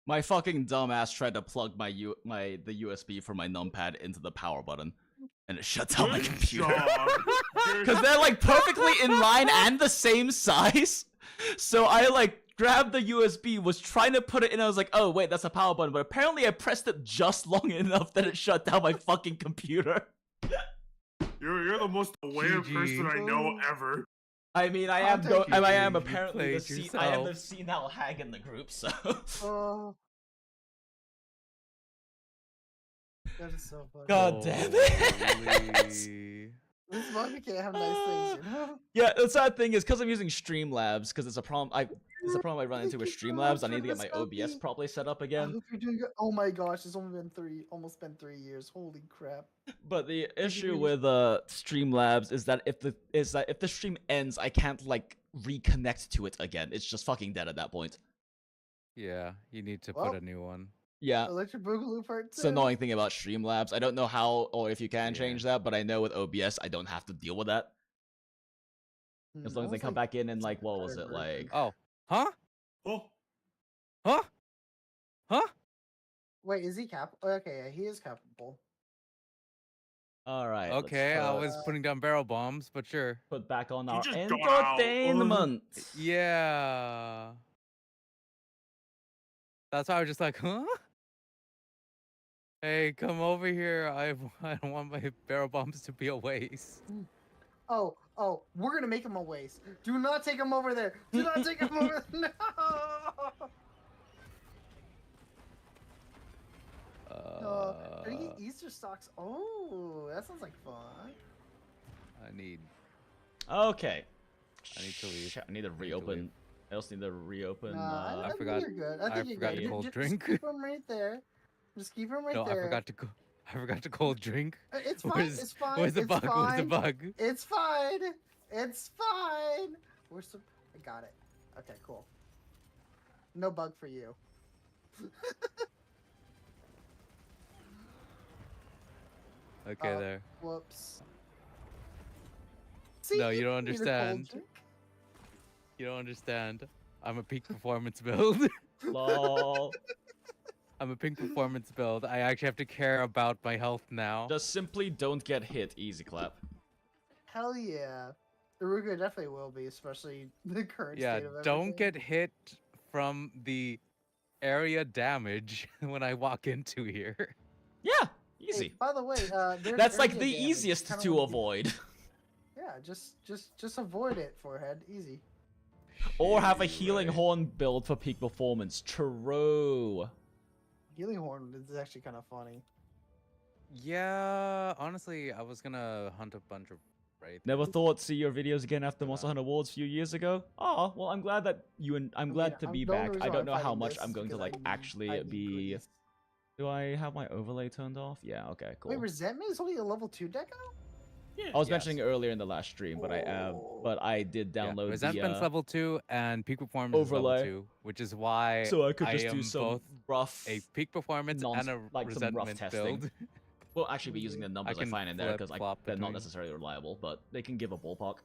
My fucking dumbass tried to plug the USB for my numpad into the power button, and it shut down my computer. Because they're like perfectly in line and the same size. So I like grabbed the USB, was trying to put it in, I was like, oh wait, that's a power button. But apparently I pressed it just long enough that it shut down my fucking computer. You're the most aware person I know ever. I mean, I am apparently the senile hag in the group, so. That is so funny. God damn it! This is why we can't have nice things, you know? Yeah, the sad thing is because I'm using Streamlabs, because it's a problem. It's a problem I run into with Streamlabs. I need to get my OBS properly set up I again. hope you're doing good. Oh my gosh, it's only been almost been 3 years. Holy crap! But the issue with Streamlabs is that if the stream ends, I can't like reconnect to it again. It's just fucking dead at that point. Yeah, you need to put a new one. Yeah. Electric Boogaloo Part 2. It's the annoying thing about Streamlabs. I don't know how or if you can change that, but I know with OBS I don't have to deal with that. As long as I come back in and like, what was it like? Oh, huh? Oh, huh? Huh? Wait, is he Okay, yeah, he is capable. All right. Okay, I was putting down barrel bombs, but sure. Put back on our just entertainment. Yeah. That's why I was just like, huh? Hey, come over here. I don't want my barrel bombs to be a waste. Oh, we're gonna make him a waste. Do not take him over there. Do not take him over there. No. Are you getting Easter stocks? Oh, that sounds like fun. I need. Okay. I need to leave. I need to reopen. I also need to reopen. I forgot. You're good. I think forgot you're good. cold Just drink. keep him right there. Just keep him right No, there. I forgot to cold drink. It's fine. It's fine. Where's the it's bug? Fine. Where's the bug? It's fine. It's fine. I got it. Okay, cool. No bug for you. Okay, there. Whoops. See, No, you don't understand. You don't understand. I'm a peak performance build. Lol. I'm a peak performance build. I actually have to care about my health now. Just simply don't get hit. Easy clap. Hell yeah. The Ruga definitely will be, especially the current state of everything. Don't get hit from the area damage when I walk into here. Yeah, easy. Hey, by the way, that's like the easiest to avoid. Yeah, just avoid it, forehead. Easy. Or have a healing horn build for peak performance. True. Healing horn is actually kind of funny. Yeah, honestly, I was gonna hunt a bunch of right. Never thought see your videos again after Monster Hunter Worlds a few years ago. Oh, well, I'm glad that I'm glad to be back. I don't know how much I'm going to like actually be. Do I have my overlay turned off? Yeah. Okay. Cool. Wait, Resentment is only a level 2 deco? yeah. I was mentioning earlier in the last stream, but I did download Resentment's level 2 and peak performance overlay. is level 2, which is why so I could just do some both rough a peak performance and a resentment build. We'll actually be using the numbers I find in there because they're not necessarily reliable, but they can give a ballpark.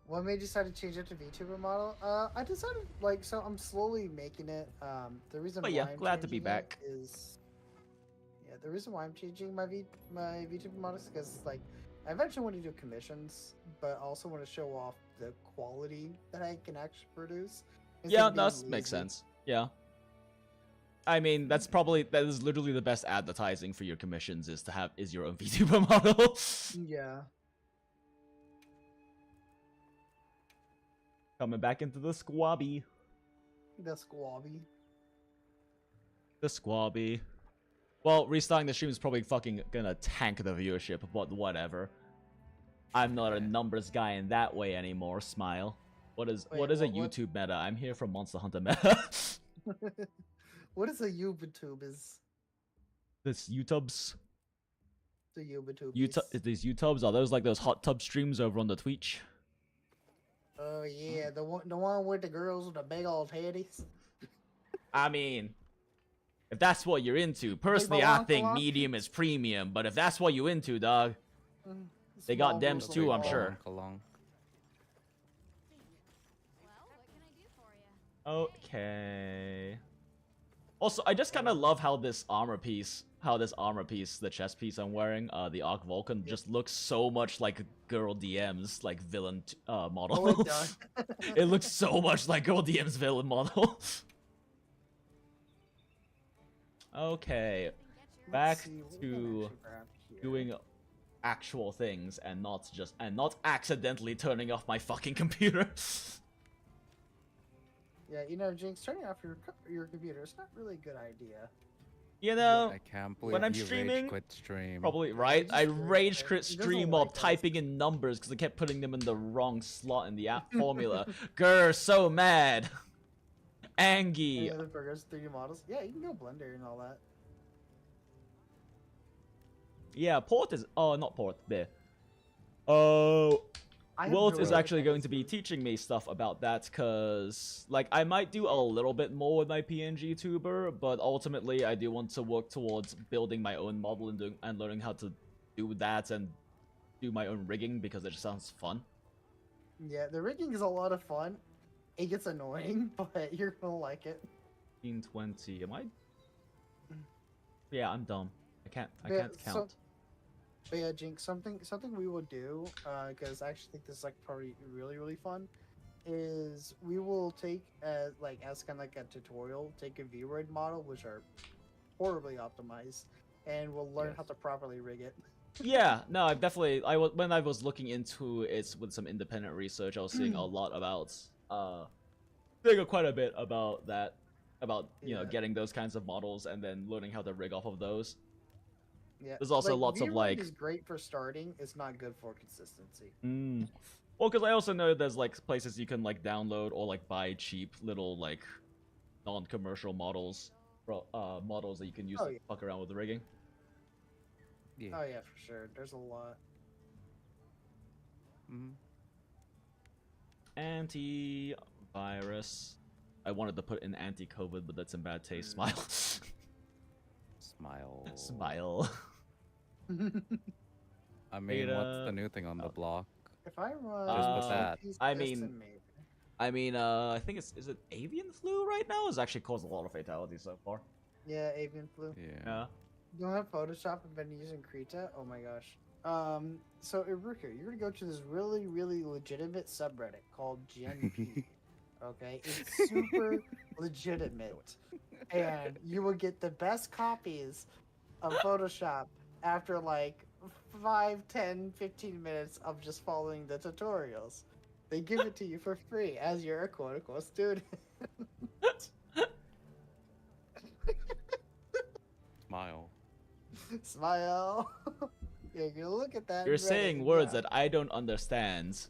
What made you decide to change it to VTuber model? I decided so I'm slowly making it. The reason but why yeah, I'm glad to be back. Is the reason why I'm changing my VTuber model is because I eventually want to do commissions, but I also want to show off the quality that I can actually produce. instead Yeah, of being that makes lazy. sense. Yeah. I mean, that is literally the best advertising for your commissions is your own VTuber model. Yeah. Coming back into the squabby. The squabby. The squabby. Well, restarting the stream is probably fucking gonna tank the viewership, but whatever. I'm not a numbers guy in that way anymore, smile. What is a what- YouTube meta? I'm here for Monster Hunter meta. What is a YouTube? Is This YouTubes. the YouTube? These YouTubes, are those like those hot tub streams over on the Twitch? Oh yeah, the one with the girls with the big old titties. I mean, if that's what you're into, personally I think medium is premium, but if that's what you into, dog, they got Small dems little too, I'm ball. sure. Along. Well, what can I do for you? Okay. Also, I just kind of love how this armor piece, the chest piece I'm wearing, the Arc Vulcan, just looks so much like Girl DM's like villain model. Oh, it does. It looks so much like Girl DM's villain model. Okay, Let's back see, what can I to actually grab here? doing actual things and not accidentally turning off my fucking computer. Yeah, Jinx, turning off your computer is not really a good idea. You know, I can't believe when I'm you streaming, rage quit stream. probably right. I rage quit He doesn't stream like while us. typing in numbers because I kept putting them in the wrong slot in the app formula. Grr, so mad. Angie. Any other burgers, 3D models? Yeah, you can go Blender and all that. Yeah, Port is. Oh, not Port. There. Oh. I have Wilt no is idea actually what going this to be is. teaching me stuff about that, cause like I might do a little bit more with my PNG tuber, but ultimately I do want to work towards building my own model and learning how to do that and do my own rigging because it just sounds fun. Yeah, the rigging is a lot of fun. It gets annoying, but you're gonna like it. 1520. Am I? Yeah, I'm dumb. I can't Yeah, count. so- But yeah, Jinx, something we will do, because I actually think this is like probably really fun, is we will take as kind of like a tutorial, take a V-Roid model, which are horribly optimized, and we'll learn how to properly rig it. Yeah, no, I've definitely. When I was looking into it with some independent research, I was seeing a lot about, seeing quite a bit about that, about you know Yeah. getting those kinds of models and then learning how to rig off of those. Yeah, There's also lots of, V-Roid like- is great for starting. It's not good for consistency. Well, because I also know there's like places you can like download or like buy cheap little like non-commercial models, models that you can use Oh, to yeah. fuck around with the rigging. Yeah. Oh yeah, for sure. There's a lot. Mhm. Anti-virus. I wanted to put in anti-COVID, but that's in bad taste. Smile. Smile. Smile. I mean, what's Beta. the new thing on the block? If I run, Just put that. Sophie's I Piston mean- Maven- I mean, I think is it avian flu right now? It's actually caused a lot of fatalities so far. yeah, avian flu. Yeah. Yeah. You don't have Photoshop and been using Krita? Oh my gosh. So Iruka, you're gonna go to this really legitimate subreddit called GenP. Okay, it's super legitimate, and you will get the best copies of Photoshop after like 5, 10, 15 minutes of just following the tutorials. They give it to you for free as you're a quote-unquote student. Smile. Smile. Yeah, you look at that. You're Reddit, saying and words yeah. that I don't understand.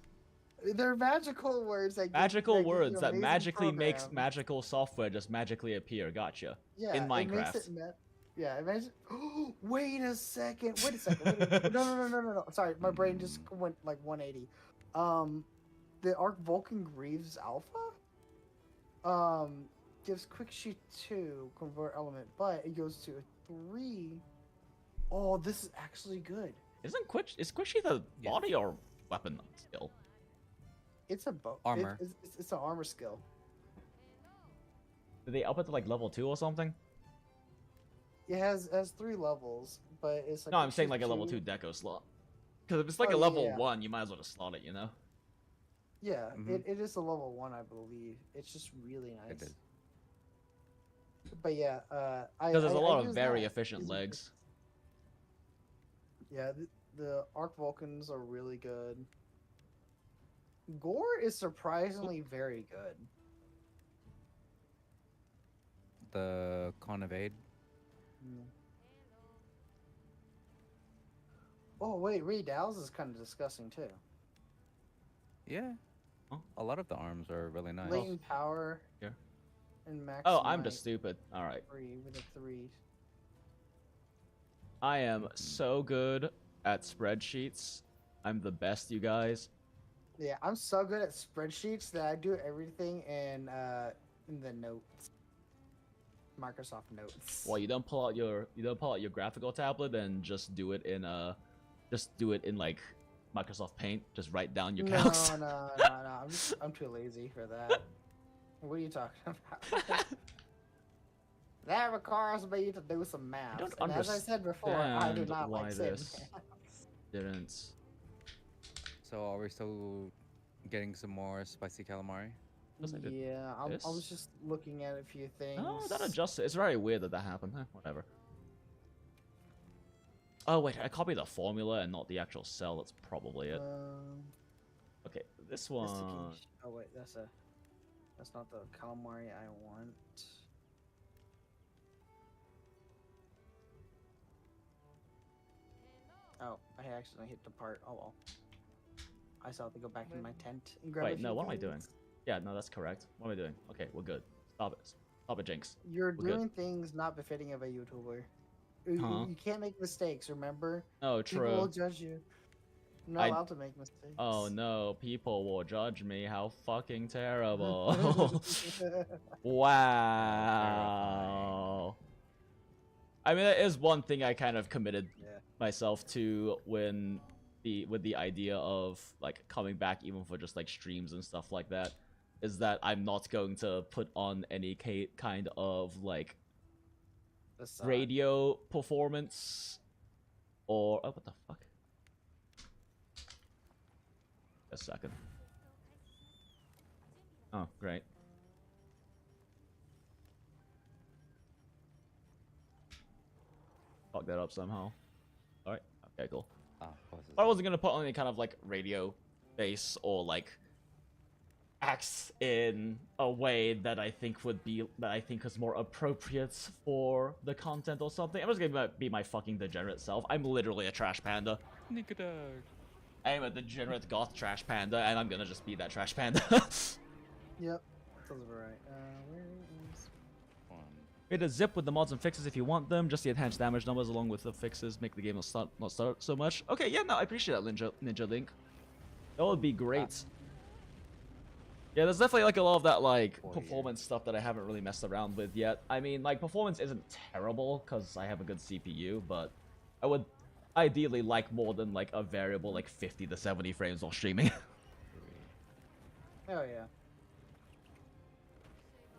They're magical words that Magical give you words that amazing magically makes programs. magical software just magically appear. Gotcha. Yeah, in it makes Minecraft. it yeah, imagine. Wait a second. Wait a second. No. Sorry, my brain just went like 180. The Arc Vulcan Greaves Alpha gives quick sheet 2 convert element, but it goes to a 3. Oh, this is actually good. Is Squishy the Yeah. body or weapon skill? It's a bow. Armor. It's an armor skill. Did they up it to like level 2 or something? It has 3 levels, but it's like No, I'm quick saying sheet like a level 2 2. deco slot. Because if it's like Oh, a level yeah. 1, you might as well just slot it, you know? Yeah, Mhm. it is a level 1, I believe. It's just really It nice. is. But yeah, Because there's a lot of use very that. efficient These are good. legs. Yeah, the Arc Vulcans are really good. Gore is surprisingly very good. The Conevade. Mm. Oh wait, Ray Dow's is kind of disgusting too. Yeah. Huh? A lot of the arms are really nice. Latent power. Here. And max. Oh, I'm just stupid. Alright. 3 with a 3. I am so good at spreadsheets. I'm the best, you guys. Yeah, I'm so good at spreadsheets that I do everything in the notes. Microsoft Notes. Well, you don't pull out your graphical tablet and just do it in like Microsoft Paint. Just write down your calcs. No. I'm too lazy for that. What are you talking about? That requires me to do some math. don't And as I said before, I do understand not why like saying this didn't. So are we still getting some more spicy calamari? Yes, I did. Yeah, I was this. just looking at a few things. Oh, that adjusts it. It's very weird that happened. Whatever. Oh wait, I copied the formula and not the actual cell. That's probably it. Okay, this one. Investigation. Oh wait, that's not the calamari I want. Oh, I accidentally hit the part. Oh well. I still have to go back in my tent and grab a Wait, no, few what am I doing? things. Yeah, no, that's correct. What am I doing? Okay, we're good. Stop it. Stop it, Jinx. You're We're good. doing things not befitting of a YouTuber. Huh? You can't make mistakes, remember? Oh, People will true. judge you. You're not allowed to make mistakes. Oh no, people will judge me. How fucking terrible. Wow. I mean, that is one thing I kind of committed myself to with the idea of like coming back even for just like streams and stuff like that, is that I'm not going to put on any kind of like radio performance or what the fuck? A second. Oh, great. Fuck that up somehow. Alright, okay, cool. I wasn't gonna put on any kind of like radio bass or like acts in a way that I think is more appropriate for the content or something. I'm just gonna be my fucking degenerate self. I'm literally a trash panda. I am a degenerate goth trash panda, and I'm gonna just be that trash panda. Yep, sounds about right. Where is... Hit a zip with the mods and fixes if you want them. Just the enhanced damage numbers along with the fixes make the game not start so much. Okay, yeah, no, I appreciate that, Ninja Link. That would be great. Yeah, there's definitely like a lot of that like performance stuff that I haven't really messed around with yet. I mean, like performance isn't terrible because I have a good CPU, but I would ideally like more than like a variable like 50 to 70 frames while streaming. Oh yeah.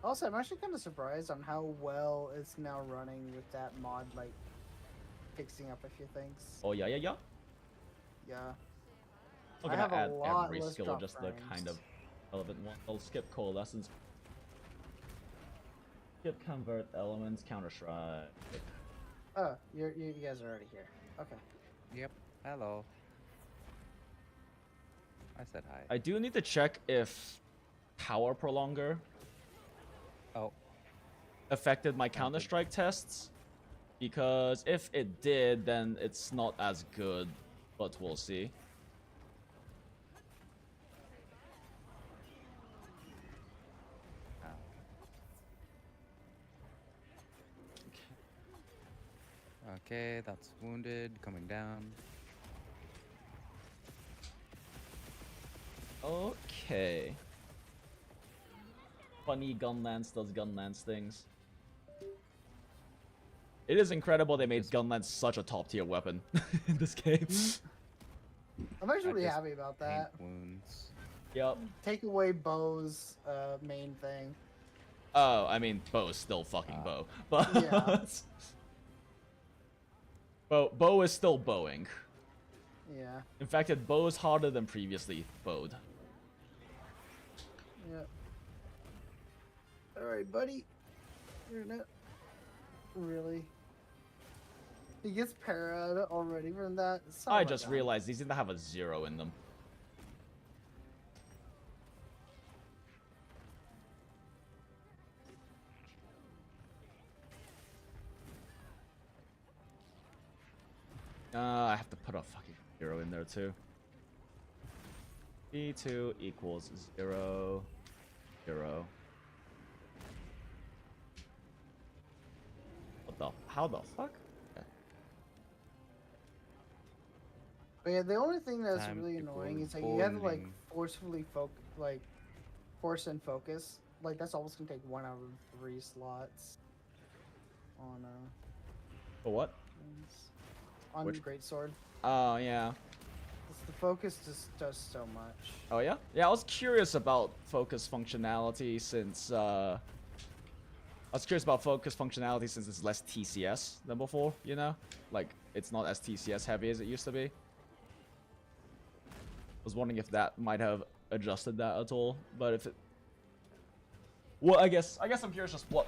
Also, I'm actually kind of surprised on how well it's now running with that mod, like fixing up a few things. Oh yeah. Yeah. I'm I gonna have a add lot every less skill, drop just the frames. kind of relevant one. I'll skip coalescence. Skip convert elements, counter strike. Oh, you guys are already here. Okay. Yep. Hello. I said hi. I do need to check if power prolonger affected my counter strike tests, because if it did, then it's not as good. But we'll see. Okay, that's wounded, coming down. Okay. Funny Gunlance does Gunlance things. It is incredible they made Gunlance such a top tier weapon in this game. I'm actually really happy about that. Wounds. Yep. Take away Bo's main thing. Oh, I mean, Bo is still fucking Bo. But Yeah. Bo is still bowing. Yeah. In fact, it bows harder than previously bowed. Yeah. All right, buddy. You're not really. He gets para'd already from that. I just realized these didn't have a 0 in them. I have to put a fucking 0 in there too. B2 equals 0, 0. What the? How the fuck? Okay. But yeah, the only thing that's Time really annoying equals is like you have to like bonding. forcefully force and focus. Like that's almost gonna take 1 out of 3 slots. On For what? on Which- greatsword. Oh, yeah. The focus just does so much. Oh, yeah? Yeah, I was curious about focus functionality since, I was curious about focus functionality since it's less TCS than before, you know? Like, it's not as TCS heavy as it used to be. I was wondering if that might have adjusted that at all, but if it... Well, I guess I'm curious just what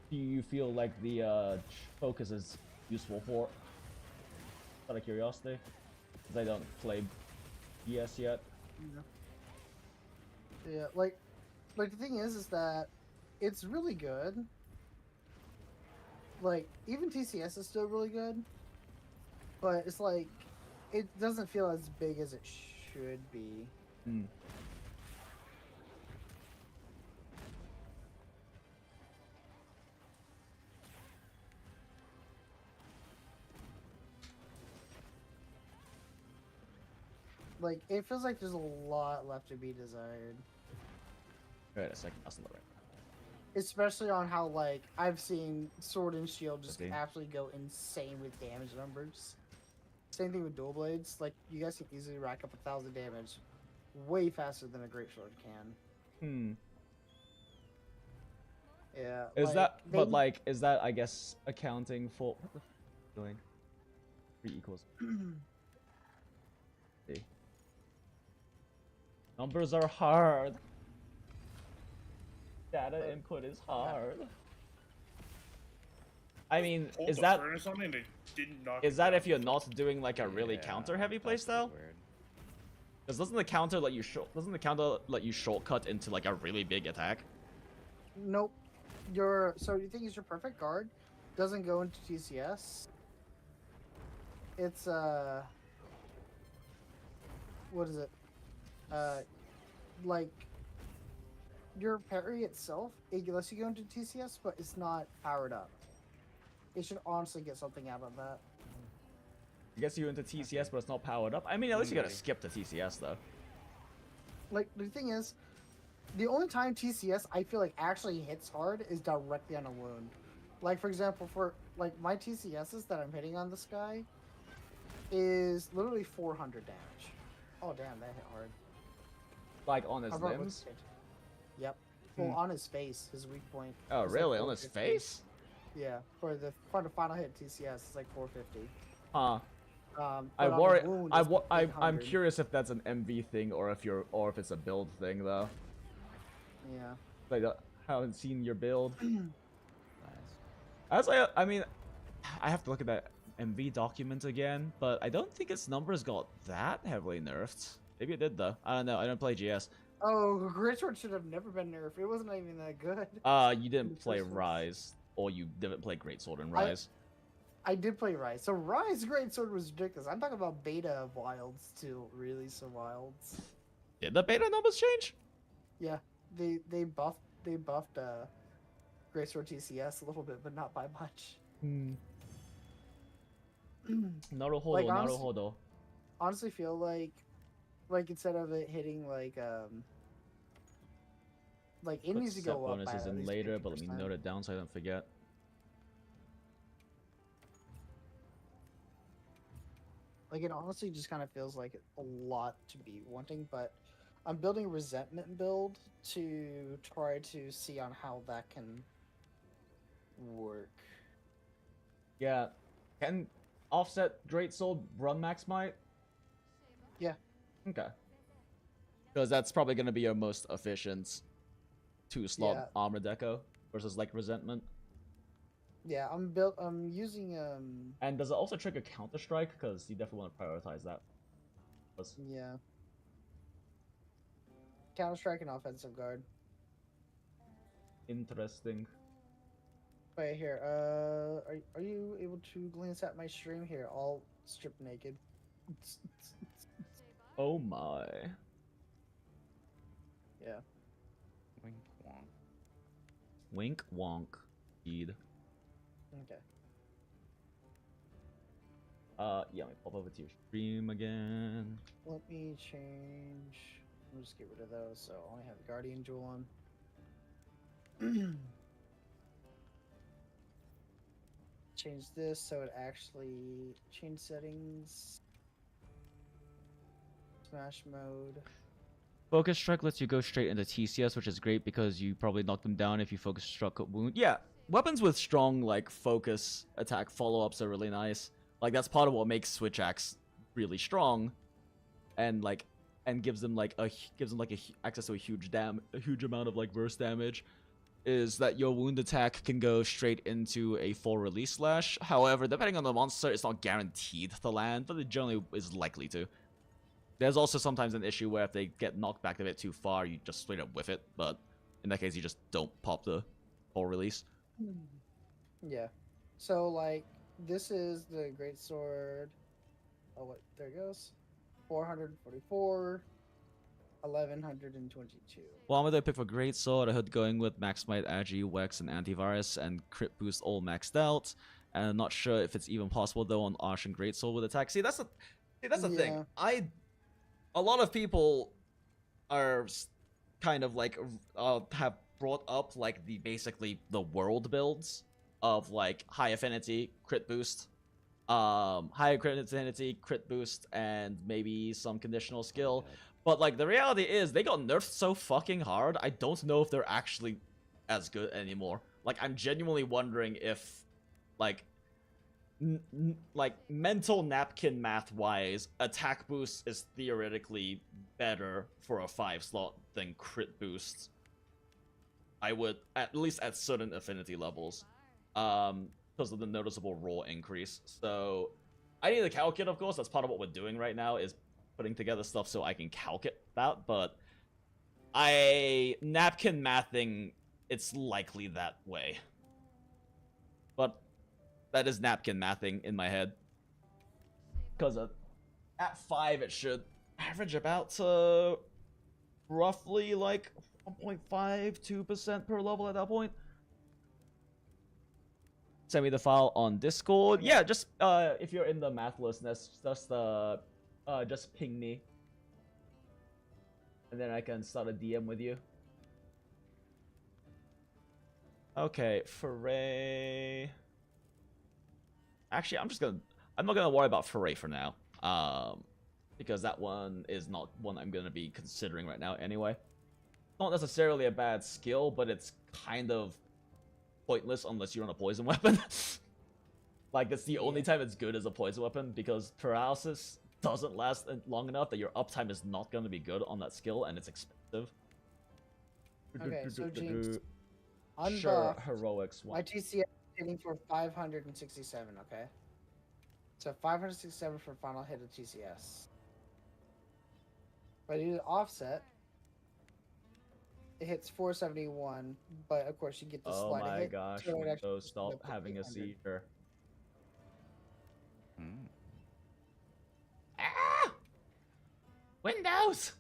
do you feel like the, focus is useful for? Out of curiosity. Because I don't play DS yet. Yeah, like the thing is that it's really good. Like even TCS is still really good, but it's like it doesn't feel as big as it should be. Hmm. Like it feels like there's a lot left to be desired. Wait a second, that's not right. Especially on how like I've seen Sword and Shield just Okay. absolutely go insane with damage numbers. Same thing with dual blades. Like you guys can easily rack up 1,000 damage, way faster than a greatsword can. Yeah. Is like, that, they- but like, is that, I guess, accounting for, what the f doing? 3 equals. See. Numbers are hard. Data input is hard. I mean, Pulled is the that, furnace on me and they didn't knock is it that down. if you're not doing like a really Yeah, counter heavy that's playstyle? weird. Because doesn't the counter let you shortcut into like a really big attack? Nope. So you think is your perfect guard doesn't go into TCS. It's what is it? Like your parry itself, it lets you go into TCS, but it's not powered up. It should honestly get something out of that. I guess you into TCS, but it's not powered up. I mean, at least you gotta Maybe. skip the TCS though. Like the thing is, the only time TCS I feel like actually hits hard is directly on a wound. Like for example, for like my TCSs that I'm hitting on this guy is literally 400 damage. Oh damn, that hit hard. Like on his I brought limbs. Wicked. Yep. Well, on his face, his weak point. Oh, is like really? On his 450. face? Yeah, for the final hit TCS, it's like 450. Huh. But I on the worry. wound, I'm it's 800. curious if that's an MV thing or if it's a build thing though. Yeah. Like, haven't seen your build. Nice. I mean, I have to look at that MV document again, but I don't think its numbers got that heavily nerfed. Maybe it did though. I don't know. I don't play GS. Oh, Greatsword should have never been nerfed. It wasn't even that good. You didn't the play first one. Rise, or you didn't play Greatsword and Rise. I did play Rise. So Rise Greatsword was ridiculous. I'm talking about beta of Wilds too. Release of Wilds. Did the beta numbers change? Yeah, they buffed Greatsword TCS a little bit, but not by much. Naruhodo, Like, honestly- naruhodo. Honestly, feel like instead of it hitting like it Put needs to set go up by bonuses at in least later, but let me 50%. note it down so I don't forget. Like it honestly just kind of feels like a lot to be wanting, but I'm building a resentment build to try to see on how that can work. Yeah, can offset greatsword run max might? Yeah. Okay. Because that's probably gonna be your most efficient 2-slot Yeah. armor deco versus like resentment. Yeah, I'm using And does it also trigger counter strike? Because you definitely want to prioritize that. yeah. Counter strike and offensive guard. Interesting. Right here. Are you able to glance at my stream here? All stripped naked. Oh my. Yeah. Wink wonk. Wink wonk. Indeed. Okay. Yeah, let me pop over to your stream again. Let me change. I'll just get rid of those. So I only have the Guardian Jewel on. Change this so it actually change settings. Smash mode. Focus strike lets you go straight into TCS, which is great because you probably knock them down if you focus struck wound. Yeah, weapons with strong like focus attack follow-ups are really nice. Like that's part of what makes Switch Axe really strong, and gives them access to a huge amount of like burst damage. Is that your wound attack can go straight into a full release slash. However, depending on the monster, it's not guaranteed to land, but it generally is likely to. There's also sometimes an issue where if they get knocked back a bit too far, you just straight up whiff it, but in that case, you just don't pop the full release. Yeah. So, like, this is the Great Sword. Oh, wait, there it goes. 444, 1122. Well, I'm gonna pick for Great Sword. I heard going with Max Might, Agi, Wex, and Antivirus, and Crit Boost all maxed out. And I'm not sure if it's even possible though on Arch and Great Sword with attack. See, that's the thing. A lot of people are kind of like have brought up like basically the world builds of like high affinity, crit boost, higher crit affinity, crit boost, and maybe some conditional skill. But like the reality is they got nerfed so fucking hard, I don't know if they're actually as good anymore. Like I'm genuinely wondering if like like mental napkin math wise, attack boost is theoretically better for a 5-slot than crit boost. I would, at least at certain affinity levels, because of the noticeable raw increase. So I need to calculate, of course. That's part of what we're doing right now, is putting together stuff so I can calculate that. But napkin mathing, it's likely that way. But that is napkin mathing in my head. Because at 5, it should average about roughly like 1.52% per level at that point. Send me the file on Discord. Yeah, just if you're in the math list, just ping me, and then I can start a DM with you. Okay, Foray. Actually, I'm not gonna worry about Foray for now, because that one is not one I'm gonna be considering right now anyway. Not necessarily a bad skill, but it's kind of pointless unless you're on a poison weapon. Like it's the only time it's good as a poison weapon, because paralysis doesn't last long enough that your uptime is not gonna be good on that skill, and it's expensive. Okay, so Jinx, sure, unbuffed, heroics one. my TCS is hitting for 567, okay? So 567 for final hit of TCS. If I do the offset, it hits 471, but of course you get the Oh slight my hit. gosh, so it actually Windows, goes stop up to having a 800. seizure. Mm. Ah! Windows!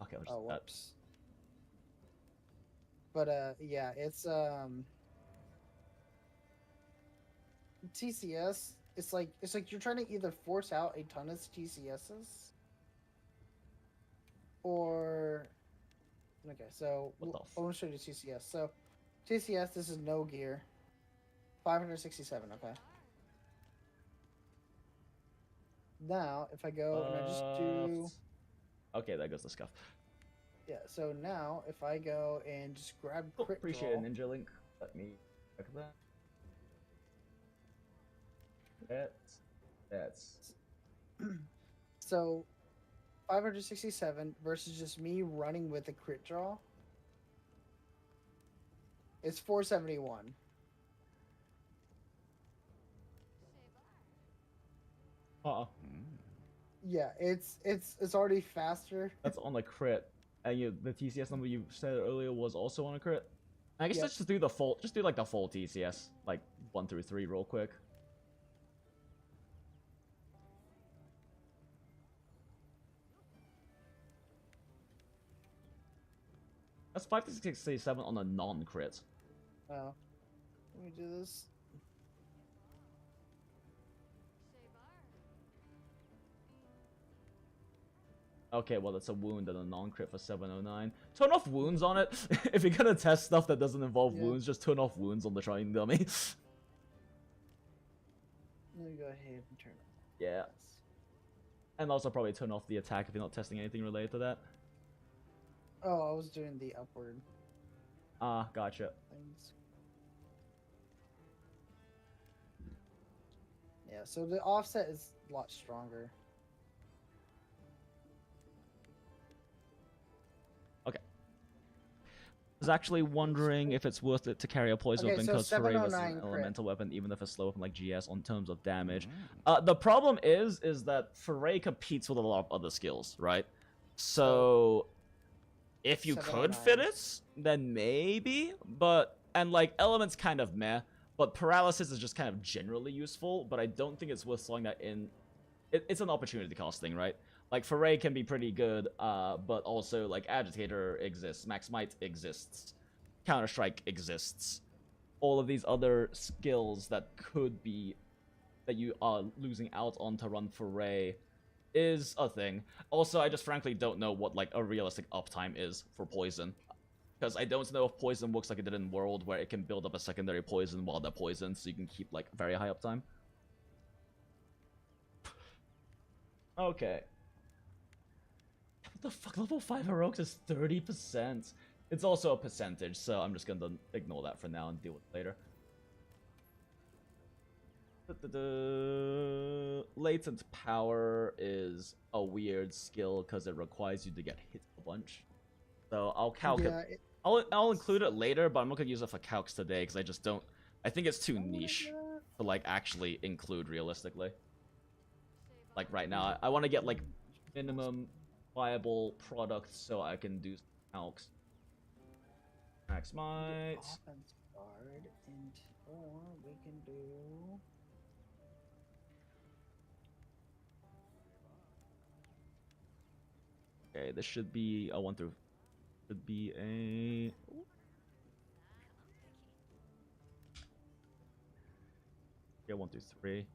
Okay, I'll just Oh, whoops. But yeah, it's TCS. It's like you're trying to either force out a ton of TCSs, or okay. So I want to show you TCS. So TCS, this is no gear, 567. Okay. Now, if I go and I just do, okay, that goes the scuff. yeah. So now, if I go and just grab Cool. crit Appreciate draw, it, Ninja Link. Let me check that. That's So 567 versus just me running with a crit draw. It's 471. uh Yeah, it's already faster. That's on a crit. And the TCS number you said earlier was also on a crit. I guess Yep. let's just do the full, like the full TCS, like 1 through 3 real quick. That's 567 on a non-crit. Oh, let me do this. Okay, well, that's a wound and a non-crit for 709. Turn off wounds on it. If you're gonna test stuff that doesn't involve Yeah. wounds, just turn off wounds on the trying dummy. Let me go ahead and turn it. Yeah. And also probably turn off the attack if you're not testing anything related to that. Oh, I was doing the upward Ah, gotcha. things. Yeah, so the offset is a lot stronger. I was actually wondering if it's worth it to carry a poison Okay, weapon so because Foray was an 709 crit. elemental weapon, even if it's slow weapon like GS on terms of damage. The problem is that Foray competes with a lot of other skills, right? So if you could fit 709. it, then maybe. And like elements kind of meh, but paralysis is just kind of generally useful. But I don't think it's worth slowing that in. It's an opportunity cost thing, right? Like, Foray can be pretty good, but also, like, Agitator exists, Max Might exists, Counter-Strike exists. All of these other skills that could be, that you are losing out on to run Foray is a thing. Also, I just frankly don't know what, like, a realistic uptime is for Poison. Because I don't know if Poison works like it did in World, where it can build up a secondary Poison while they're poisoned, so you can keep, like, very high uptime. Okay. What the fuck? Level 5 heroics is 30%. It's also a percentage, so I'm just gonna ignore that for now and deal with it later. Latent power is a weird skill because it requires you to get hit a bunch. So I'll calculate. Yeah, I'll include it later, but I'm not gonna use it for calcs today because I just don't. I think it's too niche to like actually include realistically. Like right now, I want to get like minimum viable products so I can do calcs. Max might. offense guard, and or we can do. Okay, this should be a 1 through. Should be a. Yeah, 1 through 3.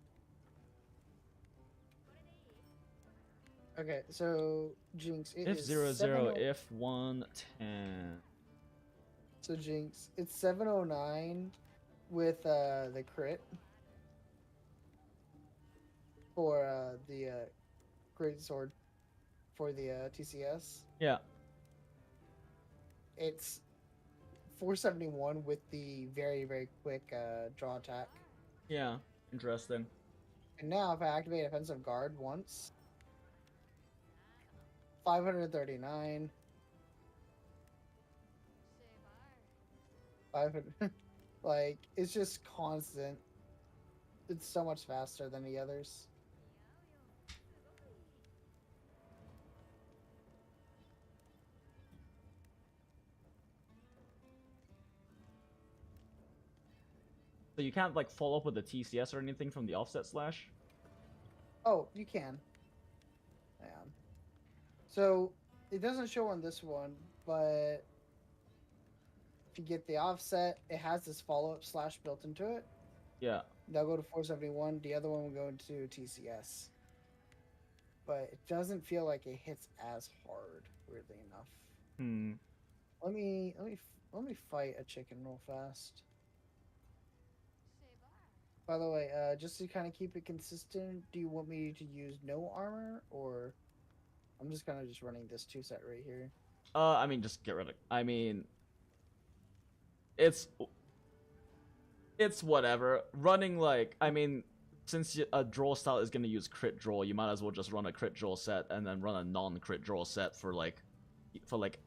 Okay, so Jinx, it If is 0 0, 70 if 1 10. So Jinx, it's 709 with the crit for the great sword for the TCS. Yeah. It's 471 with the very very quick draw attack. Yeah. Interesting. And now if I activate offensive guard once, 539. 500. Like, it's just constant. It's so much faster than the others. So you can't like follow up with the TCS or anything from the offset slash? Oh, you can. Yeah. So it doesn't show on this one, but if you get the offset, it has this follow-up slash built into it. Yeah. They'll go to 471. The other one will go into TCS. But it doesn't feel like it hits as hard, weirdly enough. Hmm. Let me fight a chicken real fast. By the way, just to kind of keep it consistent, do you want me to use no armor, or I'm just kind of just running this 2-set right here? I mean, just get rid of. I mean, it's whatever. Running like, I mean, since a draw style is gonna use crit draw, you might as well just run a crit draw set and then run a non-crit draw set for like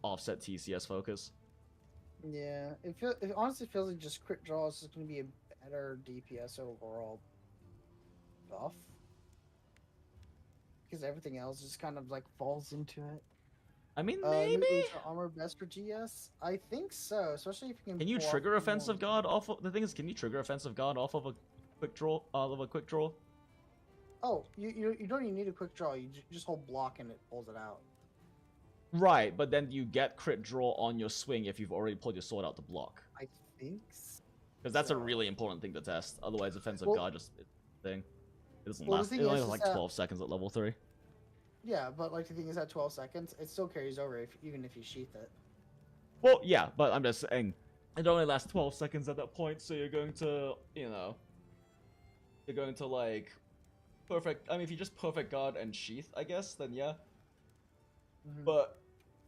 offset TCS focus. Yeah, it honestly feels like just crit draw is just gonna be a better DPS overall buff. Because everything else just kind of like falls into it. I mean, New maybe. Ultra armor best for GS? I think so, especially if you can. Can you pull off trigger more- offensive guard off of the thing is? Can you trigger offensive guard off of a quick draw? Oh, you don't even need a quick draw. You just hold block and it pulls it out. Right, but then you get crit draw on your swing if you've already pulled your sword out to block. I think. So. Because that's a really important thing to test. Otherwise, offensive guard just thing. It doesn't Well, the last. thing It only is has like that- 12 seconds at level 3. Yeah, but like the thing is, at 12 seconds, it still carries over even if you sheath it. Well, yeah, but I'm just saying, it only lasts 12 seconds at that point, so you're going to, you're going to like perfect. I mean, if you just perfect guard and sheath, I guess, then yeah. Mhm. But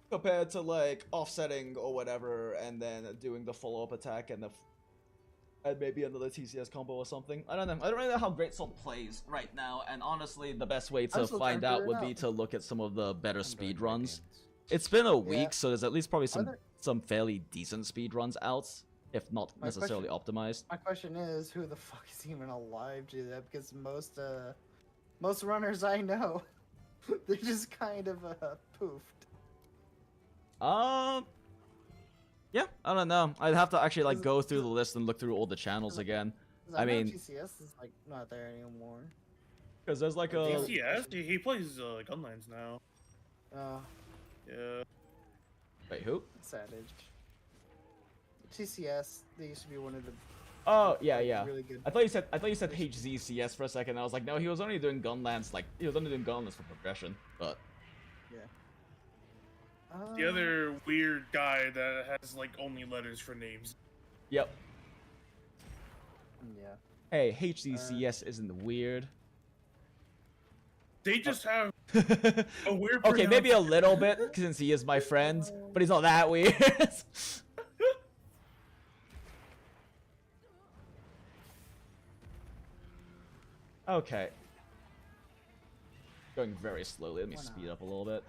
compared to like offsetting or whatever, and then doing the follow-up attack and and maybe another TCS combo or something. I don't know. I don't really know how Great Sword plays right now, and honestly, the best way to still trying find to out figure it would be out. to look at some of the better I'm doing speed great runs. games. It's been a Yeah. week, so there's at least probably there- some fairly decent speed runs out, if not My necessarily optimized. My question is, who the fuck is even alive to do that? Because most runners I know, they're just kind of poofed. Yeah, I don't know. I'd have to actually like go through the list and look through all the channels again, 'Cause I know mean- TCS is like not there anymore. because there's like a DCS? He plays gunlance now. Yeah. wait who? Savage. TCS, they used to be one of the Oh yeah, yeah. really good. I thought you said HZCS for a second. I was like, no, he was only doing gunlance. Like he was only doing gunlance for progression. But The other weird guy that has like only letters for names. yep. Yeah. Hey, HZCS isn't weird. They just have a weird. Okay, maybe a little bit since he is my friend, but he's not that weird. Okay. Going very slowly. Let me Why not? speed up a little bit.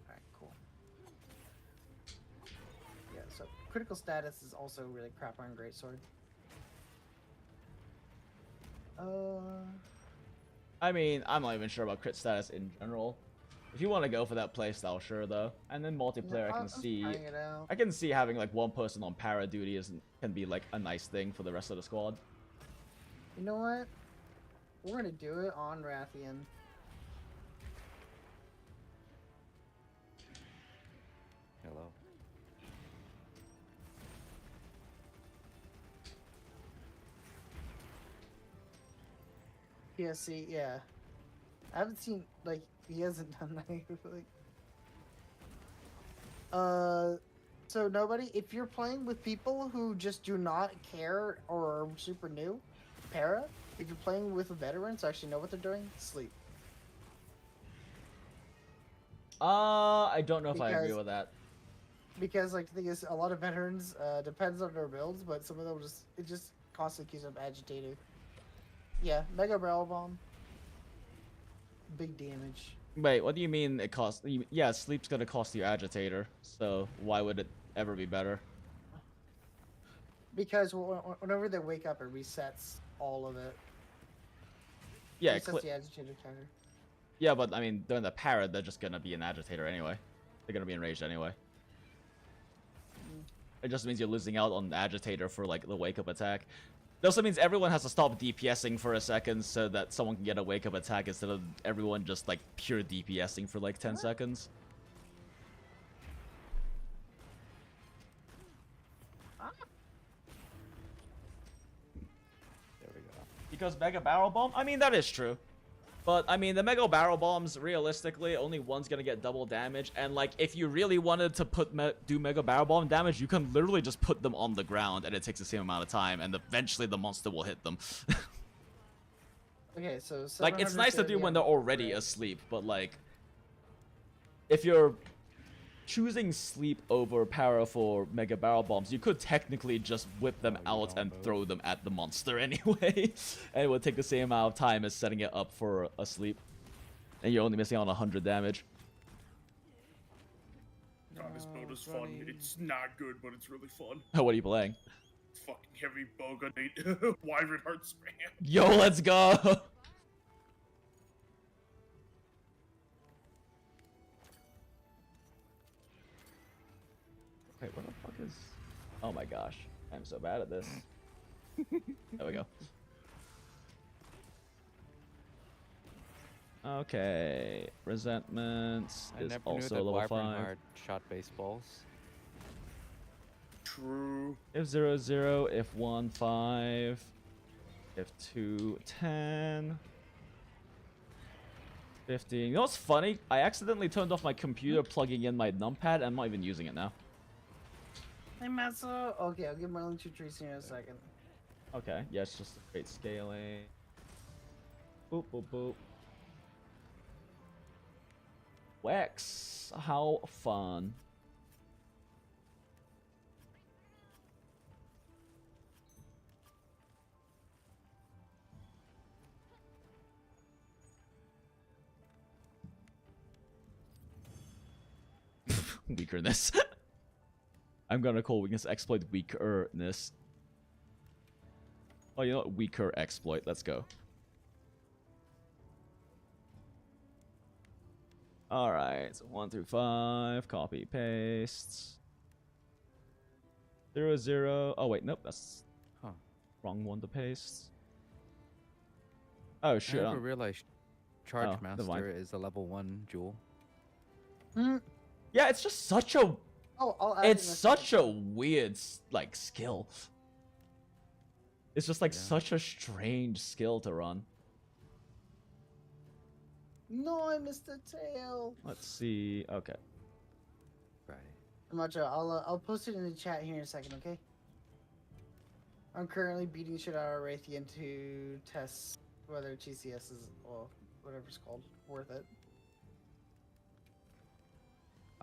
Alright, cool. Yeah, so critical status is also really crap on Greatsword. I mean, I'm not even sure about crit status in general. If you want to go for that playstyle, sure though. And then multiplayer, I can see. trying it out. I can see having like one person on para duty can be like a nice thing for the rest of the squad. You know what? We're gonna do it on Rathian. Hello. PSC, yeah. I haven't seen like he hasn't done that like. So nobody, if you're playing with people who just do not care or are super new, para. If you're playing with veterans who actually know what they're doing, sleep. I don't know if I agree Because- with that. Because like the thing is, a lot of veterans depends on their builds, but some of them just constantly keeps them agitated. Yeah, Mega Barrel Bomb. Big damage. Wait, what do you mean it costs? Yeah, sleep's gonna cost you agitator, so why would it ever be better? Because whenever they wake up, it resets all of it. Yeah, Resets the agitated counter. yeah, but I mean, during the para, they're just gonna be an agitator anyway. They're gonna be enraged anyway. It just means you're losing out on the agitator for like the wake up attack. It also means everyone has to stop DPSing for a second so that someone can get a wake up attack instead of everyone just like pure DPSing for like 10 seconds. There we go. Because Mega Barrel Bomb? I mean, that is true. But I mean, the Mega Barrel Bombs, realistically, only one's gonna get double damage. And like, if you really wanted to do Mega Barrel Bomb damage, you can literally just put them on the ground, and it takes the same amount of time, and eventually the monster will hit them. Okay, so Like, it's nice to do when they're 730 already asleep, but like, if you're choosing sleep over power for Mega Barrel Bombs, you could technically just whip them out and throw them at the monster anyway. And it would take the same amount of time as setting it up for a sleep. And you're only missing out on 100 damage. God, this build is fun. It's not good, but it's really fun. What are you playing? Fucking heavy bowgun 8 Wyvern Heart spam. Yo, let's go! Wait, what the fuck is... Oh my gosh. I'm so bad at this. There we go. Okay. Resentments I is never also knew that level Wyvern 5. Heart shot baseballs. True. If 0, 0, if 1, 5. If 2, 10. 15. You know what's funny? I accidentally turned off my computer plugging in my numpad. I'm not even using it now. Hey, Matsu. Okay, I'll give my only 2 trees here in a second. Okay, yeah, it's just a straight scaling. Boop, boop, boop. Wex, how fun. Weakerness. I'm gonna call weakness exploit weakerness. Oh, you know what? Weaker exploit. Let's go. Alright, so 1 through 5. Copy, paste. 0, 0. Oh, wait, nope. That's wrong one to paste. Oh, shit. I never realized Charge never mind. Master is a level 1 jewel. Yeah, it's just such a... Oh, I'll add it in It's a such a second. weird, like, skill. It's just, like, Yeah. such a strange skill to run. No, I missed the tail. Let's see. Okay. Right. Macho, I'll post it in the chat here in a second, okay? I'm currently beating shit out of Raytheon to test whether TCS is, well, whatever it's called, worth it.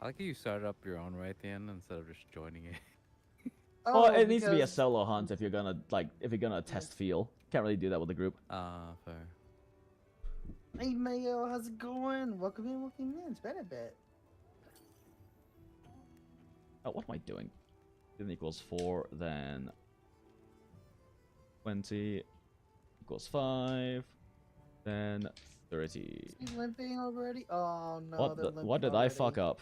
I like how you started up your own right then instead of just joining it. Well, it needs to be a because- solo hunt if you're gonna, like, test feel. Can't really do that with a group. Fair. Hey Mayo, how's it going? Welcome in, welcome in. It's been a bit. Oh, what am I doing? 10 equals 4, then 20 equals 5, then 30. Is he limping already? Oh no, What they're the, limping what did I fuck already. up?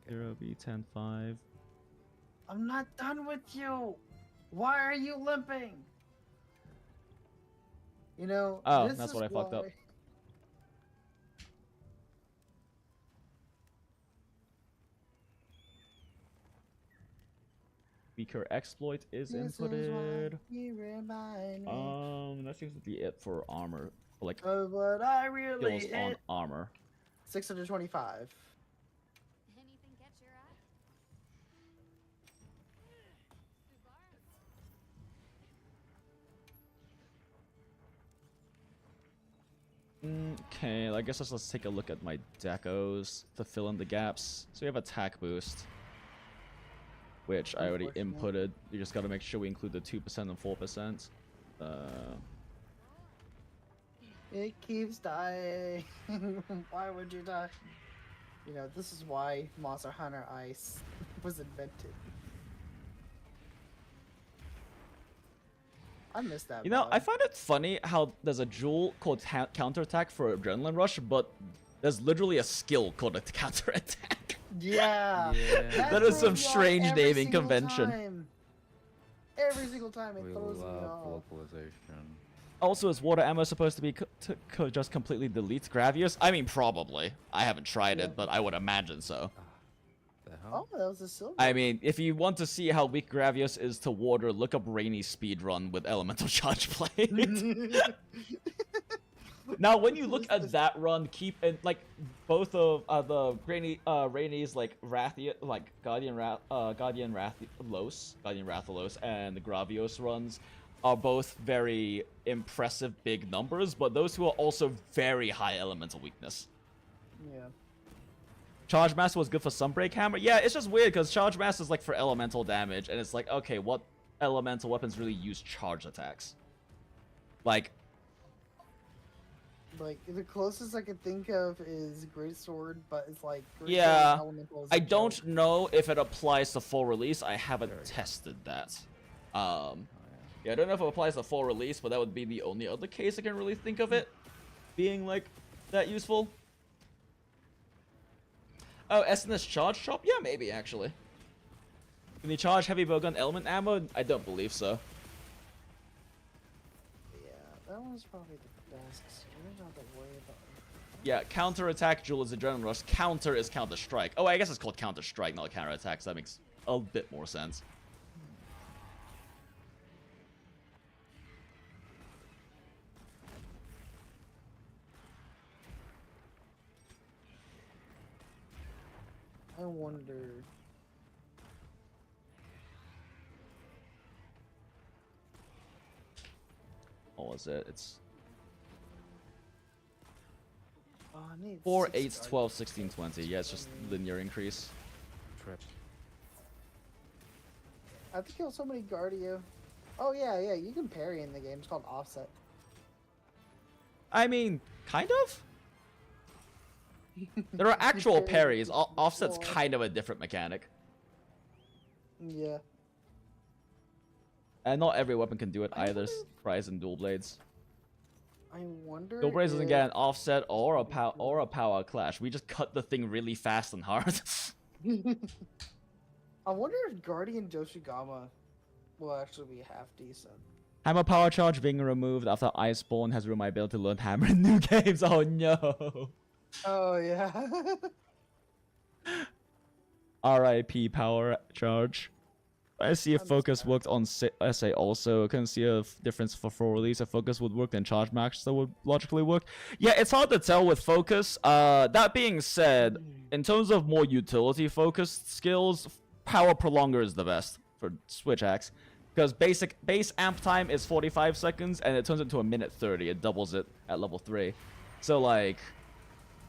0, B, 10, 5. I'm not done with you. Why are you limping? You know. Oh, this that's is what I fucked up. why- Weaker exploit is This is why inputted. you remind me That seems to be it for armor. Like, of what I really skills on hit. armor. 625. Anything catch your eye? Okay, I guess let's take a look at my decos to fill in the gaps. So we have attack boost, which I already Unfortunate. inputted. You just gotta make sure we include the 2% and 4%. It keeps dying. Why would you die? You know, this is why Monster Hunter Ice was invented. I missed that. You know, I mod. find it funny how there's a jewel called counterattack for Adrenaline Rush, but there's literally a skill called a counterattack. Yeah. Yeah. That is some throws me off strange every naming single convention. time. Every single time it We throws me love off. localization. Also, is water ammo supposed to be just completely delete Gravius? I mean, probably. I haven't tried Yeah. it, but I would imagine so. The hell? Oh, that was a silver. I mean, if you want to see how weak Gravius is to water, look up Rainy Speedrun with Elemental Charge Plate. Now, when you look at that run, keep in like both of the Rainy's like Guardian Rathalos, and the Gravios runs are both very impressive big numbers, but those two are also very high elemental weakness. Yeah. Charge Master was good for Sunbreak Hammer. Yeah, it's just weird because Charge Master is like for elemental damage, and it's like, okay, what elemental weapons really use charge attacks? Like the closest I can think of is Greatsword, but it's like yeah, elemental is I a don't joke. know if it applies to full release. I haven't tested that. Yeah, I don't know if it applies to full release, but that would be the only other case I can really think of it being like that useful. Oh, SNS charge shop? Yeah, maybe actually. Can you charge heavy bowgun element ammo? I don't believe so. Yeah, that one's probably the best. So you don't have to worry about it. Yeah, counter attack Jewel is Adrenaline Rush. Counter is Counter Strike. Oh, I guess it's called Counter Strike, not counter attack. So that makes a bit more sense. I wonder. What was it? It's Oh, I need 4, 6 8, guardians. 12, 16, 20. Yeah, it's just linear increase. Trip. I think killed so many Guardio. Oh yeah, you can parry in the game. It's called offset. I mean, kind of? There are actual parries. Offset's kind of a different mechanic. Yeah. And not every weapon can do it either. Prize and dual blades. I wonder. Dual blades doesn't if- get an offset or a power clash. We just cut the thing really fast and hard. I wonder if Guardian Joshigama will actually be half decent. Hammer power charge being removed after Iceborne has ruined my ability to learn hammer in new games. Oh no. Oh yeah. RIP power charge. I see if I miss focus that. worked on SA also. I couldn't see a difference for full release. If focus would work, then charge max that would logically work. Yeah, it's hard to tell with focus. That being said, in terms of more utility focused skills, power prolonger is the best for switch axe. Because base amp time is 45 seconds and it turns into a minute 30. It doubles it at level 3. So like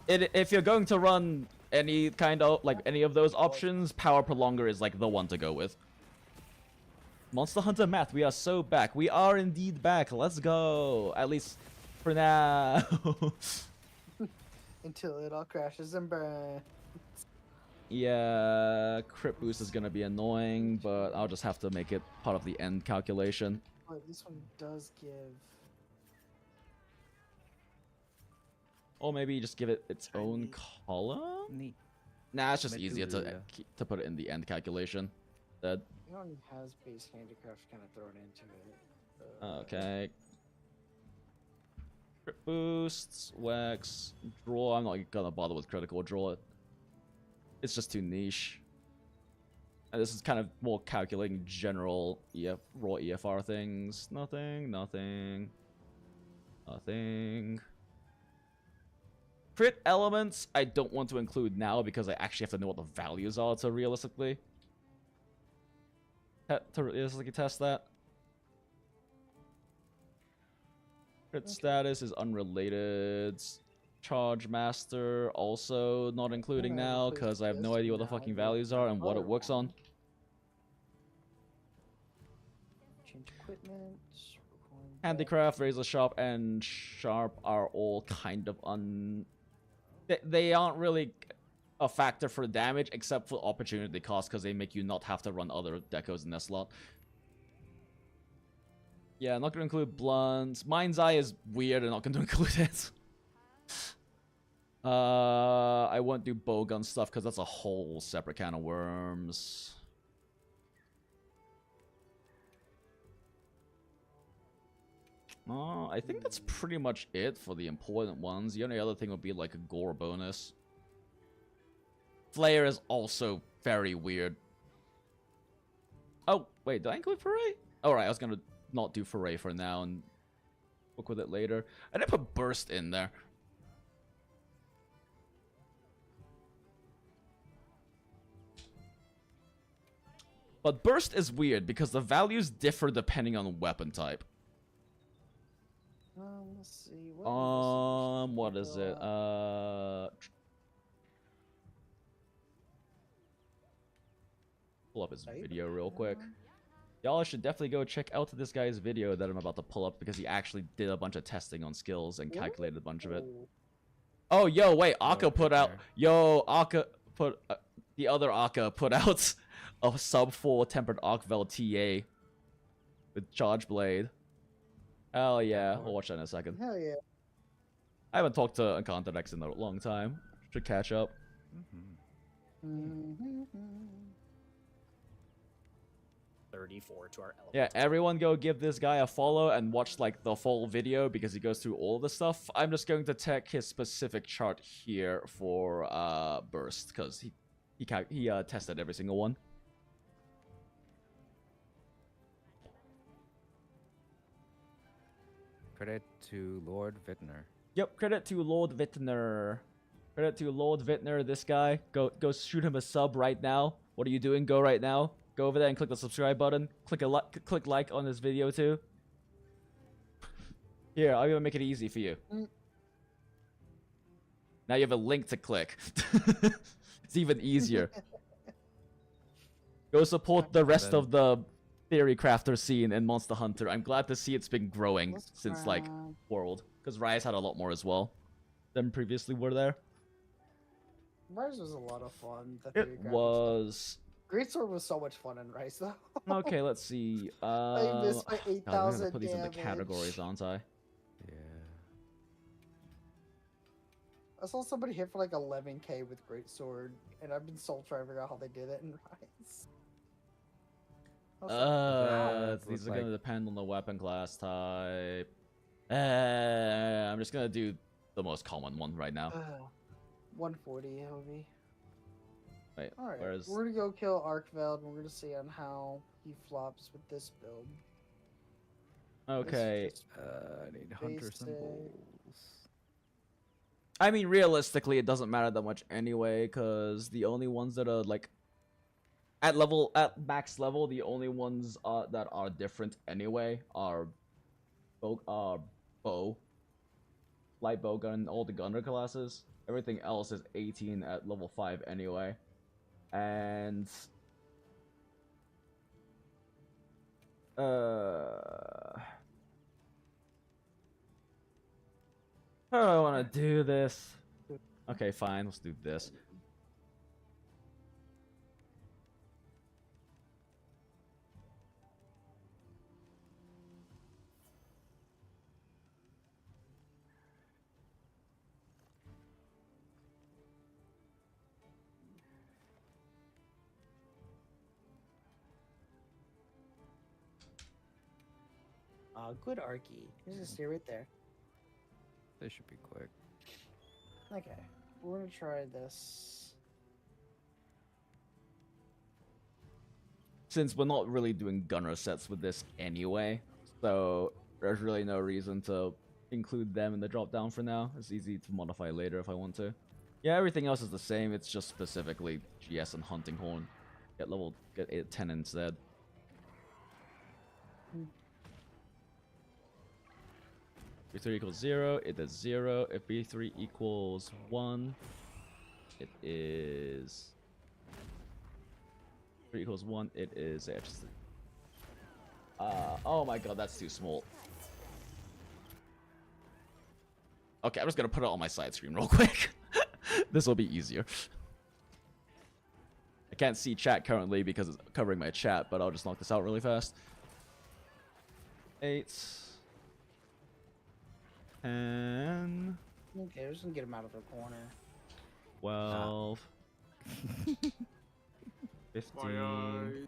if you're going to run any kind of any of those options, power prolonger is like the one to go with. Monster Hunter Math, we are so back. We are indeed back. Let's go. At least for now. Until it all crashes and burns. Yeah, crit boost is gonna be annoying, but I'll just have to make it part of the end calculation. But this one does give. Or maybe just give it its own column? Neat. Nah, it's just easier Medulla. to put it in the end calculation. That It only has base handicraft kind of thrown into it. okay. Crit boosts, wax, draw. I'm not gonna bother with critical draw. It's just too niche. And this is kind of more calculating general raw EFR things. Nothing. Crit elements, I don't want to include now because I actually have to know what the values are to realistically test that. Crit status is unrelated. Charge master also not including Yeah, now include because I have no this idea what the now, fucking but values are and what it other works on. one. Change equipment. Handicraft, razor sharp, and sharp are all kind of they aren't really a factor for damage except for opportunity cost because they make you not have to run other decos in that slot. Yeah, not gonna include blunts. Mind's Eye is weird. I'm not gonna include it. I won't do bowgun stuff because that's a whole separate can of worms. I think that's pretty much it for the important ones. The only other thing would be like a gore bonus. Flare is also very weird. Oh, wait, did I include Foray? Alright, I was gonna not do Foray for now and Fuck with it later. I didn't put burst in there. But burst is weird because the values differ depending on weapon type. Let's see. What is it? Pull up his video real quick. Y'all should definitely go check out this guy's video that I'm about to pull up because he actually did a bunch of testing on skills and calculated a bunch of it. Oh, yo, wait, Akka put out. Yo, Akka put. The other Akka put out a sub 4 tempered Arkvel TA with Charge Blade. Hell yeah, we'll watch that in a second. Hell yeah. I haven't talked to Encountered X in a long time. Should catch up. 34 to our element. Yeah, everyone go give this guy a follow and watch like the full video because he goes through all the stuff. I'm just going to check his specific chart here for burst because he tested every single one. Credit to Lord Vittner. Yep, credit to Lord Vittner. Credit to Lord Vittner, this guy. Go shoot him a sub right now. What are you doing? Go right now. Go over there and click the subscribe button. Click like on this video too. Here, I'll even make it easy for you. Now you have a link to click. It's even easier. Go support the rest of the Theory Crafter scene in Monster Hunter. I'm glad to see it's been growing since like World, because Rise had a lot more as well than previously were there. Rise was a lot of fun. It was. Greatsword was so much fun in Rise though. Okay, let's see. I missed my 8,000 I'm gonna put these into categories, aren't I? Yeah. I saw somebody hit for like 11k with Greatsword, and I've been soul trying to figure out how they did it in Rise. These are gonna depend on the weapon class type. I'm just gonna do the most common one right now. 140 LV. Wait, Alright, where's... we're gonna go kill Arkveld, and we're gonna see on how he flops with this build. Okay. I need hunter basic. symbols. I mean, realistically, it doesn't matter that much anyway, because the only ones that are like at max level, the only ones that are different anyway are bow, light bow gun, all the gunner classes. Everything else is 18 at level 5 anyway, and how do I want to do this? Okay, fine, let's do this. Good Arky. He's just stay right there. They should be quick. Okay, we're gonna try this. Since we're not really doing gunner sets with this anyway, so there's really no reason to include them in the drop down for now. It's easy to modify later if I want to. Yeah, everything else is the same. It's just specifically GS and Hunting Horn. Get 10 instead. B3 equals 0, it is 0. If B3 equals 1, it is... 3 equals 1, it is... oh my god, that's too small. Okay, I'm just gonna put it on my side screen real quick. This will be easier. I can't see chat currently because it's covering my chat, but I'll just knock this out really fast. 8... 10... Okay, we're just gonna get him out of the corner. 12... 15...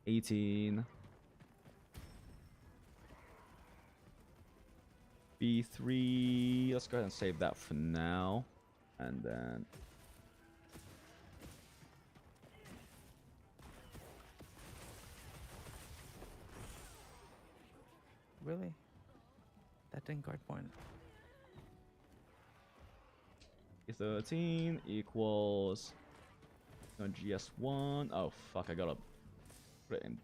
18... B3... Let's go ahead and save that for now. And then... Really? That didn't guard point. 13 equals GS1. Oh fuck, I gotta put it in.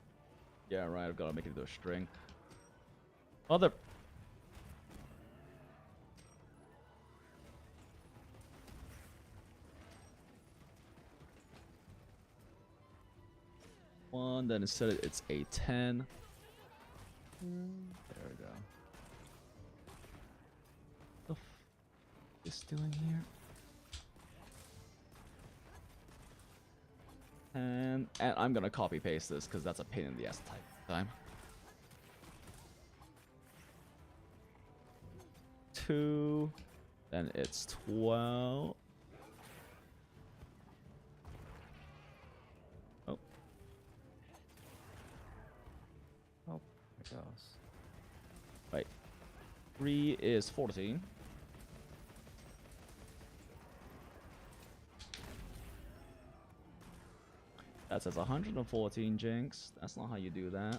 Yeah, right, I've gotta make it into a string. Other. One, then instead it's a 10. There we go. What the f is doing here? And I'm gonna copy paste this because that's a pain in the ass type time. 2, then it's 12. Oh. Oh, it goes. Wait. 3 is 14. That says 114, Jinx. That's not how you do that.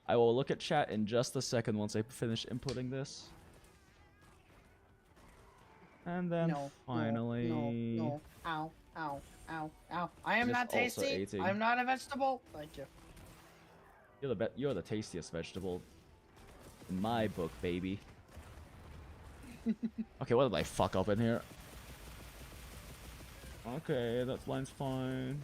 I will look at chat in just a second once I finish inputting this. And then finally... No. Ow, ow, ow, ow. I am It is not also tasty. 18. I'm not a vegetable. Thank you. You're the tastiest vegetable in my book, baby. Okay, what did I fuck up in here? Okay, that line's fine.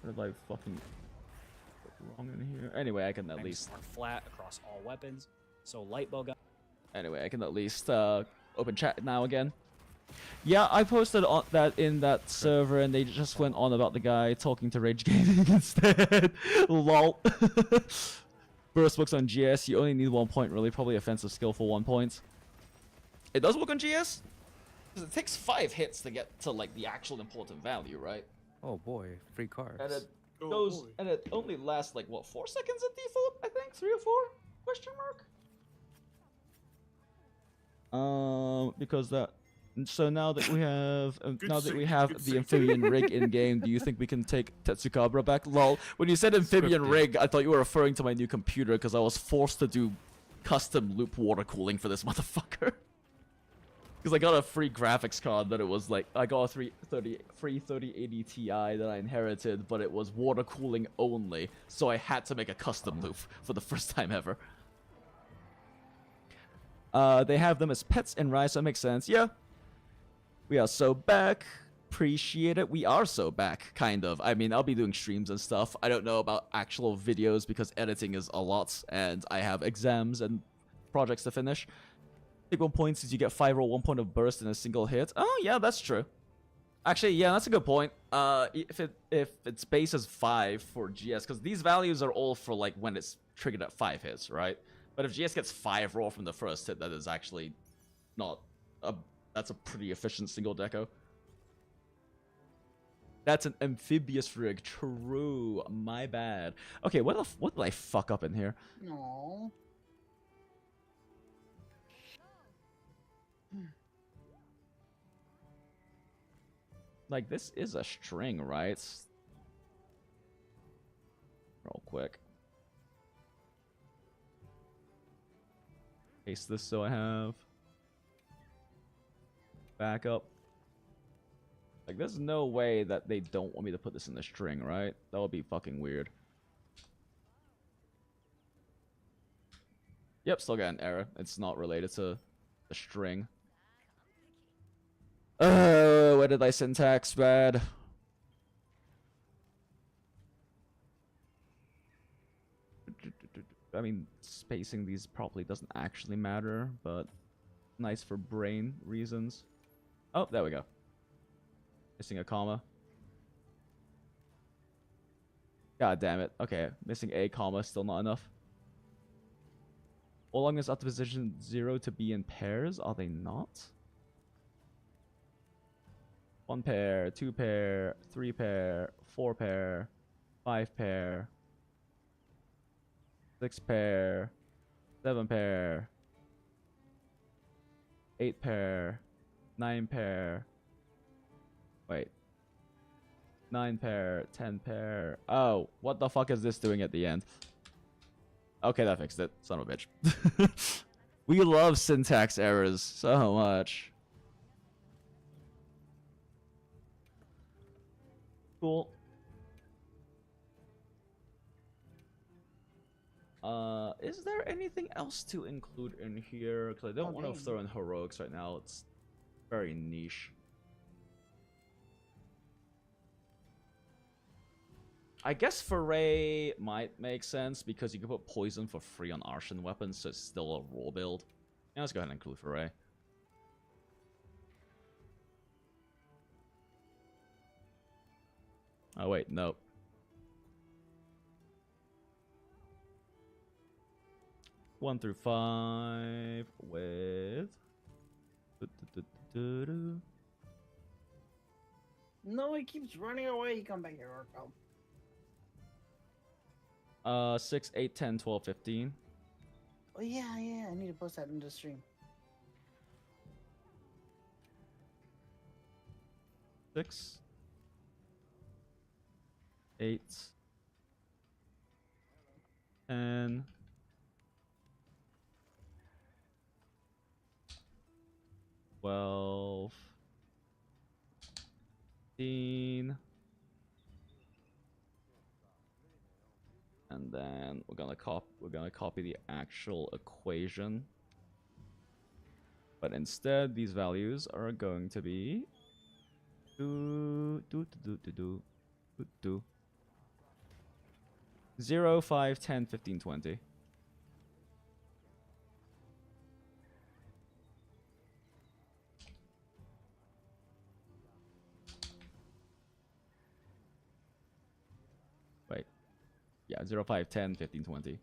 What did I fucking put wrong in here? Anyway, I can at least... Are flat across all weapons. So light bow gun. Anyway, I can at least open chat now again. Yeah, I posted on that in that server, and they just went on about the guy talking to Rage Gaming instead. Lol. Burst books on GS, you only need 1 point, really. Probably offensive skill for 1 point. It does work on GS? Because it takes 5 hits to get to, like, the actual important value, right? Oh boy, free cards. And it Oh, goes, boy. and it only lasts, like, what, 4 seconds at default, I think? 3 or 4? Question mark? Because that... So now that we have good the save. amphibian rig in game, do you think we can take Tetsukabra back? Lol. When you said amphibian Scripted. rig, I thought you were referring to my new computer because I was forced to do custom loop water cooling for this motherfucker. Because I got a free graphics card that it was like I got a free 3080 Ti that I inherited, but it was water cooling only, so I had to make a custom loop for the first time ever. They have them as pets in Rise, so that makes sense. Yeah. We are so back. Appreciate it. We are so back, kind of. I mean, I'll be doing streams and stuff. I don't know about actual videos because editing is a lot, and I have exams and projects to finish. Take 1 point since you get 5 roll 1 point of burst in a single hit. Oh, yeah, that's true. Actually, yeah, that's a good point. If its base is 5 for GS, because these values are all for like when it's triggered at 5 hits, right? But if GS gets 5 roll from the first hit, that is actually not a... That's a pretty efficient single deco. That's an amphibious rig. True. My bad. Okay, what did I fuck up in here? No. Like, this is a string, right? Real quick. Paste this so I have backup. Like, there's no way that they don't want me to put this in the string, right? That would be fucking weird. Yep, still got an error. It's not related to the string. Where did I syntax bad? I mean, spacing these probably doesn't actually matter, but nice for brain reasons. Oh, there we go. Missing a comma. God damn it. Okay, missing a comma, still not enough. All long is up to position 0 to be in pairs, are they not? 1 pair, 2 pair, 3 pair, 4 pair, 5 pair, 6 pair, 7 pair, 8 pair, 9 pair. Wait. 9 pair, 10 pair. Oh, what the fuck is this doing at the end? Okay, that fixed it. Son of a bitch. We love syntax errors so much. Cool. Is there anything else to include in here? Because I don't want to throw in heroics right now. It's very niche. I guess foray might make sense because you can put poison for free on Arshan weapons, so it's still a raw build. Yeah, let's go ahead and include foray. Oh wait, nope. One through 5 with. No, he keeps running away. You come back here, Orko. 6, 8, 10, 12, 15. Oh yeah, I need to post that in the stream. 6, 8, 10, 12, 15, and then we're gonna copy the actual equation, but instead these values are going to be 0, 5, 10, 15, 20. Wait. Yeah, 0, 5, 10, 15, 20.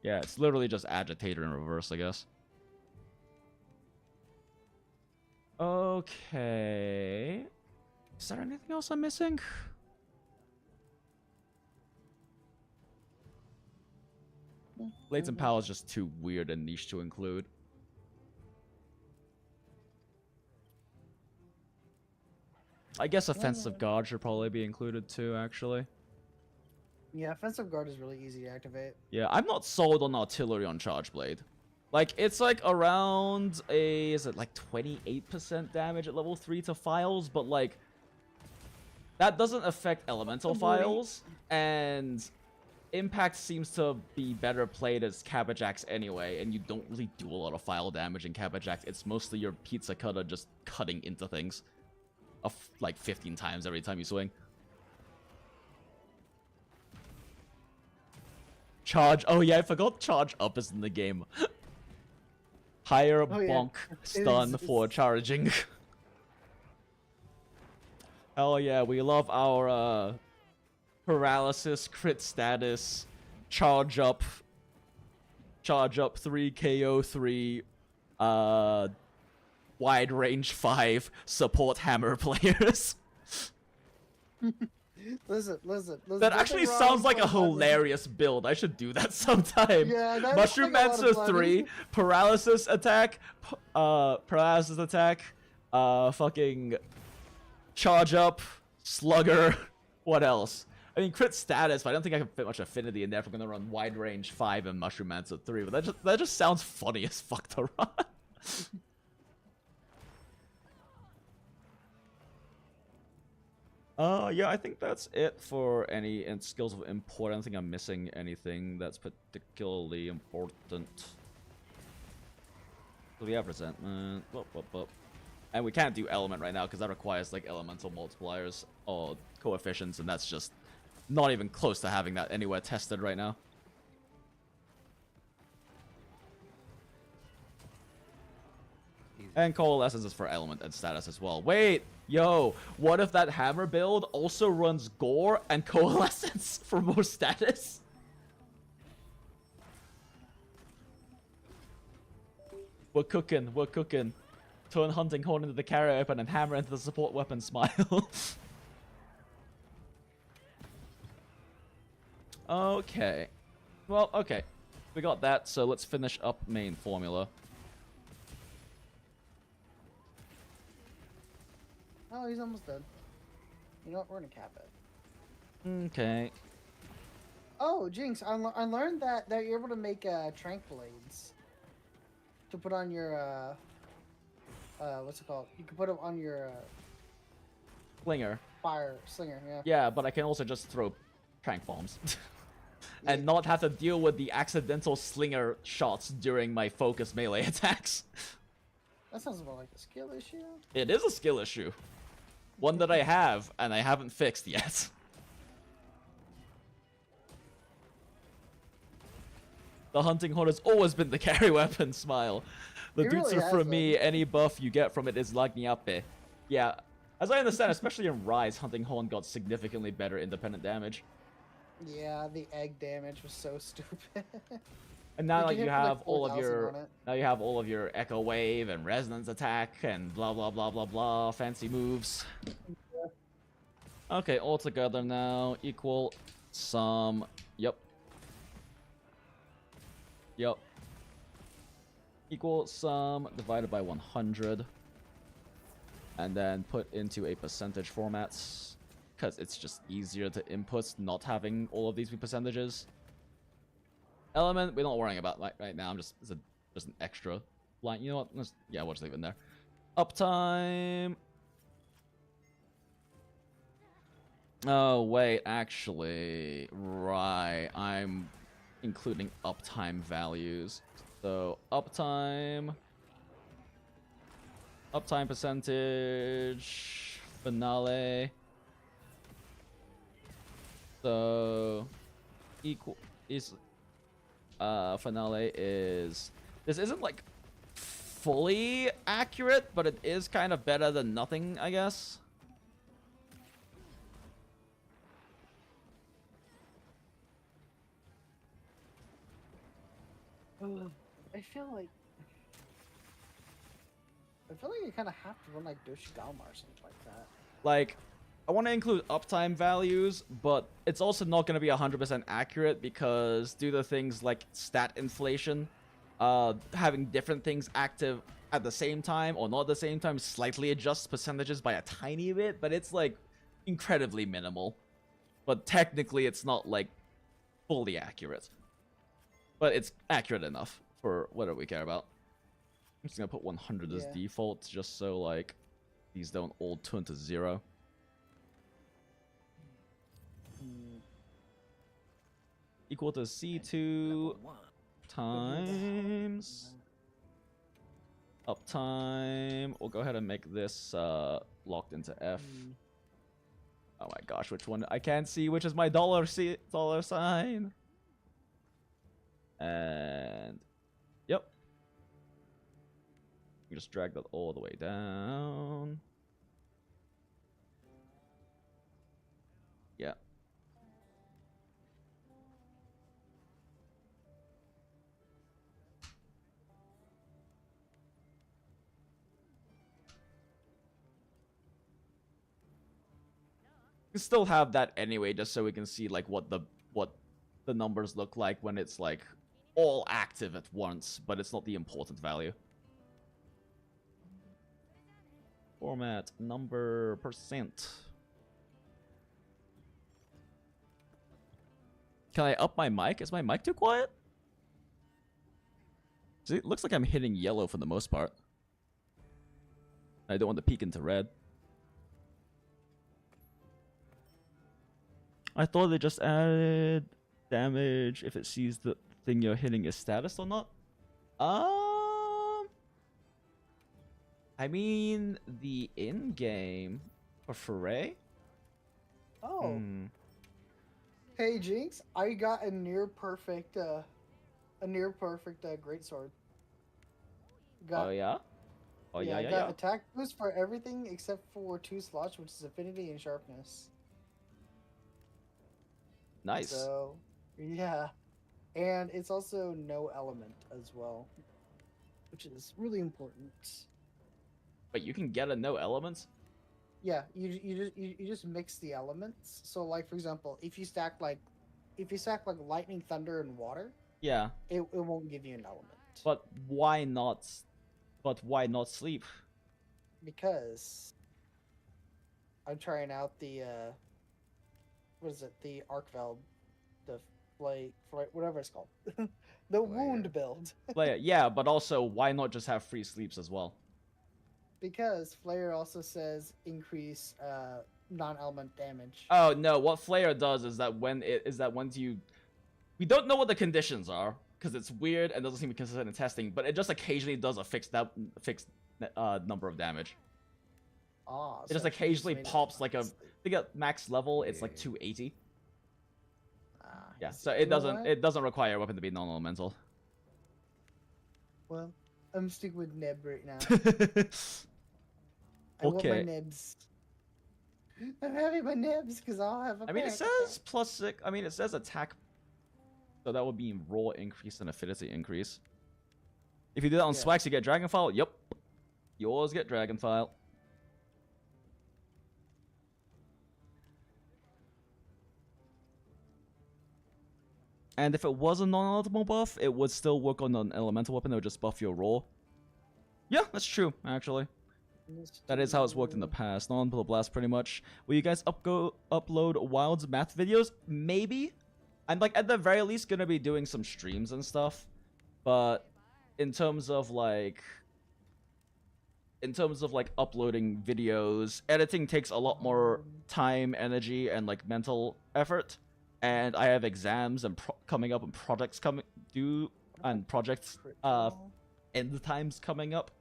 Yeah, it's literally just agitator in reverse, I guess. Okay. Is there anything else I'm missing? Latent power is just too weird and niche to include. I guess offensive guard should probably be included too, actually. Yeah, offensive guard is really easy to activate. Yeah, I'm not sold on artillery on charge blade. Like, it's like around a, is it like 28% damage at level 3 to files, but like, that doesn't affect elemental files, and impact seems to be better played as Cabbajax anyway, and you don't really do a lot of file damage in Cabbajax. It's mostly your pizza cutter just cutting into things like 15 times every time you swing. Charge. Oh yeah, I forgot charge up is in the game. Higher bonk stun for charging. Hell yeah, we love our paralysis, crit status, charge up 3, KO 3, wide range 5, support hammer players. Listen. That actually sounds like a hilarious build. I should do that sometime. Yeah, that's Mushroom like a lot of Mancer 3, paralysis attack, fucking charge up, slugger. What else? I mean, crit status, but I don't think I can fit much affinity in there if I'm gonna run wide range 5 and Mushroom Mancer 3. But that just sounds funny as fuck to run. Yeah, I think that's it for any skills of import. I don't think I'm missing anything that's particularly important. So we have resentment. And we can't do element right now because that requires like elemental multipliers or coefficients, and that's just not even close to having that anywhere tested right now. And coalescence is for element and status as well. Wait, yo, what if that hammer build also runs gore and coalescence for more status? We're cooking. Turn hunting horn into the carry weapon and hammer into the support weapon smile. Okay. Well, okay. We got that, so let's finish up main formula. Oh, he's almost dead. You know what? We're gonna cap it. Okay. Oh, Jinx, I learned that you're able to make trank blades to put on your what's it called? You can put them on your Slinger. fire slinger. Yeah. Yeah, but I can also just throw trank bombs. And not have to deal with the accidental slinger shots during my focus melee attacks. That sounds more like a skill issue. It is a skill issue. One that I have, and I haven't fixed yet. The hunting horn has always been the carry weapon, smile. The It dudes really are from has, me, any buff you get from it is lagniape. Yeah, as I understand, especially in Rise, hunting horn got significantly better independent damage. Yeah, the egg damage was so stupid. And now You like can you hit for, like, have all of 4,000 your on it. now you have all of your echo wave and resonance attack and blah blah blah blah blah fancy moves. Okay, all together now equal sum. Yep. Equal sum divided by 100, and then put into a percentage formats because it's just easier to input not having all of these be percentages. Element, we're not worrying about right now. I'm just just an extra line. You know what? Yeah, we'll just leave it in there. Uptime. Oh wait, actually, right. I'm including uptime values. So uptime percentage, finale. So equal is finale is, this isn't like fully accurate, but it is kind of better than nothing, I guess. I feel like you kind of have to run like Doshigama or something like that. Like, I want to include uptime values, but it's also not going to be 100% accurate because due to things like stat inflation, having different things active at the same time or not at the same time slightly adjusts percentages by a tiny bit, but it's like incredibly minimal. But technically it's not like fully accurate. But it's accurate enough for whatever we care about. I'm just gonna put 100 as default just so like these don't all turn to 0. Equal to C2 times uptime. We'll go ahead and make this locked into F. Oh my gosh, which one? I can't see which is my dollar sign. And yep. You just drag that all the way down. Yeah. We still have that anyway, just so we can see like what the numbers look like when it's like all active at once, but it's not the important value. Format number percent. Can I up my mic? Is my mic too quiet? See, it looks like I'm hitting yellow for the most part. I don't want to peek into red. I thought they just added damage if it sees the thing you're hitting is status or not. I mean the in-game for Foray. Oh. Hey Jinx, I got a near perfect greatsword. Oh yeah? Oh yeah, I got attack boost for everything except for 2 slots, which is affinity and sharpness. Nice. So, yeah. And it's also no element as well, which is really important. But you can get a no elements? Yeah, you just mix the elements. So like for example, if you stack like if you stack like lightning, thunder, and water, Yeah, it won't give you an element. but why not? But why not sleep? Because I'm trying out the what is it? The arc valve, the flay, whatever it's called, the wound build. Yeah, but also why not just have free sleeps as well? Because Flare also says increase non-element damage. Oh no, what Flare does is that once you, we don't know what the conditions are because it's weird and doesn't seem to be consistent in testing, but it just occasionally does a fixed number of damage. Ah, It just occasionally pops like a, I think at max level it's like 280. Yeah, so it doesn't require a weapon to be non-elemental. Well, I'm sticking with Neb right now. Okay. I want my Nebs. I'm having my Nebs because I'll have a I mean, it panic says +6. I mean, it says attack, so that would be roll increase and affinity increase. If you do that on Swax, you get Dragonfile. Yep, yours get Dragonfile. And if it was a non-elemental buff, it would still work on an elemental weapon. It would just buff your roll. Yeah, that's true, actually. That is how it's worked in the past. Non-elemental blast, pretty much. Will you guys upload Wild's math videos? Maybe. I'm like at the very least gonna be doing some streams and stuff. But in terms of like uploading videos, editing takes a lot more time, energy, and like mental effort. And I have exams and coming up and projects due and projects end times coming up.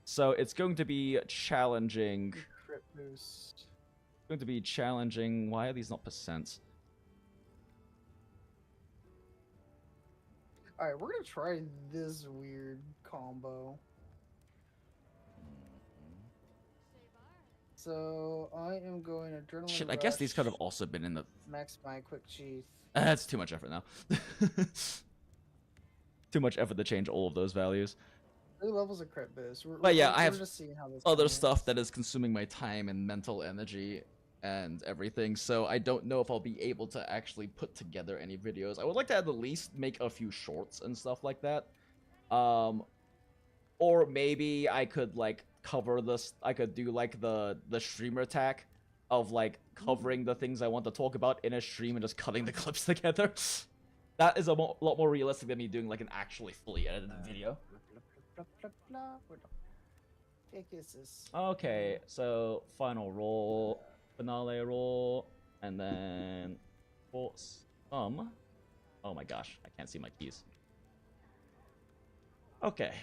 So it's going to be challenging. Crit boost. It's going to be challenging. Why are these not percents? Alright, we're gonna try this weird combo. So I am going adrenaline. Shit, I guess these could have also been in the. Max my quick sheath. That's too much effort now. Too much effort to change all of those values. 3 levels of crit boost. But yeah, I have just seeing how this other goes. stuff that is consuming my time and mental energy and everything, so I don't know if I'll be able to actually put together any videos. I would like to at the least make a few shorts and stuff like that. Or maybe I could like cover this. I could do like the streamer attack of like covering the things I want to talk about in a stream and just cutting the clips together. That is a lot more realistic than me doing like an actually fully edited video. Okay, so final roll, finale roll, and then oh my gosh, I can't see my keys. Okay,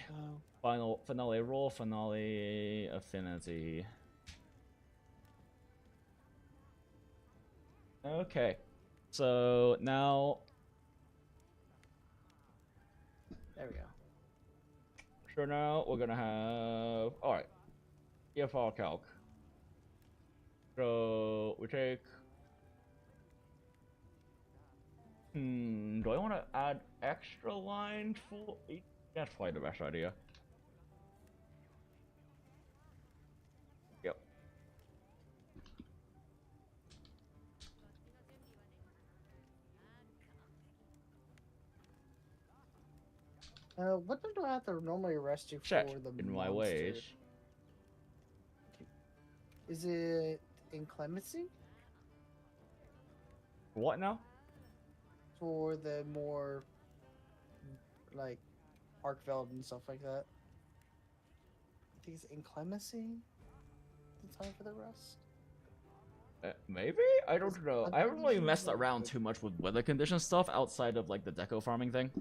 finale roll, finale affinity. Okay, so now There we go. so now we're gonna have alright. EFR calc. So we take do I wanna add extra line for each? That's probably the best idea. Yep. What do I have to normally arrest you Check for the in my monster? ways. Is it inclemency? What now? For the more like Arkveld and stuff like that. I think it's inclemency. The time for the rest. Maybe? I don't know. I haven't really messed around too much with weather condition stuff outside of like the deco farming thing.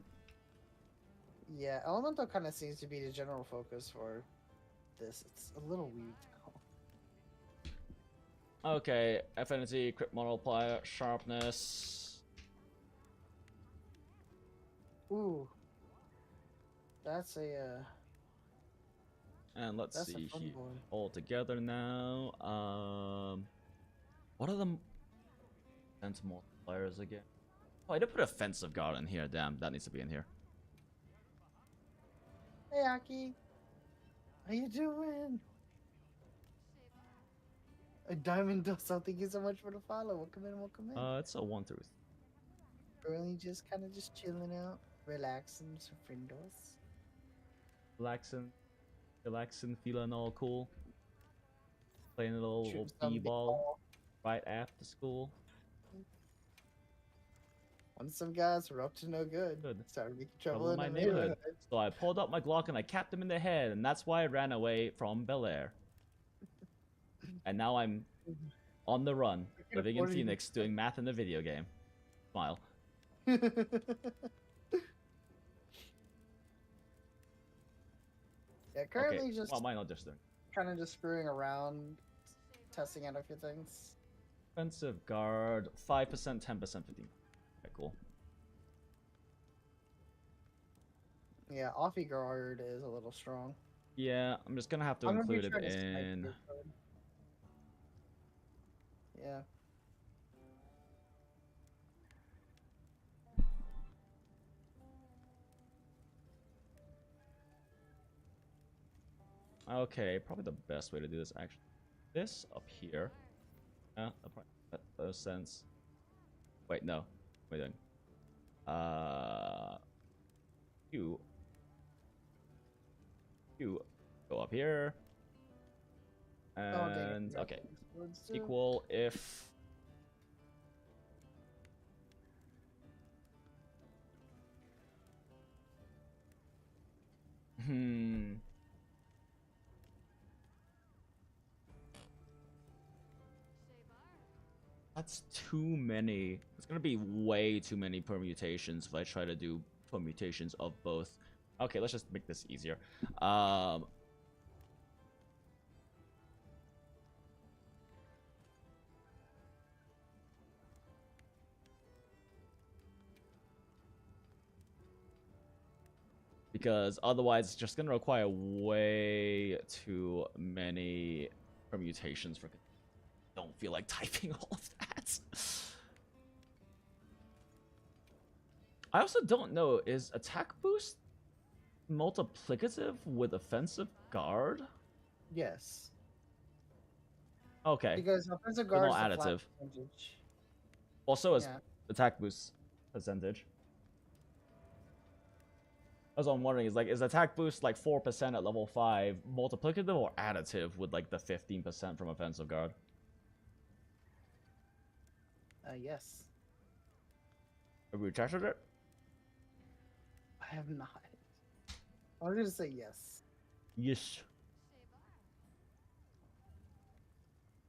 Yeah, elemental kind of seems to be the general focus for this. It's a little weak. Okay, affinity, crit multiplier, sharpness. Ooh, that's a And let's that's see a fun here. boy. All together now. What are the defense multipliers again? Oh, I did put offensive guard in here. Damn, that needs to be in here. Hey, Aki. How you doing? A diamond dust. Thank you so much for the follow. Welcome in. Welcome in. It's a 1 through. Currently just kind of just chilling out, relaxing, some friendos. Relaxing, feeling all cool. Playing a little Shooting some b-ball right after school. And some guys were up to no good. Good. Started making Trouble trouble in my the neighborhood. So I pulled out my Glock and I capped him in the head, and that's why I ran away from Bel Air. And now I'm on the run, living in Phoenix, doing math in the video game. Smile. Yeah, currently Okay. just Well, mine not just doing. kind of just screwing around, testing out a few things. Offensive guard, 5%, 10%, 15%. Okay, cool. Yeah, offie guard is a little strong. Yeah, I'm just gonna have to I'm gonna be include it trying to snipe in. your code. Yeah. Okay, probably the best way to do this actually. This up here. That probably makes sense. Wait, no. Wait then. You go up here. And okay. Equal if That's too many. It's gonna be way too many permutations if I try to do permutations of both. Okay, let's just make this easier. Because otherwise it's just gonna require way too many permutations for. Don't feel like typing all of that. I also don't know, is attack boost multiplicative with offensive guard? Yes. Okay. Because offensive But guard not is a flat additive. percentage. Also is Yeah. attack boost percentage. That's what I'm wondering, is attack boost like 4% at level 5 multiplicative or additive with like the 15% from offensive guard? Yes. Have we tested it? I have not. I was gonna say yes. Yes.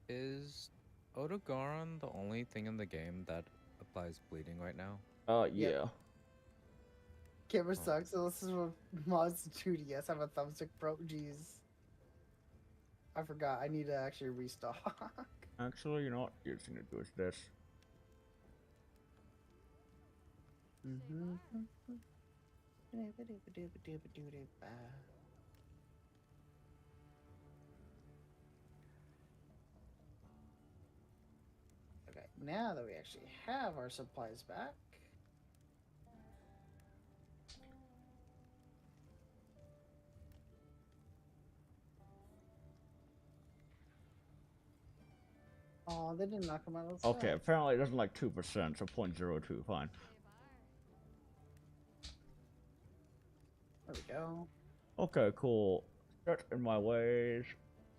Is Otogaron the only thing in the game that applies bleeding right now? Yeah. Yep. Camera sucks, so this is what mods 2DS have a thumbstick pro. Jeez. I forgot. I need to actually restock. Actually, you know what? You're just gonna do is this. Okay, now that we actually have our supplies back. Oh, they didn't knock him out of the Okay, sky. apparently it doesn't like 2%, so 0.02, fine. There we go. Okay, cool. Set in my ways.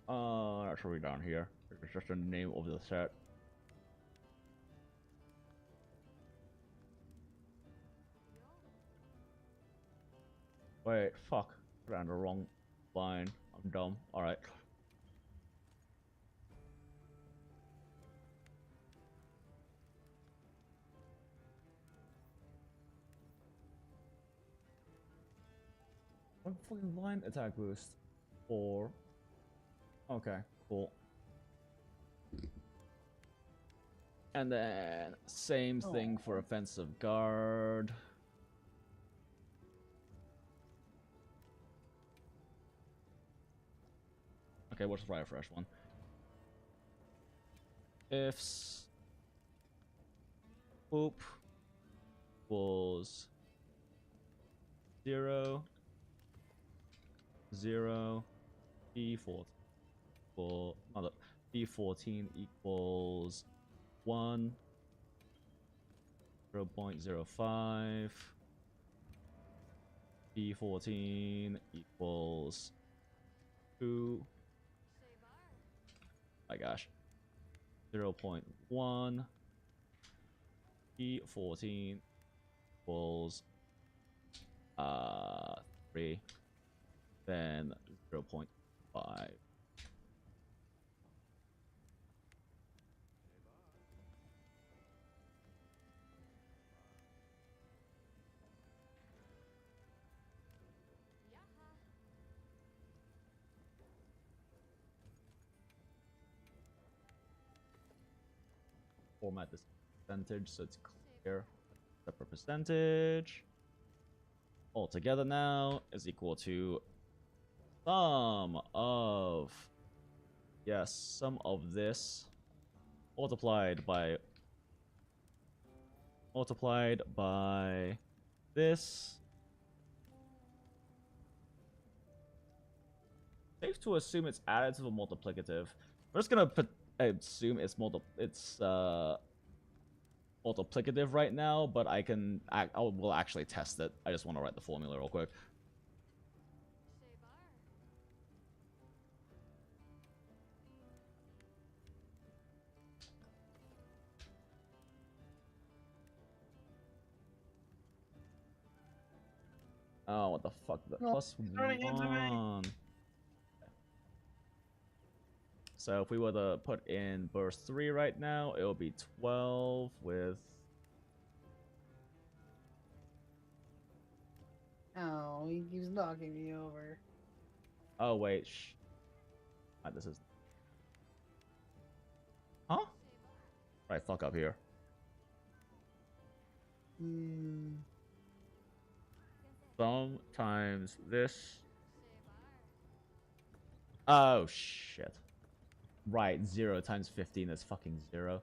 That's really down here. It's just the name of the set. Wait, fuck. Put it on the wrong line. I'm dumb. Alright. What fucking line attack boost? 4. Okay, cool. And then same thing for offensive guard. Okay, we'll just try a fresh one. Ifs boop equals 0 0 B14 equal B14 equals 1 0.05 P14 equals 2. My gosh. 0.1 P14 equals 3. Then 0.5. Format this percentage so it's clear. Separate percentage altogether now is equal to sum of this multiplied by this. Safe to assume it's additive or multiplicative. I'm just gonna assume it's multiplicative right now, but we'll actually test it. I just want to write the formula real quick. Oh, what the fuck? The plus running into me. 1. So if we were to put in burst 3 right now, it will be 12 with... Oh, he keeps knocking me over. Oh, wait. This is... Huh? Right, fuck up here. Sum times this. Oh, shit. Right, 0 times 15 is fucking 0.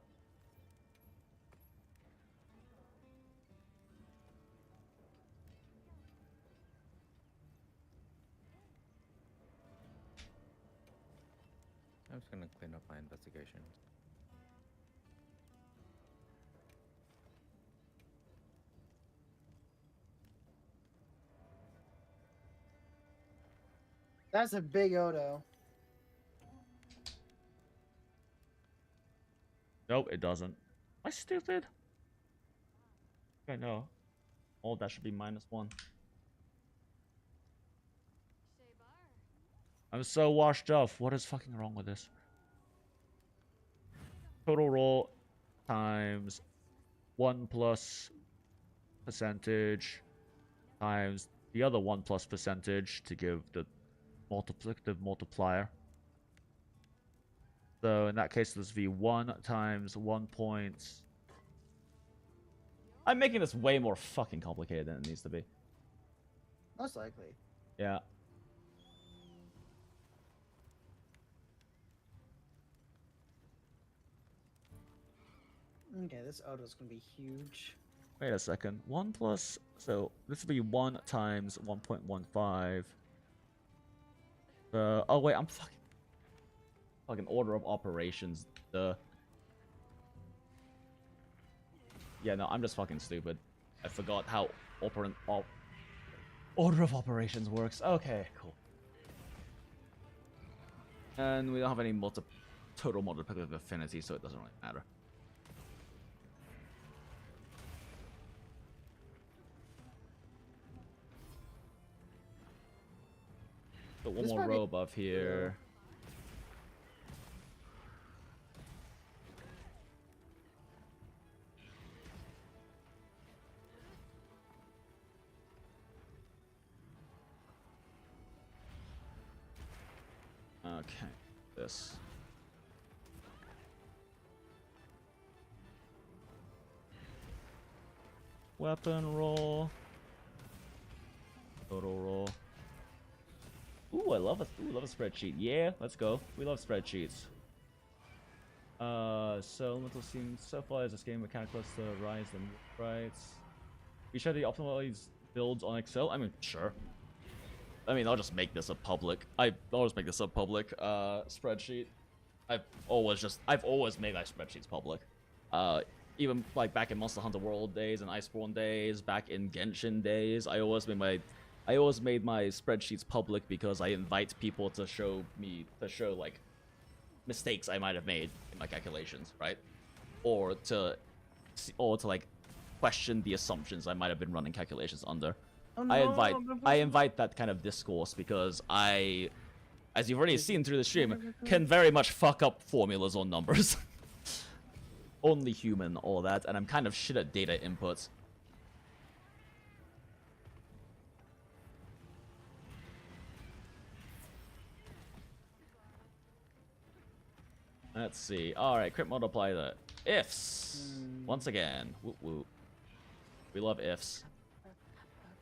I'm just gonna clean up my investigation. That's a big Odo. Nope, it doesn't. Am I stupid? Okay, no. All that should be -1. I'm so washed off. What is fucking wrong with this? Total roll times 1 plus percentage times the other 1 plus percentage to give the multiplicative multiplier. So in that case, this would be 1 times 1 point. I'm making this way more fucking complicated than it needs to be. Most likely. Yeah. Okay, this Odo's gonna be huge. Wait a second. 1 plus... So this would be 1 times 1.15. Oh wait, I'm fucking order of operations. Yeah, no, I'm just fucking stupid. I forgot how order of operations works. Okay, cool. And we don't have any total multiplicative affinity, so it doesn't really matter. Put one more row above here. Okay, this. Weapon roll. Total roll. Ooh, I love a spreadsheet. Yeah, let's go. We love spreadsheets. So elemental seems so far as this game mechanic close to rise and rights. We should the optimize builds on Excel. I mean, sure. I mean, I'll just make this a public. I'll just make this a public spreadsheet. I've always made my spreadsheets public. even like back in Monster Hunter World days and Iceborne days, back in Genshin days, I always made my spreadsheets public because I invite people to show like mistakes I might have made in my calculations, right? Or to like question the assumptions I might have been running calculations under. Oh, I invite that kind of discourse because I, as you've already seen through the stream, can very much fuck up formulas or numbers. Only human, all that, and I'm kind of shit at data inputs. Let's see. Alright, crit multiply the ifs. Once again. Whoop whoop. We love ifs.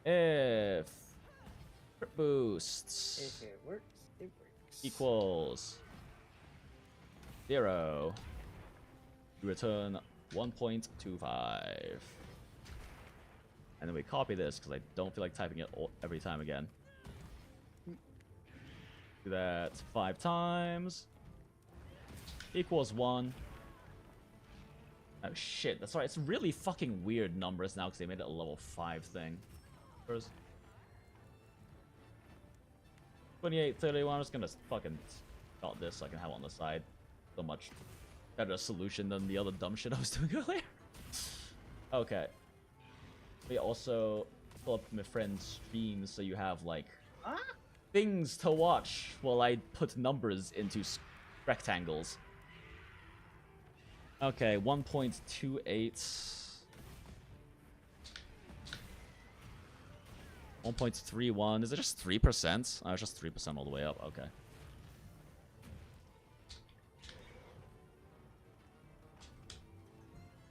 If crit boosts If it works, it works. equals 0, you return 1.25. And then we copy this because I don't feel like typing it every time again. Do that 5 times. Equals 1. Oh shit, that's right. It's really fucking weird numbers now because they made it a level 5 thing. First. 28, 31. I'm just gonna fucking start this so I can have it on the side. So much better solution than the other dumb shit I was doing earlier. Okay. We also pull up my friend's streams so you have like things to watch while I put numbers into rectangles. Okay, 1.28. 1.31. Is it just 3%? Oh, it's just 3% all the way up. Okay.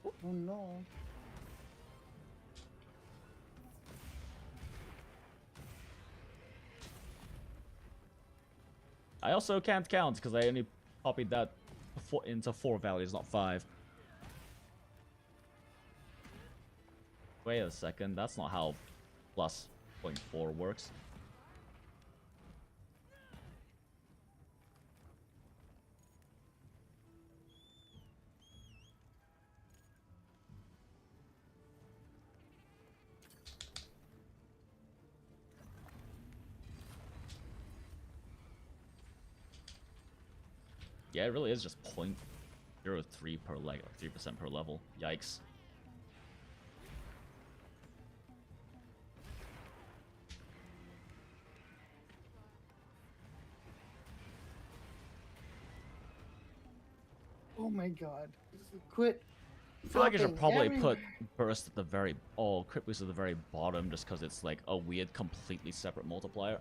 Oh no. I also can't count because I only copied that into 4 values, not 5. Wait a second, that's not how plus 0.4 works. Yeah, it really is just 0.03 per leg, or 3% per level. Yikes. Oh my god. Quit. I feel like I should dropping probably every- put burst at the very crit boost at the very bottom just because it's like a weird, completely separate multiplier.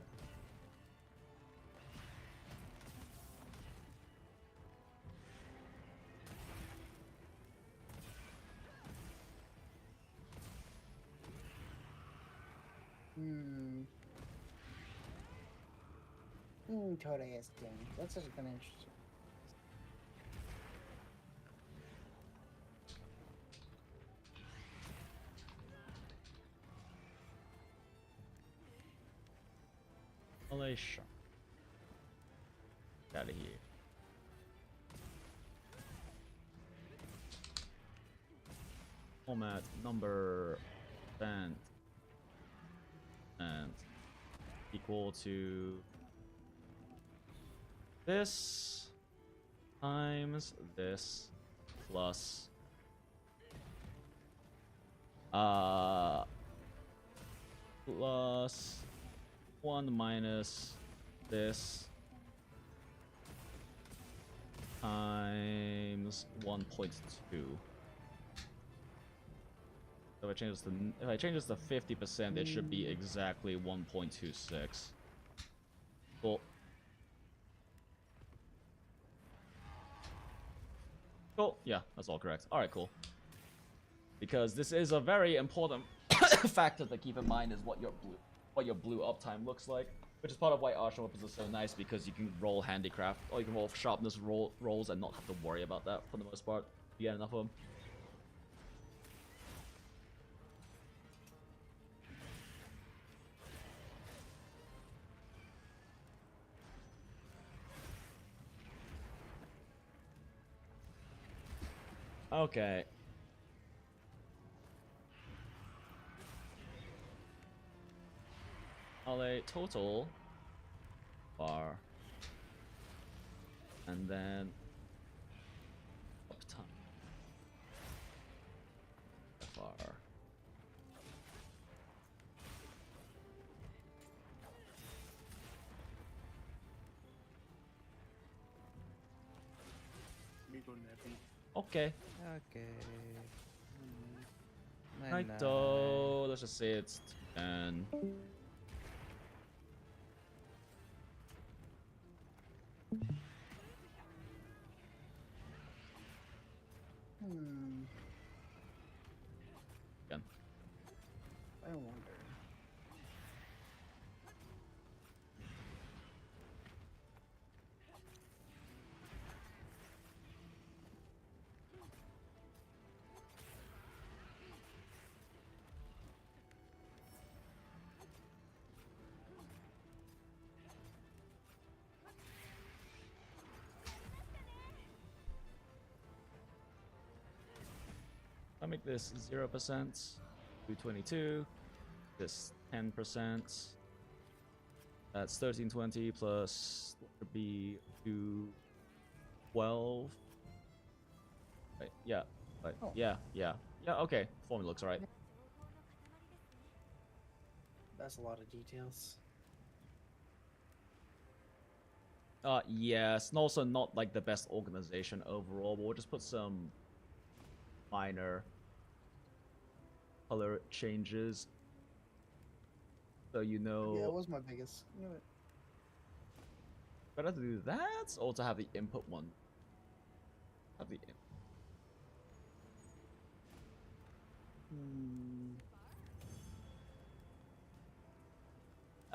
Totally is thing. That's just kind of interesting. Malaysia. Out of here. Format number and equal to this times this plus plus 1 minus this times 1.2. So if I change this to 50%, it should be exactly 1.26. Cool. Cool. Yeah, that's all correct. All right, cool. Because this is a very important factor to keep in mind is what your blue uptime looks like, which is part of why archer weapons are so nice because you can roll handicraft or you can roll sharpness rolls and not have to worry about that for the most part. You get enough of them. Okay. a total bar, and then uptime bar. Me go nappy. Okay. Okay. Naito. Let's just say it's 10. Hmm. Again. I wonder. I'll make this 0%, 222, this 10%. That's 1320 plus would be 212. Wait, yeah, wait, Oh. yeah, okay. Formula looks right. That's a lot of details. Yes, and also not like the best organization overall, but we'll just put some minor color changes so you know. Yeah, it was my biggest. You know it. Better to do that or to have the input one. Have the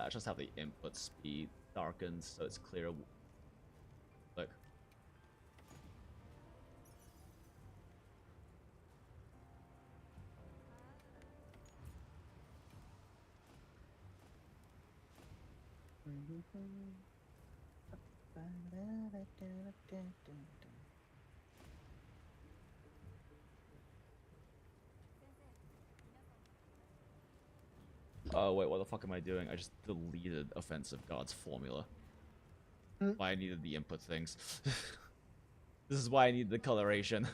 just have the input speed darkened so it's clear. Look. Oh wait, what the fuck am I doing? I just deleted Offensive God's formula. Why I needed the input things. This is why I need the coloration.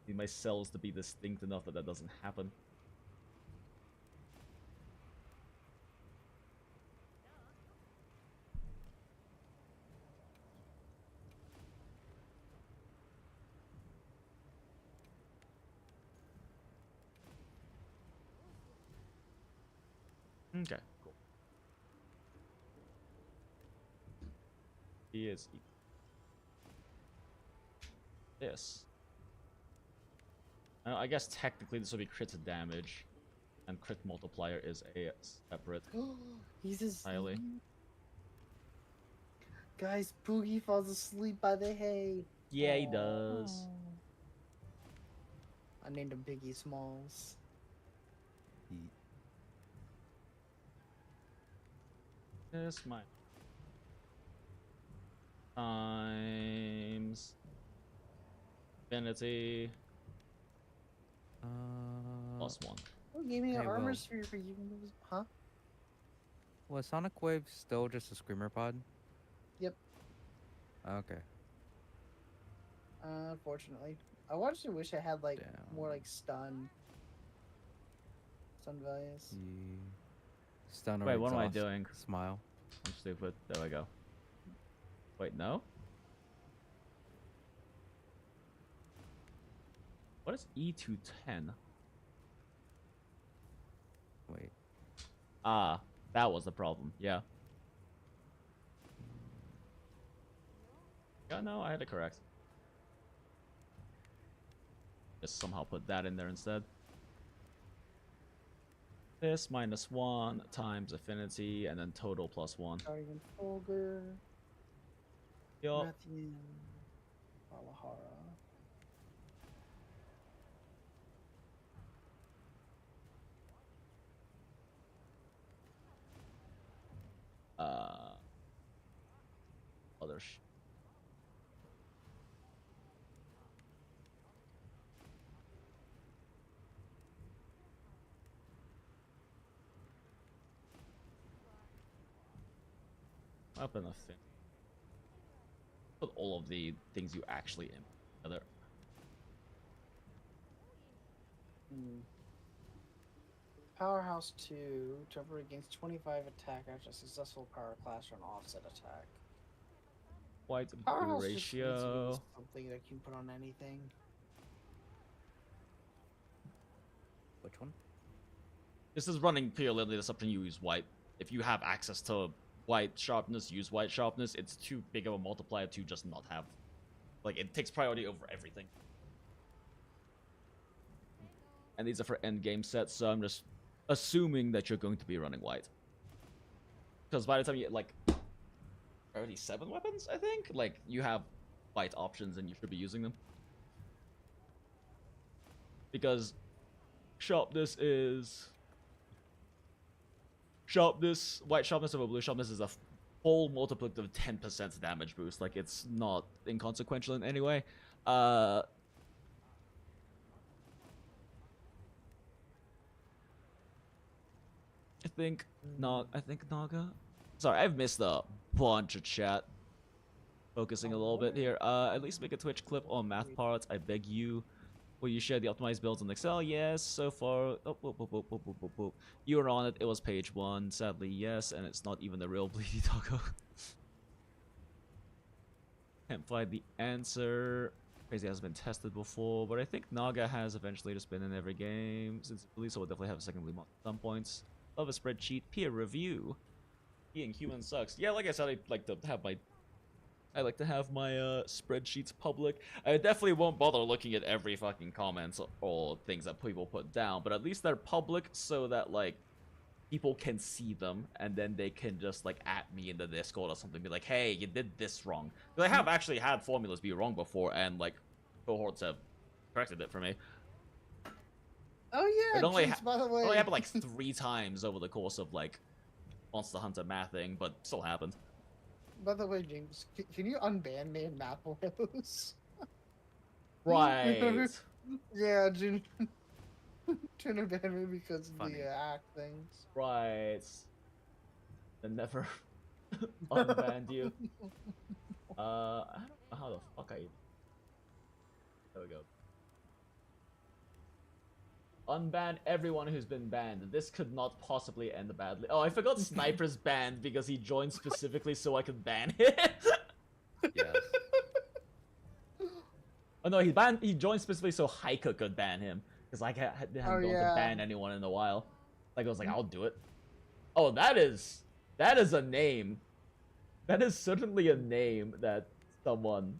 Need my cells to be distinct enough that that doesn't happen. Okay, cool. He is this. I guess technically this will be crit damage, and crit multiplier is a separate. He's Highly. asleep. Guys, Boogie falls asleep by the hay. Yeah, he does. I named him Biggie Smalls. This might times affinity +1. Who gave me an Hey, armor Will. sphere for you? Huh? Was Sonic Wave still just a screamer pod? Yep. Okay. Unfortunately, I actually wish I had like Damn. more like stun values. Stun or Wait, what am I exhaust. doing? Smile. I'm stupid. There we go. Wait, no? What is E210? Wait. Ah, that was the problem. Yeah. Yeah, no, I had it correct. Just somehow put that in there instead. This -1 times affinity, and then total +1. Guardian Folger. Yup. Matthew. Alahara. Other Weapon of thing. Put all of the things you actually in together. Powerhouse 2, temper against 25 attack after a successful power clash or an offset attack. White Powerhouse just needs to ratio. be something that you can put on anything. Which one? This is running purely the something you use white. If you have access to white sharpness, use white sharpness. It's too big of a multiplier to just not have. Like, it takes priority over everything. And these are for end game sets, so I'm just assuming that you're going to be running white. Because by the time you get, like, 37 weapons, I think? Like, you have white options and you should be using them. Because sharpness is... white sharpness over blue sharpness is a full multiplicative 10% damage boost. Like, it's not inconsequential in any way. I think Naga. Sorry, I've missed a bunch of chat. Focusing a little bit here. At least make a Twitch clip on math parts, I beg you. Will you share the optimized builds on Excel? Yes, so far. You were on it. It was page 1. Sadly, yes, and it's not even the real Bleedy Taco. Can't find the answer. Crazy hasn't been tested before, but I think Naga has eventually just been in every game since release, so we'll definitely have a second release at some points. Love a spreadsheet. Peer review. Being human sucks. Yeah, like I said, I like to have my spreadsheets public. I definitely won't bother looking at every fucking comments or things that people put down, but at least they're public so that, like, people can see them, and then they can just, like, at me in the Discord or something, be like, hey, you did this wrong. Because I have actually had formulas be wrong before, and, like, cohorts have corrected it for me. Oh yeah, It only, geez, by the way. only happened, like, 3 times over the course of, like, Monster Hunter mathing, but still happened. By the way, James, can you unban me in Macros? Right. Yeah, June. Tuna banned me because of Funny. the hack things. Right. And never unbanned you. I don't know how the fuck I... There we go. Unban everyone who's been banned. This could not possibly end badly. Oh, I forgot Sniper's banned because he joined specifically so I could ban him. Yes. Oh no, he joined specifically so Haika could ban him. Because I hadn't gone to ban anyone in a while. Like, I was like, I'll do it. Oh, that is a name. That is certainly a name that someone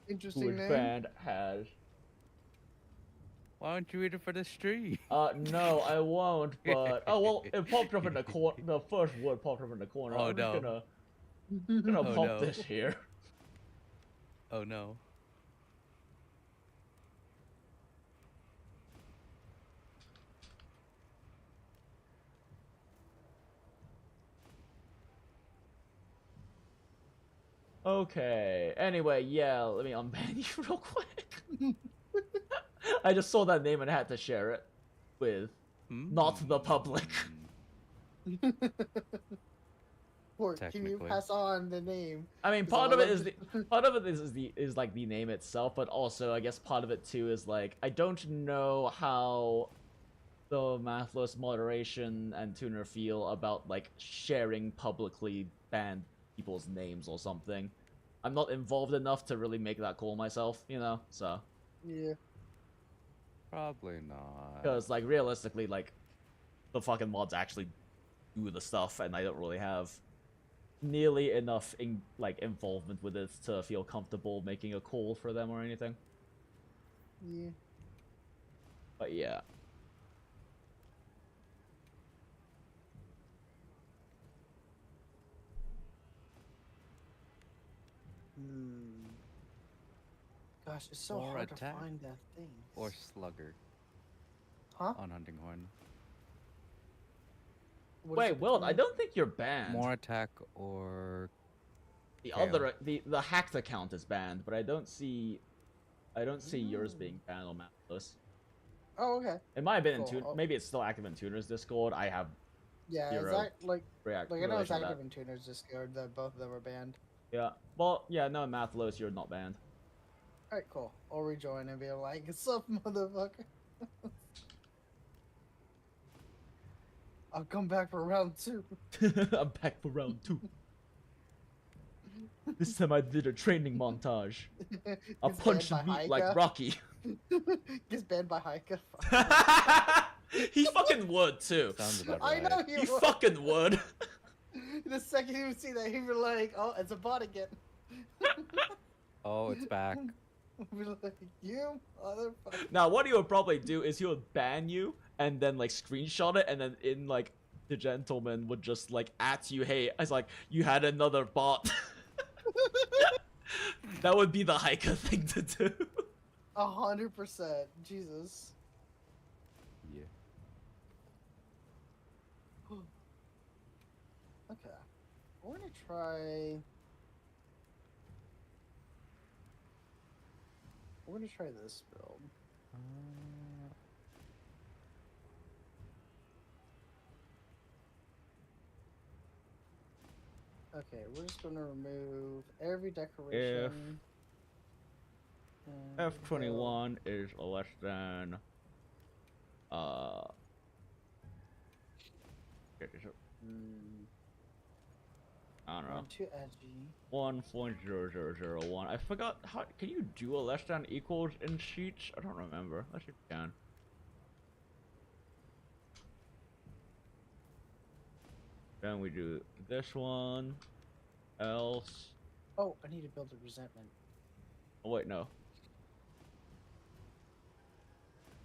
who Interesting was name. banned has. Why don't you read it for the stream? No, I won't, but... Oh, well, it popped up in the corner. The first word popped up in the corner. Oh, I'm no. just gonna Oh, pop no. this here. Oh no. Okay, anyway, yeah, let me unban you real quick. I just saw that name and had to share it with not the public. Port, can you Technically. pass on the name? I mean, 'Cause part I of it love is like the name itself, but also I guess part of it too is like I don't know how the mathless moderation and tuner feel about like sharing publicly banned people's names or something. I'm not involved enough to really make that call myself, you know. So Yeah. Probably not. because like realistically, like the fucking mods actually do the stuff, and I don't really have nearly enough involvement with it to feel comfortable making a call for them or anything. Yeah. But yeah. Gosh, it's so Or hard attack. to find that thing. Or slugger Huh? on Hunting Horn. What is Wait, it Wilt, I between? don't think you're banned. More attack or The KO. other the hacked account is banned, but I don't see yours being banned on Mathless. Oh, okay. It might have been in Cool. maybe it's still active in Tuner's Discord. I have Yeah, is zero that like react. I know it's relation to active in Tuner's Discord that both of them are banned. that. Yeah. Well, yeah. No, math lows. You're not banned. All right, cool. I'll rejoin and be like, "What's up, motherfucker?" I'll come back for round 2. I'm back for round 2. This time I did a training montage. I Gets punched banned by meat like Haika. Rocky. Gets banned by Haika. He fucking would too. Sounds about I right. know He you would. fucking would. The second he would see that, he'd be like, "Oh, it's a bot again." Oh, it's back. Be like, "You motherfucker." Now, what he would probably do is he would ban you and then like screenshot it, and then in like the gentleman would just like at you, hey, it's like you had another bot. That would be the hiker thing to do. 100%. Jesus. Yeah. Okay. We're gonna try. We're gonna try this build. Okay, we're just gonna remove every decoration. and F21 is less than I don't know. Too edgy. 1.0001. I forgot how can you do a less than equals in sheets? I don't remember. I should can. Then we do this one. Else. Oh, I need to build a resentment. Oh wait, no.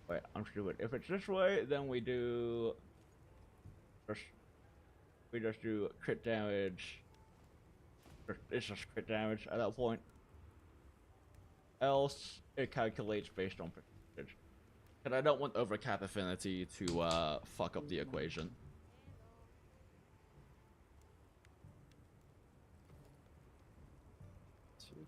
Wait, I'm stupid. If it's this way, then we do. We just do crit damage. It's just crit damage at that point. Else, it calculates based on percentage. And I don't want overcap affinity to fuck up the equation. Two.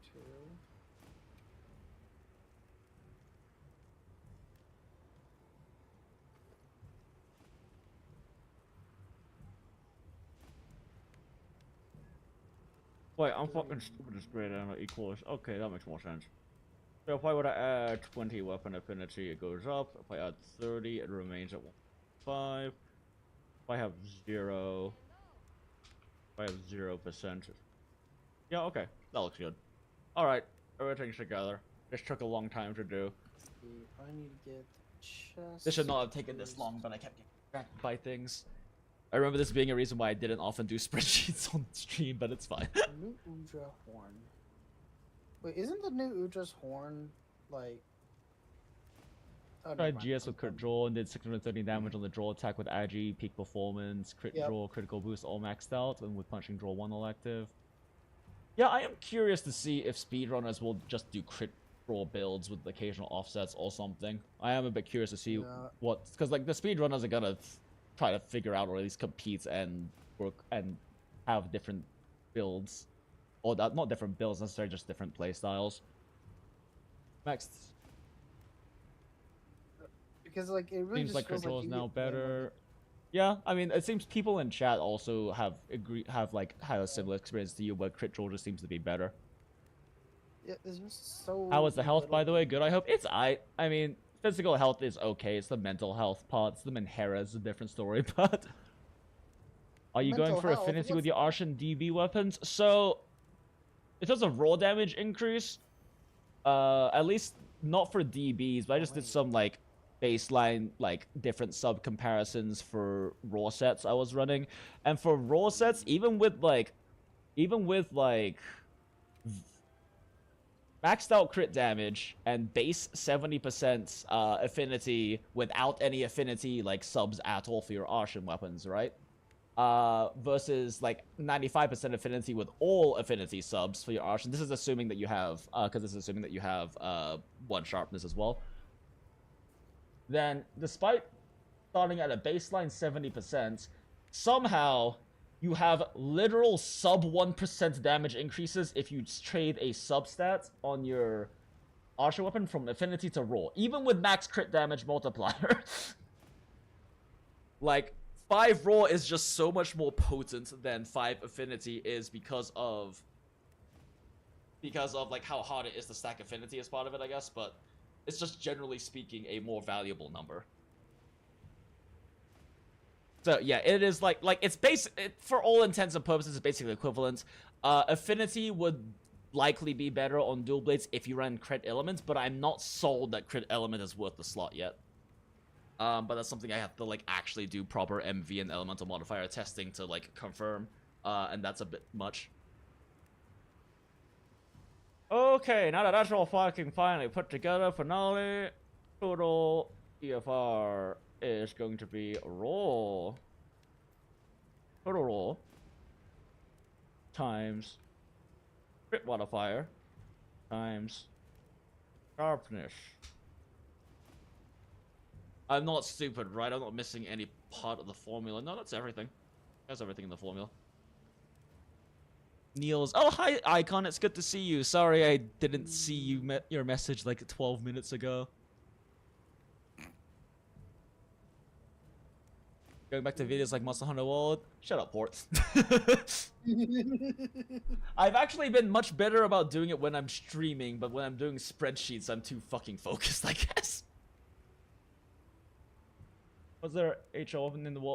Wait, I'm fucking stupid as great and equals. Okay, that makes more sense. So if I were to add 20 weapon affinity, it goes up. If I add 30, it remains at 1.5. If I have 0, if I have 0%. Yeah, okay, that looks good. Alright, everything's together. This took a long time to do. Let's see, I need to get chest. This should not have taken this long, but I kept getting distracted by things. I remember this being a reason why I didn't often do spreadsheets on stream, but it's fine. New Udra horn. Wait, isn't the new Udra's horn like? Oh, never Tried mind. GS with crit draw and did 630 damage on the draw attack with Agi, peak performance, crit Yep. draw, critical boost, all maxed out, and with punching draw 1 elective. Yeah, I am curious to see if speedrunners will just do crit draw builds with occasional offsets or something. I am a bit curious to see what, because like the speedrunners are gonna try to figure out or at least compete and work and have different builds, or not different builds necessarily, just different play styles. Next. Because like it really Seems just like feels control like is you now get better. Yeah, I mean, it seems people in chat also have had a similar experience to you, where crit draw just seems to be better. Yeah, it's just so. How is the health, by the little- way? Good, I hope. It's I mean, physical health is okay. It's the mental health part. It's the Menhera is a different story, but. Are you going Mental for health? affinity with What's- your Arshan DB weapons? So, in terms of raw damage increase, at least not for DBs, but I just did some like baseline like different sub comparisons for raw sets I was running, and for raw sets, even with maxed out crit damage and base 70% affinity without any affinity like subs at all for your Arshan weapons, right? Versus like 95% affinity with all affinity subs for your Arshan. This is assuming that you have, because this is assuming that you have 1 sharpness as well. Then, despite starting at a baseline 70%, somehow you have literal sub 1% damage increases if you trade a substat on your Arshan weapon from affinity to raw, even with max crit damage multiplier. Like, 5 raw is just so much more potent than 5 affinity is because of like how hard it is to stack affinity as part of it, I guess, but it's just generally speaking a more valuable number. So yeah, it is like it's for all intents and purposes, it's basically equivalent. Affinity would likely be better on dual blades if you ran crit element, but I'm not sold that crit element is worth the slot yet. But that's something I have to like actually do proper MV and elemental modifier testing to like confirm, and that's a bit much. Okay, now that that's all fucking finally put together, finale, total EFR is going to be raw. Total raw times crit modifier times sharpness. I'm not stupid, right? I'm not missing any part of the formula. No, that's everything. That's everything in the formula. Niels, oh hi Icon, it's good to see you. Sorry I didn't see you your message like 12 minutes ago. Going back to videos like Monster Hunter World. Shut up, Port. I've actually been much better about doing it when I'm streaming, but when I'm doing spreadsheets, I'm too fucking focused, I guess. Was there HO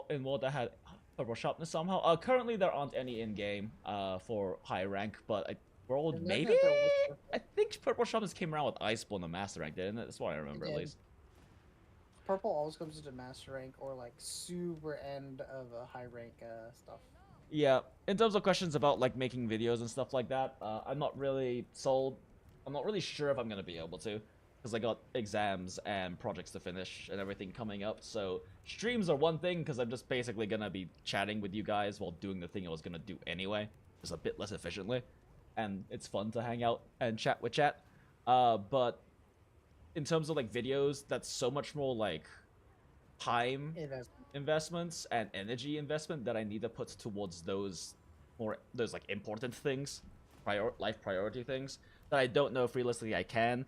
in World that had purple sharpness somehow? Currently there aren't any in game for high rank, but World maybe. I think purple sharpness came around with Iceborne and Master Rank, didn't it? That's what I remember at least. Purple always comes into master rank or like super end of a high rank stuff. Yeah, in terms of questions about like making videos and stuff like that, I'm not really sold. I'm not really sure if I'm gonna be able to, because I got exams and projects to finish and everything coming up. So streams are one thing, because I'm just basically gonna be chatting with you guys while doing the thing I was gonna do anyway, just a bit less efficiently, and it's fun to hang out and chat with chat. But in terms of like videos, that's so much more like time investments and energy investment that I need to put towards those like important things, life priority things, that I don't know if realistically I can.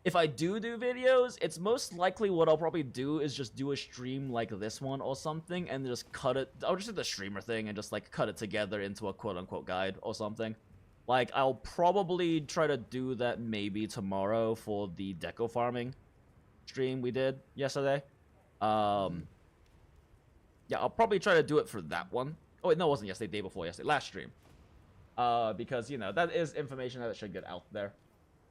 If I do videos, it's most likely what I'll probably do is just do a stream like this one or something and just cut it. I'll just do the streamer thing and just like cut it together into a quote-unquote guide or something. Like, I'll probably try to do that maybe tomorrow for the deco farming stream we did yesterday. Yeah, I'll probably try to do it for that one. Oh, wait, no, it wasn't yesterday, day before yesterday, last stream. Because, you know, that is information that should get out there.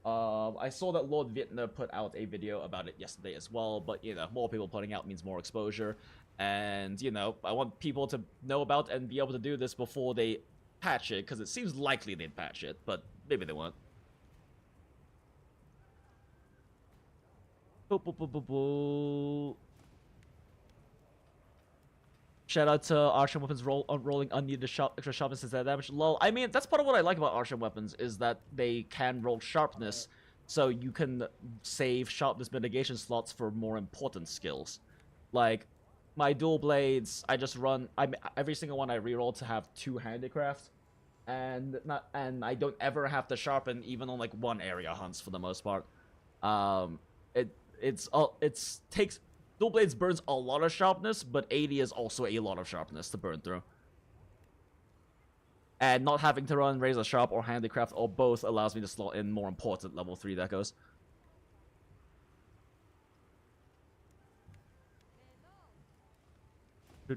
I saw that Lord Vietner put out a video about it yesterday as well, but, you know, more people putting out means more exposure. And, you know, I want people to know about and be able to do this before they patch it, because it seems likely they'd patch it, but maybe they won't. Shout out to Archer Weapons rolling unneeded extra sharpness instead of damage. Lol. I mean, that's part of what I like about Archer Weapons, is that they can roll sharpness, so you can save sharpness mitigation slots for more important skills. Like, my dual blades, I just run. Every single one I reroll to have 2 handicraft, and I don't ever have to sharpen even on like 1 area hunts for the most part. Takes dual blades burns a lot of sharpness, but 80 is also a lot of sharpness to burn through. And not having to run razor sharp or handicraft or both allows me to slot in more important level 3 decos. I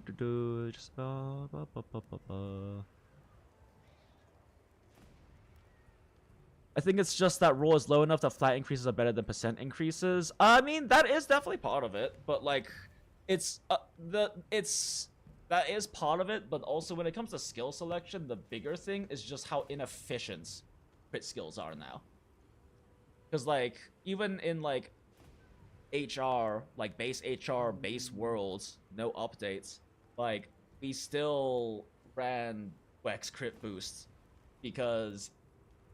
think it's just that raw is low enough that flat increases are better than percent increases. I mean, that is definitely part of it, but like, that is part of it. But also, when it comes to skill selection, the bigger thing is just how inefficient crit skills are now. Because like, even in like HR, like base HR, base worlds, no updates, like we still ran Wex crit boosts because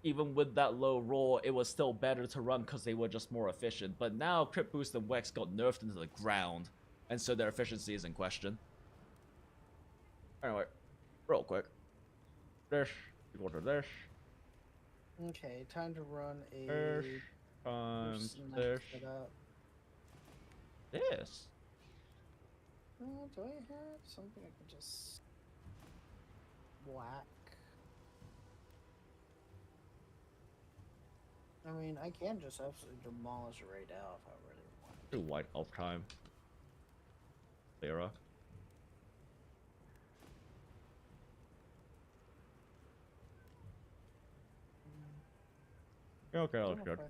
even with that low roll, it was still better to run because they were just more efficient. But now crit boost and Wex got nerfed into the ground, and so their efficiency is in question. Anyway, real quick. This, equal to this. Okay, time to run a... This times this. This. Do I have something I can just whack? I mean, I can just absolutely demolish it right now if I really want. Do white Uptime. Lyra. Yeah, okay, that looks good.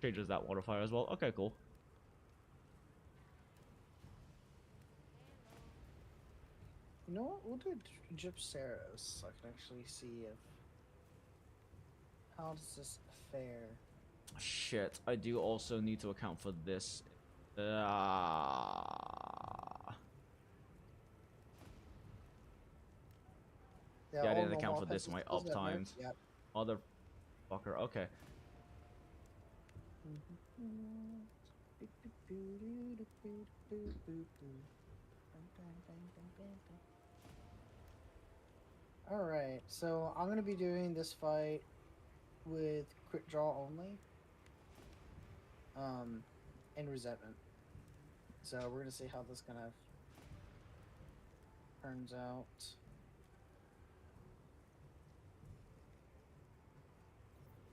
Changes that modifier as well. Okay, cool. You know what? We'll do Gypseros so I can actually see if how does this fare. Shit, I do also need to account for this. Yeah, Yeah, I all didn't account normal for this in my offenses that uptimes. Yep. Motherfucker, okay. Alright, so I'm gonna be doing this fight with quick draw only. And resentment. So we're gonna see how this kind of turns out.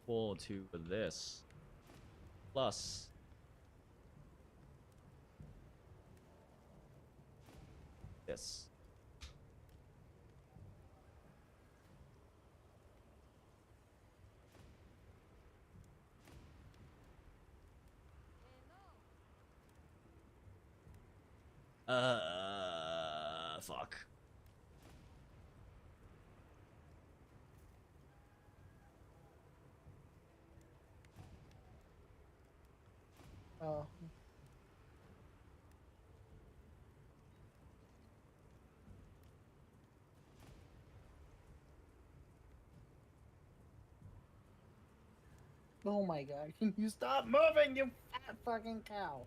Equal to this. Plus. This. Fuck. Oh. Oh my god, can you stop moving, you fat fucking cow?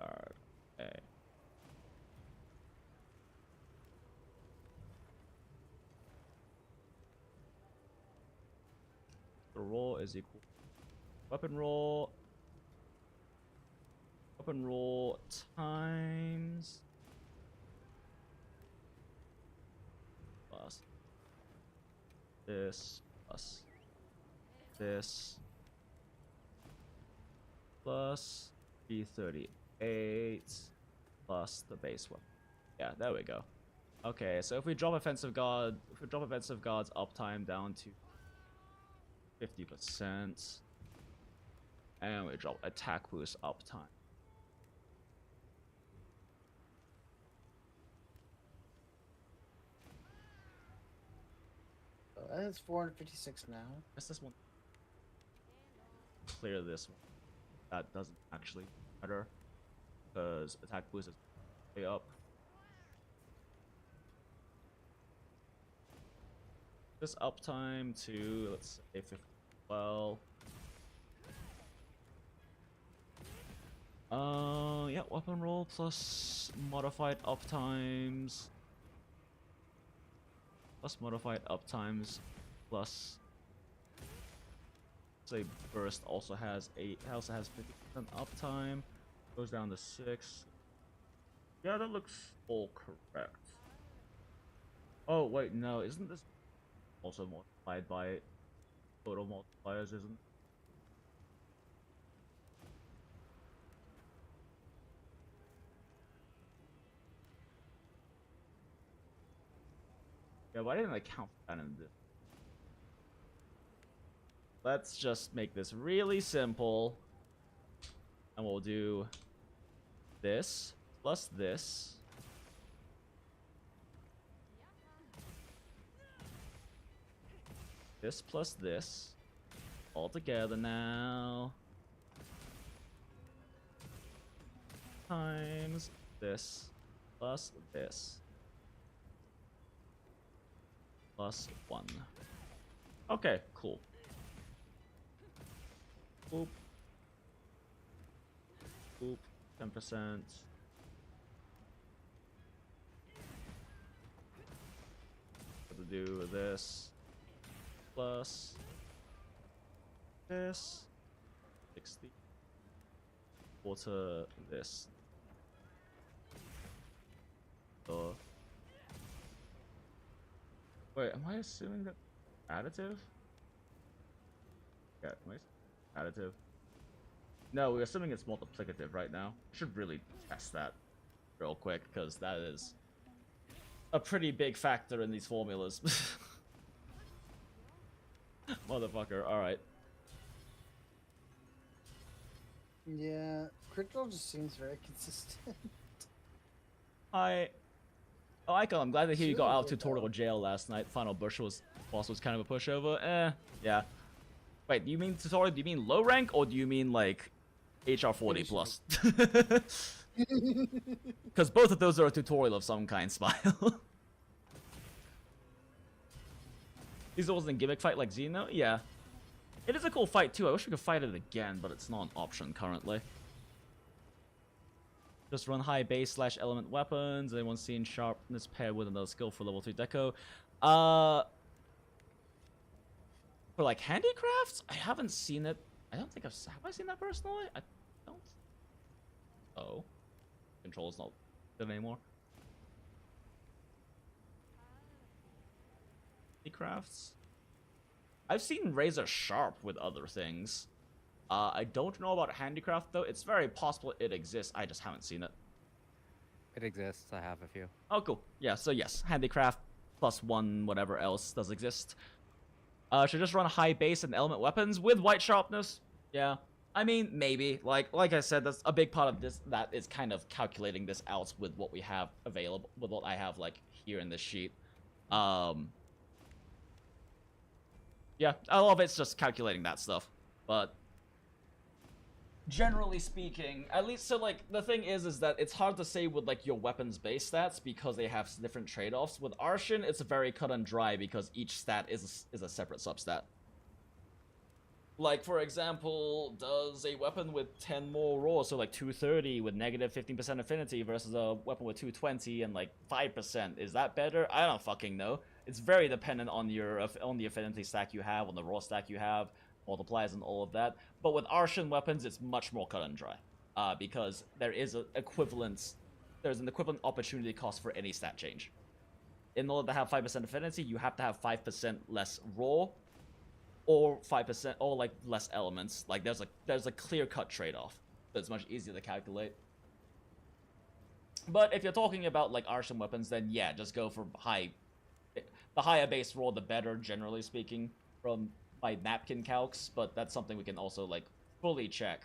Okay. The roll is equal. Weapon roll times plus this plus this plus B38 plus the base one. Yeah, there we go. Okay, so if we drop offensive guards uptime down to 50%, and we drop attack boost uptime. So that's 456 now. Guess this one. Clear this one. That doesn't actually matter because attack boost is way up. This uptime to, let's say, 50. Well, yeah, weapon roll plus modified uptimes. Plus modified uptimes plus. Say burst also has 50% uptime. Goes down to 6. Yeah, that looks all correct. Oh wait, no, isn't this also multiplied by total multipliers, isn't? Yeah, why didn't I count that in this? Let's just make this really simple. And we'll do this plus this. This plus this. All together now. Times this plus this. Plus 1. Okay, cool. Boop. Boop. 10%. To do this plus this 60 quarter this. So wait, am I assuming that additive? Yeah, am I additive? No, we're assuming it's multiplicative right now. Should really test that real quick because that is a pretty big factor in these formulas. Motherfucker, alright. Yeah, critical just seems very consistent. Oh, Icon, I'm glad to hear you It's got really out of good, tutorial though. jail last night. Final boss was kind of a pushover. Yeah. Wait, do you mean tutorial? Do you mean low rank or do you mean like HR 40 plus? Because both of those are a tutorial of some kind, Smile. These wasn't a gimmick fight like Xeno? Yeah. It is a cool fight too. I wish we could fight it again, but it's not an option currently. Just run high base / element weapons. Anyone seen Sharpness paired with another skill for level 3 deco? For like handicrafts? I haven't seen it. I don't think have I seen that personally? I don't. Oh. Control's not good anymore. Handicrafts? I've seen razor sharp with other things. I don't know about handicraft though. It's very possible it exists. I just haven't seen it. It exists. I have a few. Oh, cool. Yeah, so yes, handicraft +1 whatever else does exist. Should just run high base and element weapons with white sharpness. Yeah, I mean maybe. Like I said, that's a big part of this. That is kind of calculating this out with what we have available, with what I have like here in this sheet. Yeah, a lot of it's just calculating that stuff, but generally speaking, at least, so like the thing is that it's hard to say with like your weapons base stats because they have different trade-offs. With Arshin, it's very cut and dry because each stat is a separate substat. Like for example, does a weapon with 10 more raw, so like 230 with negative 15% affinity versus a weapon with 220 and like 5%, is that better? I don't fucking know. It's very dependent on the affinity stack you have, on the raw stack you have, multipliers and all of that. But with Arshin weapons, it's much more cut and dry, because there is an equivalent opportunity cost for any stat change. In order to have 5% affinity, you have to have 5% less raw, or 5% or like less elements. Like there's a clear-cut trade-off. So it's much easier to calculate. But if you're talking about like Arshin weapons, then yeah, just go for high. The higher base raw, the better, generally speaking, from my napkin calcs. But that's something we can also like fully check.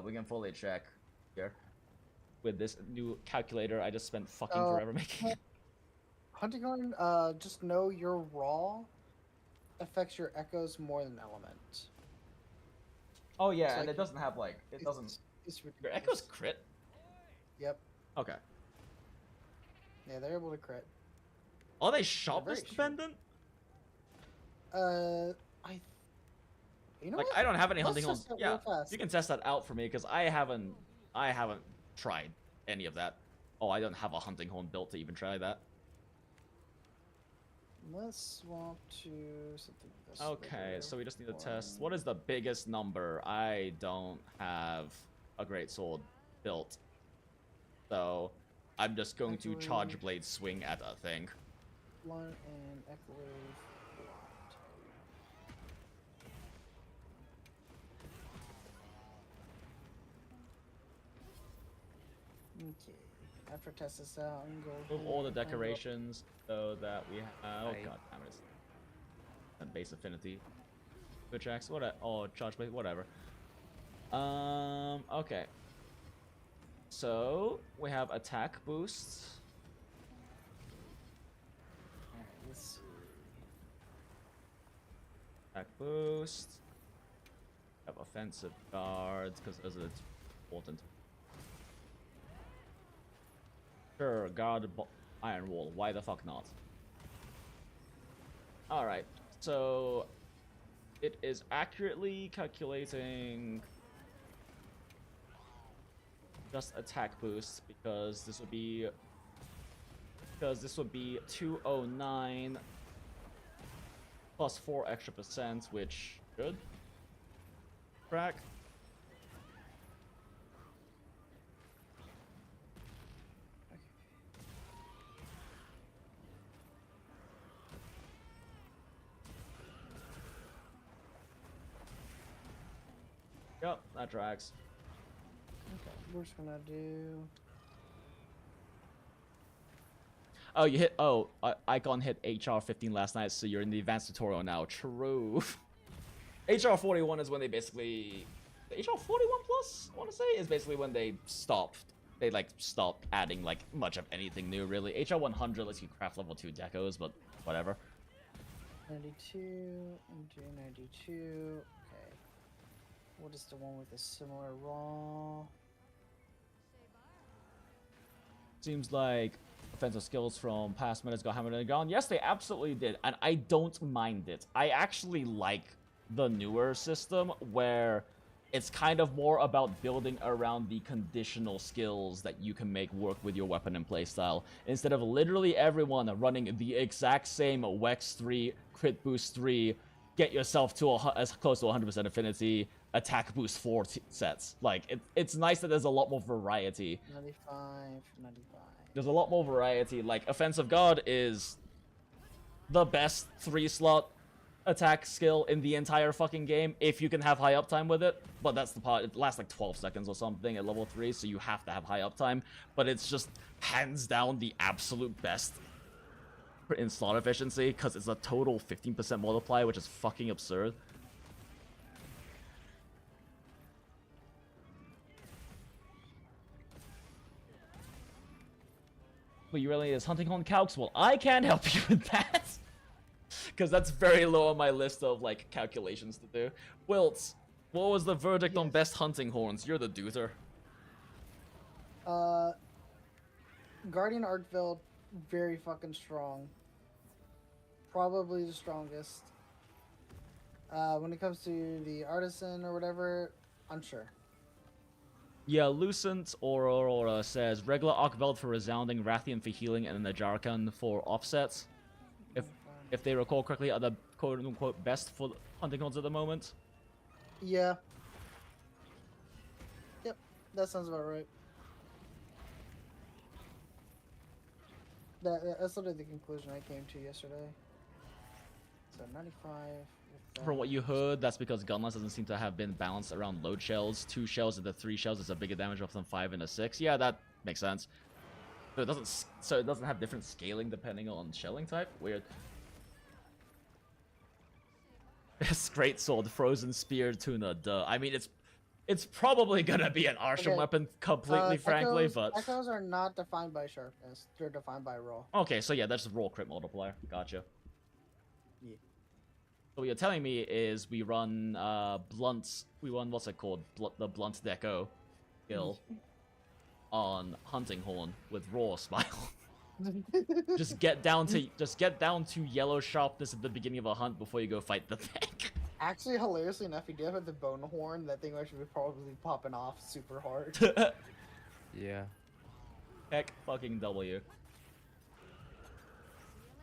We can fully check here with this new calculator I just spent fucking forever making. Hunting Horn, just know your raw affects your echoes more than element. Oh yeah, It's and like- it doesn't have like it doesn't. It's Your ridiculous. echoes crit. Yep. Okay. Yeah, they're able to crit. Are they sharpness very dependent? You know Like what? I don't have any Let's hunting horns. test that Yeah, real fast. you can test that out for me because I haven't tried any of that. Oh, I don't have a hunting horn built to even try that. Let's swap to something this Okay, way. so we just need to test. What is the biggest number? I don't have a great sword built, so I'm just going to charge blade swing at a thing. Blunt and Echlave. Okay. After test this out, I can go. Move all the ahead and go- decorations so that we have. Oh Right. god damn it! And base affinity. Switch axe, whatever. Oh, charge blade, whatever. Okay. So we have attack boosts. Alright, let's see. Attack boost. Have offensive guards because those are important. Sure, guard iron wall. Why the fuck not? All right, so it is accurately calculating just attack boost because this would be 209 plus 4 extra percent, which should crack. Yep, that tracks. Okay, we're just gonna do. Oh, you hit. Oh, Icon hit HR 15 last night, so you're in the advanced tutorial now. True. HR 41 is when they basically. HR 41 plus, I want to say, is basically when they stopped. They like stopped adding like much of anything new, really. HR 100 lets you craft level 2 decos, but whatever. 92 and do 92. Okay. What is the one with a similar raw? Seems like offensive skills from past minutes got hammered in the ground. Yes, they absolutely did, and I don't mind it. I actually like the newer system where it's kind of more about building around the conditional skills that you can make work with your weapon and playstyle, instead of literally everyone running the exact same Wex 3, crit boost 3, get yourself to as close to 100% affinity, attack boost 4 sets. Like, it's nice that there's a lot more variety. 95, 95. There's a lot more variety. Like, Offensive God is the best 3-slot attack skill in the entire fucking game if you can have high uptime with it. But that's the part. It lasts like 12 seconds or something at level 3, so you have to have high uptime. But it's just hands down the absolute best in slot efficiency because it's a total 15% multiplier, which is fucking absurd. But you really is hunting on calcs? Well, I can't help you with that. Because that's very low on my list of, like, calculations to do. Wilt, what was the verdict on best hunting horns? You're the duder. Guardian Arkveld, very fucking strong. Probably the strongest. When it comes to the Artisan or whatever, unsure. Yeah, Lucent Aurora says regular Arkveld for resounding, Rathian for healing, and then the Jarkan for offsets. If they recall correctly, are the quote-unquote best for hunting horns at the moment? Yeah. Yep, that sounds about right. That's literally the conclusion I came to yesterday. So 95. From what you heard, that's because gunlance doesn't seem to have been balanced around load shells. 2 shells and the 3 shells is a bigger damage of than 5 and a 6. Yeah, that makes sense. So it doesn't have different scaling depending on shelling type. Weird. Best great sword, frozen spear, tuna. Duh. I mean, it's probably gonna be an archer weapon completely, frankly, but echoes are not defined by sharpness. They're defined by roll. okay, so yeah, that's just raw crit multiplier. Gotcha. Yeah. So what you're telling me is we run blunts. We run what's it called? The blunt deco skill on hunting horn with raw smile. just get down to yellow sharpness at the beginning of a hunt before you go fight the thing. Actually, hilariously enough, if you do have the bone horn, that thing actually would probably be popping off super hard. Yeah. Heck fucking W.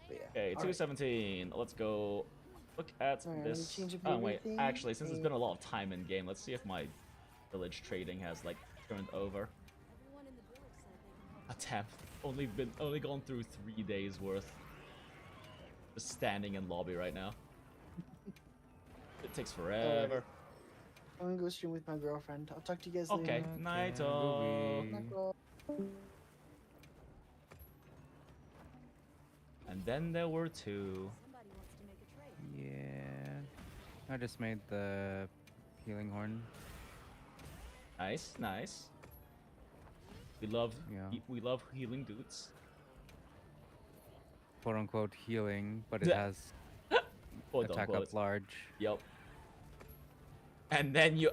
But yeah. Okay, All 217. Let's go look at Alright, this. change of Oh wait, everything. actually, since there's been a lot of time in game, let's see if my village trading has like turned over. Everyone in the village said they can help. A temp. Only gone through 3 days worth. Just standing in lobby right now. It takes forever. I'm gonna go stream with my girlfriend. I'll talk to you guys Okay, later. night. Night, girl. And then there were 2. Somebody wants to make a trade. Yeah. I just made the healing horn. Nice, nice. We love Yeah. we love healing dudes. Quote unquote healing, but it Yeah. has Quote attack unquote. up large. Yep. And then you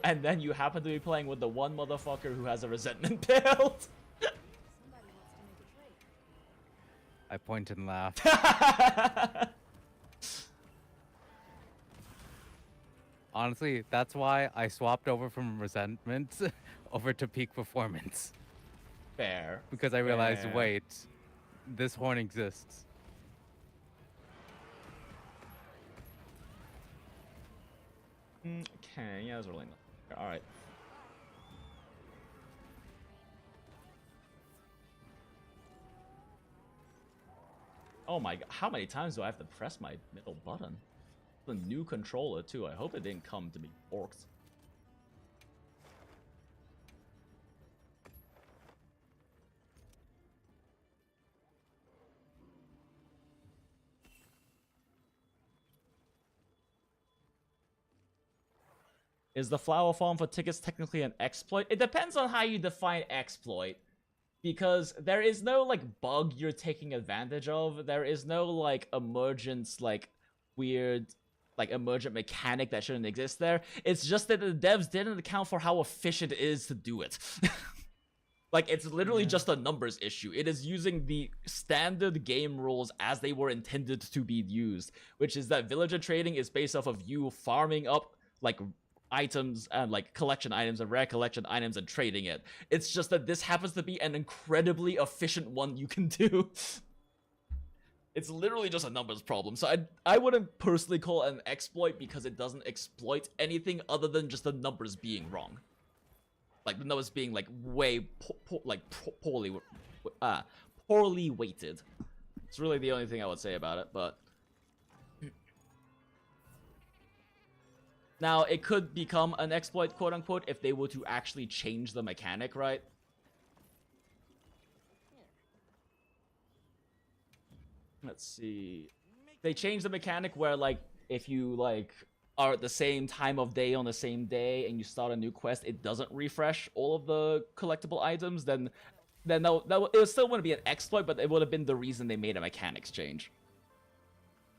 happen to be playing with the one motherfucker who has a resentment build. Somebody wants to make a trade. I point and laugh. Honestly, that's why I swapped over from resentment over to peak performance. Fair. Because I realized, Fair. wait, this horn exists. Okay, yeah, that's really not. All right. Oh my god, how many times do I have to press my middle button? The new controller too. I hope it didn't come to be forked. Is the flower farm for tickets technically an exploit? It depends on how you define exploit. Because there is no, like, bug you're taking advantage of. There is no, like, emergence, like, weird, like, emergent mechanic that shouldn't exist there. It's just that the devs didn't account for how efficient it is to do it. Like, it's literally just a numbers issue. It is using the standard game rules as they were intended to be used, which is that villager trading is based off of you farming up, like, items and like collection items and rare collection items and trading it. It's just that this happens to be an incredibly efficient one you can do. It's literally just a numbers problem. So I wouldn't personally call it an exploit because it doesn't exploit anything other than just the numbers being wrong. Like the numbers being like way poorly weighted. It's really the only thing I would say about it, but now, it could become an exploit, quote-unquote, if they were to actually change the mechanic, right? Let's see. They changed the mechanic where, like, if you, like, are at the same time of day on the same day and you start a new quest, it doesn't refresh all of the collectible items, then it still wouldn't be an exploit, but it would have been the reason they made a mechanics change.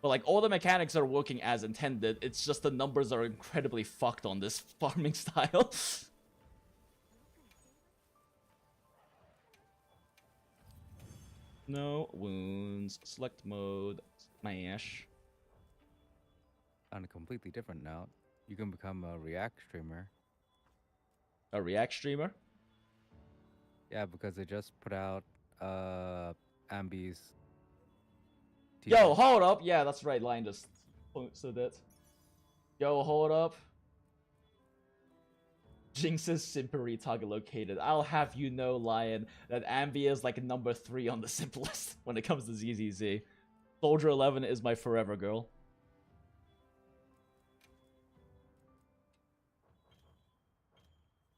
But like all the mechanics are working as intended, it's just the numbers are incredibly fucked on this farming style. No wounds, select mode, smash. On a completely different note, you can become a React streamer. A React streamer? Yeah, because they just put out Ambi's Yo, hold up. Yeah, that's right. Lion just posted it. Yo, hold up. Jinx's simpery target located. I'll have you know, Lion, that Ambi is like number 3 on the simplest when it comes to ZZZ. Soldier 11 is my forever girl.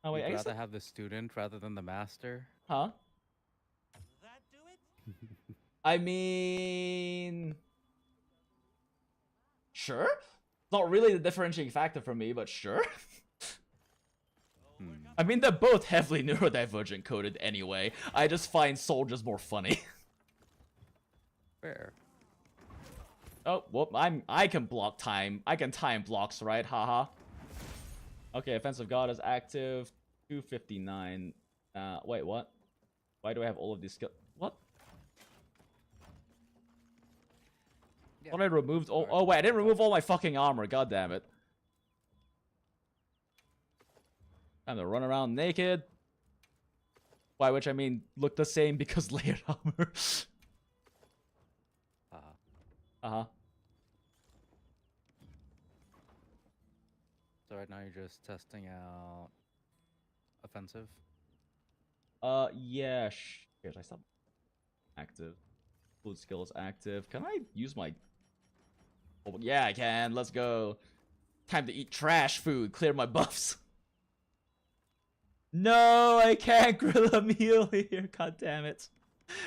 Oh wait, You'd I guess rather have the student rather than the master? Huh? I mean... Sure? Not really the differentiating factor for me, but sure. I mean, they're both heavily neurodivergent coded anyway. I just find soldiers more funny. Fair. Oh, whoop, I can block time. I can time blocks, right? Haha. Okay, offensive god is active. 259. Wait, what? Why do I have all of these skills? What? Yeah. Thought I removed all. Oh wait, I didn't remove all my fucking armor. God damn it. Time to run around naked. By which I mean look the same because layered armor. Uh-huh. So right now you're just testing out offensive? Yeah, shit, I stopped. Active. Food skill is active. Can I use my... Oh, yeah, I can. Let's go. Time to eat trash food. Clear my buffs. No, I can't grill a meal here. God damn it.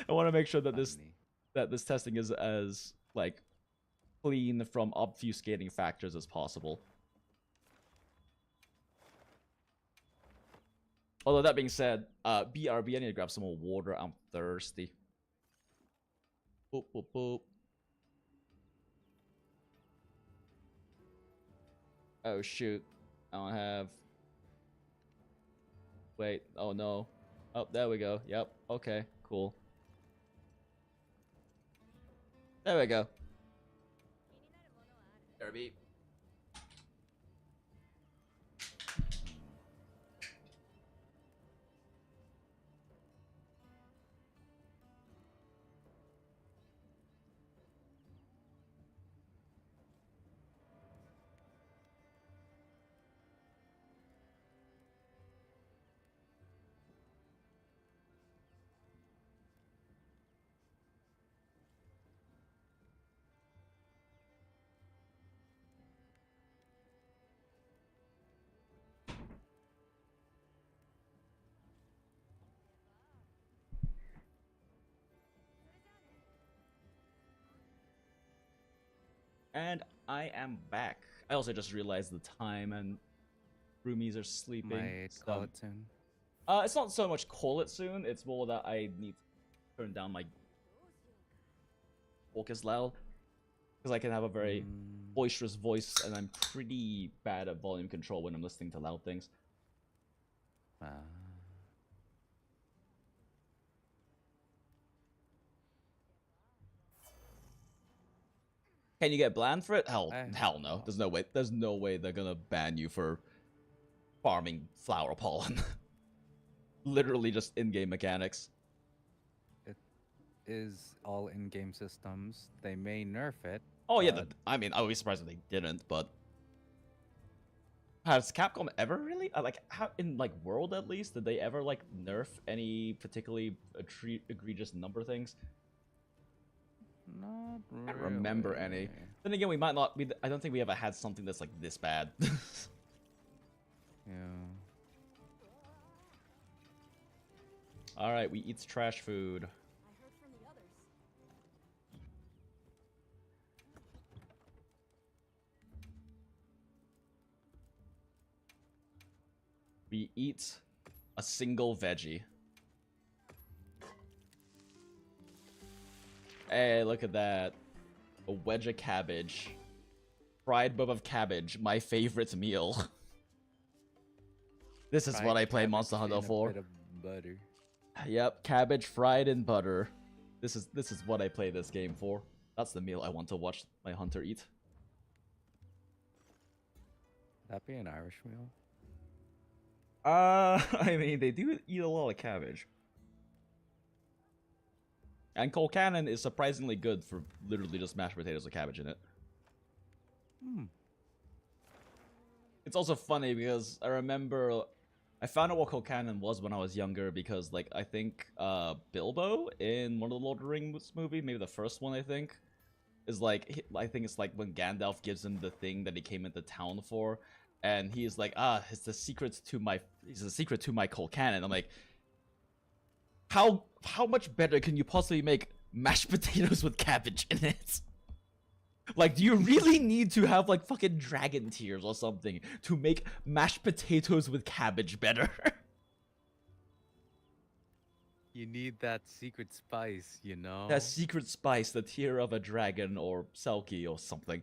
I want to make sure that this testing is as, like, clean from obfuscating factors as possible. Although that being said, BRB, I need to grab some more water. I'm thirsty. Boop, boop, boop. Oh, shoot. I don't have... Wait. Oh, no. Oh, there we go. Yep. Okay. Cool. There we go. BRB. And I am back. I also just realized the time and roomies are sleeping. Might so- call it soon. It's not so much call it soon, it's more that I need to turn down my focus loud. Because I can have a very boisterous voice, and I'm pretty bad at volume control when I'm listening to loud things. Can you get banned for it? Hell no. There's no way. There's no way they're gonna ban you for farming flower pollen. Literally just in-game mechanics. It is all in-game systems. They may nerf it. Oh yeah, but I mean, I would be surprised if they didn't, but has Capcom ever really like how in like World at least did they ever like nerf any particularly egregious number things? Not I can't remember any. really. Then again, we might not be. I don't think we ever had something that's like this bad. Yeah. All right, we eat trash food. I heard from the others. We eat a single veggie. Hey, look at that. A wedge of cabbage. Fried bob of cabbage, my favorite meal. This is Fried what I play cabbage Monster Hunter in a for. bit of butter. Yep, cabbage fried in butter. This is what I play this game for. That's the meal I want to watch my hunter eat. That be an Irish meal? I mean, they do eat a lot of cabbage. And Colcannon is surprisingly good for literally just mashed potatoes with cabbage in it. It's also funny because I remember I found out what Colcannon was when I was younger because, like, I think Bilbo in one of the Lord of the Rings movie, maybe the first one, I think, is like, I think it's like when Gandalf gives him the thing that he came into town for, and he's like, it's the secret to my Colcannon. I'm like, how much better can you possibly make mashed potatoes with cabbage in it? Like, do you really need to have, like, fucking dragon tears or something to make mashed potatoes with cabbage better? You need that secret spice, you know? That secret spice, the tear of a dragon or selkie or something.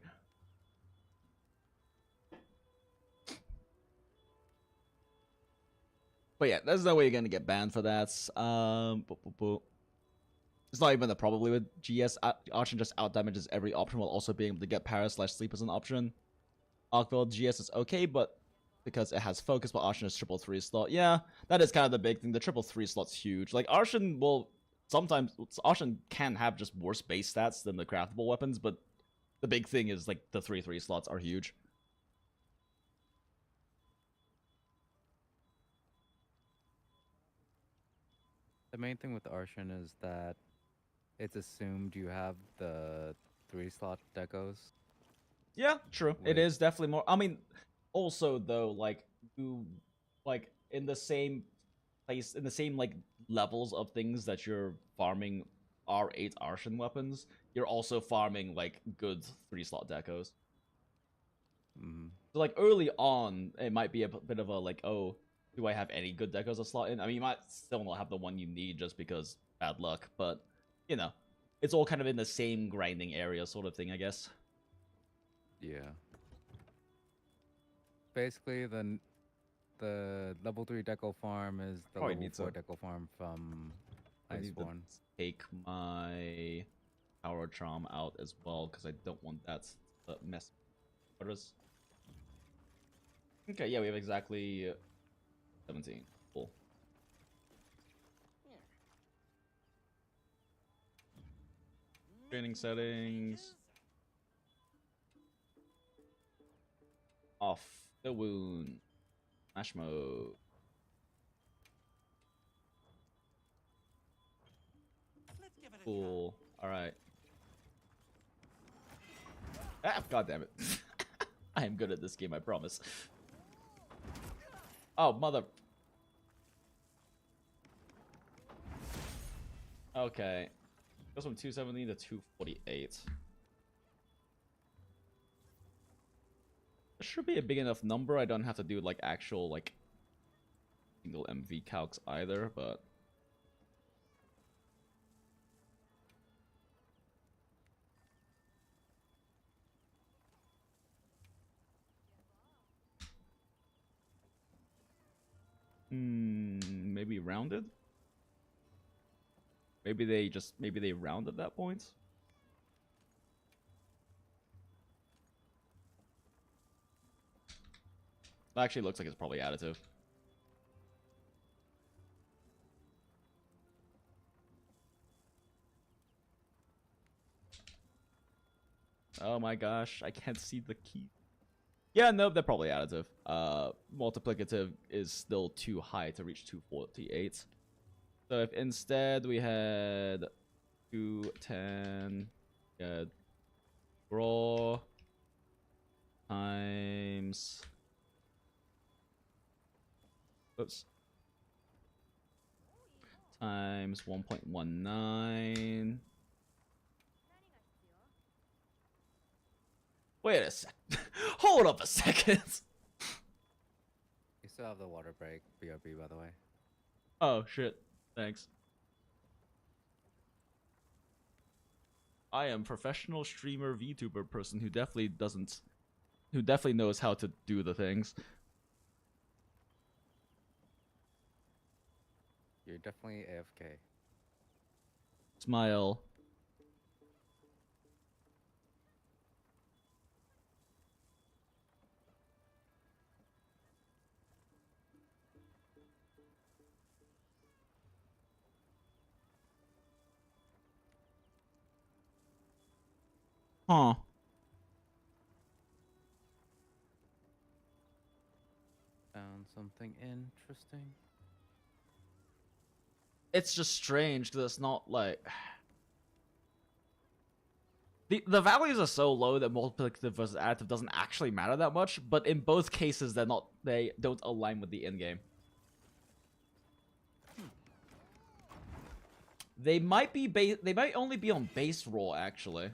But yeah, there's no way you're gonna get banned for that. It's not even a probably with GS. Archon just outdamages every option while also being able to get para/sleep as an option. Arkville GS is okay, but because it has focus, but Archon is 3/3 slot. Yeah, that is kind of the big thing. The 3/3 slot's huge. Like, Archon will sometimes... Archon can have just worse base stats than the craftable weapons, but the big thing is, like, the 3/3 slots are huge. The main thing with Arshan is that it's assumed you have the 3-slot decos. Yeah, true. It Wait. is definitely more. I mean, also though, like you, like in the same place, in the same like levels of things that you're farming R8 Arshan weapons, you're also farming like good 3-slot decos. So like early on, it might be a bit of a like, oh, do I have any good decos to slot in? I mean, you might still not have the one you need just because bad luck, but you know, it's all kind of in the same grinding area sort of thing, I guess. Yeah. Basically, the level 3 deco farm is the Probably level need 4 to- deco farm from I need to Iceborne. take my power charm out as well because I don't want that to mess. What is? Okay, yeah, we have exactly 17. Cool. Training settings. Off the wound. Smash mode. Cool. Alright. Ah, God damn it. I am good at this game, I promise. Oh, mother... Okay. Goes from 270 to 248. It should be a big enough number. I don't have to do like actual like single MV calcs either, but maybe rounded. Maybe they round at that point. It actually looks like it's probably additive. Oh my gosh, I can't see the key. Yeah, no, they're probably additive. Multiplicative is still too high to reach 248. So if instead we had 210, draw times, oops, times 1.19. Wait a sec. Hold up a second. You still have the water break, BRB, by the way. Oh shit. Thanks. I am professional streamer VTuber person who definitely knows how to do the things. You're definitely AFK. Smile. Huh. Found something interesting. It's just strange because it's not like the values are so low that multiplicative versus additive doesn't actually matter that much, but in both cases they don't align with the end game. They might only be on base roll actually.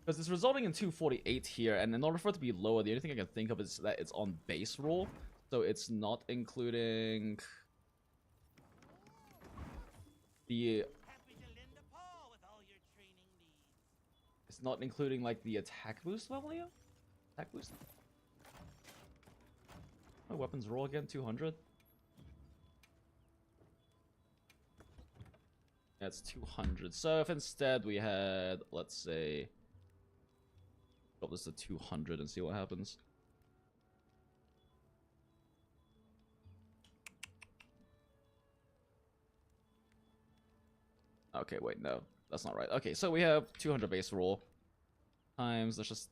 Because it's resulting in 248 here, and in order for it to be lower, the only thing I can think of is that it's on base roll, so it's not including the. It's not including like the attack boost level, yeah? Attack boost. My weapons roll again 200. That's 200. So if instead we had, let's say, drop this to 200 and see what happens. Okay, wait, no, that's not right. Okay, so we have 200 base roll times. Let's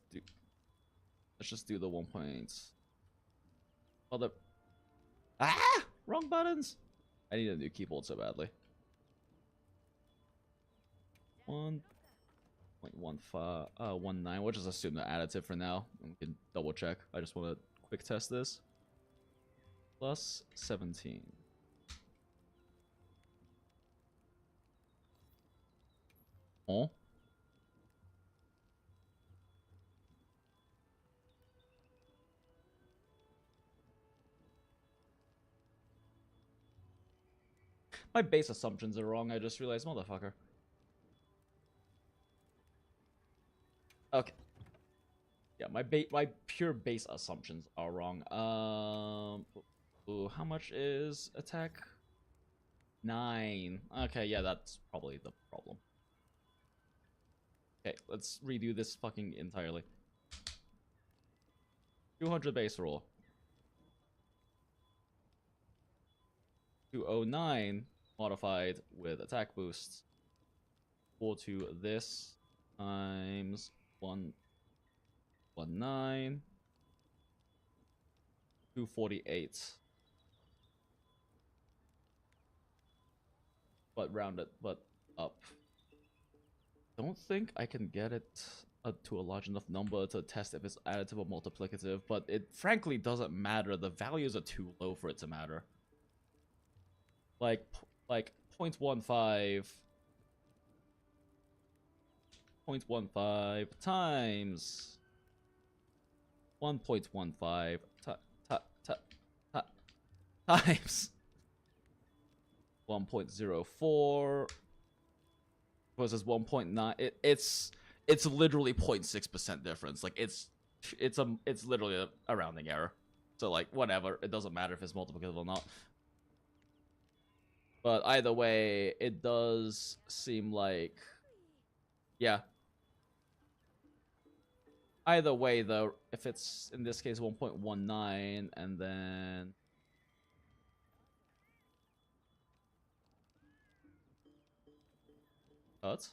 just do the 1 point. Oh, the wrong buttons. I need a new keyboard so badly. 1.15, 19. We'll just assume the additive for now. We can double check. I just want to quick test this. Plus 17. Oh. My base assumptions are wrong. I just realized, motherfucker. Okay. Yeah, my pure base assumptions are wrong. Ooh, how much is attack? 9. Okay, yeah, that's probably the problem. Okay, let's redo this fucking entirely. 200 base roll. 209 modified with attack boosts. Equal to this times 119. 248. But rounded, but up. Don't think I can get it to a large enough number to test if it's additive or multiplicative, but it frankly doesn't matter. The values are too low for it to matter. Like 0.15 times 1.15 times 1.04 versus 1.9. It's literally 0.6% difference. Like it's literally a rounding error. So like whatever, it doesn't matter if it's multiplicative or not. But either way, it does seem like, yeah. Either way, though, if it's in this case 1.19 and then cut,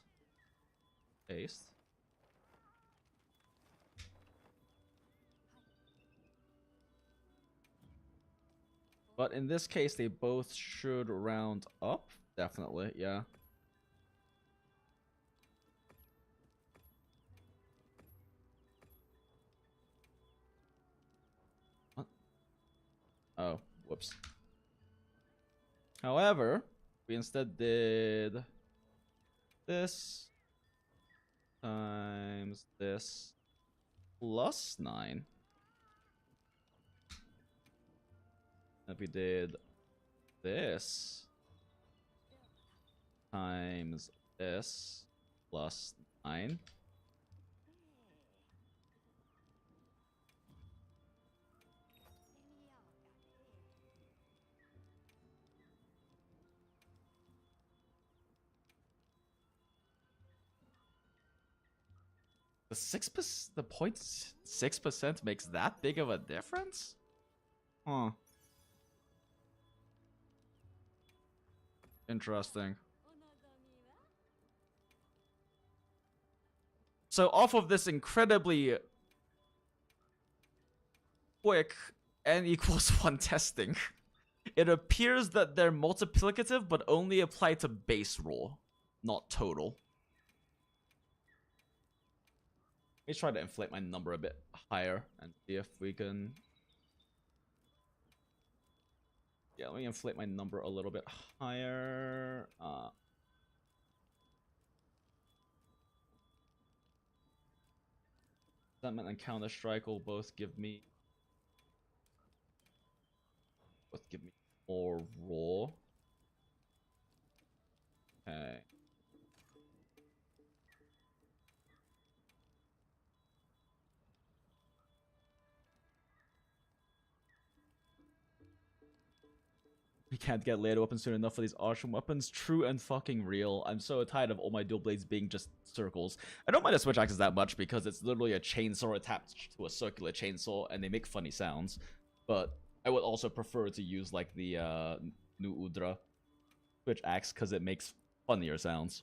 paste. But in this case, they both should round up. Definitely, yeah. What? Oh, whoops. However, we instead did this times this plus 9. If we did this times this plus 9. The 6%, the 0.6% makes that big of a difference? Huh. Interesting. So off of this incredibly quick n equals 1 testing, it appears that they're multiplicative but only apply to base roll, not total. Let me try to inflate my number a bit higher and see if we can... Yeah, let me inflate my number a little bit higher. Resentment and Counter-Strike will both give me more raw. Okay. We can't get laser weapons soon enough for these Archon weapons. True and fucking real. I'm so tired of all my dual blades being just circles. I don't mind the switch axes that much because it's literally a chainsaw attached to a circular chainsaw and they make funny sounds. But I would also prefer to use like the new Udra switch axe because it makes funnier sounds.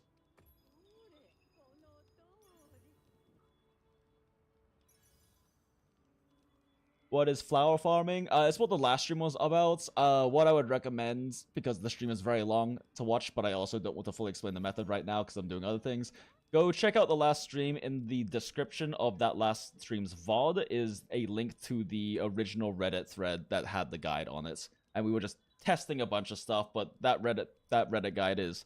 What is flower farming? It's what the last stream was about. What I would recommend, because the stream is very long to watch, but I also don't want to fully explain the method right now because I'm doing other things. Go check out the last stream. In the description of that last stream's VOD is a link to the original Reddit thread that had the guide on it. And we were just testing a bunch of stuff, but that Reddit guide is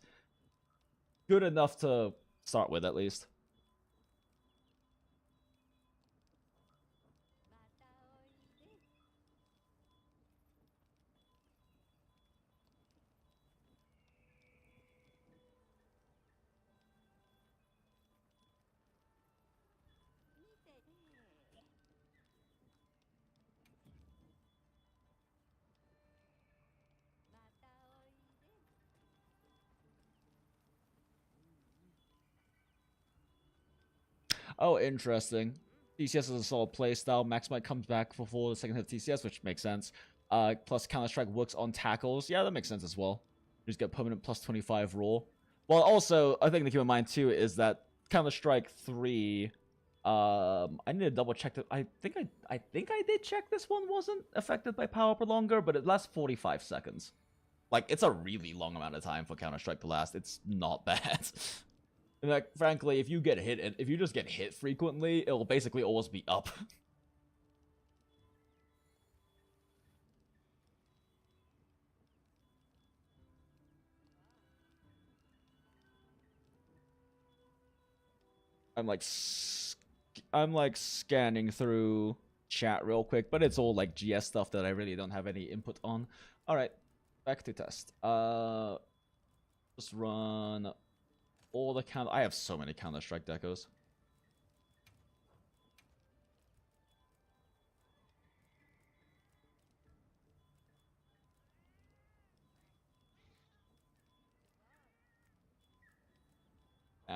good enough to start with, at least. Oh, interesting. TCS is a solid playstyle. Max might comes back before the second hit of TCS, which makes sense. Plus Counter-Strike works on tackles. Yeah, that makes sense as well. You just get permanent plus 25 raw. Well, also, a thing to keep in mind too is that Counter-Strike 3. I need to double check that. I think I did check this one wasn't affected by power prolonger, but it lasts 45 seconds. Like, it's a really long amount of time for Counter-Strike to last. It's not bad. And like, frankly, if you get hit, if you just get hit frequently, it'll basically always be up. I'm like scanning through chat real quick, but it's all like GS stuff that I really don't have any input on. All right, back to test. Just run all the count. I have so many Counter-Strike decos.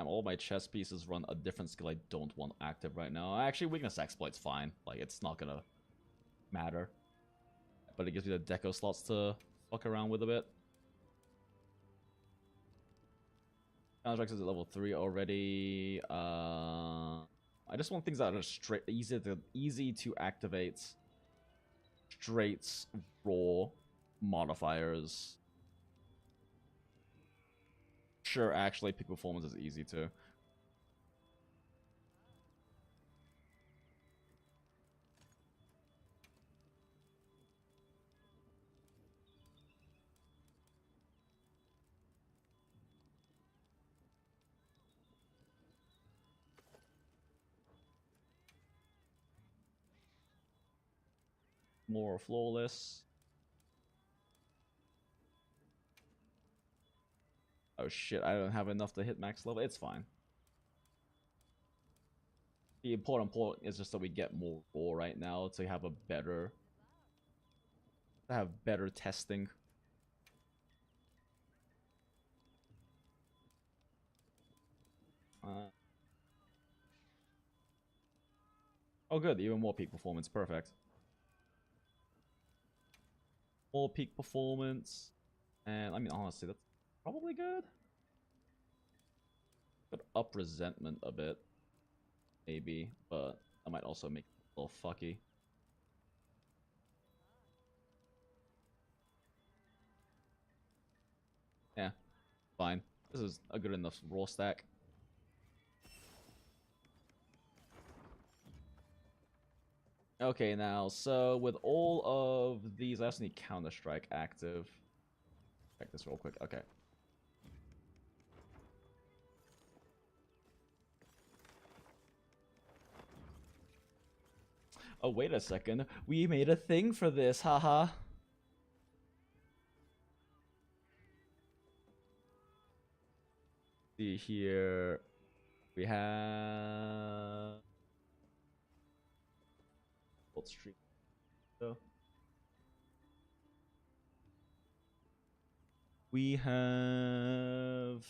All my chess pieces run a different skill I don't want active right now. Actually, weakness exploit's fine. Like, it's not gonna matter. But it gives me the deco slots to fuck around with a bit. Counter-Strike is at level 3 already. I just want things that are straight, easy to activate. Straight, raw modifiers. Sure, actually, peak performance is easy too. More flawless. Oh shit, I don't have enough to hit max level. It's fine. The important point is just that we get more raw right now to have a better... testing. Oh good, even more peak performance. Perfect. More peak performance. And I mean, honestly, that's probably good. Could up resentment a bit. Maybe, but I might also make it a little fucky. Yeah, fine. This is a good enough raw stack. Okay, now, so with all of these, I also need Counter-Strike active. Check this real quick. Okay. Oh, wait a second. We made a thing for this, haha. See here. We have... What's stream? So we have...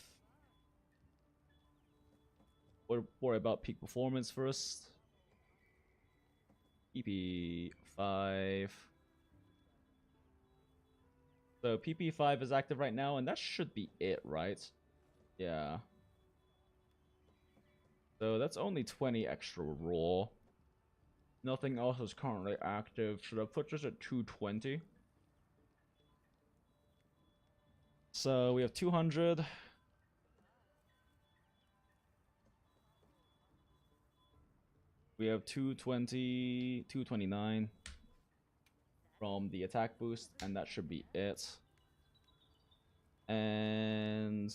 Worry about peak performance first. PP5. So PP5 is active right now, and that should be it, right? Yeah. So that's only 20 extra raw. Nothing else is currently active. Should I put this at 220? So we have 200. We have 220, 229 from the attack boost, and that should be it. And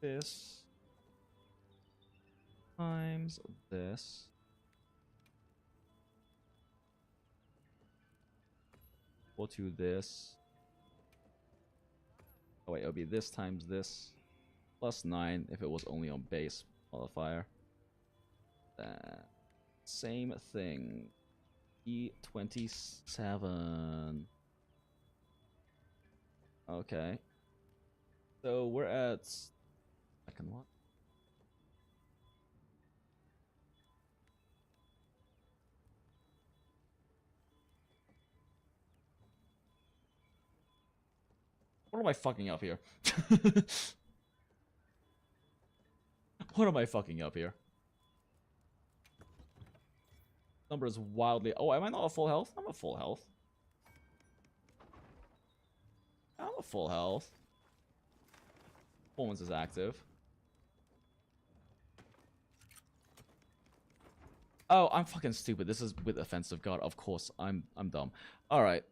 this times this. Equal to this. Oh wait, it'll be this times this. Plus 9 if it was only on base modifier. Same thing. E27. Okay. So we're at... Second one. What am I fucking up here? What am I fucking up here? Number is wildly... Oh, am I not at full health? I'm at full health. I'm at full health. Performance is active. Oh, I'm fucking stupid. This is with offensive guard. Of course, I'm dumb. All right.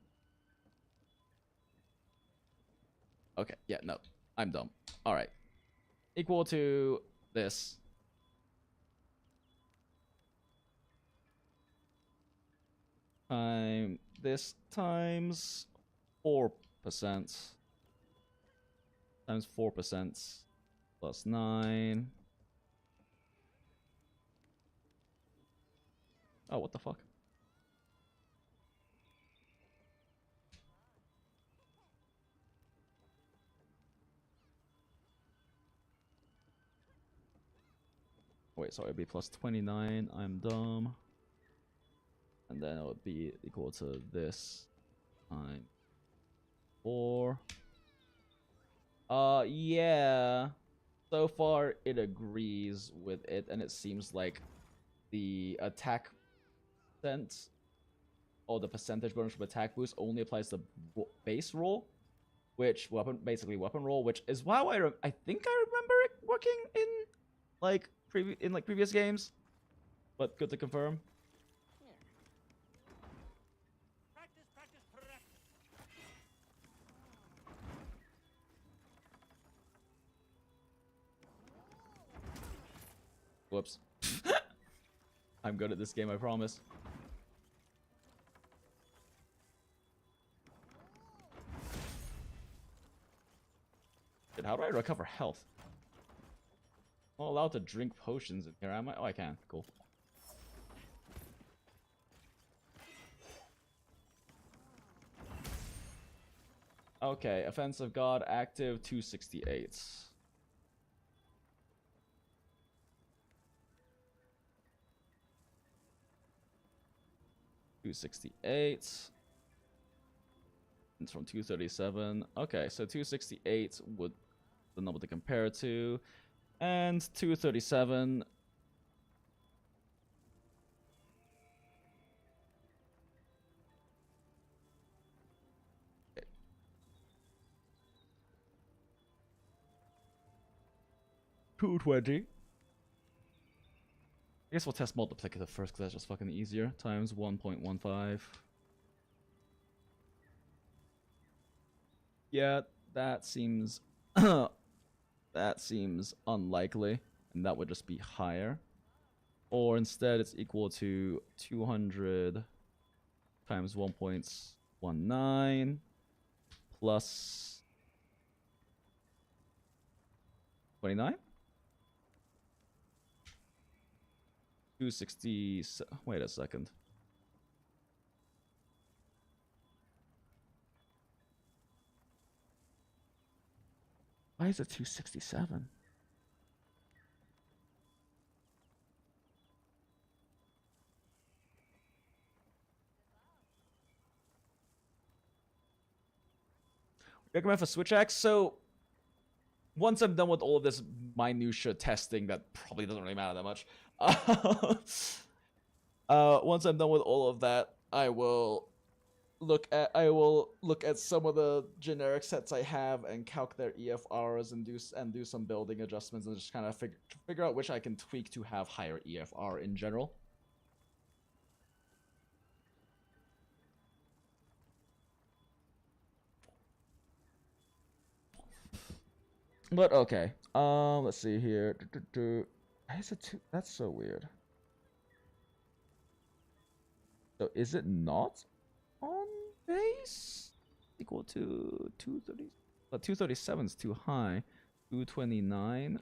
Okay, yeah, no. I'm dumb. All right. equal to this. This times 4% times 4% plus 9. Oh, what the fuck? Wait, sorry, it'd be plus 29. I'm dumb. And then it would be equal to this times 4. Yeah. So far, it agrees with it, and it seems like the attack percent, or the percentage bonus from attack boost only applies to base roll, which basically weapon roll, which is why I think I remember it working in like previous games, but good to confirm. Whoops. I'm good at this game, I promise. Dude, how do I recover health? I'm not allowed to drink potions in here, am I? Oh, I can. Cool. Okay, offensive god active 268. 268. It's from 237. Okay, so 268 would the number to compare it to, and 237. Okay. 220. I guess we'll test multiplicative first because that's just fucking easier. Times 1.15. Yeah, that seems that seems unlikely, and that would just be higher. Or instead, it's equal to 200 times 1.19 plus 29. 260. Wait a second. Why is it 267? Recommend for Switch Axe. So once I'm done with all of this minutia testing, that probably doesn't really matter that much. Once I'm done with all of that, I will look at some of the generic sets I have and calc their EFRs and do some building adjustments and just kind of figure out which I can tweak to have higher EFR in general. But okay, let's see here. Why is it two? That's so weird. So is it not on base? Equal to 230, but 237 is too high. 229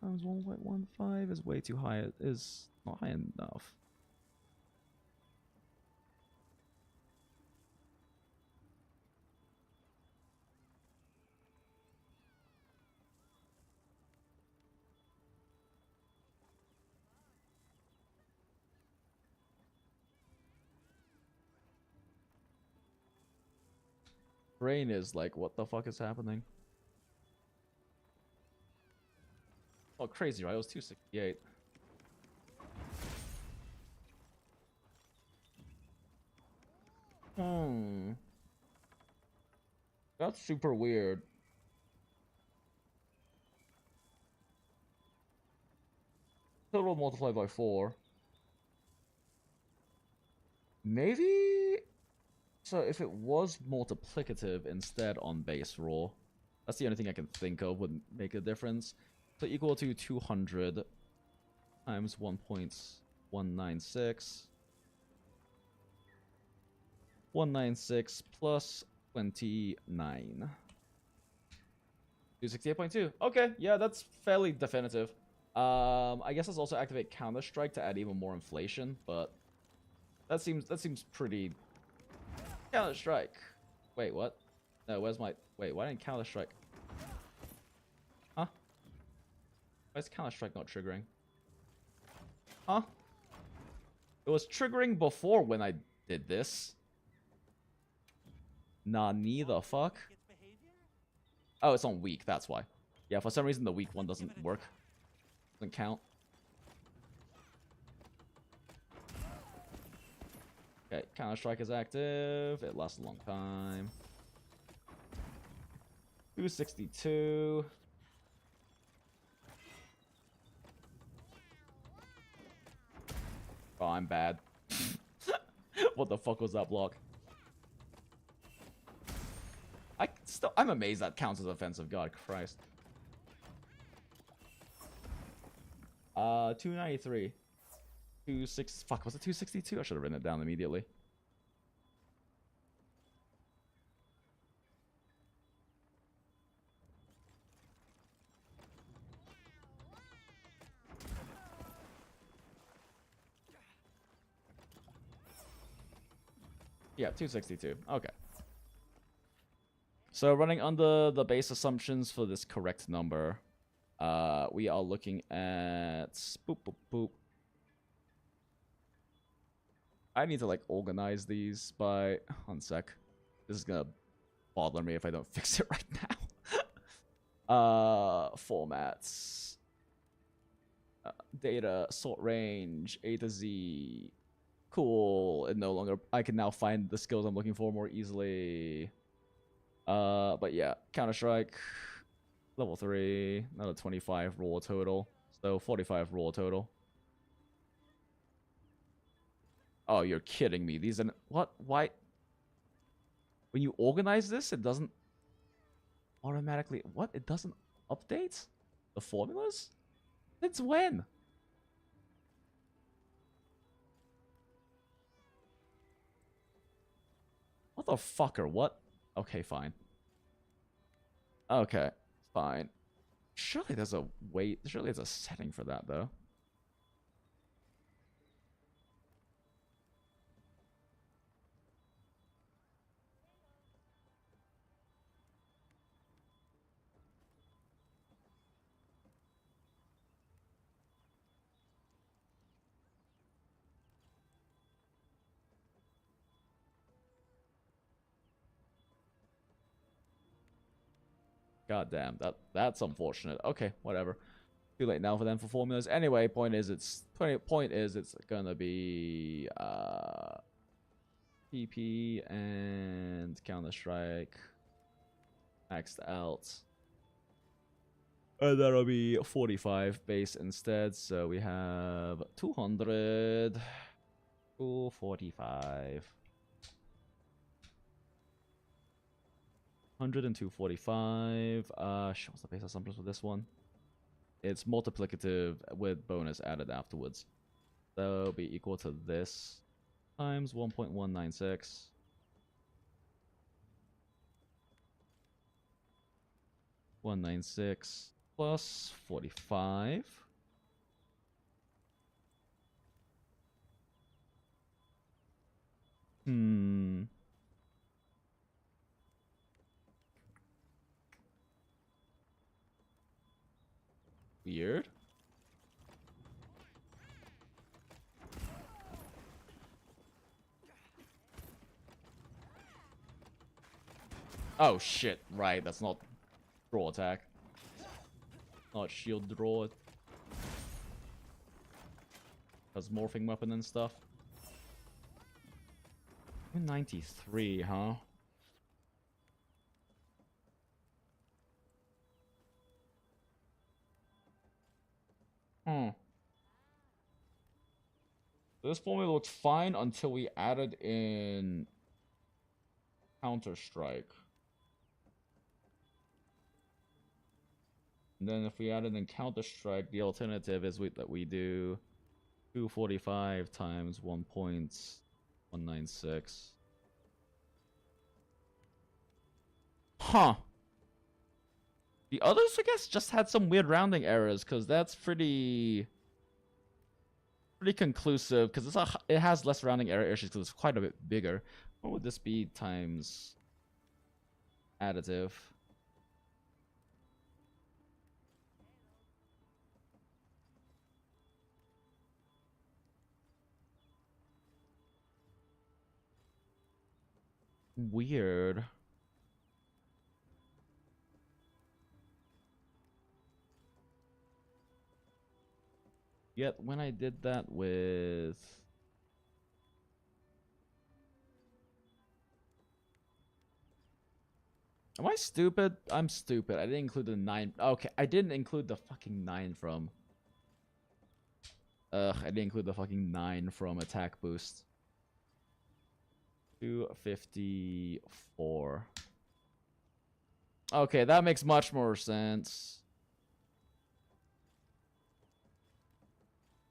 times 1.15 is way too high. It is not high enough. Brain is like, what the fuck is happening? Oh, crazy, right? It was 268. That's super weird. Total multiplied by 4. Maybe? So if it was multiplicative instead on base roll, that's the only thing I can think of would make a difference. So equal to 200 times 1.196. 196 plus 29. 268.2. Okay, yeah, that's fairly definitive. I guess let's also activate Counter-Strike to add even more inflation, but that seems pretty. Counter-Strike. Wait, what? No, where's my? Wait, why didn't Counter-Strike? Huh? Why is Counter-Strike not triggering? Huh? It was triggering before when I did this. Nani the fuck? Oh, it's on weak, that's why. Yeah, for some reason the weak one doesn't work. Doesn't count. Okay, Counter-Strike is active. It lasts a long time. 262. Oh, I'm bad. What the fuck was that block? I'm amazed that counts as offensive. God Christ. 293. 26. Fuck, was it 262? I should have written it down immediately. Yeah, 262. Okay. So running under the base assumptions for this correct number, we are looking at boop boop boop. I need to like organize these by 1 sec. This is gonna bother me if I don't fix it right now. Formats, data, sort range, A to Z. Cool. It no longer. I can now find the skills I'm looking for more easily. But yeah, Counter-Strike, level 3, another 25 raw total, so 45 raw total. Oh, you're kidding me. These are... What? Why? When you organize this, it doesn't automatically... What? It doesn't update the formulas? Since when? What the fuck or what? Okay, fine. Okay, fine. Surely there's a way... Surely there's a setting for that, though. God damn, that's unfortunate. Okay, whatever. Too late now for them for formulas. Anyway, point is it's gonna be PP and Counter-Strike maxed out. And that'll be 45 base instead. So we have 200 to 45. 100 and 245. What's the base assumptions for this one? It's multiplicative with bonus added afterwards. So it'll be equal to this times 1.196. (196) plus 45. Weird. Oh shit, right, that's not draw attack. Not shield draw. That's morphing weapon and stuff. 93, huh? This formula looked fine until we added in Counter-Strike. And then if we added in Counter-Strike, the alternative is that we do 245 times 1.196. Huh. The others, I guess, just had some weird rounding errors, because that's pretty conclusive, because it has less rounding error issues, because it's quite a bit bigger. What would this be times additive? Weird. Yet when I did that with... Am I stupid? I'm stupid. I didn't include the 9. Okay, I didn't include the fucking 9 from... I didn't include the fucking 9 from attack boost. 254. Okay, that makes much more sense.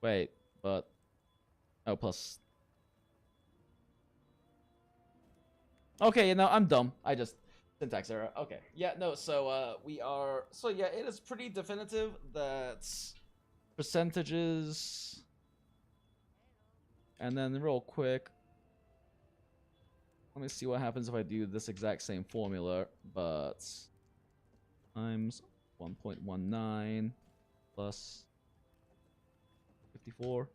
Wait, but... Oh, plus... Okay, you know, I'm dumb. I just... Syntax error. Okay. Yeah, no, so, we are... So, yeah, it is pretty definitive that percentages... And then real quick... Let me see what happens if I do this exact same formula, but... Times 1.19 plus 54.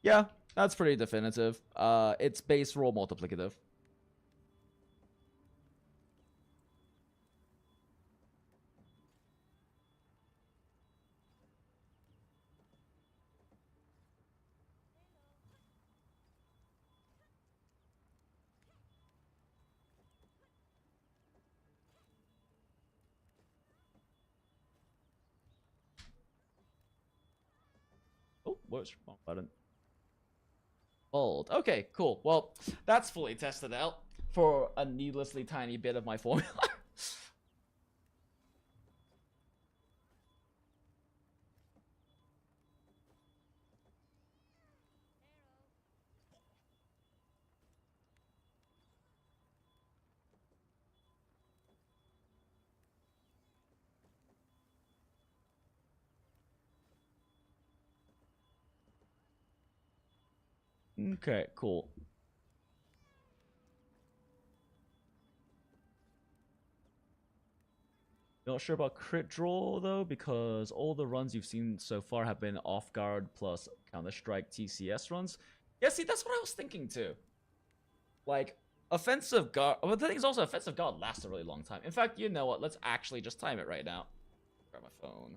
Yeah, that's pretty definitive. It's base row multiplicative. Oh, where's wrong button? Bold. Okay, cool. Well, that's fully tested out for a needlessly tiny bit of my formula. Okay, cool. Not sure about crit draw though, because all the runs you've seen so far have been off guard plus Counter-Strike TCS runs. Yeah, see, that's what I was thinking too. Like, offensive guard. But the thing is also, offensive guard lasts a really long time. In fact, you know what? Let's actually just time it right now. Grab my phone.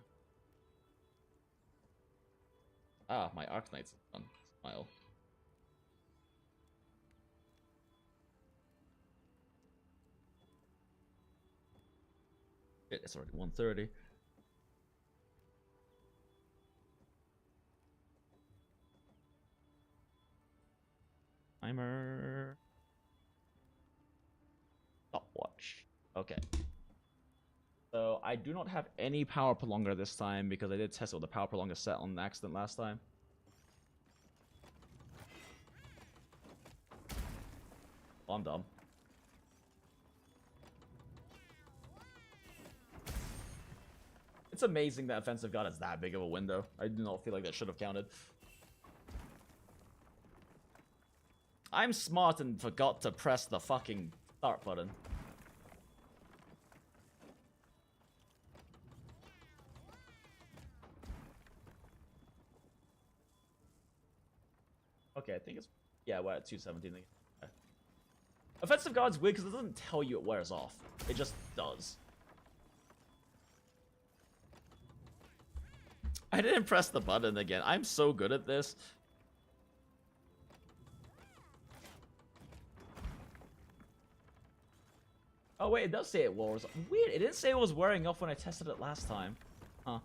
Ah, my Arknight's done. Smile. It's already 1:30. Timer. Stopwatch. Okay. So I do not have any power prolonger this time because I did test with the power prolonger set on accident last time. Oh, I'm dumb. It's amazing that offensive god has that big of a window. I do not feel like that should have counted. I'm smart and forgot to press the fucking start button. Okay, I think it's... Yeah, we're at 217 again. Okay. Offensive God's weird because it doesn't tell you it wears off. It just does. I didn't press the button again. I'm so good at this. Oh wait, it does say it wears off. Weird, it didn't say it was wearing off when I tested it last time. Huh.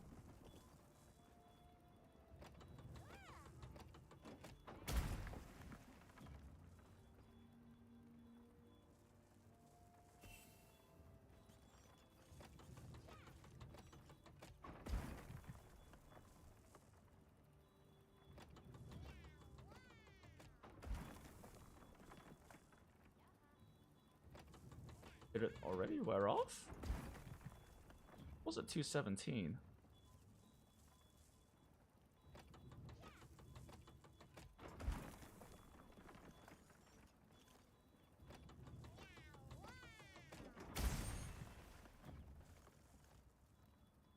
Did it already wear off? Was it 217?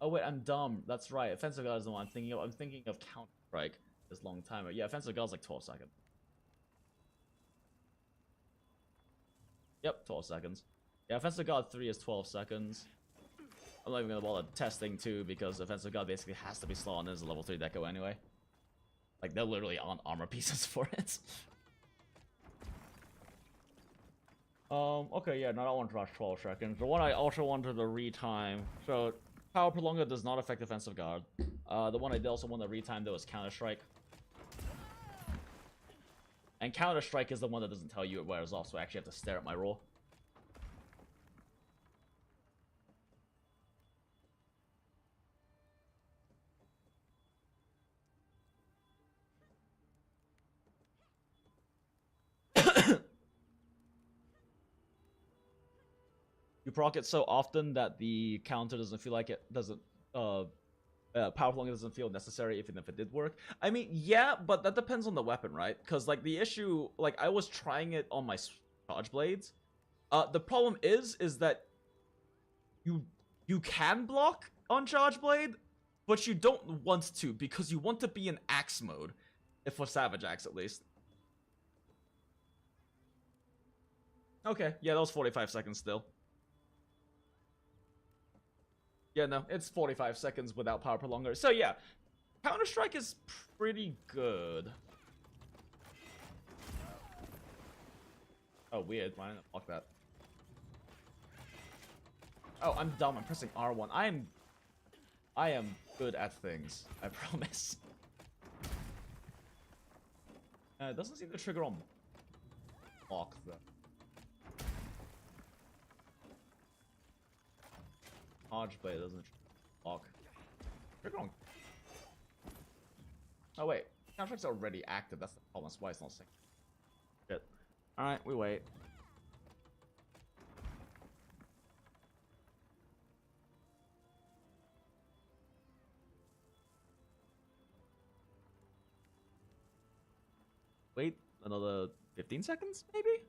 Oh wait, I'm dumb. That's right. Offensive guard is the one I'm thinking of. I'm thinking of Counter Strike this long timer. Yeah, offensive guard's like 12 seconds. Yep, 12 seconds. Yeah, offensive guard 3 is 12 seconds. I'm not even gonna bother testing 2 because offensive guard basically has to be slow on this level 3 deco anyway. Like, there literally aren't armor pieces for it. Okay, yeah, no, I want to rush 12 seconds. The one I also wanted to retime. So, power prolonger does not affect offensive guard. The one I did also want to retime though is Counter Strike. And Counter Strike is the one that doesn't tell you it wears off, so I actually have to stare at my roll. You proc it so often that the counter doesn't feel like it doesn't power prolonger doesn't feel necessary even if it did work. I mean, yeah, but that depends on the weapon, right? Because like the issue, like I was trying it on my charge blades. The problem is that you can block on charge blade, but you don't want to because you want to be in axe mode, if for savage axe at least. Okay, yeah, that was 45 seconds still. Yeah, no, it's 45 seconds without power prolonger. So yeah, Counter-Strike is pretty good. Oh, weird. Why didn't I block that? Oh, I'm dumb. I'm pressing R1. I am good at things. I promise. It doesn't seem to trigger on block, though. Charge blade doesn't block. Trigger on. Oh wait, Counter-Strike's already active. That's the problem. That's why it's not sync. Shit. All right, we wait. Wait another 15 seconds, maybe?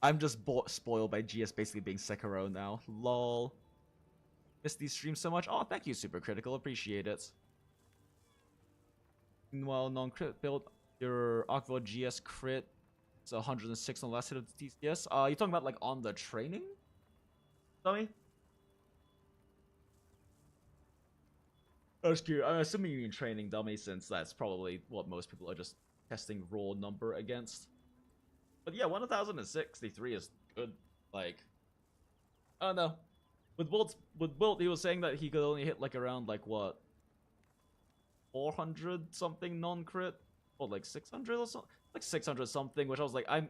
I'm just spoiled by GS basically being Sekiro now. Lol. Miss these streams so much. Oh, thank you, Super Critical. Appreciate it. Meanwhile, non-crit build, your Arkville GS crit. It's 106 on the last hit of the TCS. You talking about like on the training? Dummy? I was curious. I'm assuming you mean training dummy, since that's probably what most people are just testing raw number against. But yeah, 1063 is good. Like, I don't know. With Wilt, he was saying that he could only hit like around like what, 400 something non-crit, or like 600 or something, like 600 something. Which I was like, I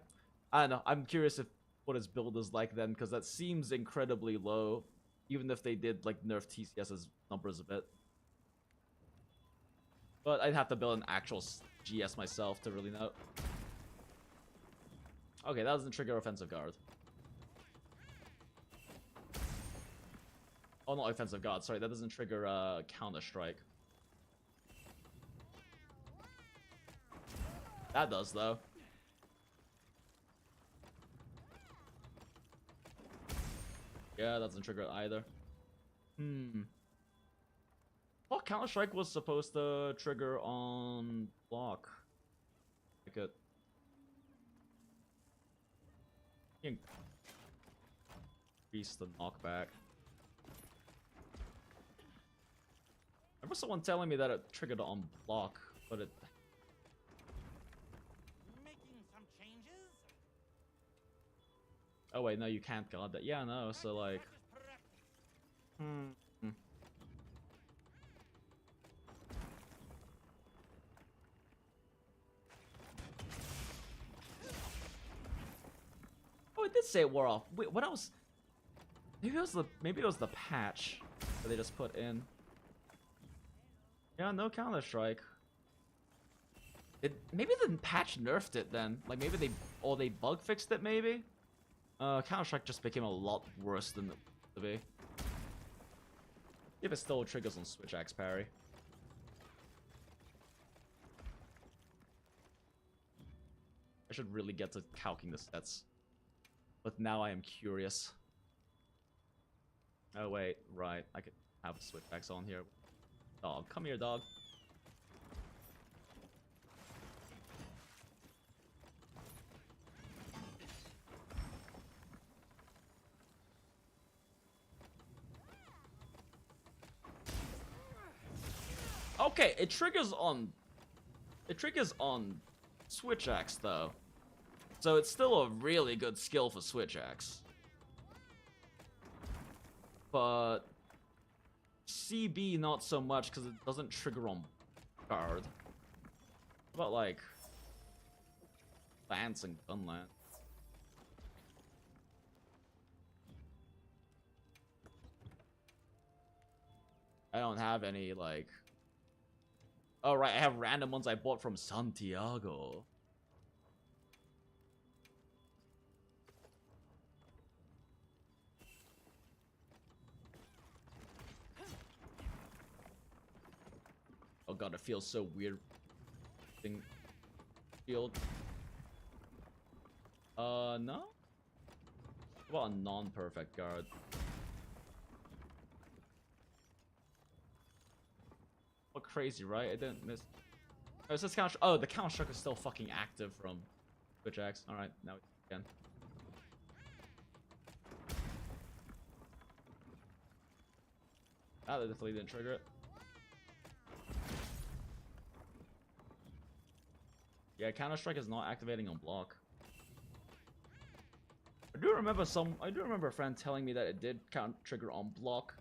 don't know. I'm curious if what his build is like then, because that seems incredibly low, even if they did like nerf TCS's numbers a bit. But I'd have to build an actual GS myself to really know. Okay, that doesn't trigger offensive guard. Oh, not offensive guard. Sorry, that doesn't trigger Counter Strike. That does though. Yeah, that doesn't trigger it either. Oh, Counter Strike was supposed to trigger on block. Like it. Increase the knockback. I remember someone telling me that it triggered on block, but it. Making some changes? Oh wait, no, you can't guard that. Yeah, no. So like. Oh, it did say it wore off. Wait, what else? Maybe it was the patch that they just put in. Yeah, no Counter Strike. Maybe the patch nerfed it then. Like maybe they bug fixed it maybe. Counter-Strike just became a lot worse than it used to be. If it still triggers on Switch Axe parry. I should really get to calcing the stats. But now I am curious. Oh wait, right. I could have Switch Axe on here. Dog, come here, dog. Okay, it triggers on Switch Axe though. So it's still a really good skill for Switch Axe. But CB not so much because it doesn't trigger on guard. What about like Lance and Gunlance? I don't have any like. Oh right, I have random ones I bought from Santiago. Oh god, it feels so weird. Thing field. No? What about a non-perfect guard? What crazy, right? I didn't miss. Oh, it says counter. Oh, the counter strike is still fucking active from Switch Axe. Alright, now we can. Ah, they definitely didn't trigger it. Yeah, counter strike is not activating on block. I do remember a friend telling me that it did trigger on block.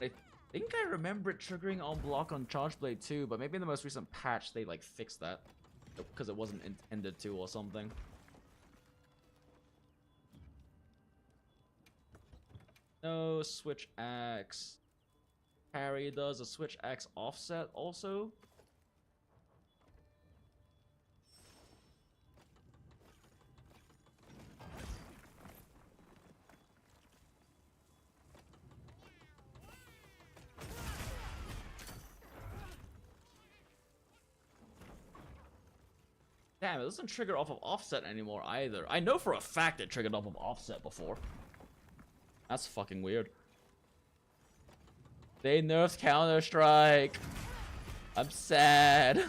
I think I remember it triggering on block on Charge Blade too, but maybe in the most recent patch they like fixed that because it wasn't intended to or something. No, Switch Axe. Parry does a Switch Axe offset also. Damn, it doesn't trigger off of offset anymore either. I know for a fact it triggered off of offset before. That's fucking weird. They nerfed Counter-Strike. I'm sad.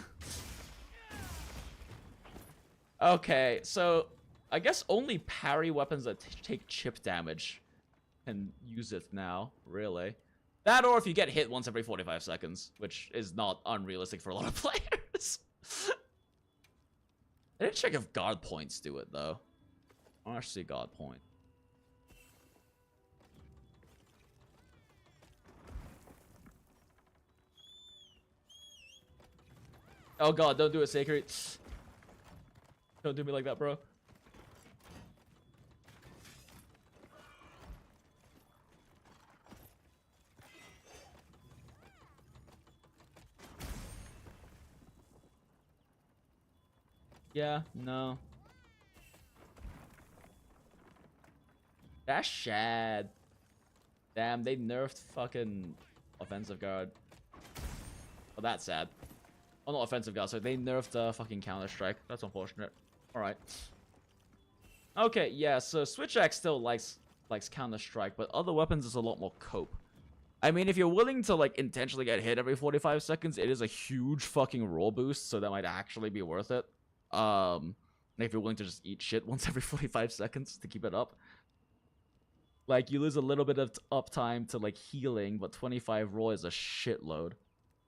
Okay, so I guess only parry weapons that take chip damage can use it now, really. That or if you get hit once every 45 seconds, which is not unrealistic for a lot of players. I didn't check if guard points do it, though. I don't actually see guard point. Oh god, don't do it, Sacred. Don't do me like that, bro. Yeah, no. That's shad. Damn, they nerfed fucking offensive guard. Oh, that's sad. Oh, not offensive guard, so they nerfed fucking Counter-Strike. That's unfortunate. Alright. Okay, yeah, so Switch Axe still likes Counter-Strike, but other weapons is a lot more cope. I mean, if you're willing to, like, intentionally get hit every 45 seconds, it is a huge fucking roll boost, so that might actually be worth it. If you're willing to just eat shit once every 45 seconds to keep it up. Like, you lose a little bit of uptime to, like, healing, but 25 roll is a shitload.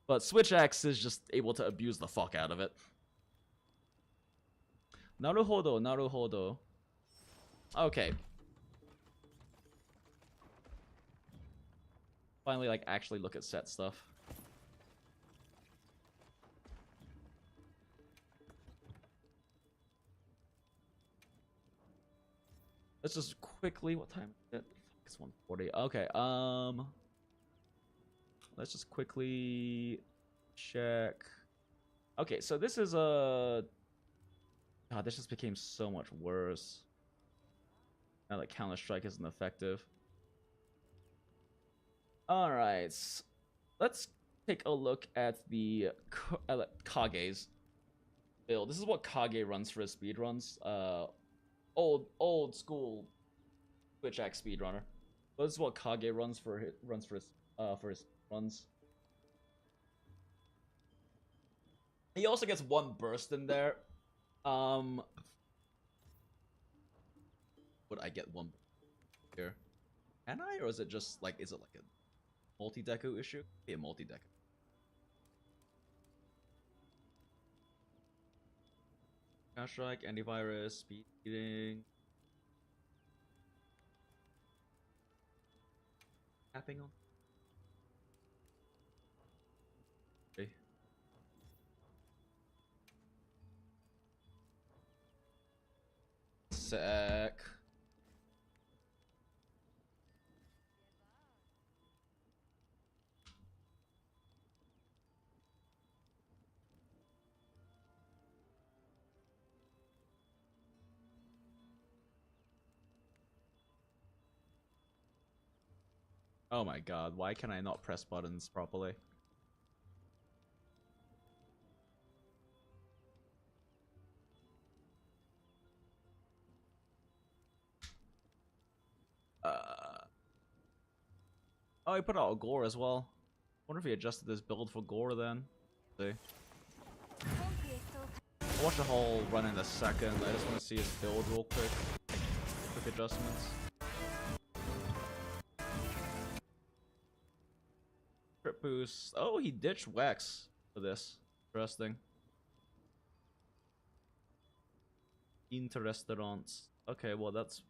But Switch Axe is just able to abuse the fuck out of it. Naruhodo, naruhodo. Okay. Finally, like, actually look at set stuff. Let's just quickly, what time is it? It's 1:40. Okay, let's just quickly check. Okay, so this is a... God, this just became so much worse. Now that Counter-Strike isn't effective. Alright. Let's take a look at the Kage's build. This is what Kage runs for his speedruns. Old school Twitch X speedrunner. But this is what Kage runs for his runs. He also gets one burst in there. Would I get one here? Can I, or is it just like, is it like a multi-deco issue? Be a multi-deco. Counter-Strike, antivirus, speed eating. Tapping on. Okay. Sec. Oh my god, why can I not press buttons properly? Oh, he put out Gore as well. Wonder if he adjusted this build for Gore then. Let's see. I'll watch the whole run in a second. I just want to see his build real quick. Quick adjustments. Crit boost. Oh, he ditched Wex for this. Interesting. Interrestaurants. Okay, well that's...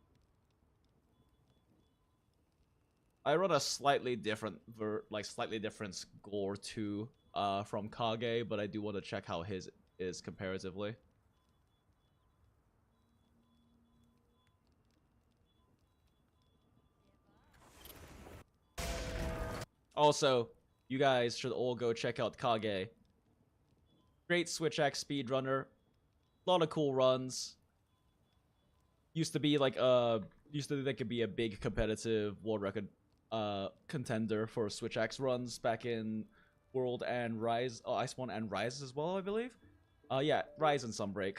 I run a slightly different slightly different Gore 2 from Kage, but I do want to check how his is comparatively. Also, you guys should all go check out Kage. Great Switch X speedrunner. A lot of cool runs. Used to be like they could be a big competitive world record contender for Switch X runs back in World and Rise, Iceborne and Rise as well, I believe. Yeah, Rise and Sunbreak.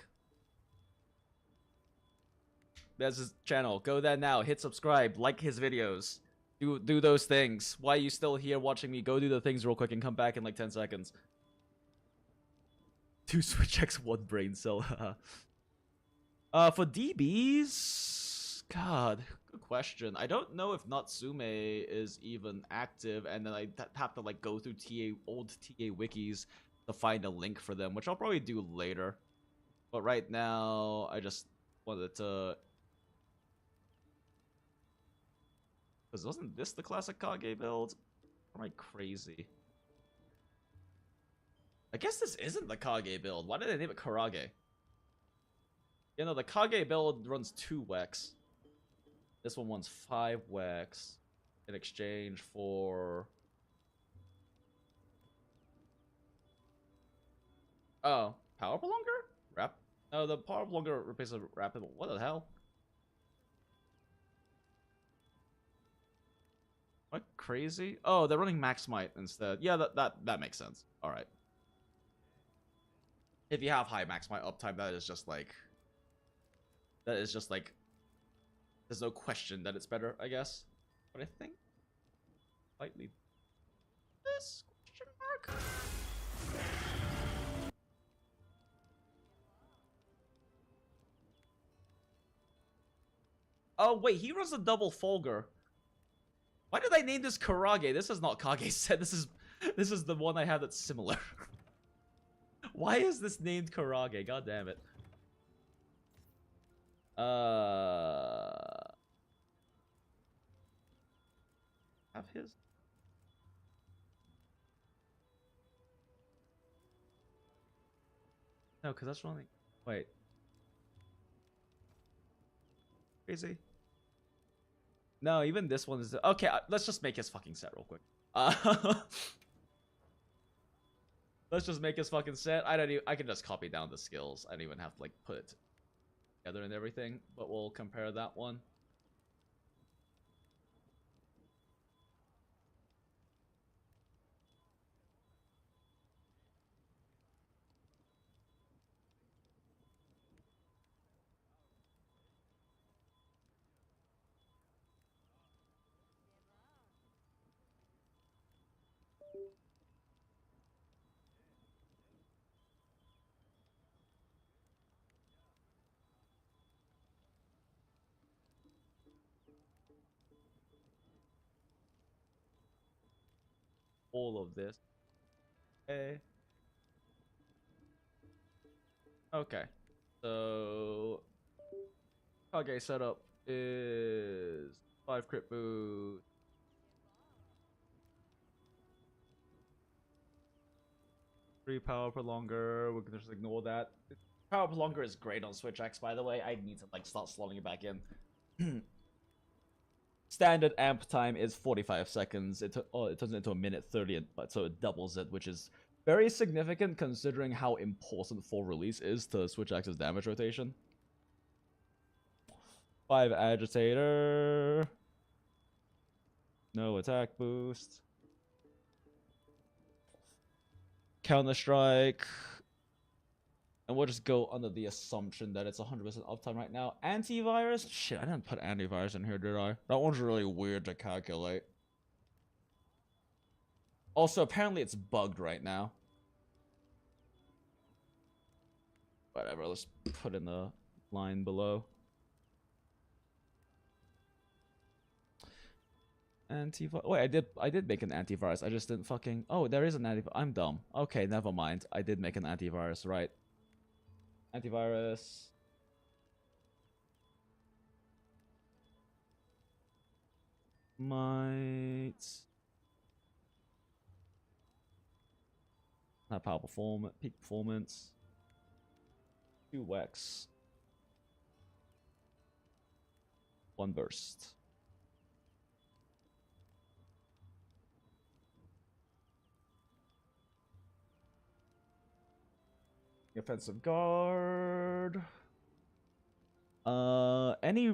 There's his channel. Go there now. Hit subscribe. Like his videos. Do those things. Why are you still here watching me? Go do the things real quick and come back in like 10 seconds. 2 Switch X, 1 brain cell. For DBs, God, good question. I don't know if Natsume is even active, and then I have to like go through old TA wikis to find a link for them, which I'll probably do later. But right now, I just wanted to... Because wasn't this the classic Kage build? Am I crazy? I guess this isn't the Kage build. Why did they name it Karage? You know, the Kage build runs 2 Wex. This one runs 5 Wex in exchange for... Oh, power prolonger? No, the power prolonger replaces rapid. What the hell? What, crazy? Oh, they're running max might instead. Yeah, that makes sense. All right. If you have high max might uptime, that is just like there's no question that it's better, I guess. But I think slightly this question mark. Oh wait, he runs a double Fulgur. Why did I name this Karage? This is not Kage set. This is the one I have that's similar. Why is this named Karage? God damn it. Have his? No, because that's running. Wait. Crazy. No, even this one is... Okay, let's just make his fucking set real quick. Let's just make his fucking set. I can just copy down the skills. I don't even have to, like, put it together and everything. But we'll compare that one. all of this. Okay. Okay. So Kage setup is 5 crit boost. 3 power prolonger. We can just ignore that. Power prolonger is great on Switch X, by the way. I need to like start slotting it back in. Standard amp time is 45 seconds. It turns into a minute 30, but so it doubles it, which is very significant considering how important full release is to Switch X's damage rotation. 5 agitator. No attack boost. Counter-Strike. And we'll just go under the assumption that it's 100% uptime right now. Antivirus? Shit, I didn't put antivirus in here, did I? That one's really weird to calculate. Also, apparently it's bugged right now. Whatever, let's put in the line below. Wait, I did make an antivirus. I just didn't fucking... Oh, there is an antivirus. I'm dumb. Okay, never mind. I did make an antivirus, right. Antivirus. Might... Not power performance. Peak performance. 2 Wex. 1 burst. Offensive guard. Any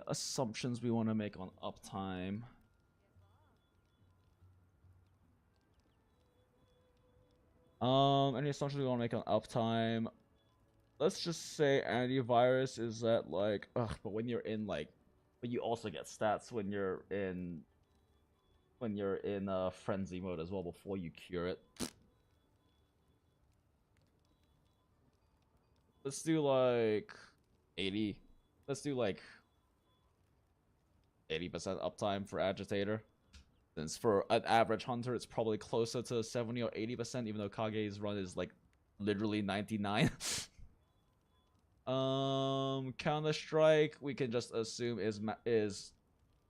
assumptions we want to make on uptime? Any assumptions we want to make on uptime? Let's just say antivirus is at like, but when you're in like, but you also get stats when you're in frenzy mode as well before you cure it. Let's do like 80. Let's do like 80% uptime for agitator. Since for an average hunter, it's probably closer to 70 or 80%, even though Kage's run is like literally 99. Counter-Strike, we can just assume is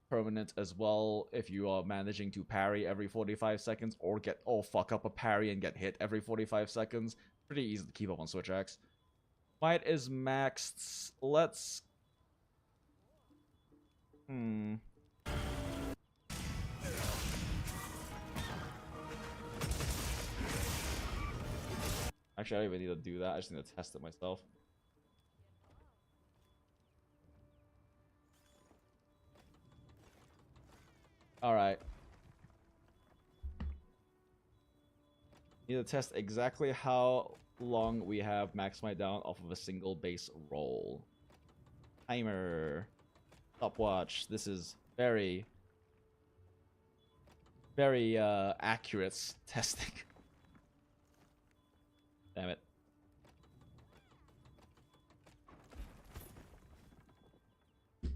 permanent as well if you are managing to parry every 45 seconds or fuck up a parry and get hit every 45 seconds. Pretty easy to keep up on Switch X. Might is maxed. Let's... Actually, I don't even need to do that. I just need to test it myself. Alright. Need to test exactly how long we have max might down off of a single base roll. Timer. Stopwatch. This is very accurate testing. Damn it.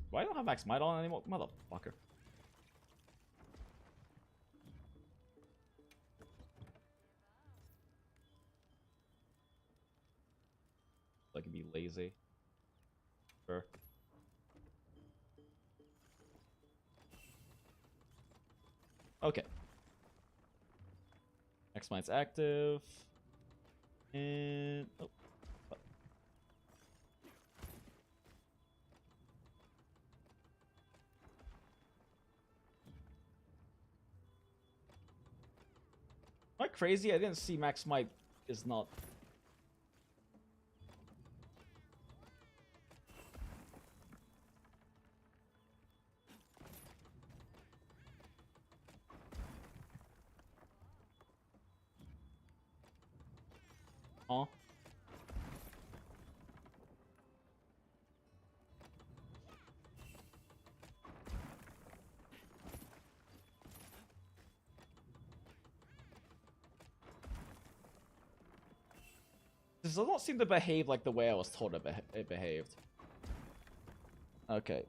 Why don't I have max might on anymore? Motherfucker. I can be lazy. Sure. Okay. X Might's active. And oh. Am I crazy? I didn't see Max Might is not. Huh? This does not seem to behave like the way I was told it behaved. Okay.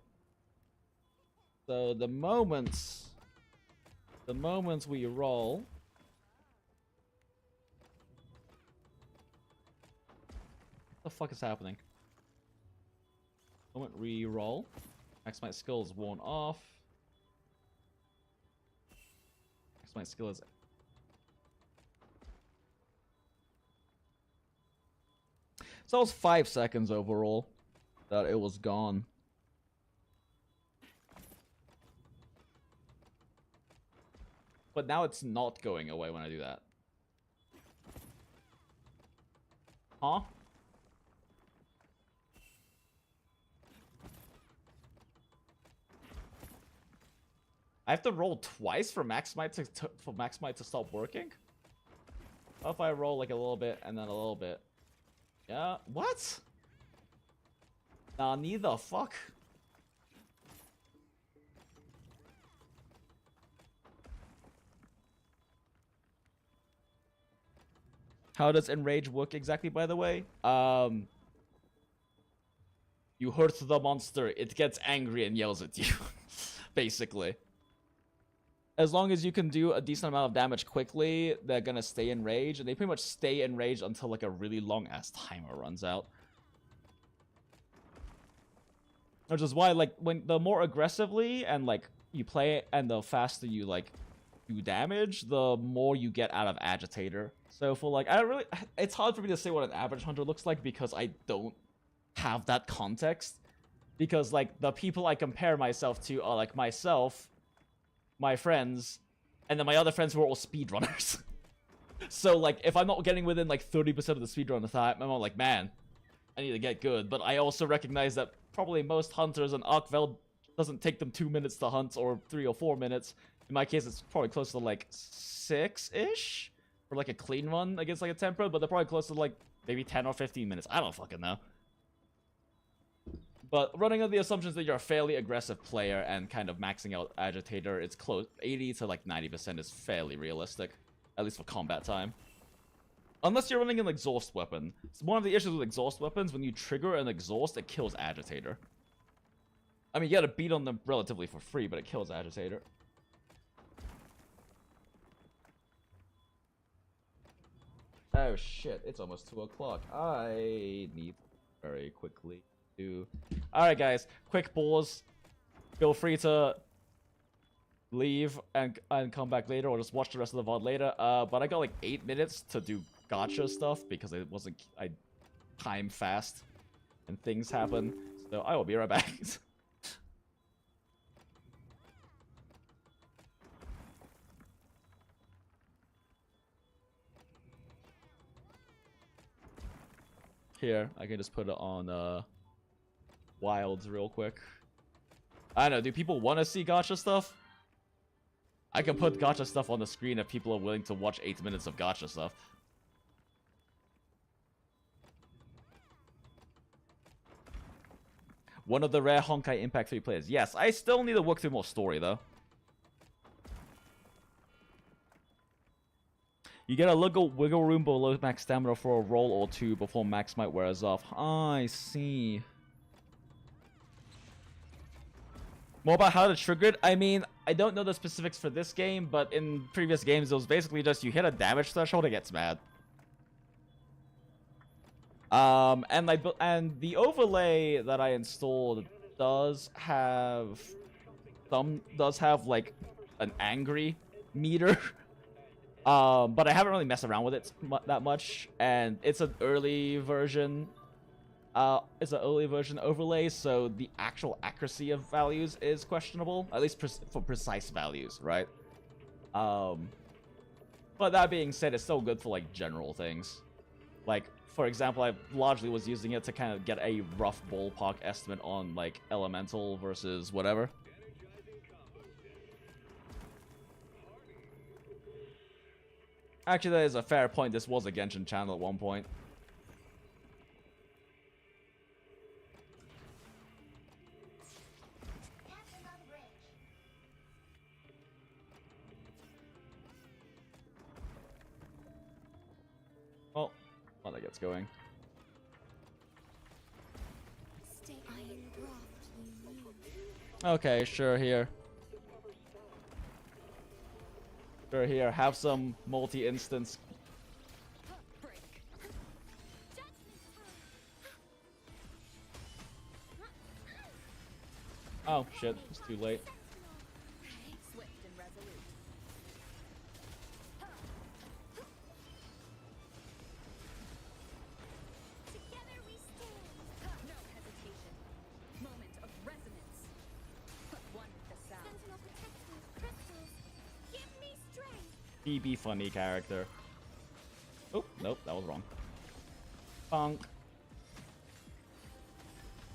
So the moment the moment we roll... What the fuck is happening? Moment re-roll. Maximize skill is worn off. Maximize skill is... So it was 5 seconds overall that it was gone. But now it's not going away when I do that. Huh? I have to roll twice for Maximite to stop working? What if I roll like a little bit and then a little bit? Yeah, what? Nah, neither fuck. How does Enrage work exactly, by the way? You hurt the monster, it gets angry and yells at you. Basically. As long as you can do a decent amount of damage quickly, they're gonna stay enraged, and they pretty much stay enraged until like a really long-ass timer runs out. Which is why, like, when the more aggressively and like you play it, and the faster you like do damage, the more you get out of Agitator. So for like, it's hard for me to say what an average hunter looks like because I don't have that context. Because like the people I compare myself to are like myself, my friends, and then my other friends who are all speedrunners. So, like, if I'm not getting within, like, 30% of the speedrunner time, I'm all like, man, I need to get good. But I also recognize that probably most hunters, and Arkvel doesn't take them 2 minutes to hunt, or 3 or 4 minutes. In my case, it's probably close to, like, 6-ish? For, like, a clean run against, like, a temper, but they're probably close to, like, maybe 10 or 15 minutes. I don't fucking know. But running on the assumptions that you're a fairly aggressive player and kind of maxing out Agitator, it's close. 80 to like 90% is fairly realistic, at least for combat time. Unless you're running an exhaust weapon. So one of the issues with exhaust weapons, when you trigger an exhaust, it kills Agitator. I mean, you gotta beat on them relatively for free, but it kills Agitator. Oh shit, it's almost 2 o'clock. I need very quickly to... Alright guys, quick pause. Feel free to leave and come back later, or just watch the rest of the VOD later. But I got like 8 minutes to do Gacha stuff because I time fast and things happen. So I will be right back. Here, I can just put it on Wilds real quick. I don't know, do people want to see Gacha stuff? I can put Gacha stuff on the screen if people are willing to watch 8 minutes of Gacha stuff. One of the rare Honkai Impact 3 players. Yes, I still need to work through more story though. You get a wiggle room below max stamina for a roll or two before max might wears off. I see. More about how to trigger it. I mean, I don't know the specifics for this game, but in previous games, it was basically just you hit a damage threshold, it gets mad. And the overlay that I installed does have like an angry meter. But I haven't really messed around with it that much, and it's an early version. It's an early version overlay, so the actual accuracy of values is questionable, at least for precise values, right? But that being said, it's still good for like general things. Like, for example, I largely was using it to kind of get a rough ballpark estimate on like elemental versus whatever. Actually, that is a fair point. This was a Genshin channel at one point. Well, while that gets going. Okay, sure, here. Sure, here, have some multi-instance. Oh shit, it's too late. Swift and resolute. Together we stand. No hesitation. Moment of resonance. One with the sound. Sentinel protects me. Crystals. Give me strength. BB funny character. Oh, nope, that was wrong. Bonk.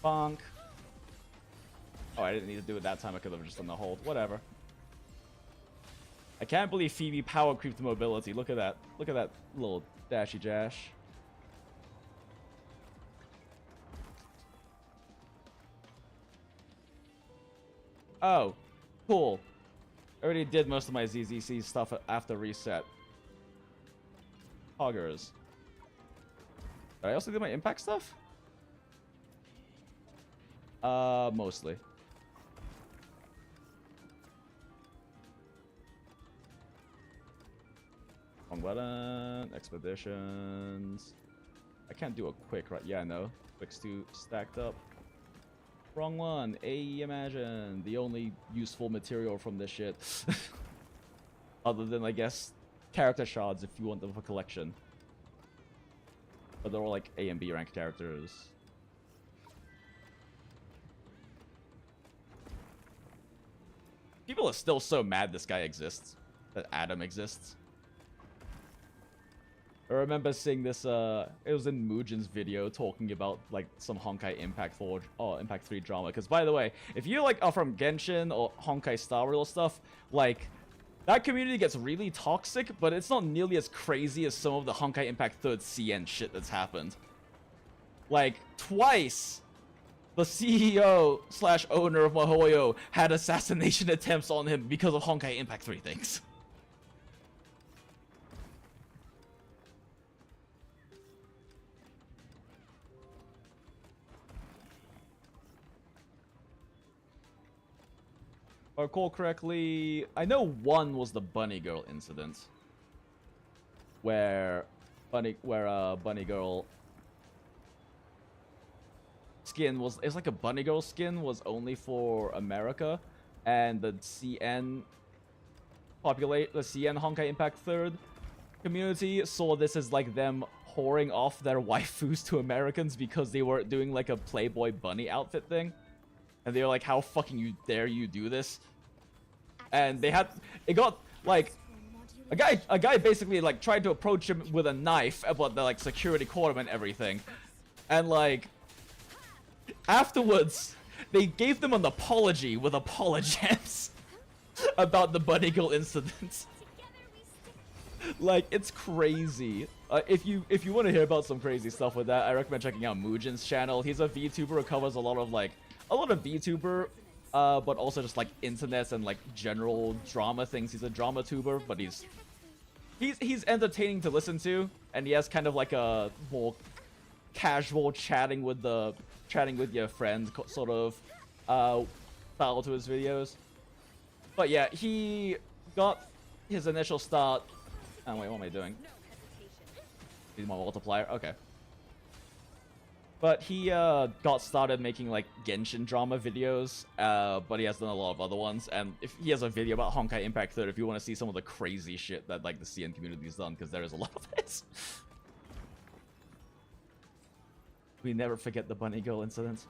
Bonk. Oh, I didn't need to do it that time. I could have just done the hold. Whatever. I can't believe Phoebe power creeped mobility. Look at that. Look at that little dashy dash. Oh, cool. I already did most of my ZZC stuff after reset. Hoggers. Did I also do my impact stuff? Mostly. Wrong button. Expeditions. I can't do a quick, right? Yeah, no. Quicks too stacked up. Wrong one. Imagine. The only useful material from this shit. Other than, I guess, character shards if you want them for collection. But they're all like A and B rank characters. People are still so mad this guy exists. That Adam exists. I remember seeing this, it was in Mugen's video talking about, like, some Honkai Impact 4, or Impact 3 drama. Because, by the way, if you, like, are from Genshin or Honkai Star Rail stuff, like, that community gets really toxic, but it's not nearly as crazy as some of the Honkai Impact 3rd CN shit that's happened. Like, twice, the CEO/owner of MiHoYo had assassination attempts on him because of Honkai Impact 3 things. If I recall correctly, I know one was the Bunny Girl incident, where Bunny Girl skin was, it's like a Bunny Girl skin was only for America, and the CN Honkai Impact 3rd community saw this as like them whoring off their waifus to Americans because they were doing like a Playboy bunny outfit thing. And they were like, how fucking dare you do this? And they had, it got, like, a guy basically, like, tried to approach him with a knife about the, like, security caught him and everything. And, like, afterwards, they gave them an apology with apologems about the Bunny Girl incident. Like, it's crazy. If you want to hear about some crazy stuff with that, I recommend checking out Mugen's channel. He's a VTuber who covers a lot of VTuber, but also just like internet and like general drama things. He's a drama tuber, but he's entertaining to listen to, and he has kind of like a more casual chatting with your friends sort of style to his videos. But yeah, he got his initial start. Oh wait, what am I doing? Need my multiplier. Okay. But he got started making like Genshin drama videos, but he has done a lot of other ones. And if he has a video about Honkai Impact 3, if you want to see some of the crazy shit that like the CN community's done, because there is a lot of it. We never forget the Bunny Girl incident.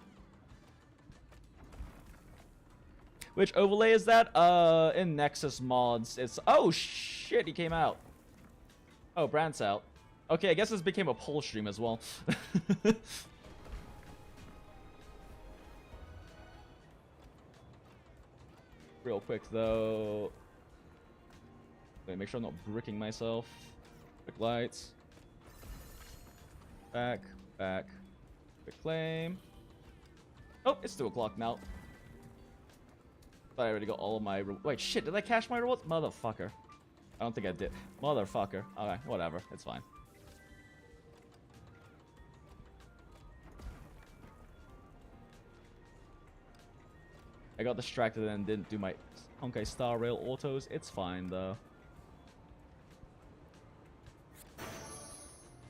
Which overlay is that? In Nexus mods, it's, oh shit, he came out. Oh, Brand's out. Okay, I guess this became a poll stream as well. Real quick though. Wait, make sure I'm not bricking myself. Quick lights. Back. Quick claim. Oh, it's 2 o'clock now. Thought I already got all of my wait, shit, did I cash my rewards? Motherfucker. I don't think I did. Motherfucker. Okay, whatever. It's fine. I got distracted and didn't do my Honkai Star Rail autos. It's fine, though.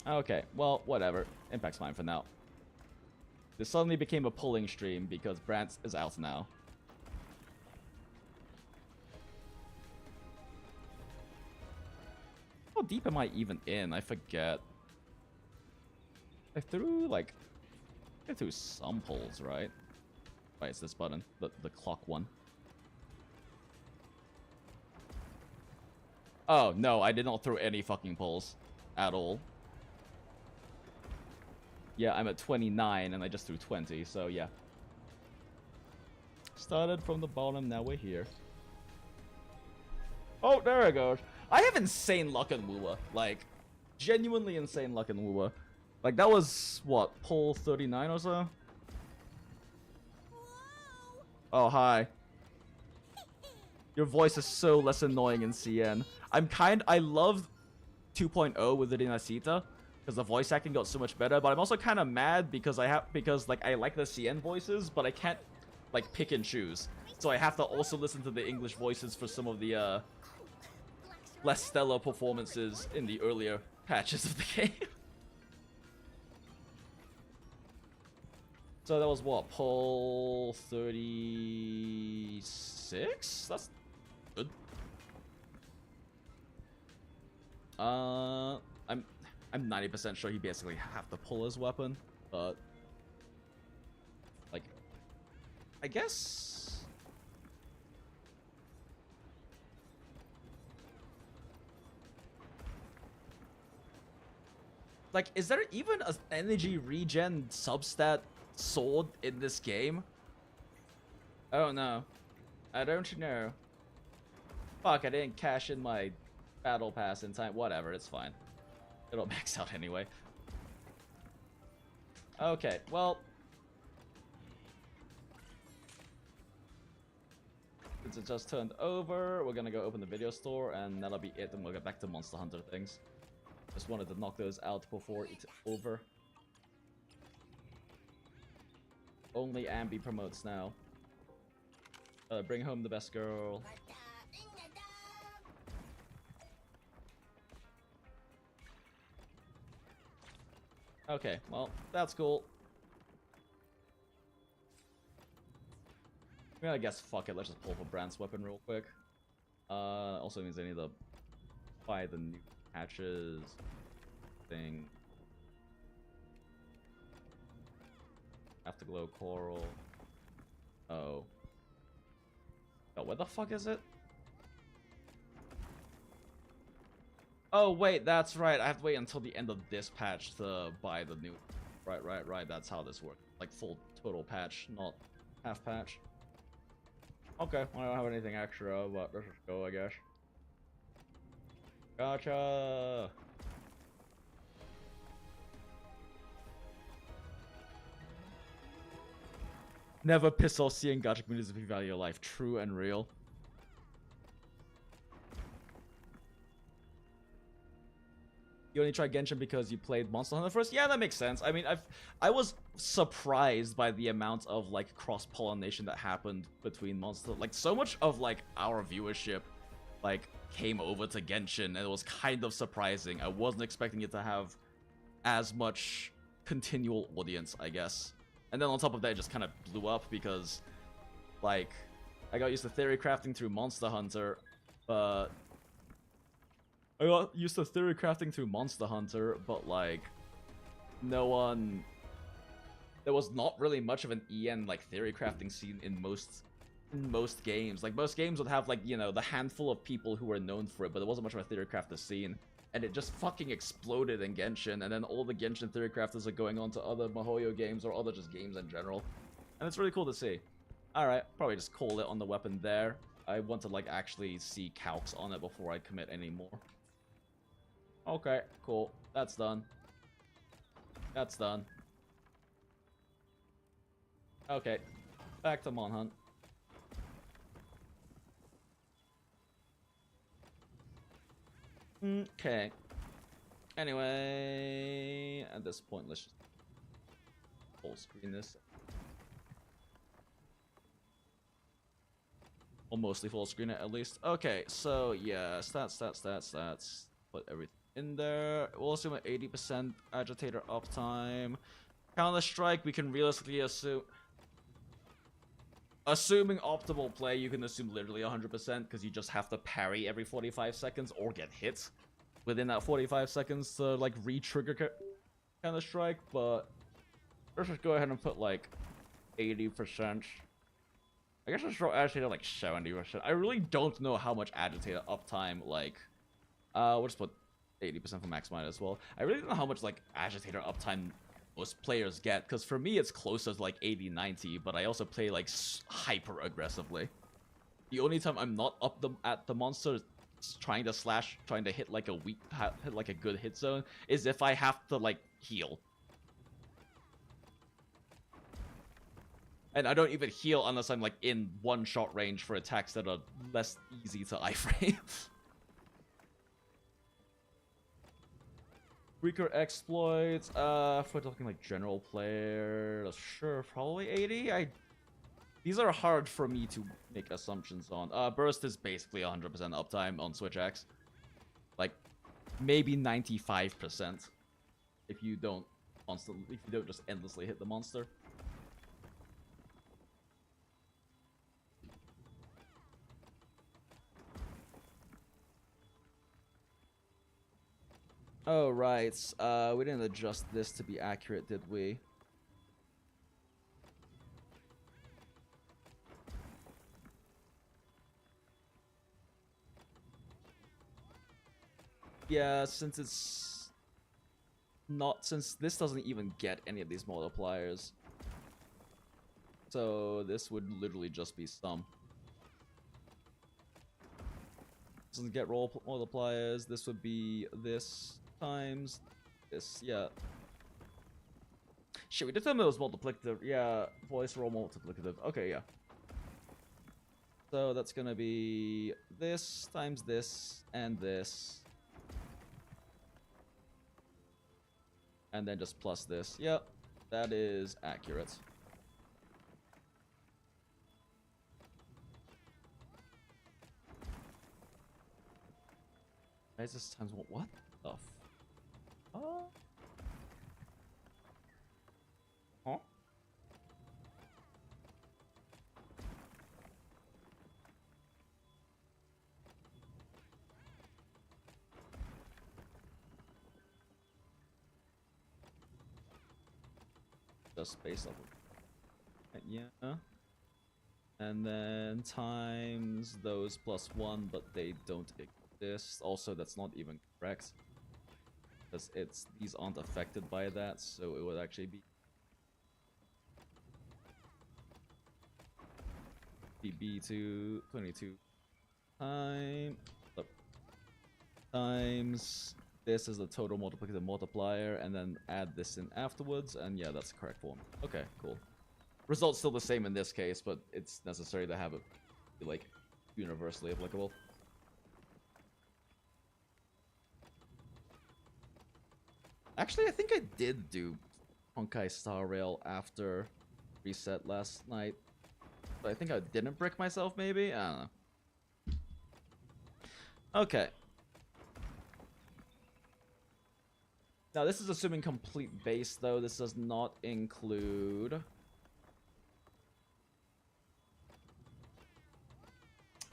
Okay, well, whatever. Impact's fine for now. This suddenly became a pulling stream because Brant is out now. How deep am I even in? I forget. I threw, like... I threw some pulls, right? Right, it's this button. The clock one. Oh, no, I did not throw any fucking pulls. At all. Yeah, I'm at 29, and I just threw 20, so yeah. Started from the bottom, now we're here. Oh, there it goes. I have insane luck in Woowa. Like, genuinely insane luck in Woowa. Like, that was, what, pull 39 or so? Oh, hi. Your voice is so less annoying in CN. I love 2.0 with the Dinasita, because the voice acting got so much better, but I'm also kind of mad because I like the CN voices, but I can't, like, pick and choose. So I have to also listen to the English voices for some of the, less stellar performances in the earlier patches of the game. So that was what, pull 36? That's good. I'm 90% sure he basically have to pull his weapon, but like, I guess. Like, is there even an energy regen substat sword in this game? I don't know. I don't know. Fuck, I didn't cash in my battle pass in time. Whatever, it's fine. It'll max out anyway. Okay, well. Since it just turned over, we're gonna go open the video store, and that'll be it, and we'll get back to Monster Hunter things. Just wanted to knock those out before it's over. Only Ambi promotes now. Bring home the best girl. Okay, well, that's cool. I mean, I guess fuck it, let's just pull for Brand's weapon real quick. Also means I need to buy the new patches thing. Afterglow coral. Oh. Oh, what the fuck is it? Oh, wait, that's right. I have to wait until the end of this patch to buy the new... Right. That's how this works. Like, full total patch, not half patch. Okay, well, I don't have anything extra, but let's just go, I guess. Gacha! Never piss off seeing gacha communities if you value your life. True and real. You only tried Genshin because you played Monster Hunter first? Yeah, that makes sense. I mean, I was surprised by the amount of, like, cross-pollination that happened between Monster... Like, so much of, like, our viewership, like, came over to Genshin, and it was kind of surprising. I wasn't expecting it to have as much continual audience, I guess. And then on top of that, it just kind of blew up because, like, I got used to theory crafting through Monster Hunter, but... I got used to theory crafting through Monster Hunter, but, like, no one... There was not really much of an EN, like, theory crafting scene in most games. Like, most games would have, like, you know, the handful of people who were known for it, but there wasn't much of a theory crafter scene. And it just fucking exploded in Genshin, and then all the Genshin theory crafters are going on to other MiHoYo games or other just games in general. And it's really cool to see. Alright, probably just call it on the weapon there. I want to, like, actually see calcs on it before I commit any more. Okay, cool. That's done. That's done. Okay, back to Mon Hunt. Okay. Anyway, at this point, let's just full screen this. Or mostly full screen it at least. Okay, so yeah, stats. Put everything in there. We'll assume an 80% agitator uptime. Counter-Strike, we can realistically assume... Assuming optimal play, you can assume literally 100% because you just have to parry every 45 seconds or get hit within that 45 seconds to, like, re-trigger Counter-Strike, but let's just go ahead and put, like, 80%. I guess let's throw Agitator, like, 70%. I really don't know how much Agitator uptime, like, we'll just put 80% for max mine as well. I really don't know how much, like, Agitator uptime most players get, because for me it's closer to like 80-90, but I also play like hyper aggressively. The only time I'm not up at the monster trying to hit like a hit like a good hit zone is if I have to like heal. And I don't even heal unless I'm like in one-shot range for attacks that are less easy to iframe. Weaker exploits, if we're talking like general players, sure, probably 80. These are hard for me to make assumptions on. Burst is basically 100% uptime on Switch X. Like, maybe 95% if you don't just endlessly hit the monster. Oh, right. We didn't adjust this to be accurate, did we? Yeah, since this doesn't even get any of these multipliers. So this would literally just be sum. Doesn't get roll multipliers. This would be this times this, yeah. Shit, we determined it was multiplicative. Yeah, voice roll multiplicative. Okay, yeah. So that's gonna be this times this and this. And then just plus this. Yep, that is accurate. Why is this times one? What the f? Huh? Just based off of... Yeah. And then times those plus 1, but they don't exist. Also, that's not even correct. Because these aren't affected by that, so it would actually be B2 22 times this is the total multiplicative multiplier, and then add this in afterwards, and yeah, that's the correct form. Okay, cool. Result's still the same in this case, but it's necessary to have it be like universally applicable. Actually, I think I did do Honkai Star Rail after reset last night. But I think I didn't brick myself, maybe? I don't know. Okay. Now, this is assuming complete base, though. This does not include...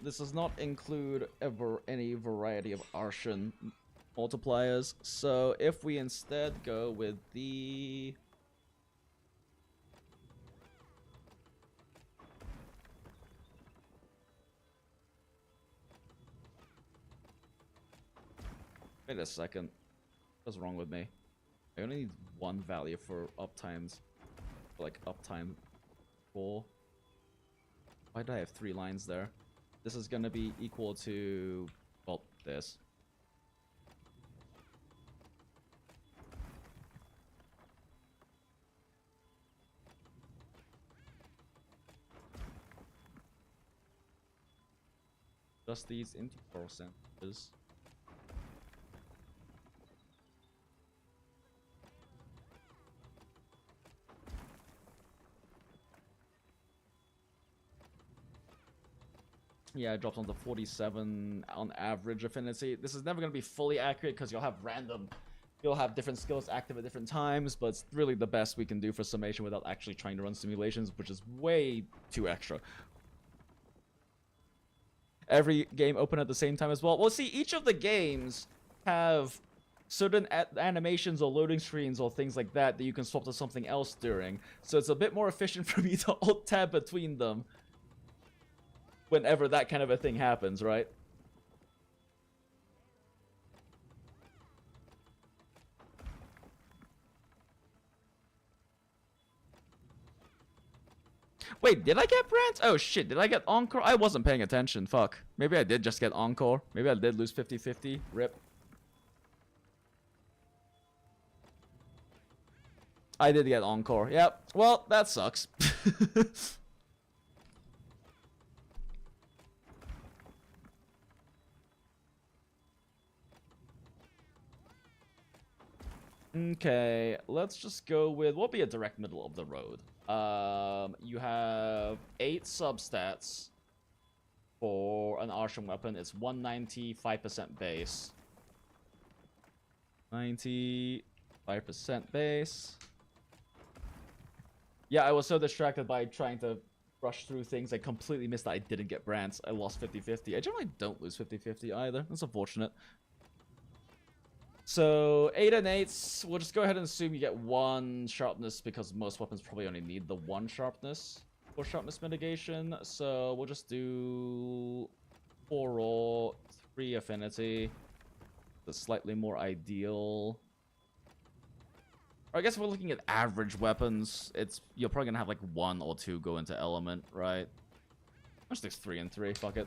This does not include any variety of Arshan multipliers. So if we instead go with the... Wait a second. What's wrong with me? I only need one value for uptimes. Like uptime 4. Why did I have 3 lines there? This is gonna be equal to, well, this. Just these into percentages. Yeah, it drops onto 47 on average affinity. This is never going to be fully accurate because you'll have different skills active at different times, but it's really the best we can do for summation without actually trying to run simulations, which is way too extra. Every game open at the same time as well. Well, see, each of the games have certain animations or loading screens or things like that that you can swap to something else during. So it's a bit more efficient for me to alt-tab between them whenever that kind of a thing happens, right? Wait, did I get Brant? Oh shit, did I get Encore? I wasn't paying attention, fuck. Maybe I did just get Encore. Maybe I did lose 50-50. Rip. I did get Encore. Yep. Well, that sucks. Okay, let's just go with what'll be a direct middle of the road. You have 8 substats for an arson weapon. It's 195% base. 95% base. Yeah, I was so distracted by trying to rush through things. I completely missed that I didn't get brands. I lost 50-50. I generally don't lose 50-50 either. That's unfortunate. So, 8 and 8s, we'll just go ahead and assume you get 1 sharpness because most weapons probably only need the 1 sharpness for sharpness mitigation. So, we'll just do 4 raw, 3 affinity. That's slightly more ideal. Or I guess if we're looking at average weapons, you're probably gonna have like 1 or 2 go into element, right? Let's do 3 and 3, fuck it.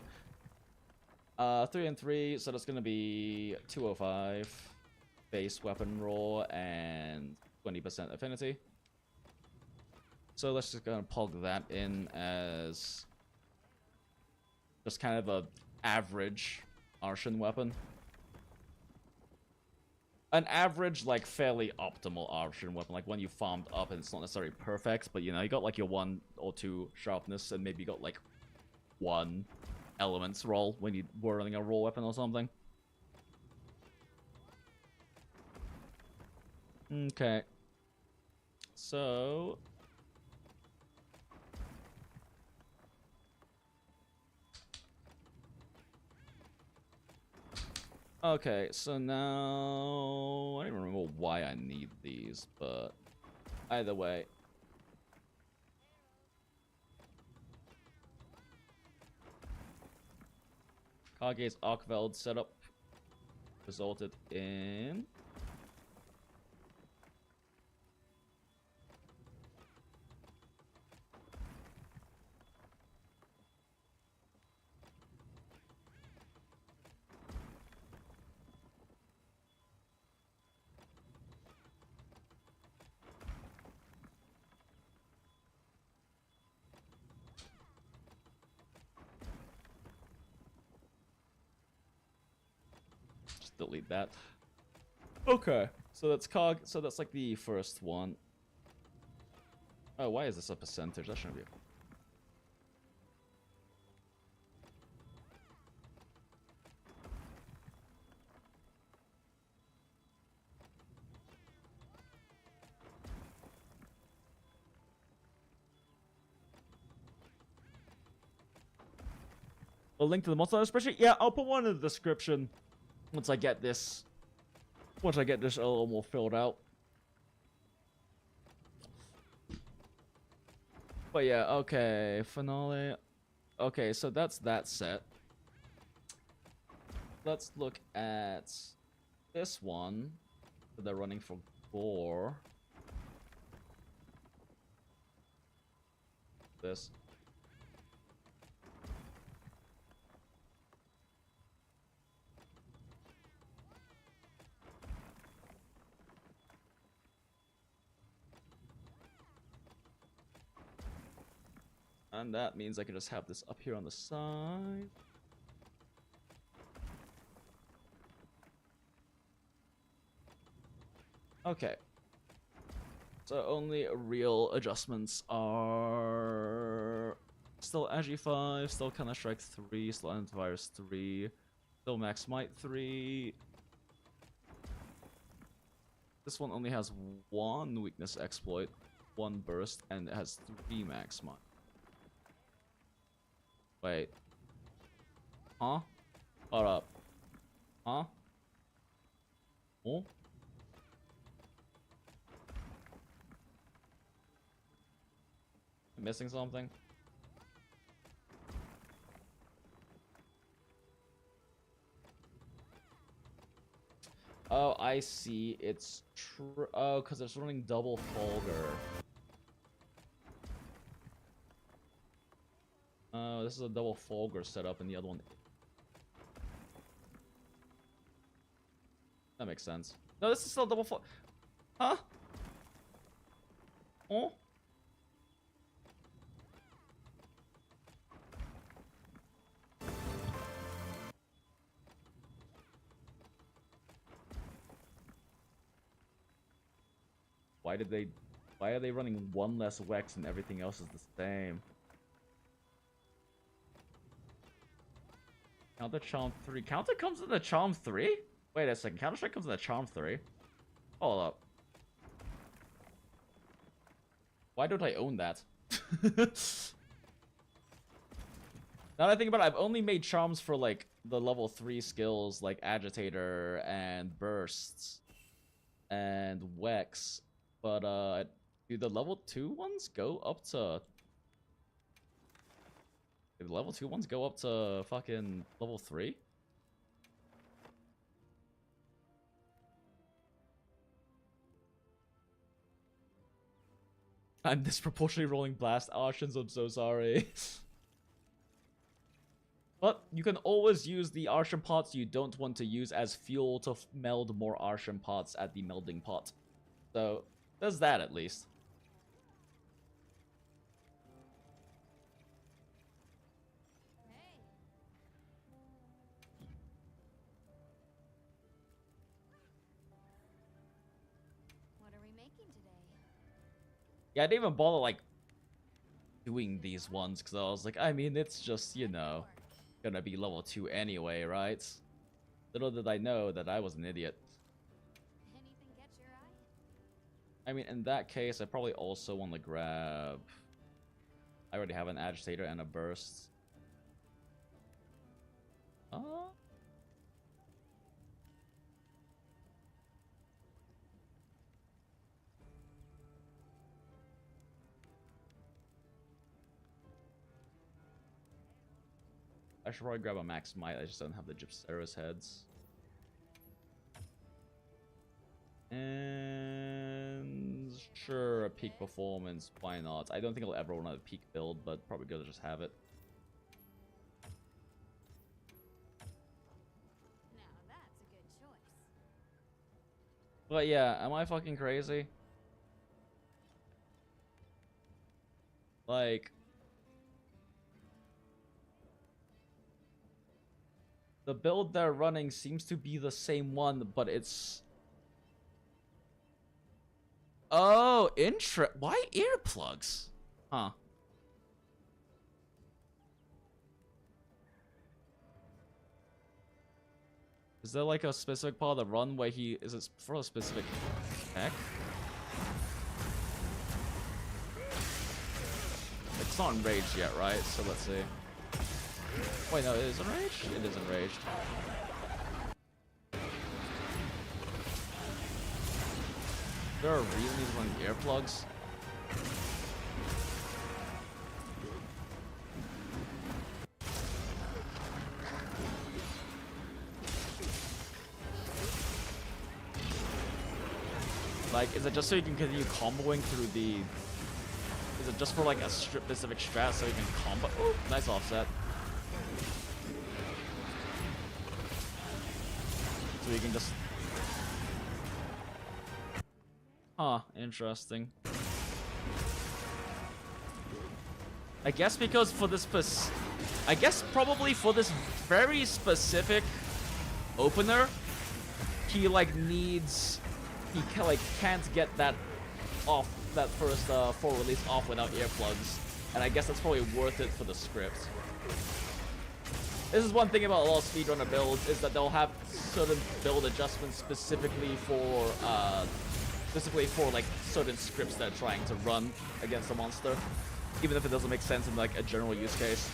3 and 3, so that's gonna be 205 base weapon raw and 20% affinity. So let's just go and plug that in as just kind of a average arson weapon. An average, like, fairly optimal arson weapon, like one you farmed up and it's not necessarily perfect, but you know, you got like your 1 or 2 sharpness and maybe you got like 1 elements roll when you were running a raw weapon or something. Okay. So... okay, so now... I don't even remember why I need these, but... either way. Kage's Arcveld setup resulted in... delete that. Okay, so that's cog. So that's like the first one. Oh, why is this a percentage? That shouldn't be. A link to the multiplier spreadsheet? Yeah, I'll put one in the description once I get this. Once I get this a little more filled out. But yeah, okay, finale. Okay, so that's that set. Let's look at this one that they're running for Gore. This. And that means I can just have this up here on the side. Okay. So only real adjustments are Still Agi 5, still Counter-Strike 3, still Antivirus 3, still Max Might 3. This one only has 1 weakness exploit, 1 burst, and it has 3 Max Might. Wait. Huh? Hold up. Huh? Oh? Missing something? Oh, I see. It's true. Oh, because it's running double Folger. Oh, this is a double Folger setup, and the other one. That makes sense. No, this is still double Folger. Huh? Oh? Why are they running 1 less Wex and everything else is the same? Counter Charm 3. Counter comes in the Charm 3? Wait a second. Counter Strike comes in the Charm 3? Hold up. Why don't I own that? Now that I think about it, I've only made charms for like the level 3 skills like Agitator and Bursts and Wex. But do the level 2 ones go up to... Do the level 2 ones go up to fucking level 3? I'm disproportionately rolling blast Archons, I'm so sorry. But you can always use the Archon pots you don't want to use as fuel to meld more Archon pots at the melding pot. So, there's that at least. Hey. What are we making today? Yeah, I didn't even bother, like, doing these ones, because I was like, I mean, it's just, you know, gonna be level 2 anyway, right? Little did I know that I was an idiot. Anything catch your eye? I mean, in that case, I probably also want to grab... I already have an Agitator and a Burst. I should probably grab a Max Might, I just don't have the Gypceros heads. And sure, a peak performance, why not? I don't think I'll ever run a peak build, but probably good to just have it. Now that's a good choice. But yeah, am I fucking crazy? Like... The build they're running seems to be the same one, but it's... Oh, why earplugs? Huh. Is there like a specific part of the run where he... Is it for a specific tech? It's not enraged yet, right? So let's see. Wait, no, it is enraged? It is enraged. Is there a reason he's running earplugs? Like, is it just so you can continue comboing through the... Is it just for like a specific strat so you can combo? Ooh, nice offset. So you can just... Huh, interesting. I guess because for this I guess probably for this very specific opener, he like needs... He like can't get that off, that first full release off without earplugs. and I guess that's probably worth it for the script. This is one thing about a lot of speedrunner builds, is that they'll have certain build adjustments specifically for like certain scripts they're trying to run against a monster, even if it doesn't make sense in like a general use case.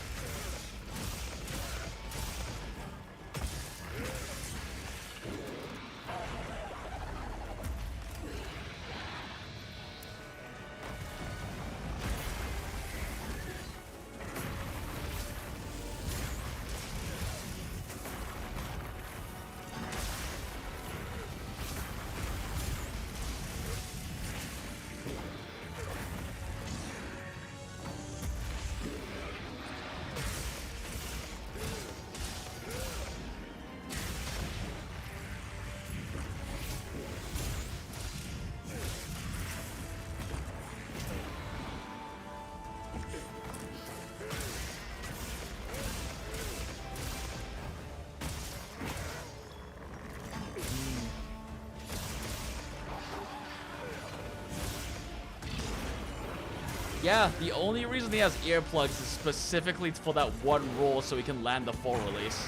Yeah, the only reason he has earplugs is specifically for that one roll so he can land the full release.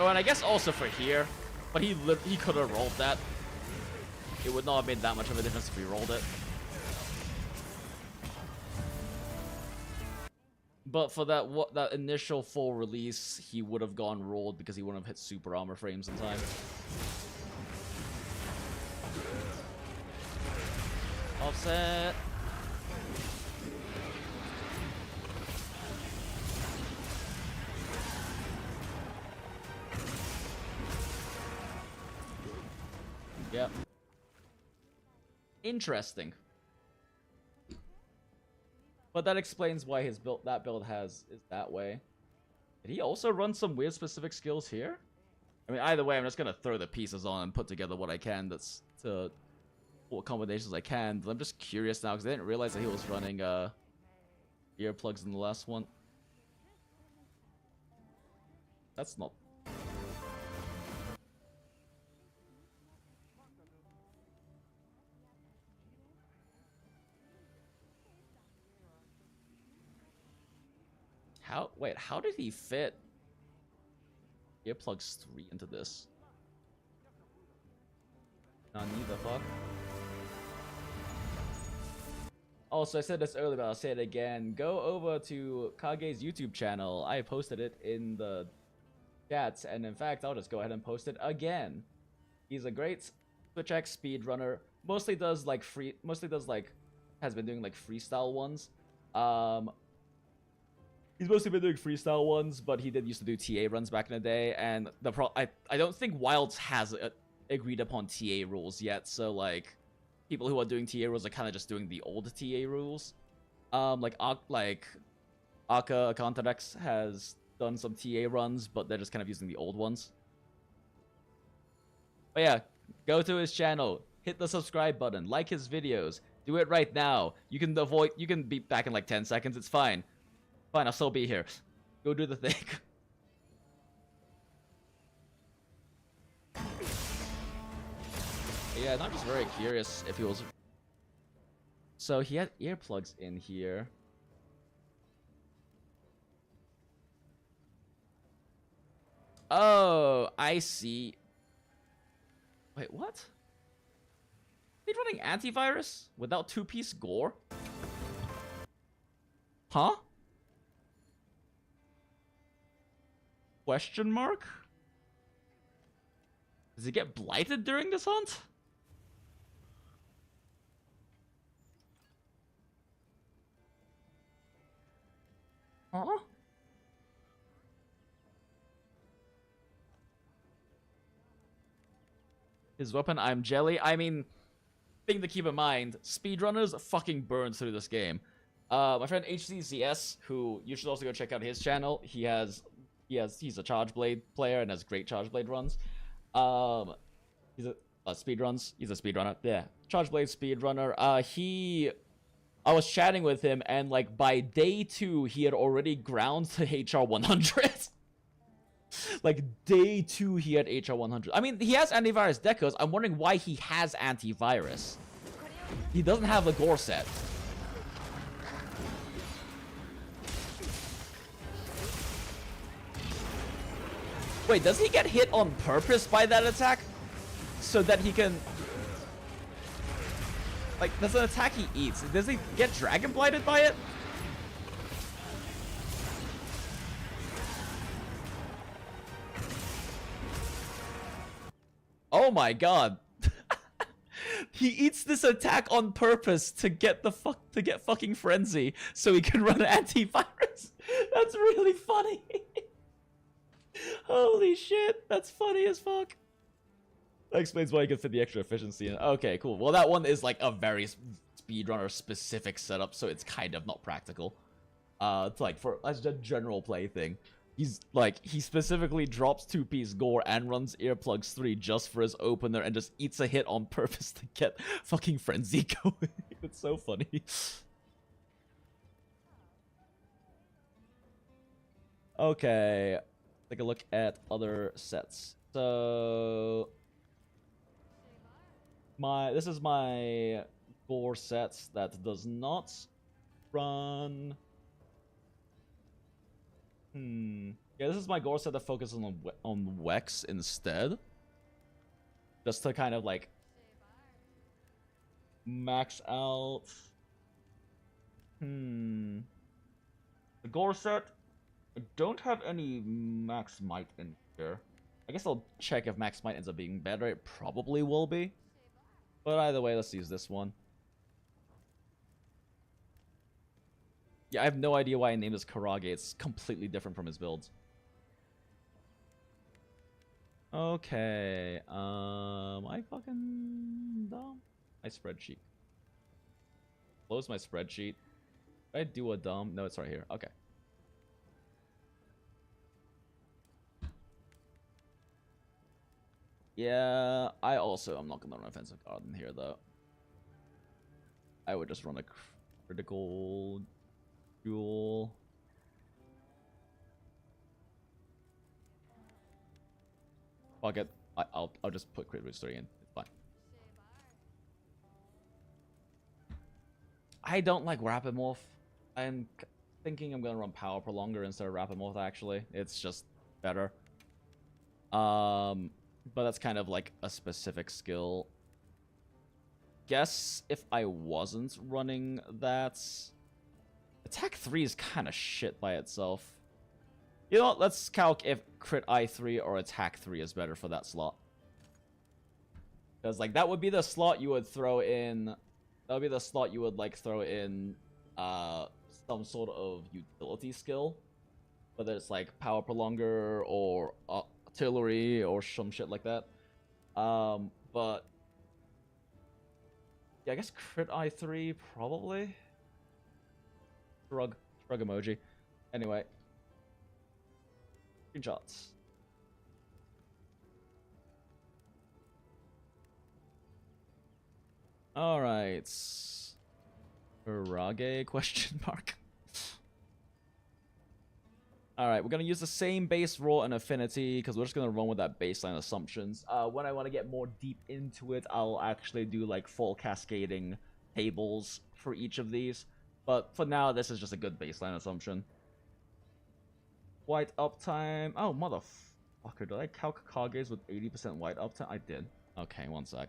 Oh, and I guess also for here, but he could have rolled that. It would not have made that much of a difference if he rolled it. But for that initial full release, he would have gone rolled because he wouldn't have hit super armor frames in time. Offset. Yep. Interesting. But that explains why his build is that way. Did he also run some weird specific skills here? I mean, either way, I'm just gonna throw the pieces on and put together what I can. That's to what combinations I can. But I'm just curious now because I didn't realize that he was running earplugs in the last one. That's not. How did he fit earplugs 3 into this? Nani the fuck? Also, I said this earlier, but I'll say it again. Go over to Kage's YouTube channel. I posted it in the chats, and in fact, I'll just go ahead and post it again. He's a great Twitch X speedrunner. Has been doing like freestyle ones. He's mostly been doing freestyle ones, but he did used to do TA runs back in the day, and I don't think Wilds has agreed upon TA rules yet, so like people who are doing TA rules are kind of just doing the old TA rules. Like Aka Contadex has done some TA runs, but they're just kind of using the old ones. But yeah, go to his channel, hit the subscribe button, like his videos, do it right now. You can be back in like 10 seconds, it's fine. Fine, I'll still be here. Go do the thing. Yeah, and I'm just very curious if he was... So he had earplugs in here. Oh, I see. Wait, what? He's running antivirus without 2-piece gore? Huh? Question mark? Does he get blighted during this hunt? Huh? His weapon, I'm jelly. I mean, thing to keep in mind, speedrunners fucking burn through this game. My friend HCCS, who you should also go check out his channel, he's a Charge Blade player and has great Charge Blade runs. He's a speedruns. He's a speedrunner. Yeah, Charge Blade speedrunner. I was chatting with him, and like by day 2, he had already ground to HR 100. Like day 2, he had HR 100. I mean, he has antivirus decos. I'm wondering why he has antivirus. He doesn't have the gore set. Wait, does he get hit on purpose by that attack? So that he can... Like, there's an attack he eats. Does he get dragon blighted by it? Oh my god. He eats this attack on purpose to get fucking frenzy so he can run antivirus. That's really funny. Holy shit, that's funny as fuck. That explains why you can fit the extra efficiency in. Okay, cool. Well, that one is like a very speedrunner specific setup, so it's kind of not practical. It's like for as a general play thing. He's like, he specifically drops 2-piece Gore and runs earplugs 3 just for his opener and just eats a hit on purpose to get fucking frenzy going. It's so funny. Okay, take a look at other sets. So this is my Gore set that does not run. Yeah, this is my Gore set that focuses on Wex instead. Just to kind of like max out. The Gore set, I don't have any max might in here. I guess I'll check if max might ends up being better. It probably will be. But either way, let's use this one. Yeah, I have no idea why I named this Karage. It's completely different from his builds. Okay, I fucking dumb. My spreadsheet. Close my spreadsheet. Did I do a dumb? No, it's right here. Okay. Yeah, I also am not gonna run offensive garden here though. I would just run a critical duel. Fuck it. I'll just put crit restore in. It's fine. I don't like Rapid-Morph. I'm thinking I'm gonna run Power Prolonger instead of Rapid-Morph actually. It's just better. But that's kind of like a specific skill. Guess if I wasn't running that, attack 3 is kind of shit by itself. You know what? Let's calc if crit I3 or attack 3 is better for that slot. Because like that would be the slot you would throw in. That would be the slot you would like throw in some sort of utility skill, whether it's like Power Prolonger or artillery or some shit like that. But yeah, I guess crit I3 probably. Shrug emoji. Anyway, screenshots. All right, Karage question mark. All right, we're gonna use the same base roll and affinity because we're just gonna run with that baseline assumptions. When I want to get more deep into it, I'll actually do like full cascading tables for each of these. But for now, this is just a good baseline assumption. White uptime. Oh, motherfucker. Did I calc Kages with 80% white uptime? I did. Okay, one sec.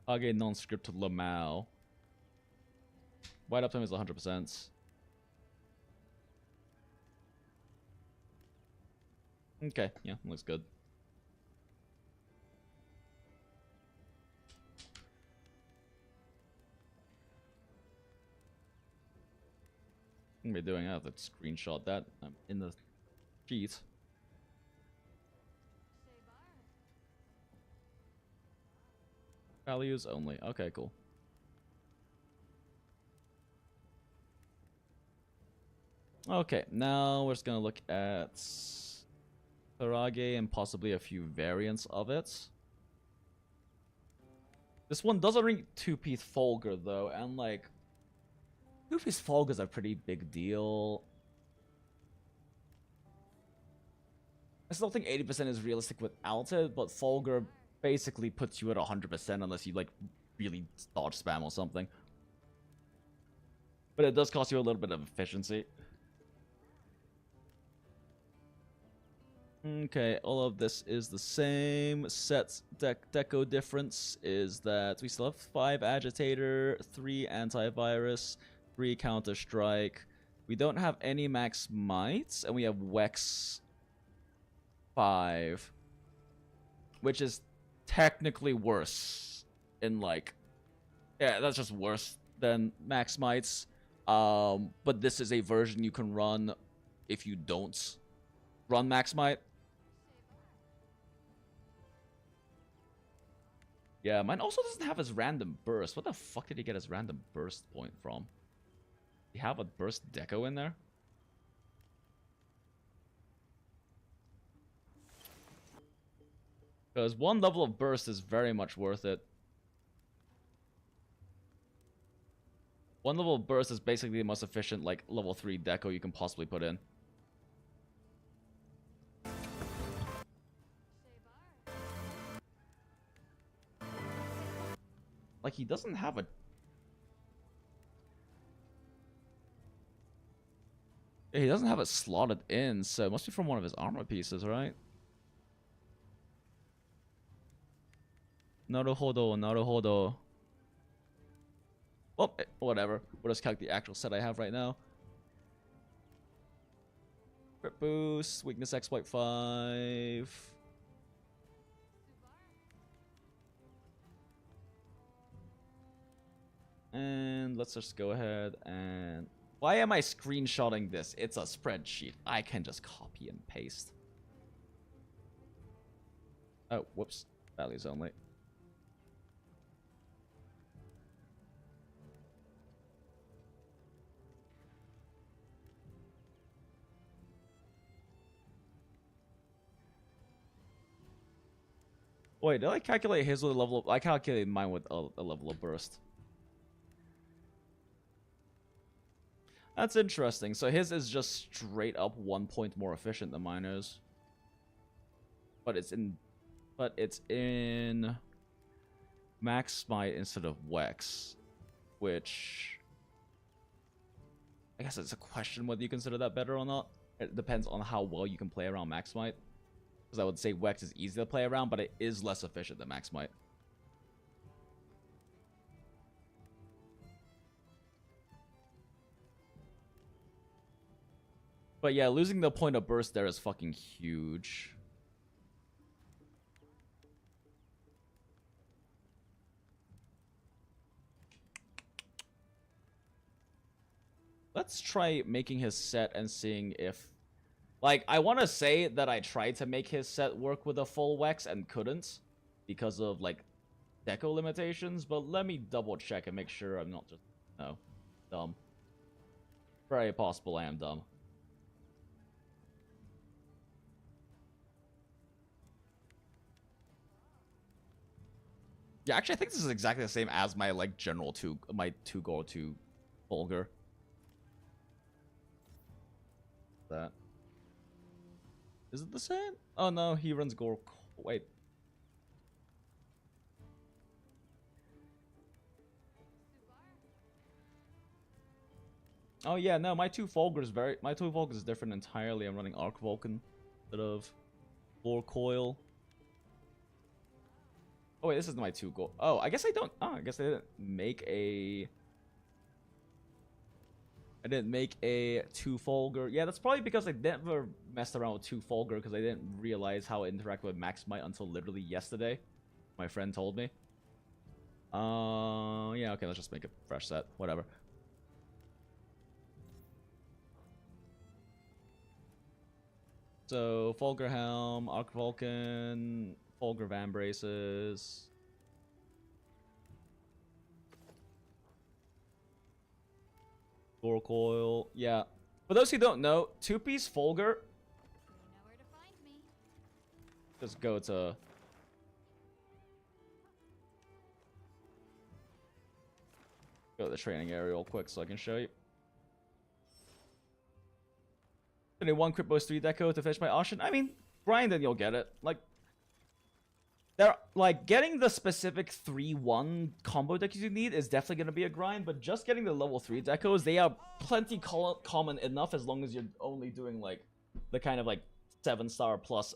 Kage non-scripted Lamau. White uptime is 100%. Okay, yeah, looks good. What am I doing? I have to screenshot that. I'm in the sheet. Values only. Okay, cool. Okay, now we're just gonna look at Karage and possibly a few variants of it. This one doesn't ring 2-piece Folger though, and like 2-piece Folger is a pretty big deal. I still think 80% is realistic without it, but Folger basically puts you at 100% unless you like really dodge spam or something. But it does cost you a little bit of efficiency. Okay, all of this is the same. Sets deco difference is that we still have 5 agitator, 3 antivirus, 3 counter strike. We don't have any max mites, and we have Wex 5, which is technically worse in like, yeah, that's just worse than max mites. But this is a version you can run if you don't run max might. Yeah, mine also doesn't have his random burst. What the fuck did he get his random burst point from? Do you have a burst deco in there? Because 1 level of burst is very much worth it. 1 level of burst is basically the most efficient, like, level 3 deco you can possibly put in. Like, he doesn't have a... He doesn't have it slotted in, so it must be from one of his armor pieces, right? Naruhodo, naruhodo. Well, whatever. We'll just calc the actual set I have right now. Crit boost, weakness exploit 5. And let's just go ahead and... Why am I screenshotting this? It's a spreadsheet. I can just copy and paste. Oh, whoops. Values only. Wait, did I calculate his with a level of... I calculated mine with a level of burst. That's interesting. So his is just straight up 1 point more efficient than mine is. But it's in max smite instead of Wex, which I guess it's a question whether you consider that better or not. It depends on how well you can play around max smite. Because I would say Wex is easy to play around, but it is less efficient than max smite. But yeah, losing the point of burst there is fucking huge. Let's try making his set and seeing if... Like, I want to say that I tried to make his set work with a full Wex and couldn't. Because of, like, deco limitations. But let me double check and make sure I'm not just... No. Dumb. Very possible I am dumb. Yeah, actually, I think this is exactly the same as my, like, general 2... My 2 Gore 2 Vulgar. That. Is it the same? Oh no, he runs Gore. Wait. Oh yeah, no, my 2 Vulgar is different entirely. I'm running Arc Vulcan instead of Gore Coil. Oh wait, this is my 2 Gore. Oh, I guess I don't. Oh, I guess I didn't make a. I didn't make a 2 Fulgur. Yeah, that's probably because I never messed around with 2 Fulgur because I didn't realize how it interacted with Max Might until literally yesterday. My friend told me. Yeah, okay, let's just make a fresh set. Whatever. So, Fulgur Helm, Arc Vulcan, Fulgur Van Braces. Gore Coil, yeah. For those who don't know, 2-piece Fulgur. You know where to find me. Just go to... Go to the training area real quick so I can show you. I need 1 crit boost 3 deco to finish my Ocean. I mean, grind and you'll get it. Like, They're like getting the specific 3-1 combo decks you need is definitely going to be a grind, but just getting the level 3 decos, they are plenty common enough as long as you're only doing like the kind of like 7-star plus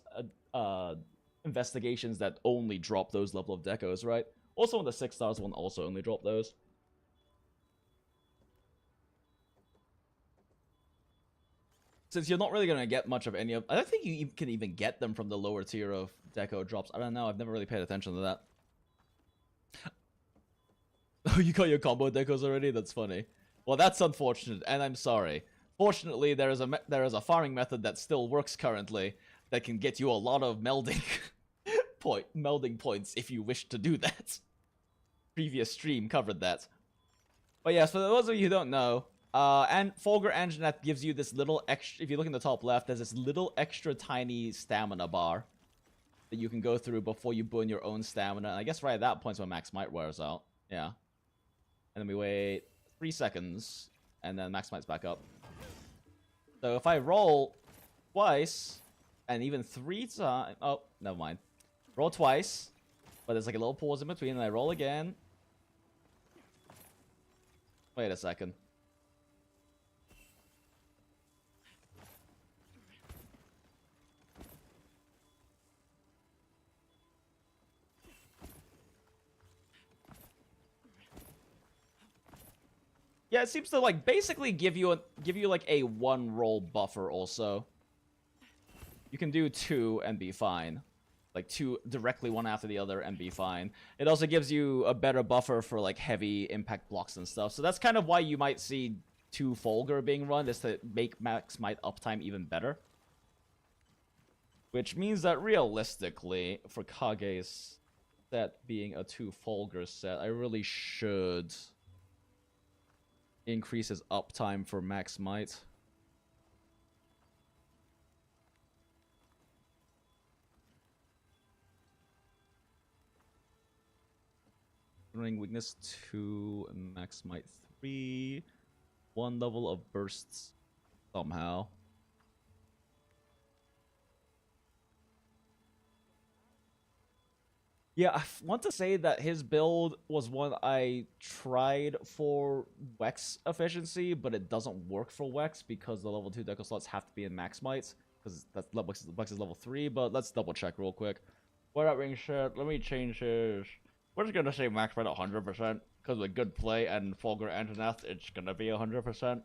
investigations that only drop those level of decos, right? Also on the 6 stars one also only drop those. Since you're not really going to get much of any of... I don't think you can even get them from the lower tier of deco drops. I don't know. I've never really paid attention to that. Oh, you got your combo decos already? That's funny. Well, that's unfortunate, and I'm sorry. Fortunately, there is a farming method that still works currently that can get you a lot of melding melding points if you wish to do that. Previous stream covered that. But yes, for those of you who don't know, and Fulgur Anjanath gives you this little extra, if you look in the top left, there's this little extra tiny stamina bar that you can go through before you burn your own stamina. And I guess right at that point when Max Might wears out. Yeah. And then we wait 3 seconds, and then Max Might's back up. So if I roll twice, and even 3 times... Oh, never mind. Roll twice, but there's like a little pause in between, and I roll again. Wait a second. Yeah, it seems to like basically give you like a 1 roll buffer also. You can do 2 and be fine. Like 2 directly one after the other and be fine. It also gives you a better buffer for like heavy impact blocks and stuff. So that's kind of why you might see 2 Fulgur being run, is to make Max Might uptime even better. Which means that realistically, for Kage's set being a 2 Fulgur set, I really should increase his uptime for Max Might. Running weakness 2 and Max Might 3. 1 level of bursts somehow. Yeah, I want to say that his build was one I tried for Wex efficiency, but it doesn't work for Wex because the level 2 deco slots have to be in Max Might, because that's Wex is level 3, but let's double check real quick. What up, ring shit? Let me change his... We're just gonna say Max Might 100%, because with good play and Fulgur Anjanath, it's gonna be 100%.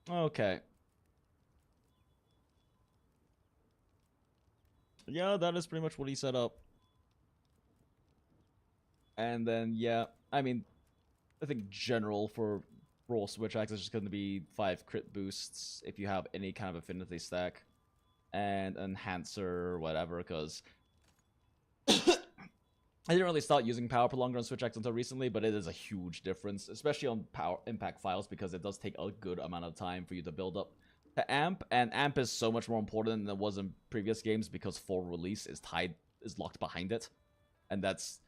Okay. Yeah, that is pretty much what he set up. And then, yeah, I mean, I think general for roll switch axe is just going to be 5 crit boosts if you have any kind of affinity stack. And enhancer, whatever, because I didn't really start using power prolonger on switch axe until recently, but it is a huge difference, especially on power impact files, because it does take a good amount of time for you to build up to amp, and amp is so much more important than it was in previous games because full release is locked behind it, and that's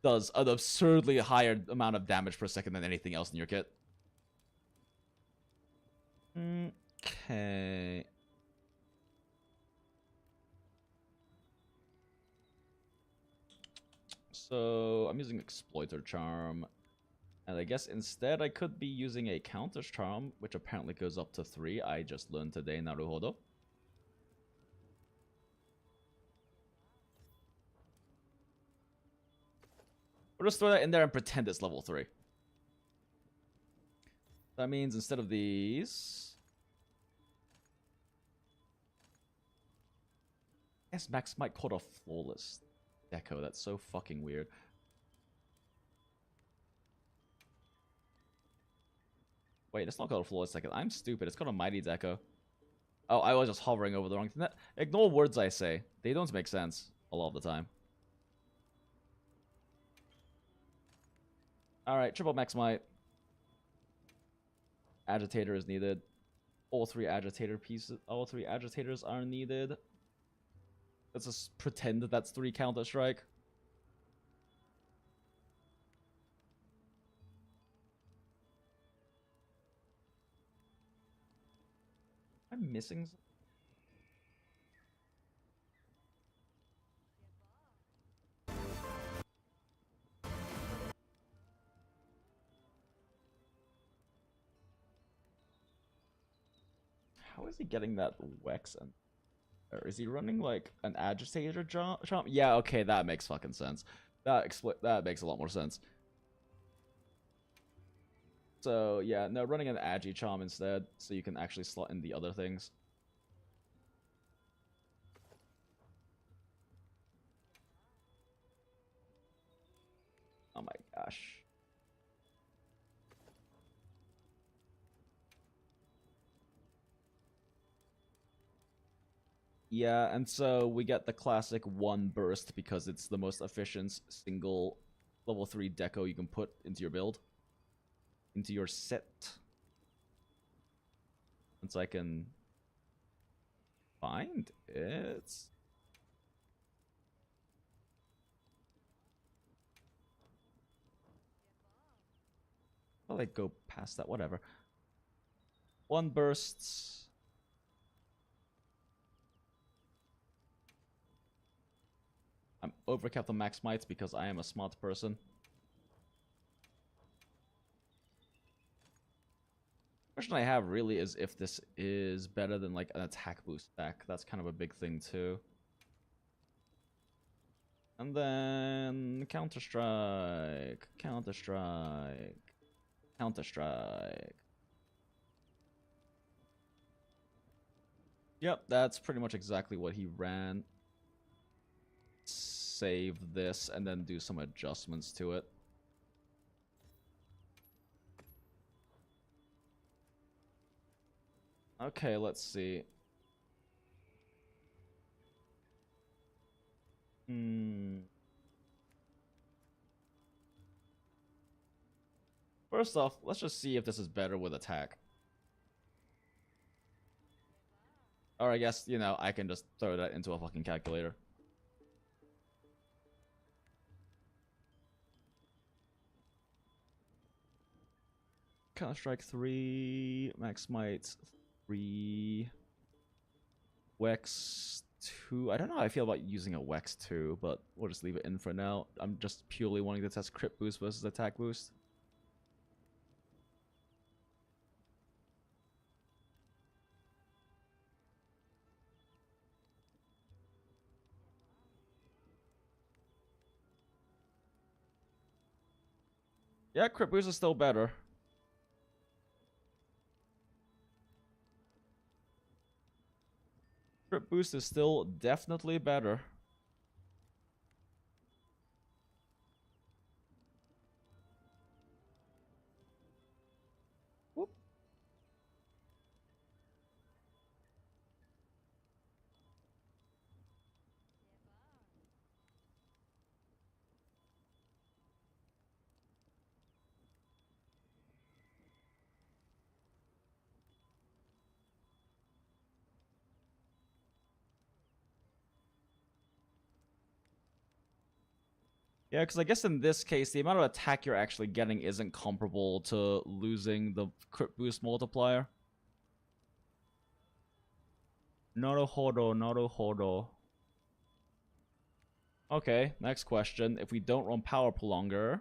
does an absurdly higher amount of damage per second than anything else in your kit. Okay. So I'm using Exploiter Charm, and I guess instead I could be using a Counter Charm, which apparently goes up to 3. I just learned today, Naruhodo. We'll just throw that in there and pretend it's level 3. That means instead of these... Yes, Max might call it a flawless deco. That's so fucking weird. Wait, it's not called a flawless deco. I'm stupid. It's called a mighty deco. Oh, I was just hovering over the wrong thing. Ignore words I say. They don't make sense a lot of the time. Alright, triple max might. Agitator is needed. All three agitators are needed. Let's just pretend that that's 3 Counter-Strike. I'm missing something. How is he getting that Wex? And or is he running like an agitator jump? Yeah, okay, that makes fucking sense. That makes a lot more sense. So yeah, no, running an agi charm instead, so you can actually slot in the other things. Oh my gosh. Yeah, and so we get the classic 1 burst because it's the most efficient single level 3 deco you can put into your build. Into your set. And so I can find it. I'll like go past that, whatever. 1 bursts. I'm overcapped on max mites because I am a smart person. Question I have really is if this is better than like an attack boost stack. That's kind of a big thing too. And then Counter-Strike, Counter-Strike, Counter-Strike. Yep, that's pretty much exactly what he ran. Save this and then do some adjustments to it. Okay, let's see. First off, let's just see if this is better with attack. Or I guess, you know, I can just throw that into a fucking calculator. Counter-Strike 3, Max Might 3, Wex 2. I don't know how I feel about using a Wex 2, but we'll just leave it in for now. I'm just purely wanting to test crit boost versus attack boost. Yeah, crit boost is still better. Crit boost is still definitely better. Whoop. Yeah, because I guess in this case, the amount of attack you're actually getting isn't comparable to losing the crit boost multiplier. Naruhodo, naruhodo. Okay, next question. If we don't run power prolonger...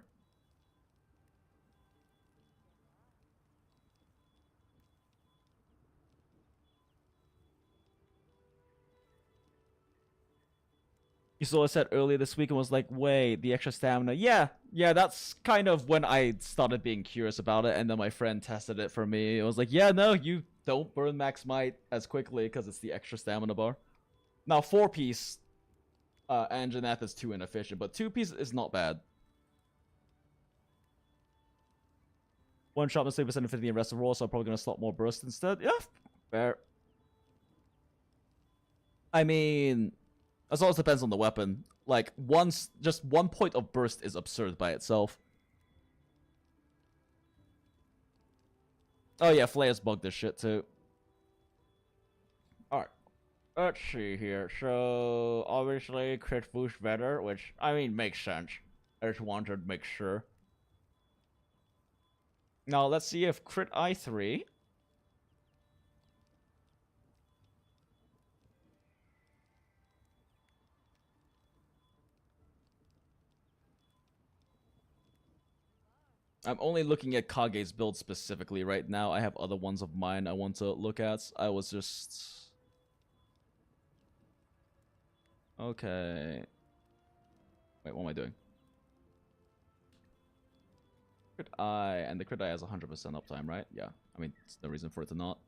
You saw I said earlier this week and was like, wait, the extra stamina. Yeah, that's kind of when I started being curious about it, and then my friend tested it for me. It was like, yeah, no, you don't burn max might as quickly because it's the extra stamina bar. Now, 4-piece Anjanath is too inefficient, but 2-piece is not bad. 1 Sharpness, 30% affinity, and rest of raw, so I'm probably going to slot more burst instead. Yeah, fair. I mean, as always depends on the weapon. Like, just 1 point of burst is absurd by itself. Oh yeah, Flares bugged this shit too. Alright. Let's see here. So, obviously, crit boost better, which, I mean, makes sense. I just wanted to make sure. Now, let's see if crit I3... I'm only looking at Kage's build specifically right now. I have other ones of mine I want to look at. I was just... Okay. Wait, what am I doing? Crit eye, and the crit eye has 100% uptime, right? Yeah. I mean, there's no reason for it to not.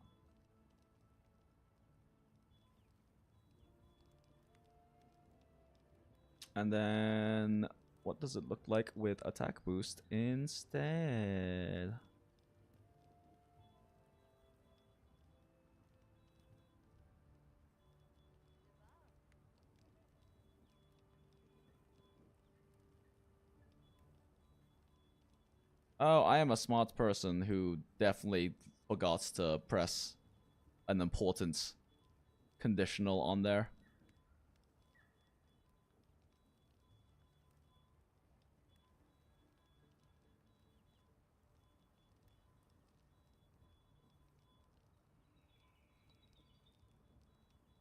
And then... what does it look like with attack boost instead? Oh, I am a smart person who definitely forgot to press an important conditional on there.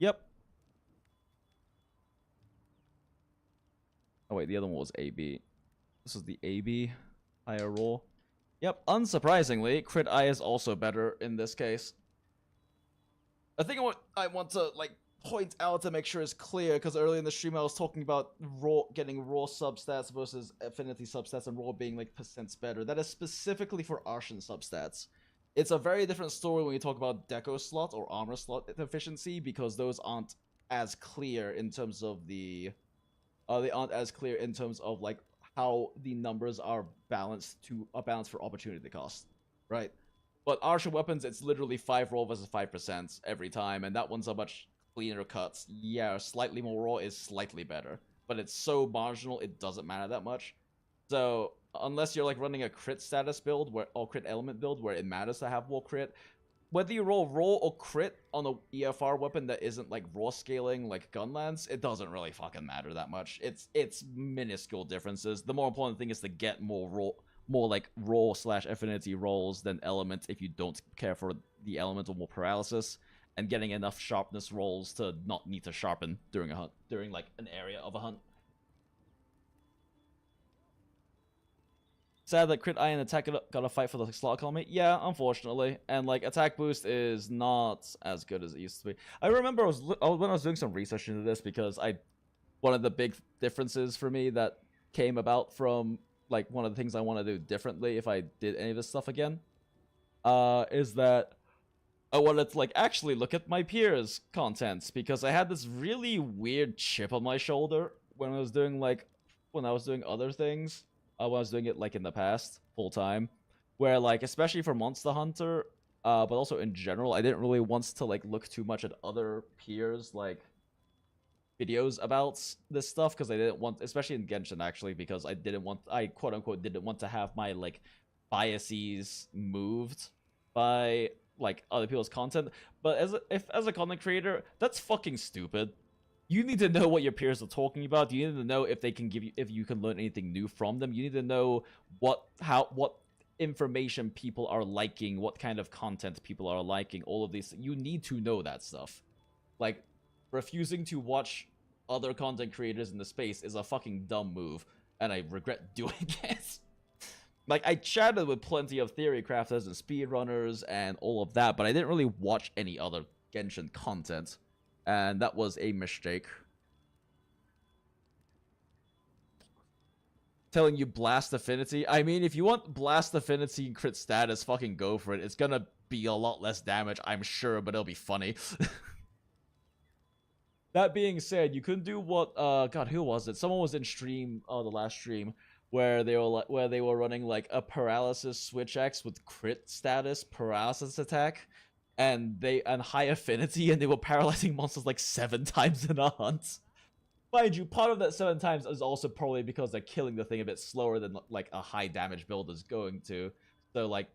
Yep. Oh wait, the other one was AB. This is the AB higher roll. Yep, unsurprisingly, crit eye is also better in this case. I think what I want to like point out to make sure it's clear, because earlier in the stream I was talking about getting raw substats versus affinity substats, and raw being like percents better. That is specifically for Arshan substats. It's a very different story when you talk about deco slot or armor slot efficiency, because those aren't as clear in terms of the they aren't as clear in terms of like how the numbers are balanced for opportunity cost, right? But Arshan weapons, it's literally 5 raw versus 5% every time, and that one's a much cleaner cuts. Yeah, slightly more raw is slightly better, but it's so marginal it doesn't matter that much. So unless you're like running a crit status build or crit element build where it matters to have more crit, whether you roll raw or crit on a EFR weapon that isn't like raw scaling like gunlance, it doesn't really fucking matter that much. It's minuscule differences. The more important thing is to get more like raw / affinity rolls than element if you don't care for the elemental more paralysis, and getting enough sharpness rolls to not need to sharpen during a hunt, during like an area of a hunt. Sad that crit eye and attack gotta fight for the slot economy. Yeah, unfortunately. And like attack boost is not as good as it used to be. I remember when I was doing some research into this, because one of the big differences for me that came about from like one of the things I want to do differently if I did any of this stuff again, is that I wanted to like actually look at my peers' contents, because I had this really weird chip on my shoulder when I was doing other things. When I was doing it like in the past, full time, where like especially for Monster Hunter, but also in general, I didn't really want to like look too much at other peers like videos about this stuff, because I didn't want, especially in Genshin actually, because I quote unquote didn't want to have my like biases moved by like other people's content. But as a content creator, that's fucking stupid. You need to know what your peers are talking about. You need to know if they can give you, if you can learn anything new from them. You need to know what information people are liking, what kind of content people are liking, all of these. You need to know that stuff. Like, refusing to watch other content creators in the space is a fucking dumb move, and I regret doing it. Like, I chatted with plenty of theory crafters and speedrunners and all of that, but I didn't really watch any other Genshin content. And that was a mistake. Telling you blast affinity. I mean, if you want blast affinity and crit status, fucking go for it. It's gonna be a lot less damage, I'm sure, but it'll be funny. That being said, you couldn't do what God, who was it? Someone was in stream, the last stream, where they were running like a paralysis switch X with crit status paralysis attack. and high affinity, and they were paralyzing monsters like 7 times in a hunt. Mind you, part of that 7 times is also probably because they're killing the thing a bit slower than like a high damage build is going to. So like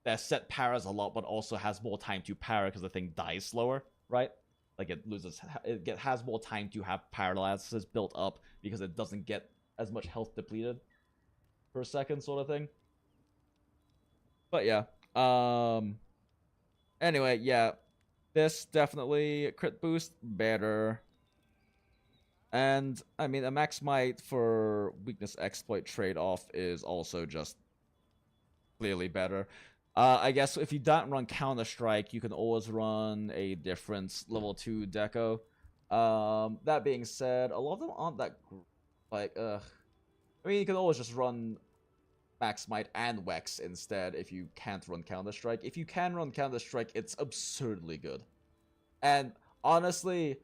their set paras a lot, but also has more time to para because the thing dies slower, right? Like it has more time to have paralysis built up because it doesn't get as much health depleted per second, sort of thing. But yeah, anyway, yeah, this definitely crit boost better. And I mean, a max might for weakness exploit trade-off is also just clearly better. I guess if you don't run Counter-Strike, you can always run a different level 2 deco. That being said, a lot of them aren't that like I mean, you can always just run Max Might and Wex instead if you can't run Counter-Strike. If you can run Counter-Strike, it's absurdly good. And honestly,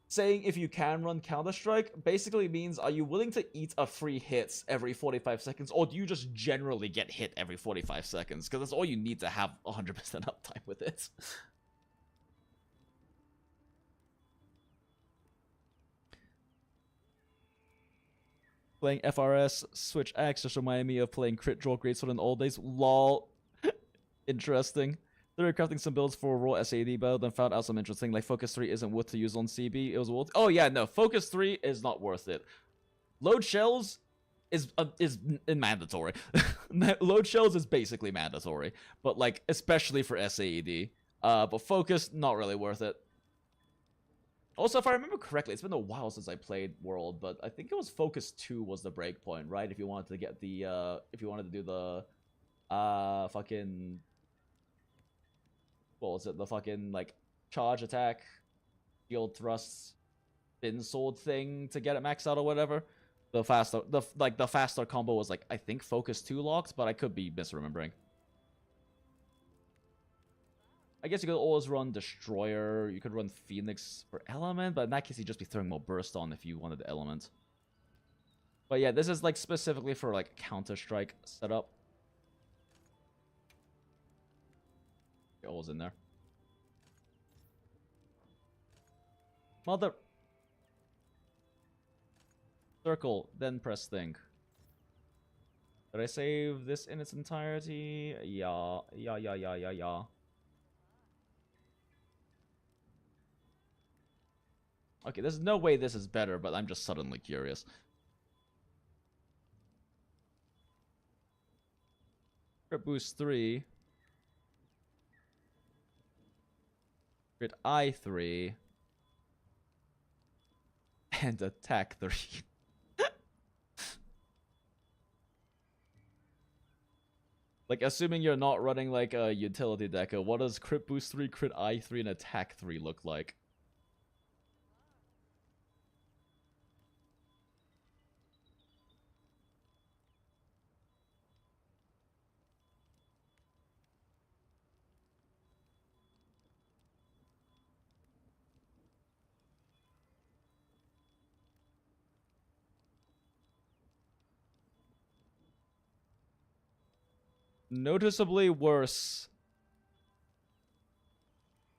saying if you can run Counter-Strike basically means, are you willing to eat a free hits every 45 seconds, or do you just generally get hit every 45 seconds? Because that's all you need to have 100% uptime with it. Playing FRS Switch X just reminded me of playing Crit Draw Greatsword in the old days. Lol. Interesting. They're crafting some builds for raw SAD build and found out some interesting, like Focus 3 isn't worth to use on CB. It was worth. Oh yeah, no, Focus 3 is not worth it. Load shells is mandatory. Load shells is basically mandatory, but like especially for SAD. But Focus not really worth it. Also, if I remember correctly, it's been a while since I played World, but I think it was Focus 2 was the breakpoint, right? If you wanted to get the if you wanted to do the fucking, what was it? The fucking like charge attack, shield thrusts, spin sword thing to get it maxed out or whatever. The faster combo was like, I think Focus 2 locked, but I could be misremembering. I guess you could always run Destroyer. You could run Phoenix for Element, but in that case, you'd just be throwing more Burst on if you wanted the Element. But yeah, this is like specifically for like Counter-Strike setup. All's in there. Mother. Circle, then press think. Did I save this in its entirety? Yeah. Okay, there's no way this is better, but I'm just suddenly curious. Crit boost 3. Crit I3. And attack 3. Like, assuming you're not running like a utility deco, what does crit boost 3, crit I3, and attack 3 look like? Noticeably worse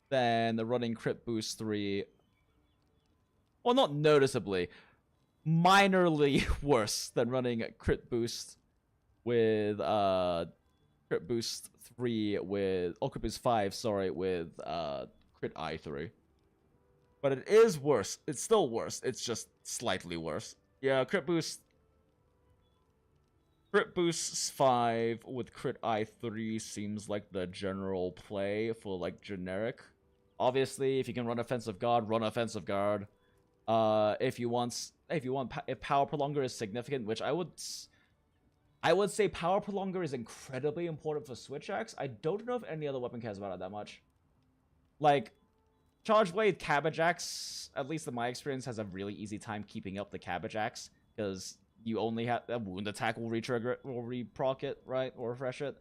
than the running crit boost 3. Well, not noticeably. Minorly worse than running crit boost with crit boost 3 with crit boost 5, sorry, with crit I3. But it is worse. It's still worse. It's just slightly worse. Yeah, crit boost boosts 5 with crit I3 seems like the general play for like generic. Obviously, if you can run offensive guard, run offensive guard. If power prolonger is significant, which I would say power prolonger is incredibly important for Switch Axe. I don't know if any other weapon cares about it that much. Like Charge Blade Cabbage Axe, at least in my experience, has a really easy time keeping up the Cabbage Axe because you only have a wound attack will reproc it, right? Or refresh it.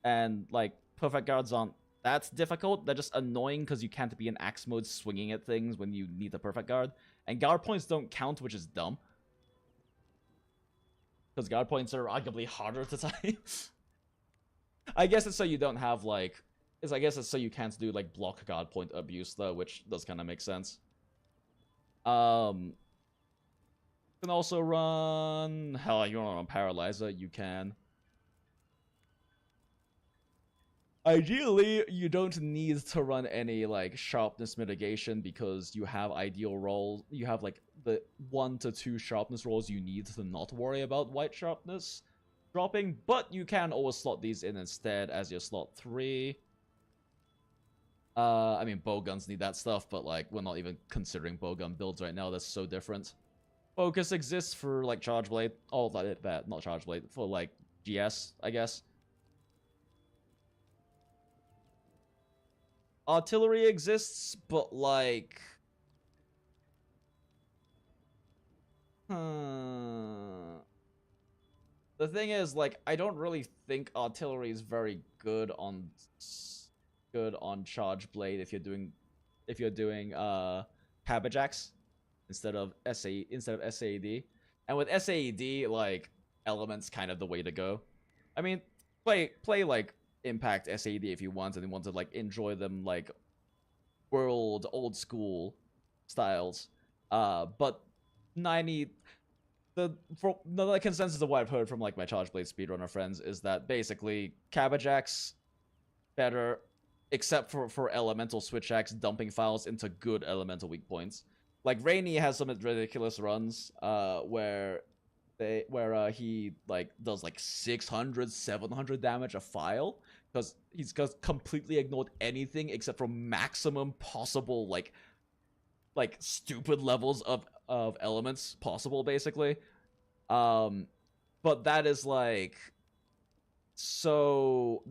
And like perfect guards aren't that difficult. They're just annoying because you can't be in axe mode swinging at things when you need the perfect guard. And guard points don't count, which is dumb. Because guard points are arguably harder to time. I guess it's so you don't have like I guess it's so you can't do like block guard point abuse though, which does kind of make sense. You can also run. Hell, you want to run paralyzer? You can. Ideally, you don't need to run any like sharpness mitigation because you have ideal rolls. You have like the 1 to 2 sharpness rolls you need to not worry about white sharpness dropping, but you can always slot these in instead as your slot 3. I mean, bowguns need that stuff, but like we're not even considering bowgun builds right now. That's so different. Focus exists for like charge blade. Oh, that not charge blade for like GS, I guess. Artillery exists, but like... The thing is, like, I don't really think artillery is very good on charge blade if you're doing Cabbajax instead of SAED. And with SAED, like, elements kind of the way to go. I mean, play like Impact SAD if you want, and you want to like enjoy them like world old school styles. But the consensus of what I've heard from like my Charge Blade speedrunner friends is that basically Cabbajax better, except for elemental switch axe dumping files into good elemental weak points. Like Rainy has some ridiculous runs where he like does like 600 700 damage a file because he's completely ignored anything except for maximum possible like stupid levels of elements possible basically. But that is like so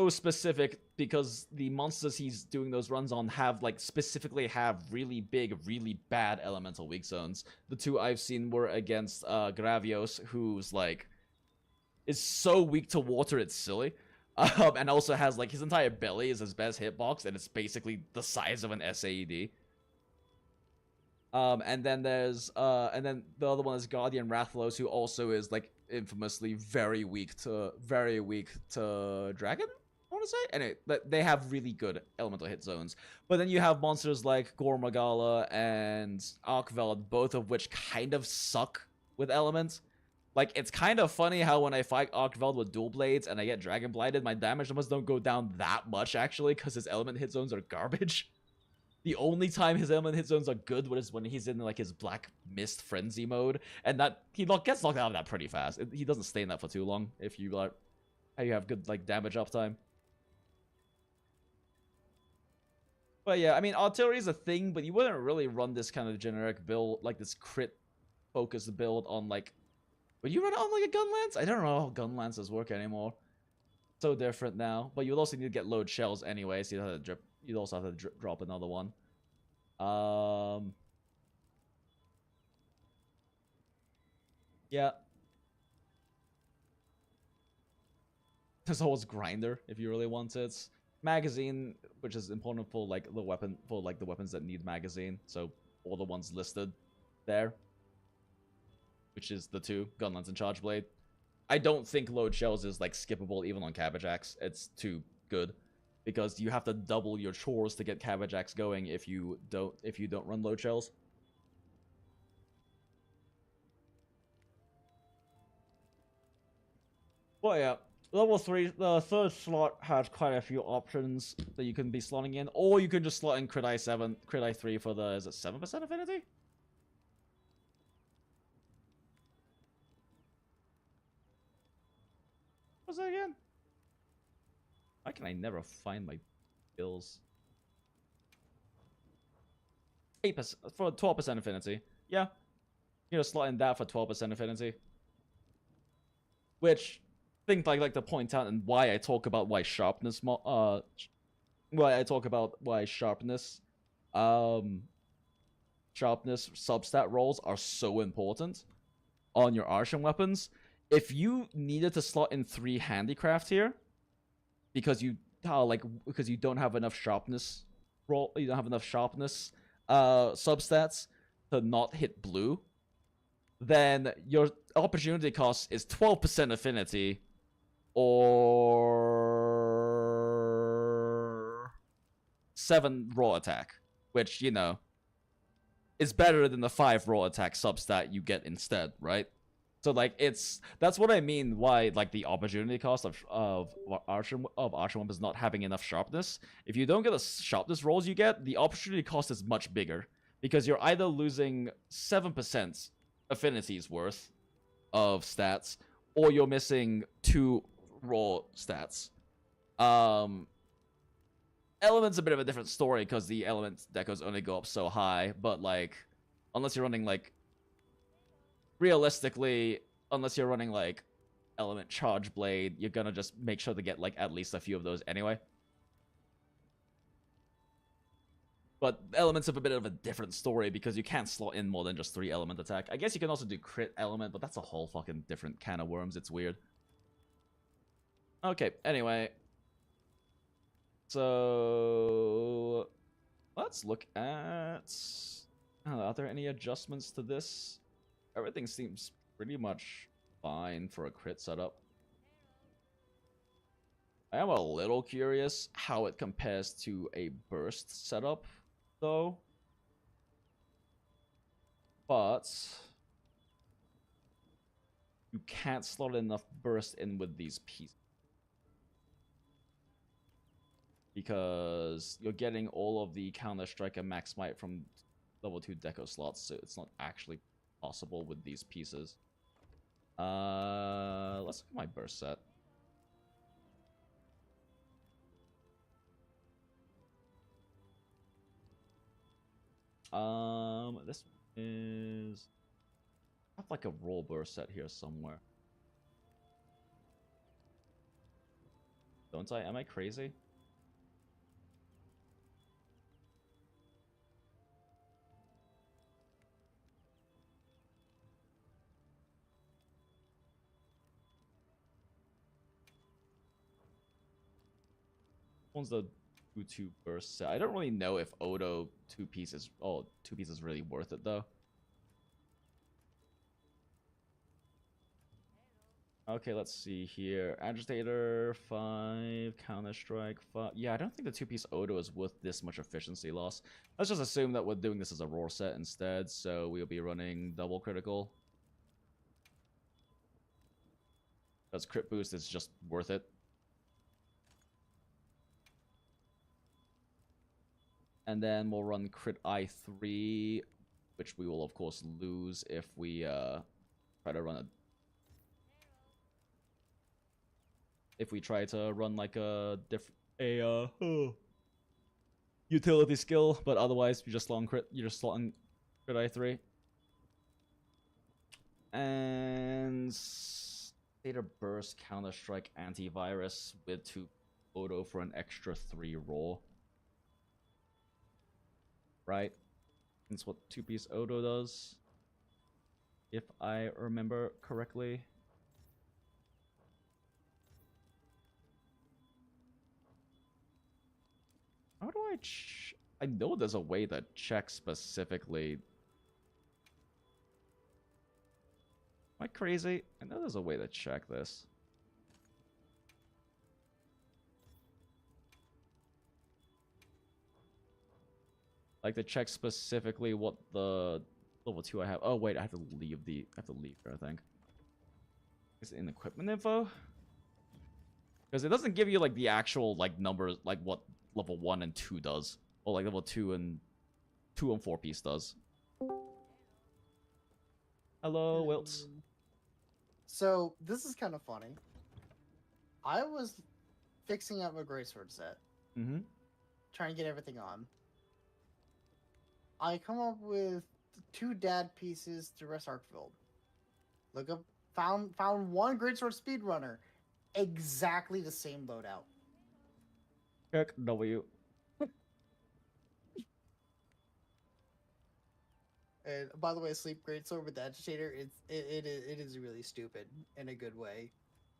specific because the monsters he's doing those runs on specifically have really big, really bad elemental weak zones. The two I've seen were against Gravios, who's like is so weak to water it's silly. And also has like his entire belly is his best hitbox, and it's basically the size of an SAED. And then there's and then the other one is Guardian Rathlos, who also is like infamously very weak to Dragon, I want to say. Anyway, they have really good elemental hit zones. But then you have monsters like Gore Magala and Arkveld, both of which kind of suck with elements. Like, it's kind of funny how when I fight Arkveld with dual blades and I get Dragon Blighted, my damage numbers don't go down that much, actually, because his element hit zones are garbage. The only time his element hit zones are good is when he's in, like, his Black Mist Frenzy mode, and that he gets knocked out of that pretty fast. He doesn't stay in that for too long if you, like, you have good, like, damage uptime. But yeah, I mean, artillery is a thing, but you wouldn't really run this kind of generic build, like this crit-focused build on, like... Would you run it on, like, a gunlance? I don't know how gunlances work anymore. So different now. But you would also need to get load shells anyway, so you'd also have to drop another one. Yeah. There's always grinder if you really want it. Magazine, which is important for like the weapons that need magazine. So all the ones listed there, which is the two, Gunlance and Charge Blade. I don't think load shells is like skippable even on Cabbajax. It's too good because you have to double your chores to get Cabbajax going if you don't run load shells. Well, yeah. Level 3, the third slot has quite a few options that you can be slotting in, or you can just slot in Crit I 7, Crit I 3 for the, is it 7% affinity? What's that again? Why can I never find my bills? 8% for 12% affinity. Yeah. You know, slot in that for 12% affinity. Which I think I'd like to point out and why I talk about why sharpness sharpness substat rolls are so important on your Arshan weapons. If you needed to slot in 3 handicraft here, because you don't have enough sharpness substats to not hit blue, then your opportunity cost is 12% affinity, or 7 raw attack, which, you know, is better than the 5 raw attack substat you get instead, right? So like that's what I mean why like the opportunity cost of Archer Weapon is not having enough sharpness. If you don't get the sharpness rolls you get, the opportunity cost is much bigger because you're either losing 7% affinities worth of stats or you're missing 2 raw stats. Element's a bit of a different story because the element decos only go up so high, but like unless you're running like realistically, unless you're running like element charge blade, you're gonna just make sure to get like at least a few of those anyway. But elements have a bit of a different story because you can't slot in more than just 3 element attack. I guess you can also do crit element, but that's a whole fucking different can of worms. It's weird. Okay, anyway. So let's look at... are there any adjustments to this? Everything seems pretty much fine for a crit setup. I am a little curious how it compares to a burst setup, though. But you can't slot enough burst in with these pieces. Because you're getting all of the Counter-Strike and Max Might from level 2 deco slots, so it's not actually possible with these pieces. Let's look at my burst set. This is... I have like a roll burst set here somewhere. Don't I? Am I crazy? One's the 2-2 burst set. I don't really know if Odo 2 pieces is really worth it though. Okay, let's see here. Agitator 5, Counter-Strike 5. Yeah, I don't think the 2-piece Odo is worth this much efficiency loss. Let's just assume that we're doing this as a roar set instead, so we'll be running double critical. Because crit boost is just worth it. And then we'll run crit I3, which we will of course lose if we try to run like a utility skill, but otherwise you just slot on crit. You just slot on crit I3. And Data Burst, Counter-Strike, Antivirus with 2 Odo for an extra 3 raw. Right? That's what 2-piece Odo does. If I remember correctly. How do I I know there's a way to check specifically. Am I crazy? I know there's a way to check this. Like to check specifically what the level 2 I have. Oh wait, I have to leave here, I think. Is it in equipment info? Because it doesn't give you like the actual like numbers, like what level 1 and 2 does. Or like level 2 and 4 piece does. Hello, Wilt. So this is kind of funny. I was fixing up a greatsword set. Mm-hmm. Trying to get everything on. I come up with 2 dad pieces to rest Arkfield. Look up, found 1 greatsword speedrunner, exactly the same loadout. Check W. And by the way, sleep greatsword with the agitator, it is really stupid in a good way.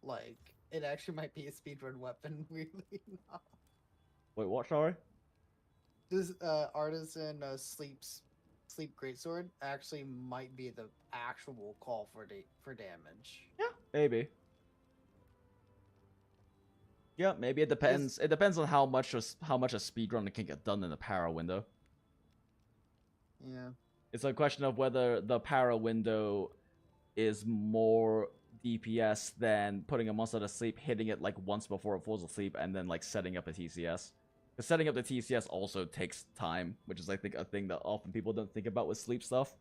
Like it actually might be a speedrun weapon, weirdly enough. Wait, what? Sorry. This artisan sleep greatsword actually might be the actual call for damage. Yeah, maybe. Yeah, maybe it depends. It depends on how much a speedrunner can get done in the para window. Yeah. It's a question of whether the para window is more DPS than putting a monster to sleep, hitting it like once before it falls asleep, and then like setting up a TCS. Because setting up the TCS also takes time, which is I think a thing that often people don't think about with sleep stuff.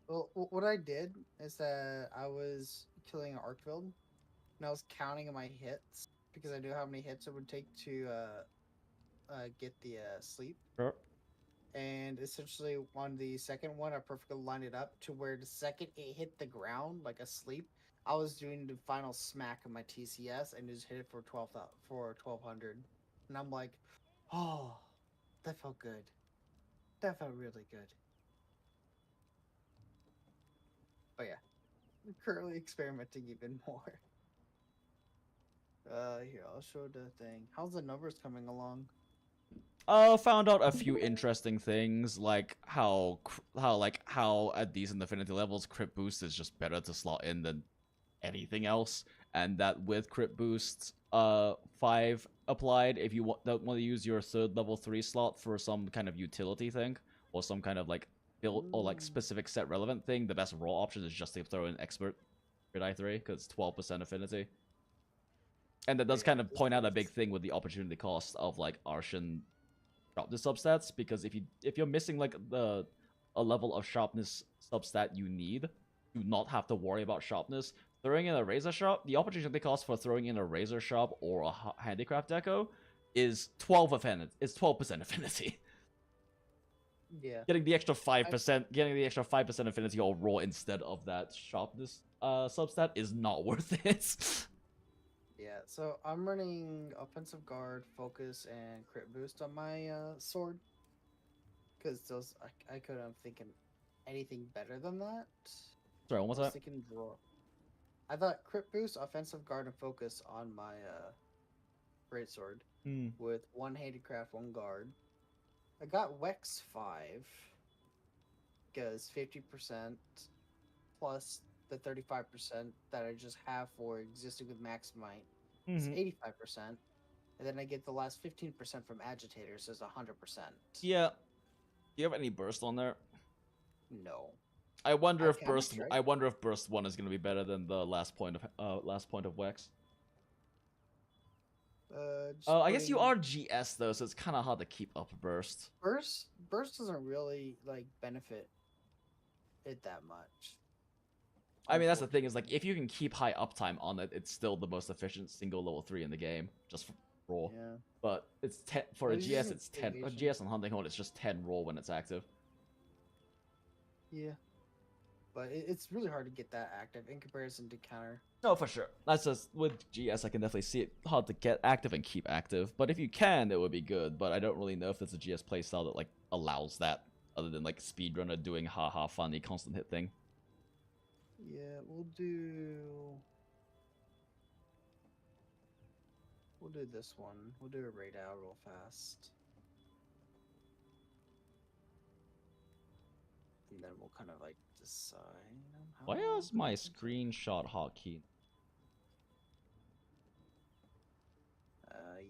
Well, what I did is that I was killing an arc build, and I was counting my hits because I knew how many hits it would take to get the sleep. Sure. And essentially, on the second one, I perfectly lined it up to where the second it hit the ground like a sleep, I was doing the final smack of my TCS and just hit it for 1200. And I'm like, oh, that felt good. That felt really good. But yeah, I'm currently experimenting even more. Here, I'll show the thing. How's the numbers coming along? Found out a few interesting things, like how at decent affinity levels, crit boost is just better to slot in than anything else, and that with crit boost 5 applied, if you don't want to use your third level 3 slot for some kind of utility thing, or some kind of like build or like specific set relevant thing, the best raw option is just to throw in expert crit I3, because 12% affinity. And that does kind of point out a big thing with the opportunity cost of like Arshan sharpness substats, because if you're missing like a level of sharpness substat you need to not have to worry about sharpness, throwing in a razor sharp, the opportunity cost for throwing in a razor sharp or a handicraft deco is 12%. It's 12% affinity. Yeah. Getting the extra 5% affinity or raw instead of that sharpness substat is not worth it. Yeah, so I'm running offensive guard, focus, and crit boost on my sword. Because those, I couldn't think anything better than that. Sorry, one more I was time. thinking draw. I thought crit boost, offensive guard, and focus on my great sword with 1 handicraft, 1 guard. I got Wex 5 because 50% plus the 35% that I just have for existing with max might. It's 85%, and then I get the last 15% from agitators, so it's 100%. Yeah. Do you have any burst on there? No. I wonder if can burst. try. I wonder if burst 1 is going to be better than the last point of Wex. I guess you are GS though, so it's kind of hard to keep up burst. Burst doesn't really like benefit it that much. I mean, that's the thing, is like if you can keep high uptime on it, it's still the most efficient single level 3 in the game, just for raw. Yeah. But it's 10 for a Maybe GS. using It's 10. A evasion. GS on Hunting Horn, it's just 10 raw when it's active. Yeah. But it's really hard to get that active in comparison to counter. No, for sure. That's just with GS. I can definitely see it hard to get active and keep active. But if you can, it would be good. But I don't really know if there's a GS playstyle that like allows that, other than like Speedrunner doing haha funny constant hit thing. Yeah, we'll do this one. We'll do a raid out real fast. And then we'll kind of like decide on how Why long is my we can- screenshot hotkey?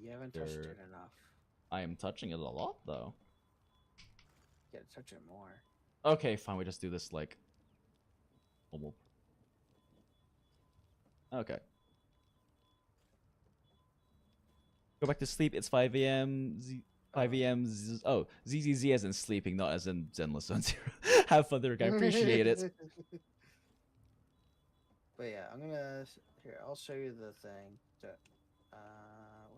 You haven't touched it enough. I am touching it a lot though. You gotta touch it more. Okay, fine. We just do this like normal. Okay. Go back to sleep. It's 5 a.m. 5 a.m. Oh, ZZZ as in sleeping, not as in Zenless Zone Zero. Have fun there, I appreciate it. But yeah, I'm gonna here. I'll show you the thing. So,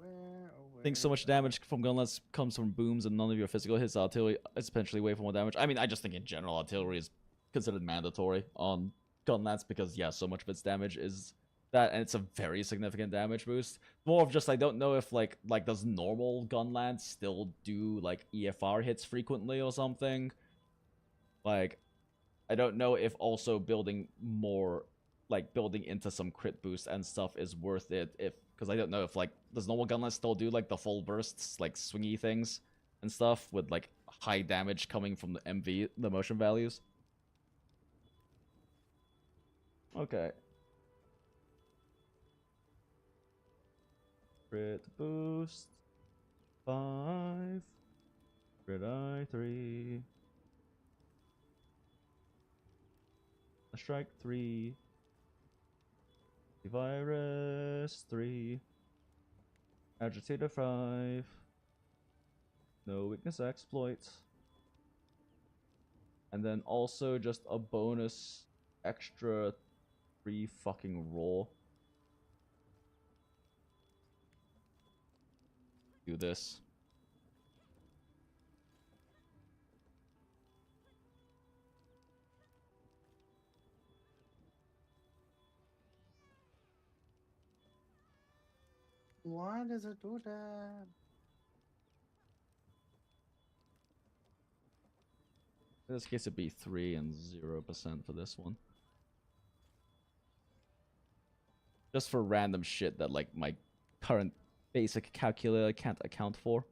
where? I think so much damage from gunlance comes from booms, and none of your physical hits. Artillery is potentially way for more damage. I mean, I just think in general, artillery is considered mandatory on gunlance because yeah, so much of its damage is that, and it's a very significant damage boost. More of just I don't know if like does normal gunlance still do like EFR hits frequently or something. Like, I don't know if also building more, like building into some crit boost and stuff is worth it. If because I don't know if like does normal gunlance still do like the full bursts, like swingy things and stuff with like high damage coming from the MV, the motion values. Okay. Crit boost. 5. Crit eye 3. A strike 3. Virus 3. Agitator 5. No weakness exploit. And then also just a bonus extra 3 fucking raw. Do this. Why does it do that? In this case, it'd be 3 and 0% for this one. Just for random shit that like my current basic calculator can't account for.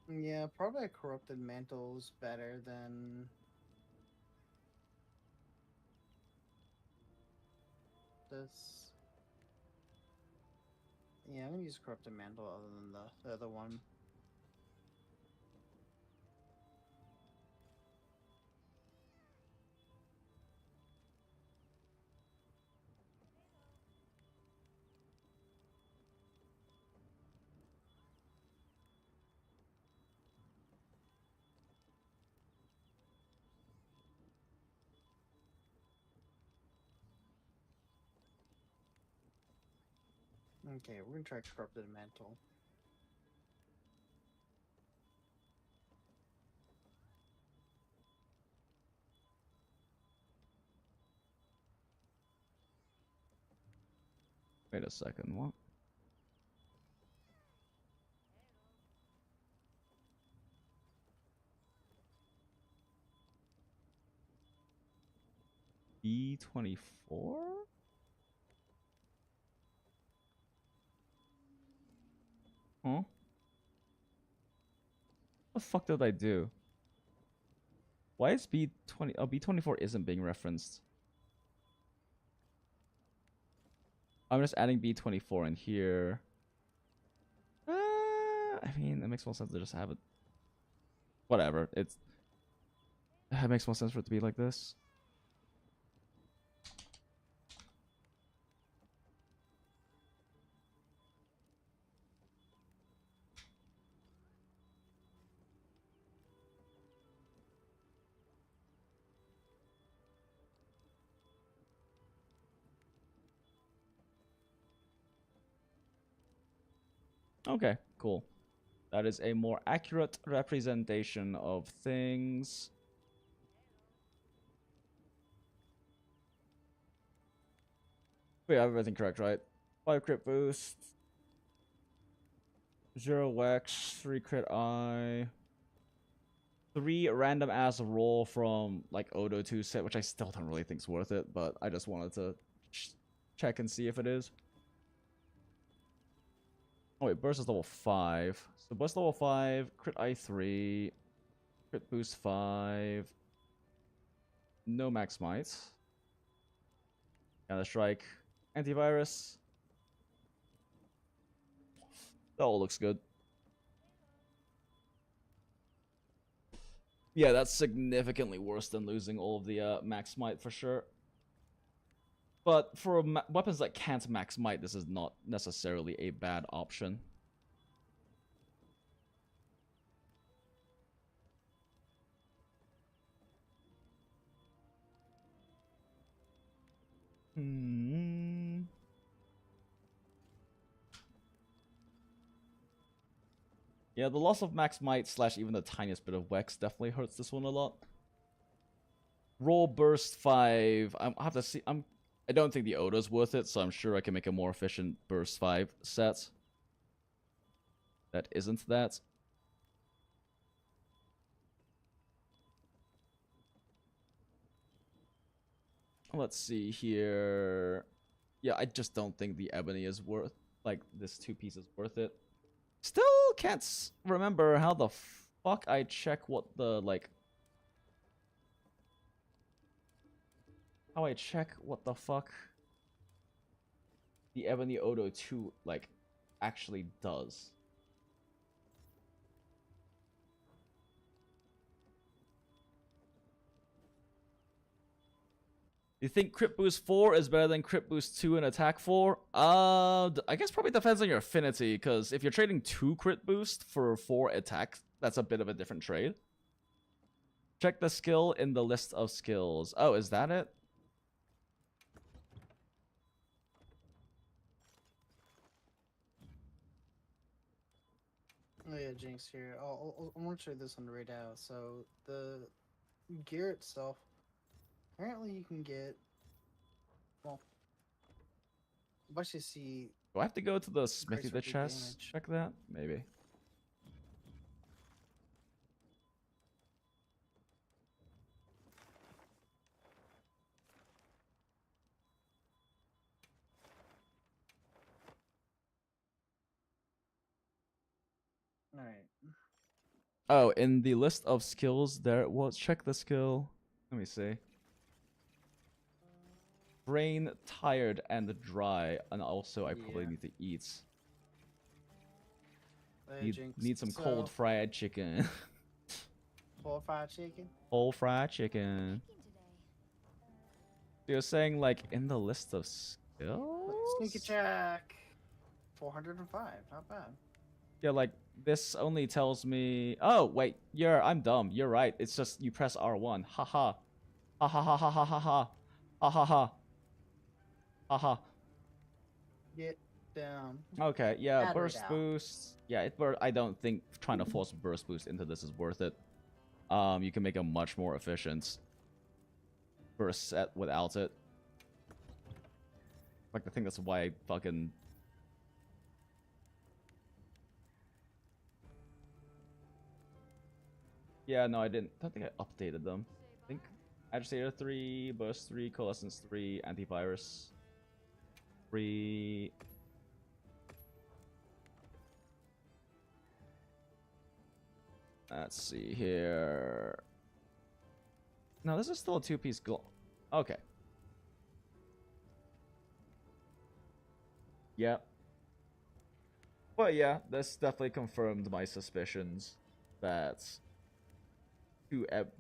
Yeah, probably a corrupted mantle's better than this. Yeah, I'm gonna use corrupted mantle other than the other one. Okay, we're gonna try corrupted mantle. Wait a second, what? B24? Huh? What the fuck did I do? Why is B20? Oh, B24 isn't being referenced. I'm just adding B24 in here. I mean, it makes more sense to just have it. Whatever. It makes more sense for it to be like this. Okay, cool. That is a more accurate representation of things. We have everything correct, right? 5 crit boost. 0 Wex, 3 crit eye. 3 random ass roll from like Odo 2 set, which I still don't really think is worth it, but I just wanted to check and see if it is. Oh wait, burst is level 5. So burst level 5, crit eye 3, crit boost 5. No max might. Counter strike. Antivirus. That all looks good. Yeah, that's significantly worse than losing all of the max might for sure. But for weapons that can't max might, this is not necessarily a bad option. Yeah, the loss of max might / even the tiniest bit of Wex definitely hurts this one a lot. Roll burst 5. I have to see. I don't think the Odo's worth it, so I'm sure I can make a more efficient burst 5 set. That isn't that. Let's see here. Yeah, I just don't think the Ebony is worth like this 2-piece is worth it. Still can't remember how the fuck I check what the like. How I check what the fuck the Ebony Odo 2 like actually does. You think Crit Boost 4 is better than Crit Boost 2 and Attack 4? I guess probably depends on your affinity, because if you're trading 2 Crit Boost for 4 attack, that's a bit of a different trade. Check the skill in the list of skills. Oh, is that it? Oh yeah, Jinx here. I'm gonna show you this one right now. So the gear itself, apparently you can get. Well, let's just see. Do I have to go to the smithy the repeat chest? damage. Check that? Maybe. All right. Oh, in the list of skills, there it was. Check the skill. Let me see. Brain, tired, and dry. And also, I probably Yeah. need to eat. Oh, yeah, Need, Jinx. need some So, cold fried chicken. full fried chicken. Cold fried chicken. You're saying, like, in the list of skills? Sneak attack. 405. Not bad. Yeah, like, this only tells me... Oh, wait. I'm dumb. You're right. It's just you press R1. Haha. Ha ha ha ha ha ha ha. Ha ha ha. Ha ha. Get down. Okay, yeah, Battery burst down. boost. Yeah, I don't think trying to force burst boost into this is worth it. You can make a much more efficient burst set without it. Like, I think that's why I fucking... Yeah, no, I don't think I updated them. I think Agitator 3, Burst 3, Coalescence 3, Antivirus 3... Let's see here. No, this is still a 2-piece goal. Okay. Yep. But yeah, this definitely confirmed my suspicions that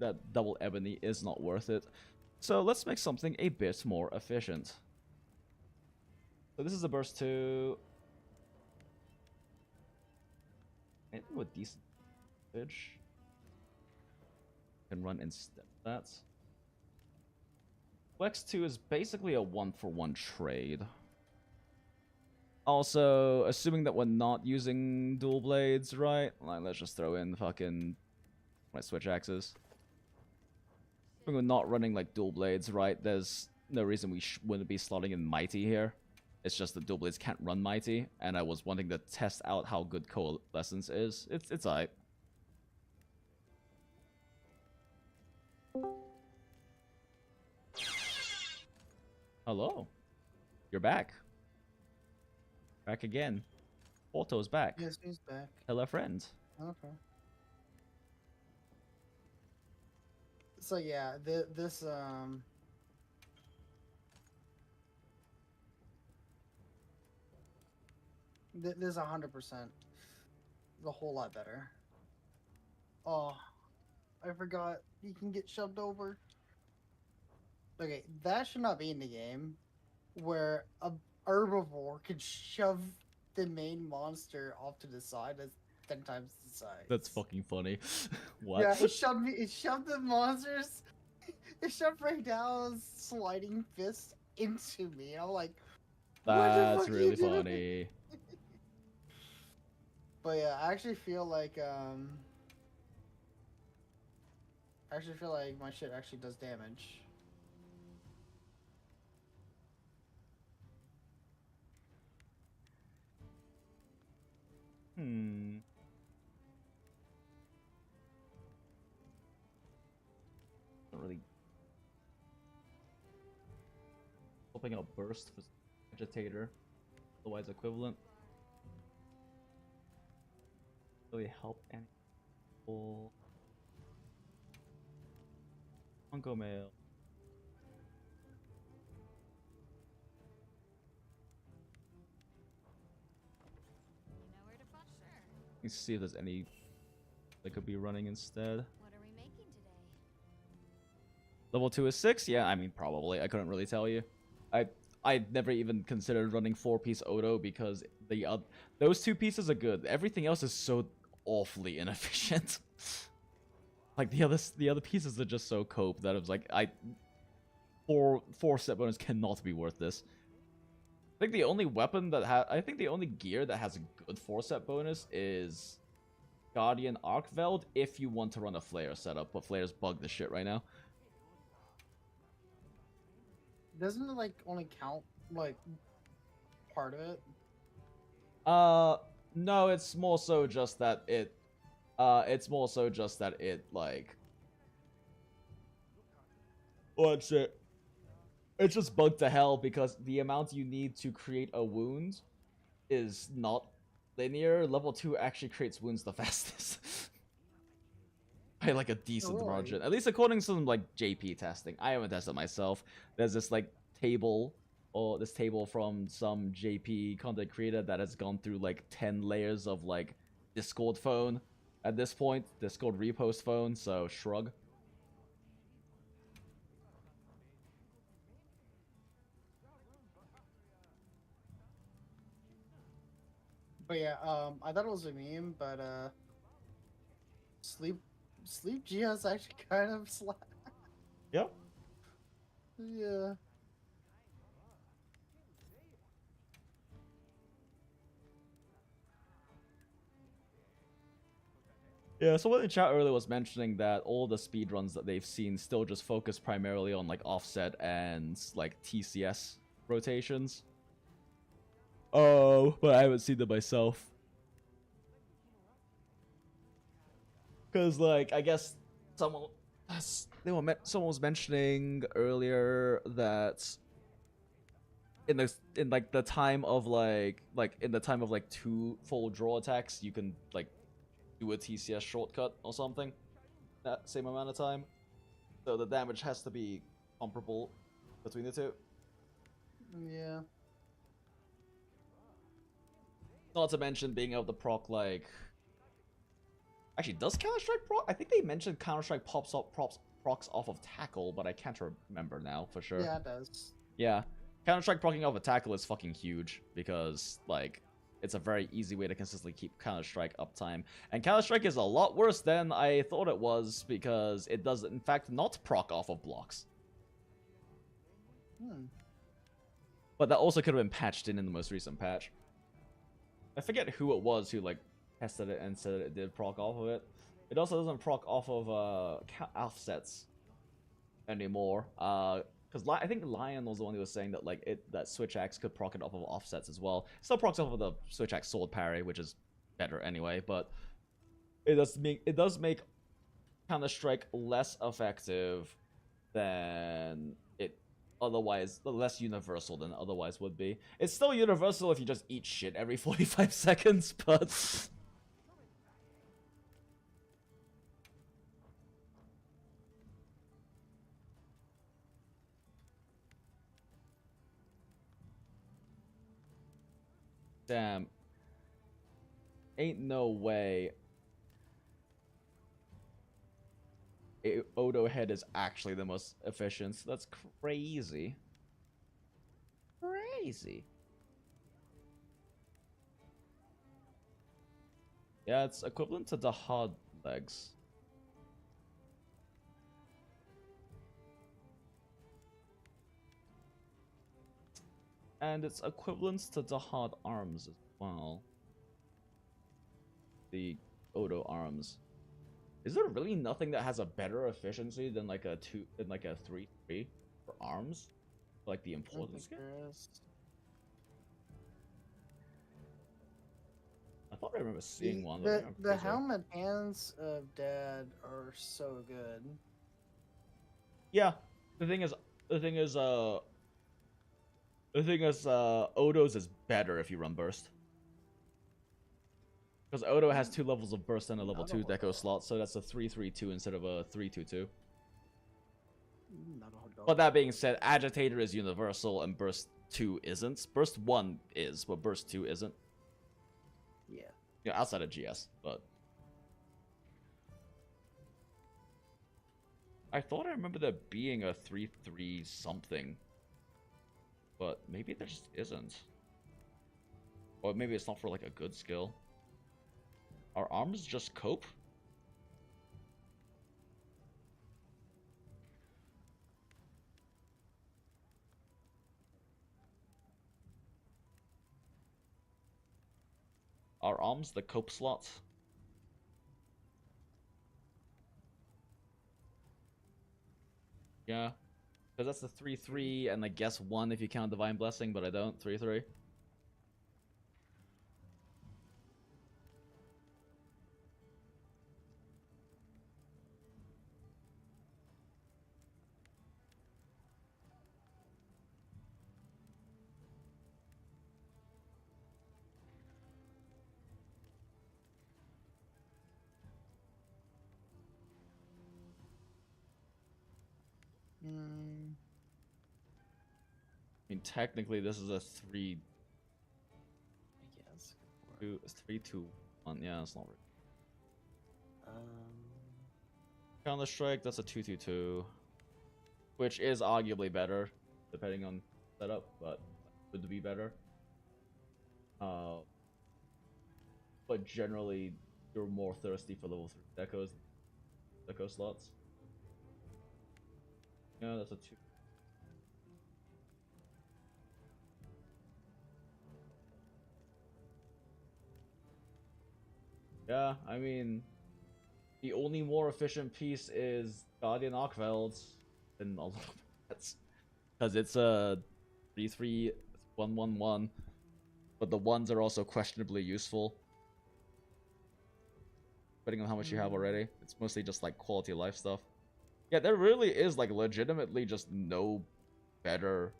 that double ebony is not worth it. So let's make something a bit more efficient. So this is a burst 2. Anything with decent damage can run instead of that. Flex 2 is basically a 1-for-1 trade. Also, assuming that we're not using dual blades, right? Like, let's just throw in fucking my switch axes. Assuming we're not running like dual blades, right? There's no reason we wouldn't be slotting in mighty here. It's just that dual blades can't run mighty, and I was wanting to test out how good coalescence is. It's alright. Hello. You're back. Back again. Porto's back. Yes, he's back. Hello, friend. Okay. So yeah, this this 100% a whole lot better. Oh, I forgot you can get shoved over. Okay, that should not be in the game, where a herbivore could shove the main monster off to the side as 10 times the size. That's fucking funny. What? Yeah, it shoved me. It shoved the monsters. It shoved right down, sliding fist into me. I'm like, what the That's fuck are really you doing? funny. But yeah, I actually feel like my shit actually does damage. Hmm. Not really. Hoping out burst for agitator, otherwise equivalent. really help any people. Uncle Mail. You know where to find sure. Let's see if there's any that could be running instead. What are we making today? Level 2 is 6? Yeah, I mean, probably. I couldn't really tell you. I never even considered running 4-piece Odo because those 2 pieces are good. Everything else is so awfully inefficient. Like the other pieces are just so cope that it was like four set bonus cannot be worth this. I think the only weapon that I think the only gear that has a good 4-set bonus is Guardian Arcveld if you want to run a Flare setup, but Flares bug the shit right now. Doesn't it like only count like part of it? No, it's more so just that it like what's it? It's just bugged to hell because the amount you need to create a wound is not linear. Level 2 actually creates wounds the fastest. By like a decent Really? margin. At least according to some like JP testing. I haven't tested myself. There's this like table this table from some JP content creator that has gone through like 10 layers of like Discord phone at this point. Discord repost phone, so shrug. But yeah, I thought it was a meme, but sleep Gia's actually kind of slack. Yep. Yeah. Yeah, someone in chat earlier was mentioning that all the speedruns that they've seen still just focus primarily on like offset and like TCS rotations. Oh, but I haven't seen them myself. Cause like I guess someone was mentioning earlier that in the time of like 2 full draw attacks you can like do a TCS shortcut or something that same amount of time. So the damage has to be comparable between the two. Yeah. Not to mention being able to proc like... Actually, does Counter-Strike proc? I think they mentioned Counter-Strike procs off of tackle, but I can't remember now for sure. Yeah, it does. Yeah. Counter-Strike proccing off a tackle is fucking huge because, like, it's a very easy way to consistently keep Counter-Strike uptime. And Counter-Strike is a lot worse than I thought it was because it does, in fact, not proc off of blocks. But that also could have been patched in the most recent patch. I forget who it was who, like, tested it and said it did proc off of it. It also doesn't proc off of offsets anymore. Because I think Lion was the one who was saying that like that switch axe could proc it off of offsets as well. It still procs off of the switch axe sword parry, which is better anyway. But it does make Counter-Strike less effective than it otherwise, less universal than it otherwise would be. It's still universal if you just eat shit every 45 seconds, but. Damn. Ain't no way Odo head is actually the most efficient. That's crazy. Crazy. Yeah, it's equivalent to the hard legs. And it's equivalent to the hard arms as well. The Odo arms. Is there really nothing that has a better efficiency than like a 3-3 for arms? Like the importance game? I thought I remember seeing one. The helmet hands of Dad are so good. Yeah. The thing is Odo's is better if you run burst. Because Odo has 2 levels of burst and a level Not 2 a whole deco lot. slot, so that's a 3-3-2 instead of a 3-2-2. Not a whole lot. But that being said, Agitator is universal and Burst 2 isn't. Burst 1 is, but Burst 2 isn't. Yeah. Yeah, outside of GS, but... I thought I remember there being a 3-3 something. But maybe there just isn't. Or maybe it's not for like a good skill. Are arms just cope? Are arms the cope slot? Yeah. Because that's the 3-3, and I guess 1 if you count Divine Blessing, but I don't. 3-3. Mm, I mean, technically, this is a 3-2, I guess. 3-2-1. Yeah, that's not right. Um, Counter Strike, that's a 2-2-2, which is arguably better, depending on setup, but would be better. But generally, you're more thirsty for level 3 deco slots. Yeah, that's a 2. Yeah, I mean, the only more efficient piece is Guardian Arkveld than all of that. Because it's a 3-3-1-1-1, but the ones are also questionably useful. Depending on how much you have already. It's mostly just like quality of life stuff. Yeah, there really is like legitimately just no better,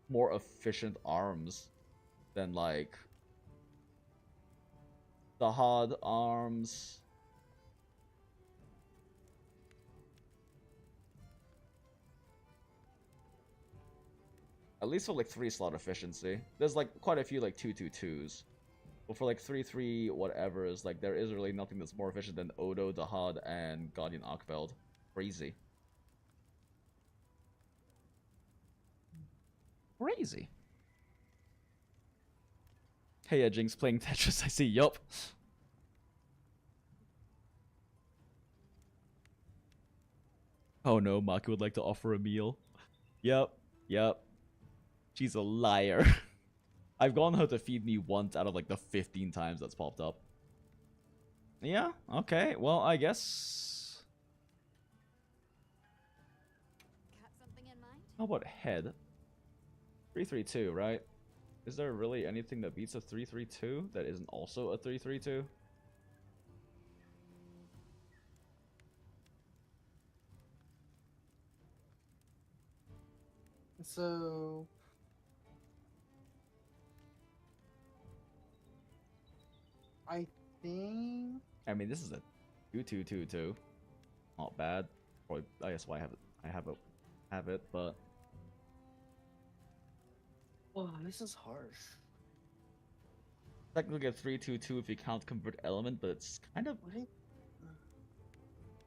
more efficient arms than like the hard arms. At least for like 3-slot efficiency. There's like quite a few like 2-2-2s. But for like 3-3 whatever is like there is really nothing that's more efficient than Odo, Dahad, and Guardian Arkveld. Crazy. Crazy. Hey, Jinx playing Tetris, I see. Yup. Oh no, Maki would like to offer a meal. Yep. She's a liar. I've gotten her to feed me once out of like the 15 times that's popped up. Yeah, okay. Well, I guess... Got something in mind? How about head? 3-3-2, right? Is there really anything that beats a 3-3-2 that isn't also a 3-3-2? so I think I mean, this is a 2-2-2-2. Not bad. Probably, I guess why I have it, but oh, this is harsh. technically a 3-2-2 if you count convert element, but it's kind of What it,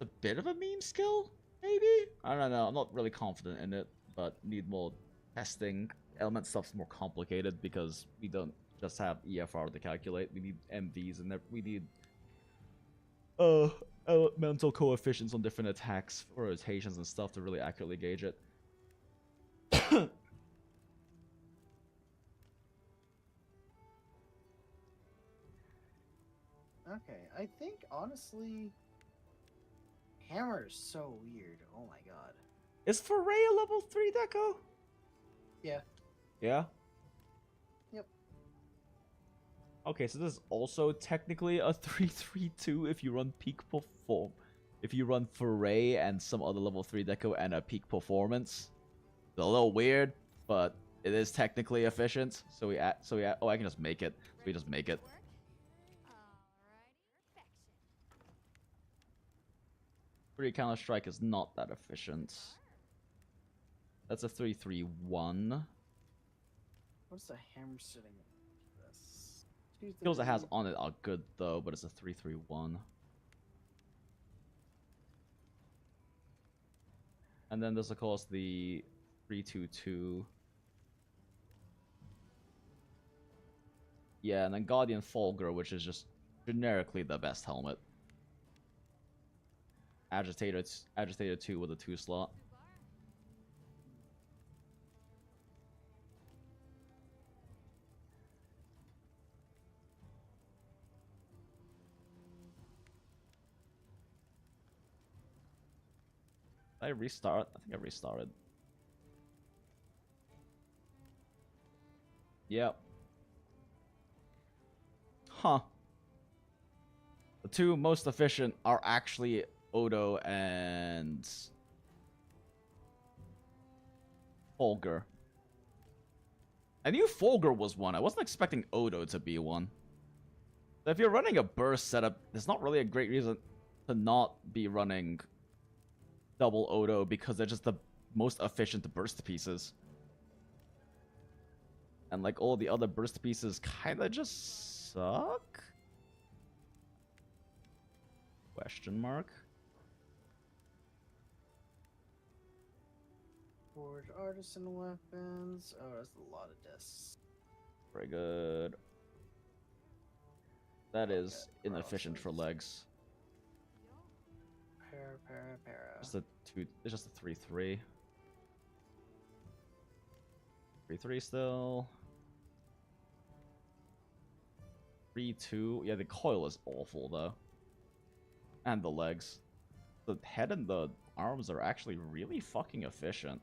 a bit of a meme skill, maybe? I don't know. I'm not really confident in it, but need more testing. Element stuff's more complicated because we don't just have EFR to calculate. We need MVs and we need elemental coefficients on different attacks, rotations and stuff to really accurately gauge it. okay, I think honestly, hammer's so weird. Oh my god. Is Foray a level 3 deco? Yeah. Yeah? Yep. Okay, so this is also technically a 3-3-2 if you run peak perform. If you run Foray and some other level 3 deco and a peak performance. It's a little weird, but it is technically efficient. So we oh, I can just make it. So we just make it. 3 counter strike is not that efficient. That's a 3-3-1. What's the hammer sitting in this? Skills it has on it are good though, but it's a 3-3-1. And then there's of course the 3-2-2. Yeah, and then Guardian Fulgur, which is just generically the best helmet. Agitator 2 with a 2 slot. Did I restart? I think I restarted. Yep. Huh. The 2 most efficient are actually Odo and Fulgur. I knew Fulgur was one. I wasn't expecting Odo to be one. So if you're running a burst setup, there's not really a great reason to not be running double Odo because they're just the most efficient burst pieces. And like all the other burst pieces kind of just suck? Question mark. Forge artisan weapons. Oh, that's a lot of discs. Very good. That is inefficient for legs. Para. Just a 2. It's just a 3-3. 3-3 still. 3-2. Yeah, the coil is awful though. And the legs. The head and the arms are actually really fucking efficient.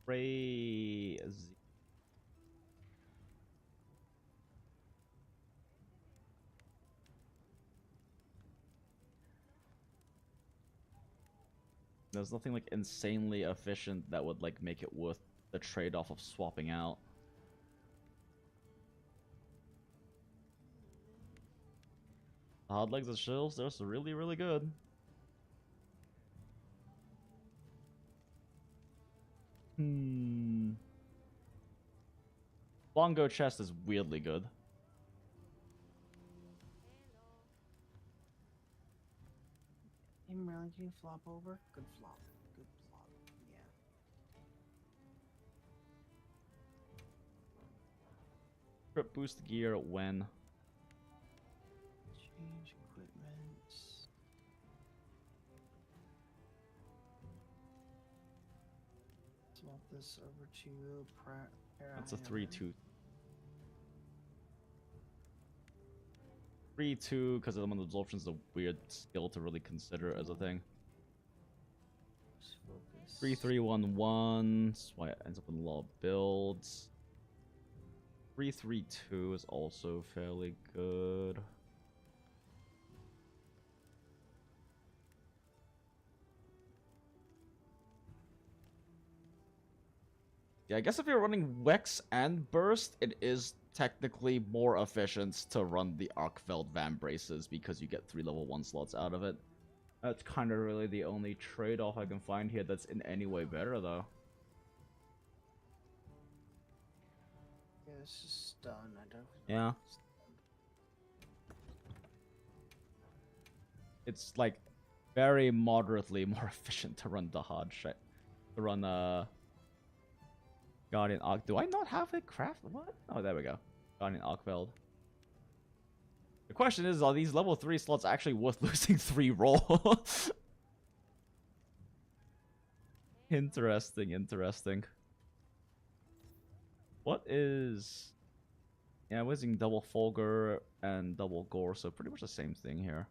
Crazy. There's nothing like insanely efficient that would like make it worth the trade-off of swapping out. The hard legs and shills, they're really, really good. Bongo chest is weirdly good. Hey Merlin, can you flop over? Good flop. Good flop. Yeah. Trip boost gear when. Change equipment. Swap this over to That's a 3-2. 3-2 because element absorption is a weird skill to really consider as a thing. 3-3-1-1. That's why it ends up in a lot of builds. 3-3-2 is also fairly good. Yeah, I guess if you're running Wex and Burst, it is technically more efficient to run the Arkveld Van Braces because you get 3 level 1 slots out of it. That's kind of really the only trade-off I can find here that's in any way better, though. Yeah, this is stun. I don't. Yeah. It's like very moderately more efficient to run the hard shit. To run Guardian Arc. Do I not have it crafted? What? Oh, there we go. Guardian Arkveld. The question is, are these level 3 slots actually worth losing 3 roll? Interesting. What is... Yeah, I'm using double Fulgur and double Gore, so pretty much the same thing here.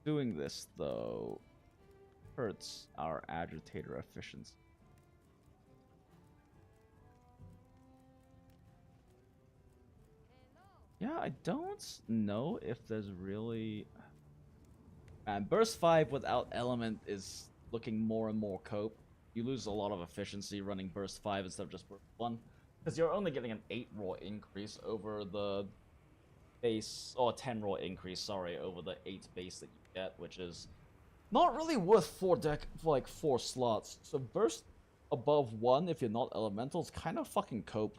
doing this though hurts our agitator efficiency. Yeah, I don't know if there's really... And Burst 5 without Element is looking more and more cope. You lose a lot of efficiency running Burst 5 instead of just Burst 1. Because you're only getting an 8 raw increase over the base... Or 10 raw increase, sorry, over the 8 base that you get, which is not really worth 4 slots. So Burst above 1, if you're not Elemental, is kind of fucking cope.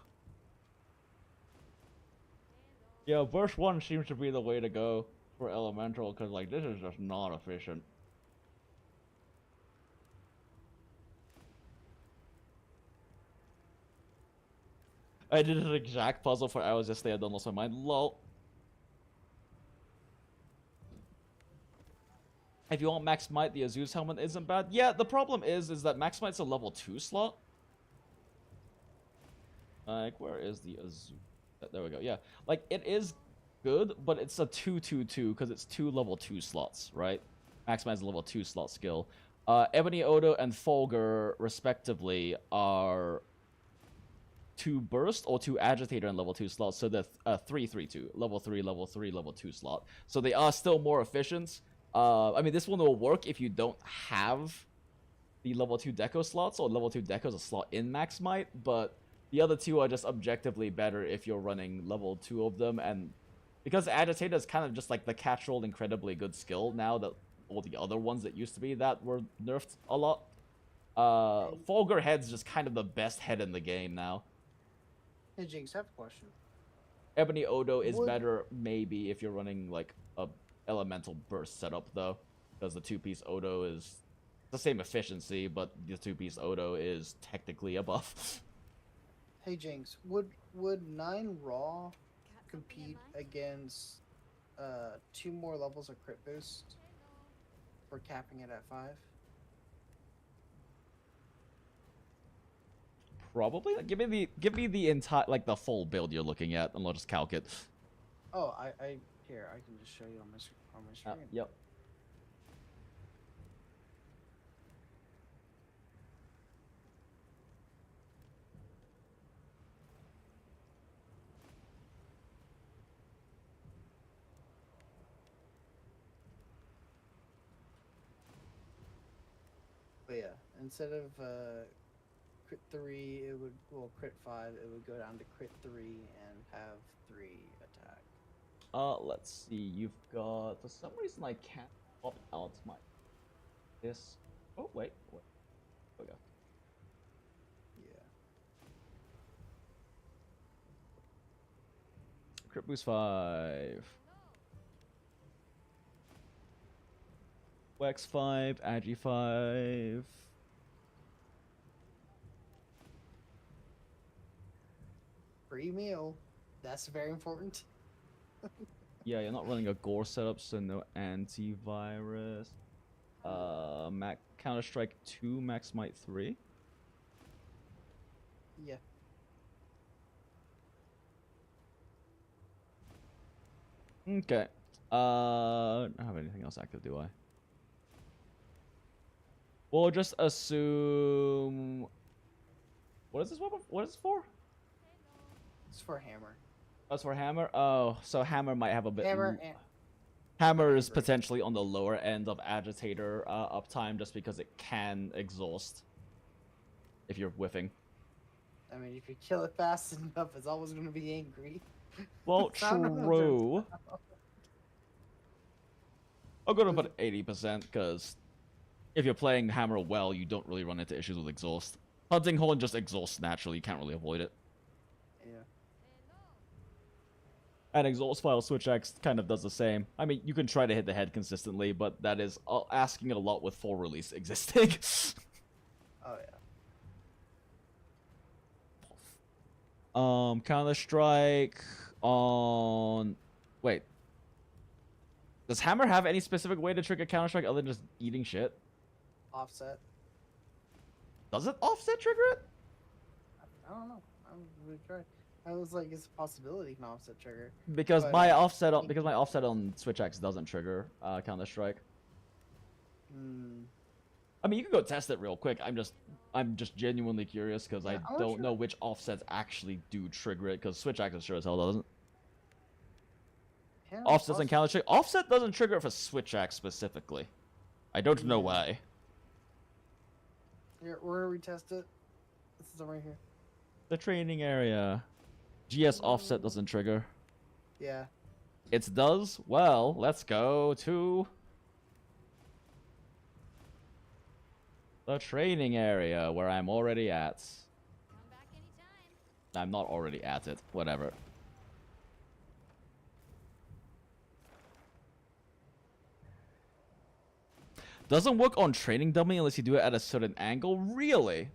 Yeah, Burst 1 seems to be the way to go for Elemental, because, like, this is just not efficient. I did an exact puzzle for hours yesterday, I don't lost my mind. LOL. If you want Max Might, the Azu's helmet isn't bad. Yeah, the problem is that Max Might's a level 2 slot. Like, where is the Azu? There we go, yeah. Like, it is good, but it's a 2-2-2 because it's 2 level 2 slots, right? Max Might's a level 2 slot skill. Ebony Odo and Fulgur, respectively, are 2 burst or 2 agitator and level 2 slots, so they're 3-3-2, level 3, level 3, level 2 slot. So they are still more efficient. I mean, this one will work if you don't have the level 2 deco slots, or level 2 deco is a slot in Max Might, but the other two are just objectively better if you're running level 2 of them, and because Agitator is kind of just like the catch-all incredibly good skill now that all the other ones that used to be that were nerfed a lot. Fulgur Head's just kind of the best head in the game now. Hey Jinx, I have a question. Ebony Odo is better maybe if you're running like a elemental burst setup though, because the 2-piece Odo is the same efficiency, but the 2-piece Odo is technically a buff. Hey Jinx, would 9 Raw compete against 2 more levels of crit boost for capping it at 5? Probably. Like, give me the entire, like, the full build you're looking at, and I'll just calc it. Oh, here, I can just show you on my screen. Yep. But yeah, instead of crit 3, it would, well, crit 5, it would go down to crit 3 and have 3 attack. Let's see. You've got, for some reason I can't pop out my this. Oh wait. Okay. Yeah. Crit boost 5. Wax 5, Agi 5. Free meal. That's very important. Yeah, you're not running a Gore setup, so no antivirus. Counter-Strike 2, Max Might 3. Yeah. Okay. I don't have anything else active, do I? We'll just assume... What is this weapon? What is it for? It's for hammer. That's for hammer? Oh, so hammer might have a bit... Hammer is potentially on the lower end of agitator uptime just because it can exhaust if you're whiffing. I mean, if you kill it fast enough, it's always going to be angry. Well, true. I'll go to about 80% because if you're playing hammer well, you don't really run into issues with exhaust. Hunting Horn just exhausts naturally, you can't really avoid it. Yeah. And exhaust file switch X kind of does the same. I mean, you can try to hit the head consistently, but that is asking a lot with full release existing. Oh yeah. Counter-Strike on... Wait. Does Hammer have any specific way to trigger Counter-Strike other than just eating shit? Offset. Does it offset trigger it? I don't know. I haven't really tried. I was like, it's a possibility can offset trigger. Because But, my offset on Switch X doesn't trigger Counter-Strike. Hmm. I mean, you can go test it real quick. I'm just genuinely curious because Yeah, I I'm not don't sure. know which offsets actually do trigger it. Because switch access sure as hell doesn't. Yeah, Offsets and awesome. counter trigger. Offset doesn't trigger it for switch axe specifically. I don't know Yeah. why. Here, where do we test it? This is right here. The training area. GS offset doesn't trigger. Yeah. It does? Well, let's go to the training area where I'm already at. Come back anytime. I'm not already at it. Whatever. Doesn't work on training dummy unless you do it at a certain angle? Really?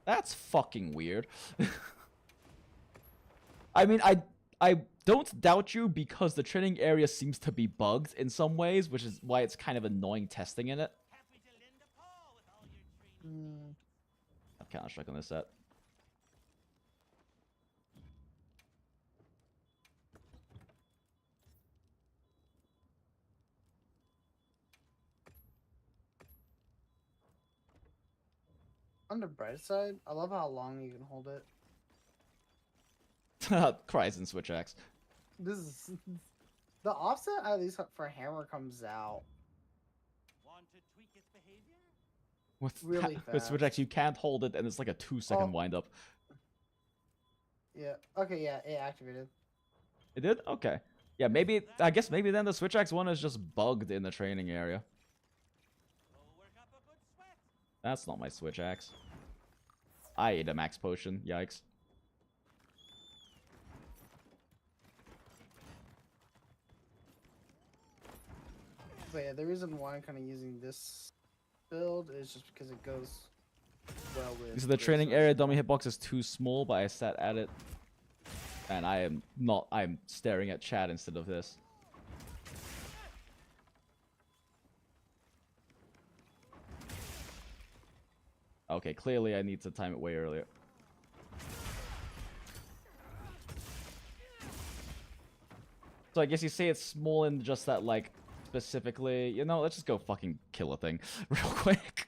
That's fucking weird. I mean, I don't doubt you because the training area seems to be bugged in some ways, which is why it's kind of annoying testing in it. Happy to lend a paw with all your training. Hmm. I've Counter-Strike on this set. On the bright side, I love how long you can hold it. Cries and switch axe. This is the offset, at least for hammer, comes out Want to tweak its behavior? With, really with switch fast. axe, you can't hold it, and it's like a 2-second Oh. wind up. Yeah. Okay. Yeah. It activated. It did? Okay. Yeah, maybe. I guess maybe then the switch axe one is just bugged in the training area. Go work up a good sweat. That's not my switch axe. I ate a max potion. Yikes. But yeah, the reason why I'm kind of using this build is just because it goes well with. So the this training one. area dummy hitbox is too small, but I sat at it. And I am not. I'm staring at chat instead of this. Okay, clearly I need to time it way earlier. So I guess you say it's small in just that, like, specifically, you know, let's just go fucking kill a thing real quick.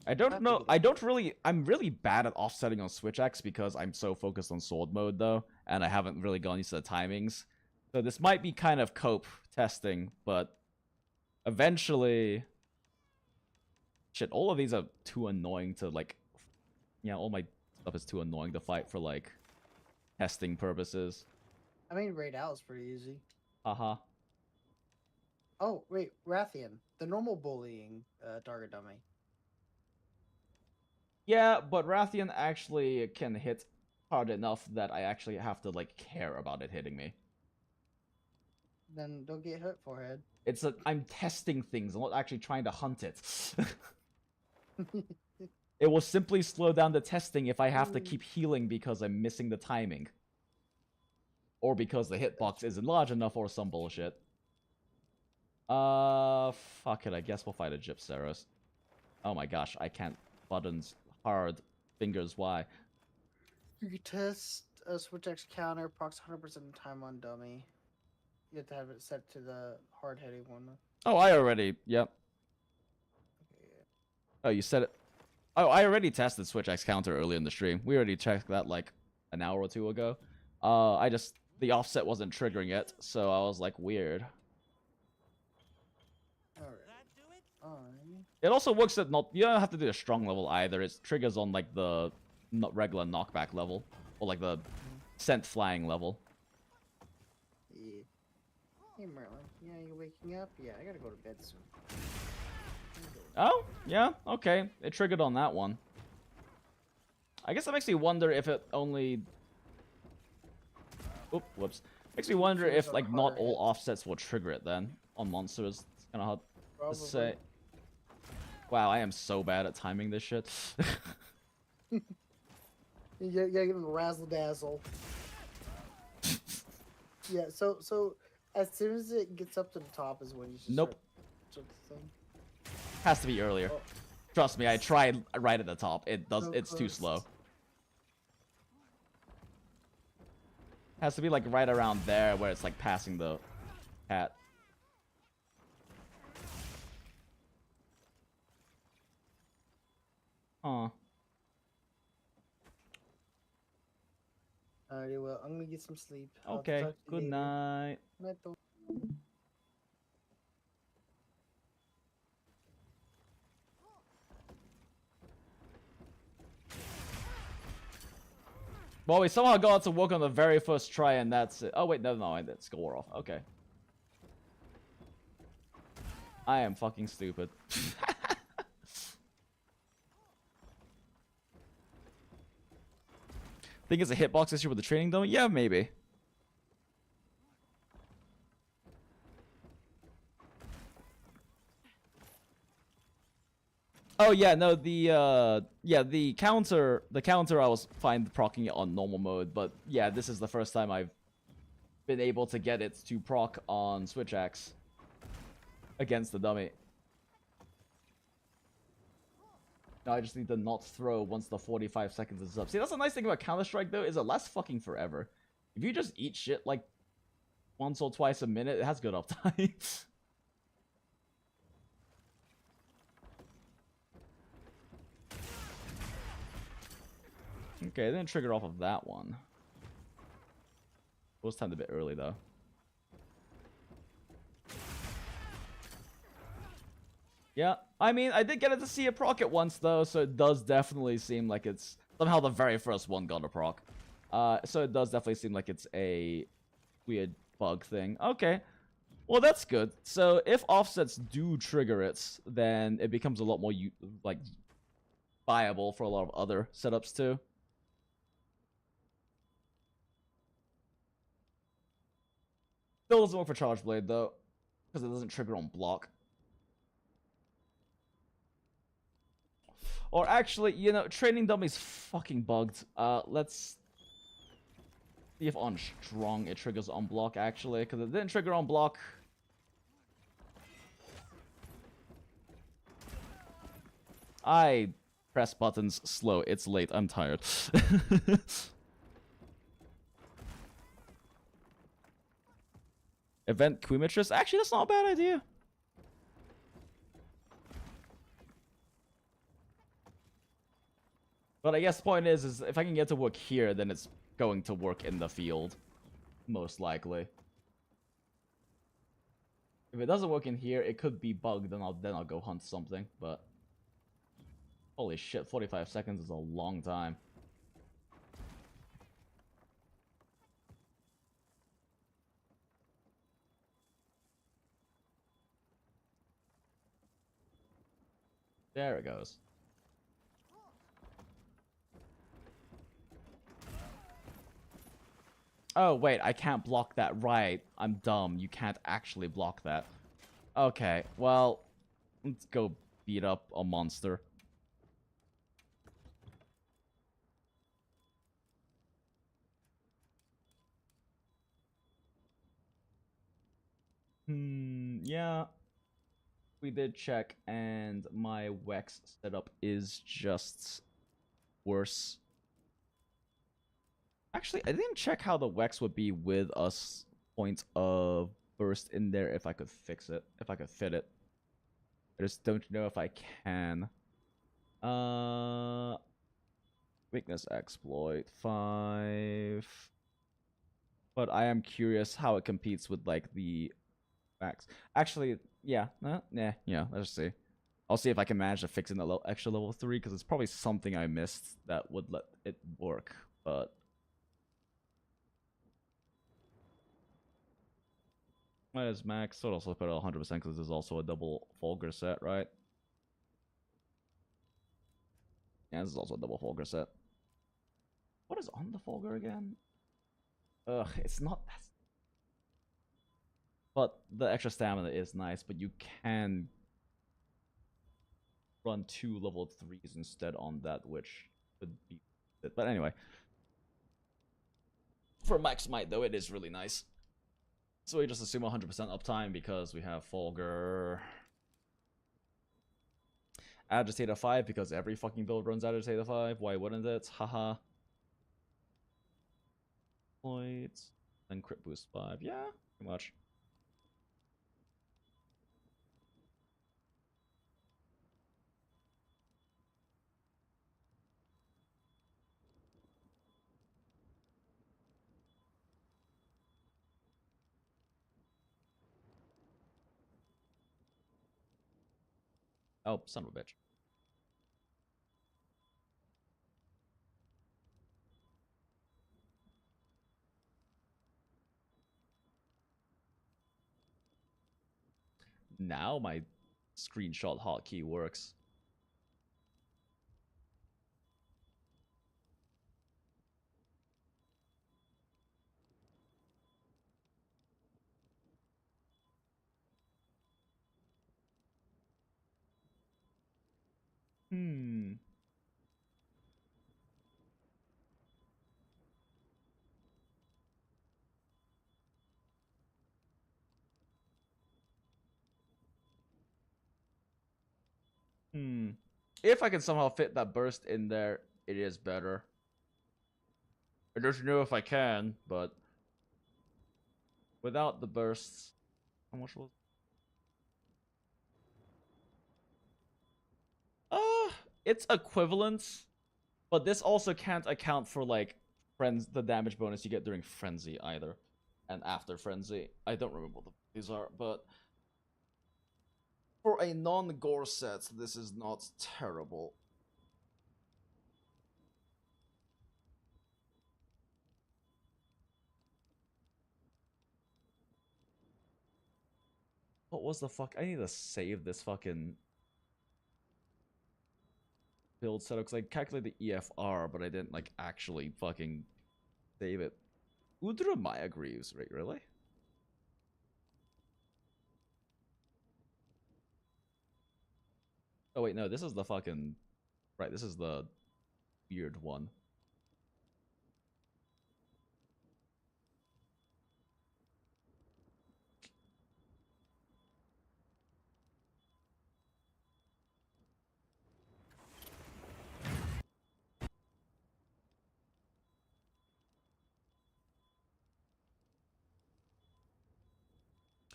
I don't know, I'm really bad at offsetting on switch axe because I'm so focused on sword mode though, and I haven't really gone used to the timings. So this might be kind of cope testing, but eventually... Shit, all of these are too annoying to, like... Yeah, all my stuff is too annoying to fight for, like, testing purposes. I mean, raid out is pretty easy. Haha. Oh wait, Rathian, the normal bullying target dummy. Yeah, but Rathian actually can hit hard enough that I actually have to, like, care about it hitting me. Then don't get hit, forehead. It's I'm testing things, I'm not actually trying to hunt it. It will simply slow down the testing if I have to keep healing because I'm missing the timing. Or because the hitbox isn't large enough or some bullshit. Fuck it, I guess we'll fight a Gypseros. Oh my gosh, I can't buttons hard fingers, why? You can test a switch X counter, procs 100% of the time on dummy. You have to have it set to the hard hitting one. Oh, I already, yep. Oh, you said it. Oh, I already tested switch X counter earlier in the stream. We already checked that like an hour or two ago. The offset wasn't triggering it, so I was like, weird. Alright. That do it? It also works at not, you don't have to do a strong level either. It triggers on like the regular knockback level, or like the scent flying level. Yeah. Hey Merlin, yeah, you waking up? Yeah, I gotta go to bed soon. Oh, yeah, okay. It triggered on that one. I guess that makes me wonder if it only... Oop, whoops. Makes me wonder if, like, not all offsets will trigger it then, on monsters. It's kinda hard to say. Wow, I am so bad at timing this shit. You gotta give him a razzle dazzle. Yeah, so as soon as it gets up to the top is when you should Nope. start the thing. Has to be earlier. Oh. Trust me, I tried right at the top. It does. So It's too close. slow. Has to be like right around there where it's like passing the cat. Aw. Alrighty, well, I'm gonna get some sleep. I'll Okay. talk to you Good later. night. Night, Thor. Well, we somehow got to work on the very first try, and that's it. Oh wait, no, that's score off. Okay. I am fucking stupid. Think it's a hitbox issue with the training though? Yeah, maybe. Oh yeah, no, the counter I was fine proccing it on normal mode, but yeah, this is the first time I've been able to get it to proc on Switch Axe against the dummy. No, I just need to not throw once the 45 seconds is up. See, that's the nice thing about Counter-Strike though, is it lasts fucking forever. If you just eat shit like once or twice a minute, it has good uptime. Okay, then trigger off of that one. It was timed a bit early though. Yeah, I mean, I did get it to see a proc it once though, so it does definitely seem like it's somehow the very first one got a proc. So it does definitely seem like it's a weird bug thing. Okay, well that's good. So if offsets do trigger it, then it becomes a lot more like viable for a lot of other setups too. Still doesn't work for Charge Blade though, because it doesn't trigger on block. Or actually, you know, training dummy's fucking bugged. Let's see if on strong it triggers on block actually, because it didn't trigger on block. I press buttons slow. It's late. I'm tired. Event Quimetrus? Actually, that's not a bad idea. But I guess the point is if I can get to work here, then it's going to work in the field. Most likely. If it doesn't work in here, it could be bugged, then I'll go hunt something, but... Holy shit, 45 seconds is a long time. There it goes. Oh, wait, I can't block that. Right, I'm dumb. You can't actually block that. Okay, well, let's go beat up a monster. Yeah. We did check, and my Wex setup is just worse. Actually, I didn't check how the Wex would be with a point of burst in there if I could fix it, if I could fit it. I just don't know if I can. Weakness exploit 5. But I am curious how it competes with like the Max. Actually, yeah, yeah. Let's see. I'll see if I can manage to fix in the extra level 3 because it's probably something I missed that would let it work. But what is max? So it also put it 100% because there's also a double Fulgur set, right? Yeah, this is also a double Fulgur set. What is on the Fulgur again? Ugh, it's not that. But the extra stamina is nice, but you can run 2 level 3s instead on that, which could be it. But anyway. For max might, though, it is really nice. So we just assume 100% uptime because we have Fulgur. Agitator 5 because every fucking build runs Agitator 5. Why wouldn't it? Haha. exploit, then crit boost 5. Yeah, pretty much. Oh, son of a bitch. Now my screenshot hotkey works. Hmm. Hmm. If I can somehow fit that burst in there, it is better. I don't know if I can, but without the bursts, how much was? It's equivalent, but this also can't account for like the damage bonus you get during frenzy either, and after frenzy. I don't remember what these are, but for a non-gore set, this is not terrible. What was the fuck? I need to save this fucking build setup because I calculated the EFR, but I didn't like actually fucking save it. Udra Maya Greaves, right? Really? Oh wait, no, this is the fucking right. This is the weird one.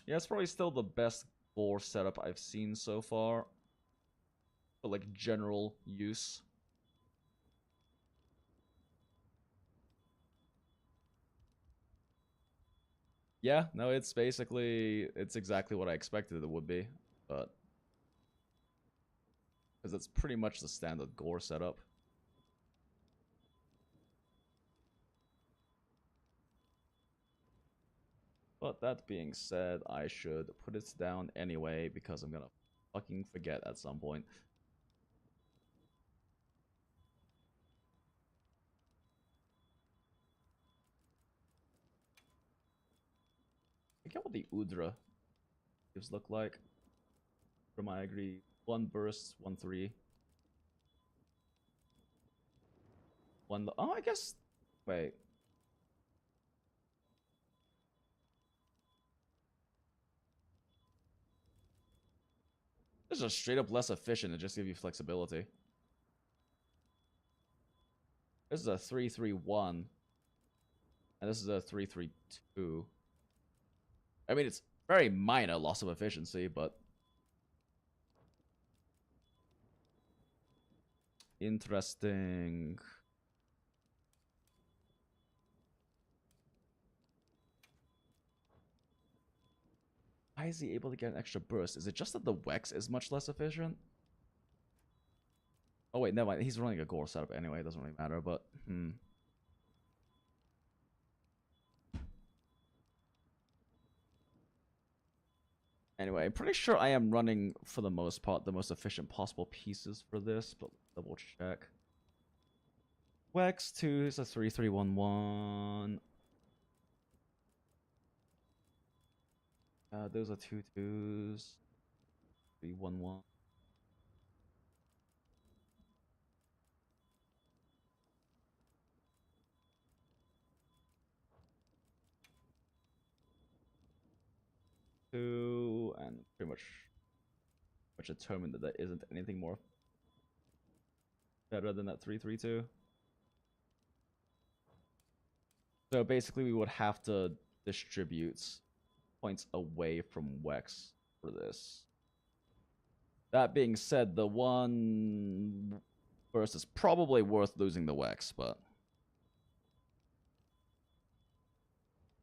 Yeah, it's probably still the best gore setup I've seen so far. For like general use. Yeah, no, it's exactly what I expected it would be, but because it's pretty much the standard gore setup. But that being said, I should put it down anyway because I'm gonna fucking forget at some point. I forget what the Udra gives look like. From I agree. 1 burst, 1 3. 1. Oh, I guess. Wait. This is straight up less efficient and just give you flexibility. This is a 3-3-1. And this is a 3-3-2. I mean, it's very minor loss of efficiency, but interesting. Why is he able to get an extra burst? Is it just that the Wex is much less efficient? Oh wait, never mind. He's running a gore setup anyway. It doesn't really matter, but Anyway, I'm pretty sure I am running, for the most part, the most efficient possible pieces for this, but double check. Wex 2 is a 3-3-1-1. Those are 2-2s. 3-1-1. And pretty much determined that there isn't anything more better than that 3-3-2. So basically, we would have to distribute points away from Wex for this. That being said, the one first is probably worth losing the Wex, but.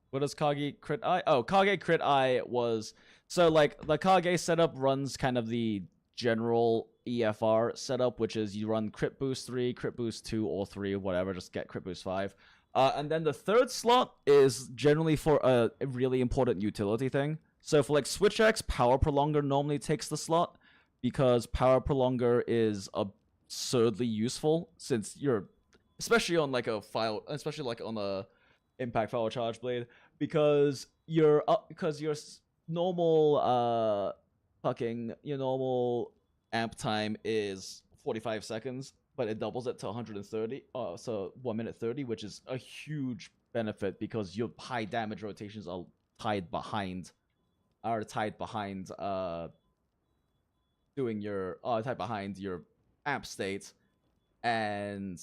What does Kage Crit Eye? Oh, Kage Crit Eye was... So, like, the Kage setup runs kind of the general EFR setup, which is you run Crit Boost 3, Crit Boost 2, or 3, whatever, just get Crit Boost 5. And then the third slot is generally for a really important utility thing. So for, like, Switch X, Power Prolonger normally takes the slot, because Power Prolonger is absurdly useful, since you're... Especially on, like, a file... Especially, like, on a... Impact File Charge Blade, because your normal your normal amp time is 45 seconds, but it doubles it to 130, so 1 minute 30, which is a huge benefit because your high damage rotations are tied behind doing your tied behind your amp state, and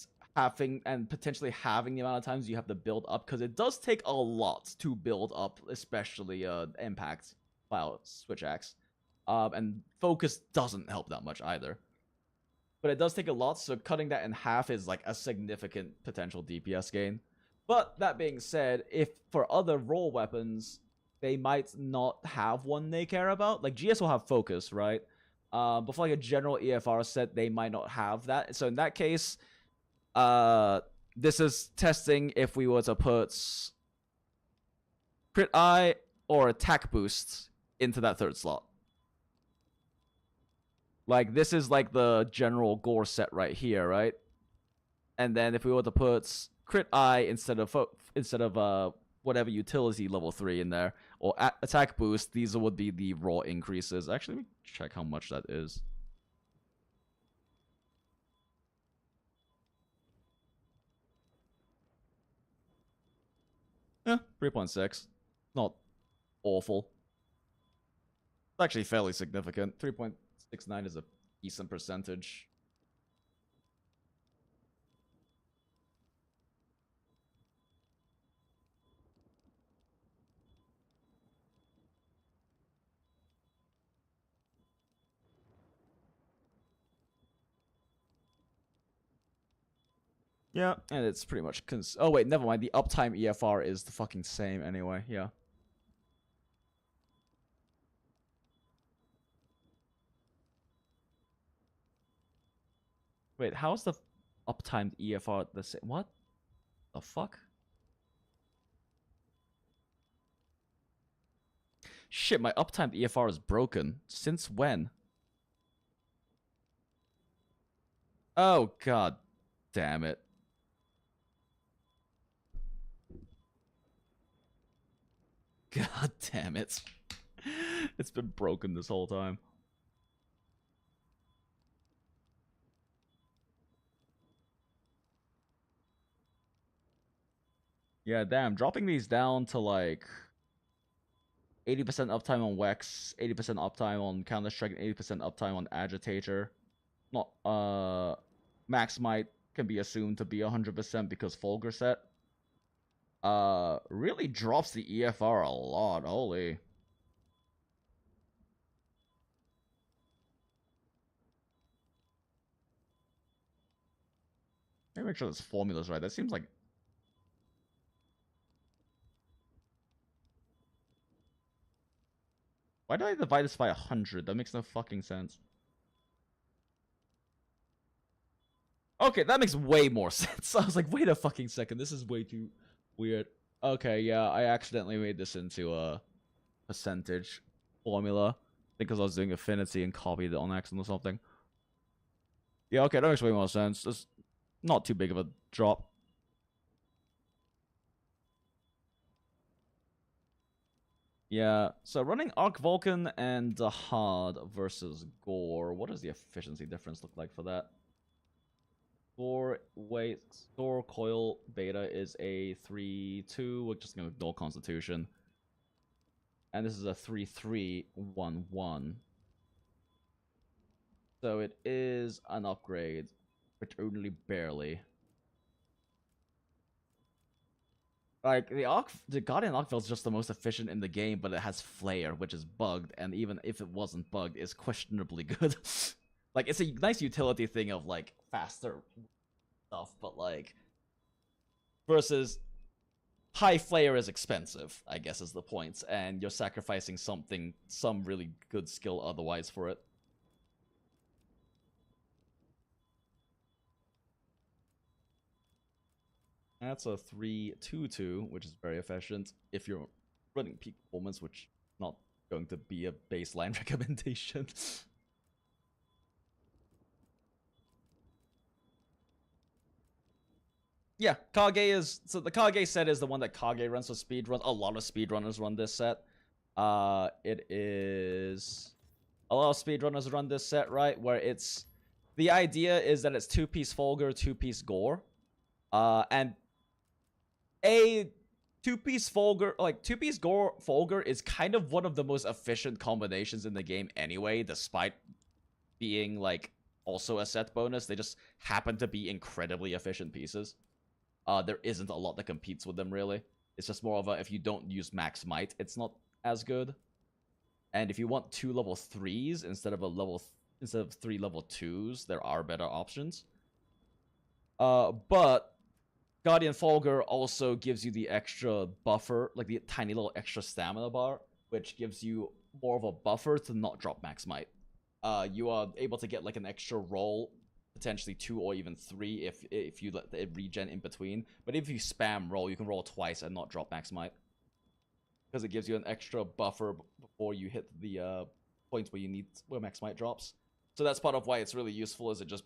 potentially having the amount of times you have to build up, because it does take a lot to build up, especially impact file Switch X, and focus doesn't help that much either, but it does take a lot, so cutting that in half is like a significant potential DPS gain. But that being said, if for other role weapons they might not have one they care about, like GS will have focus, right? But for like a general EFR set, they might not have that, so in that case, this is testing if we were to put Crit Eye or Attack Boost into that third slot. Like, this is like the general Gore set right here, right? And then if we were to put Crit Eye instead of whatever utility level 3 in there, or Attack Boost, these would be the raw increases. Actually, let me check how much that is. Yeah, 3.6. Not awful. It's actually fairly significant. 3.69 is a decent percentage. Yeah, and it's pretty much... Oh, wait, never mind. The uptime EFR is the fucking same anyway, yeah. Wait, how's the uptimed EFR the same? What the fuck? Shit, my uptimed EFR is broken. Since when? Oh, god damn it. God damn it. It's been broken this whole time. Yeah, damn. Dropping these down to like 80% uptime on Wex, 80% uptime on Counter-Strike, and 80% uptime on Agitator. Not, Max Might can be assumed to be 100% because Fulgur set. Really drops the EFR a lot. Holy. Let me make sure this formula's right. That seems like... Why did I divide this by 100? That makes no fucking sense. Okay, that makes way more sense. I was like, wait a fucking second. This is way too weird. Okay, yeah, I accidentally made this into a percentage formula. Because I was doing affinity and copied it on accident or something. Yeah, okay, that makes way more sense. It's not too big of a drop. Yeah, so running Arc Vulcan and Hard versus Gore. What does the efficiency difference look like for that? Gore coil beta is a 3-2. We're just gonna ignore Constitution. And this is a 3-3-1-1. So it is an upgrade, but only barely. Like the Guardian Arcville is just the most efficient in the game, but it has flare, which is bugged, and even if it wasn't bugged, it's questionably good. Like it's a nice utility thing of like faster stuff, but like versus high flare is expensive, I guess is the point, and you're sacrificing some really good skill otherwise for it. That's a 3-2-2, which is very efficient if you're running peak performance, which is not going to be a baseline recommendation. Yeah, Kage is... So the Kage set is the one that Kage runs for speedruns. A lot of speedrunners run this set. It is... A lot of speedrunners run this set, right? Where it's... The idea is that it's 2-piece Fulgur, 2-piece Gore. And... A 2-piece Fulgur... Like, 2-piece Gore Fulgur is kind of one of the most efficient combinations in the game anyway, despite being, like, also a set bonus. They just happen to be incredibly efficient pieces. There isn't a lot that competes with them, really. It's just more of a, if you don't use max might, it's not as good. And if you want 2 level 3s instead of 3 level 2s, there are better options. But Guardian Fulgur also gives you the extra buffer, like the tiny little extra stamina bar, which gives you more of a buffer to not drop max might. You are able to get like an extra roll, potentially 2 or even 3 if you let it regen in between. But if you spam roll, you can roll twice and not drop max might, because it gives you an extra buffer before you hit the point where max might drops. So that's part of why it's really useful. Is it just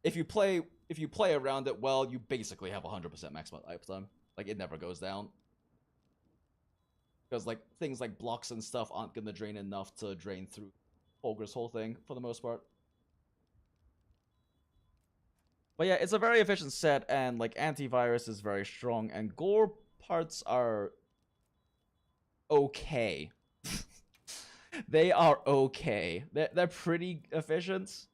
if you play around it well, you basically have 100% max might uptime. Like it never goes down, because like things like blocks and stuff aren't gonna drain enough to drain through Fulgur's whole thing for the most part. But yeah, it's a very efficient set, and like antivirus is very strong, and Gore parts are okay. They are okay. They're pretty efficient.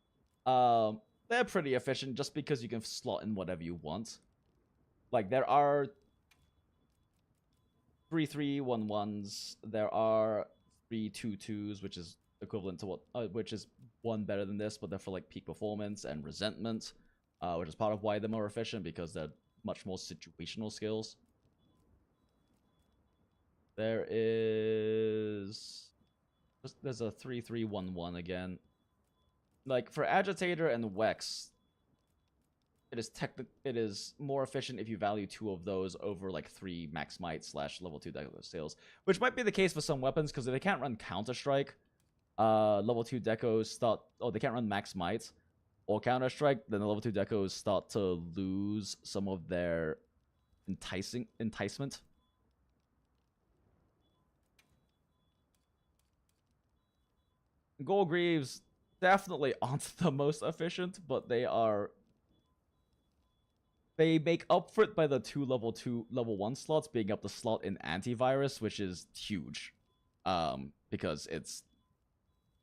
They're pretty efficient just because you can slot in whatever you want. Like there are 3-3-1-1s. There are 3-2-2s, which is equivalent to which is one better than this, but they're for like peak performance and resentment. Which is part of why they're more efficient, because they're much more situational skills. There's a 3-3-1-1 again. Like for Agitator and Wex, it is more efficient if you value 2 of those over like 3 max might / level 2 deco sales, which might be the case for some weapons, because if they can't run Counter-Strike, level 2 decos start. Oh, they can't run max might or Counter-Strike, then the level 2 decos start to lose some of their enticement. Gold Greaves definitely aren't the most efficient, but they make up for it by the 2 level 1 slots being up the slot in antivirus, which is huge. Because it's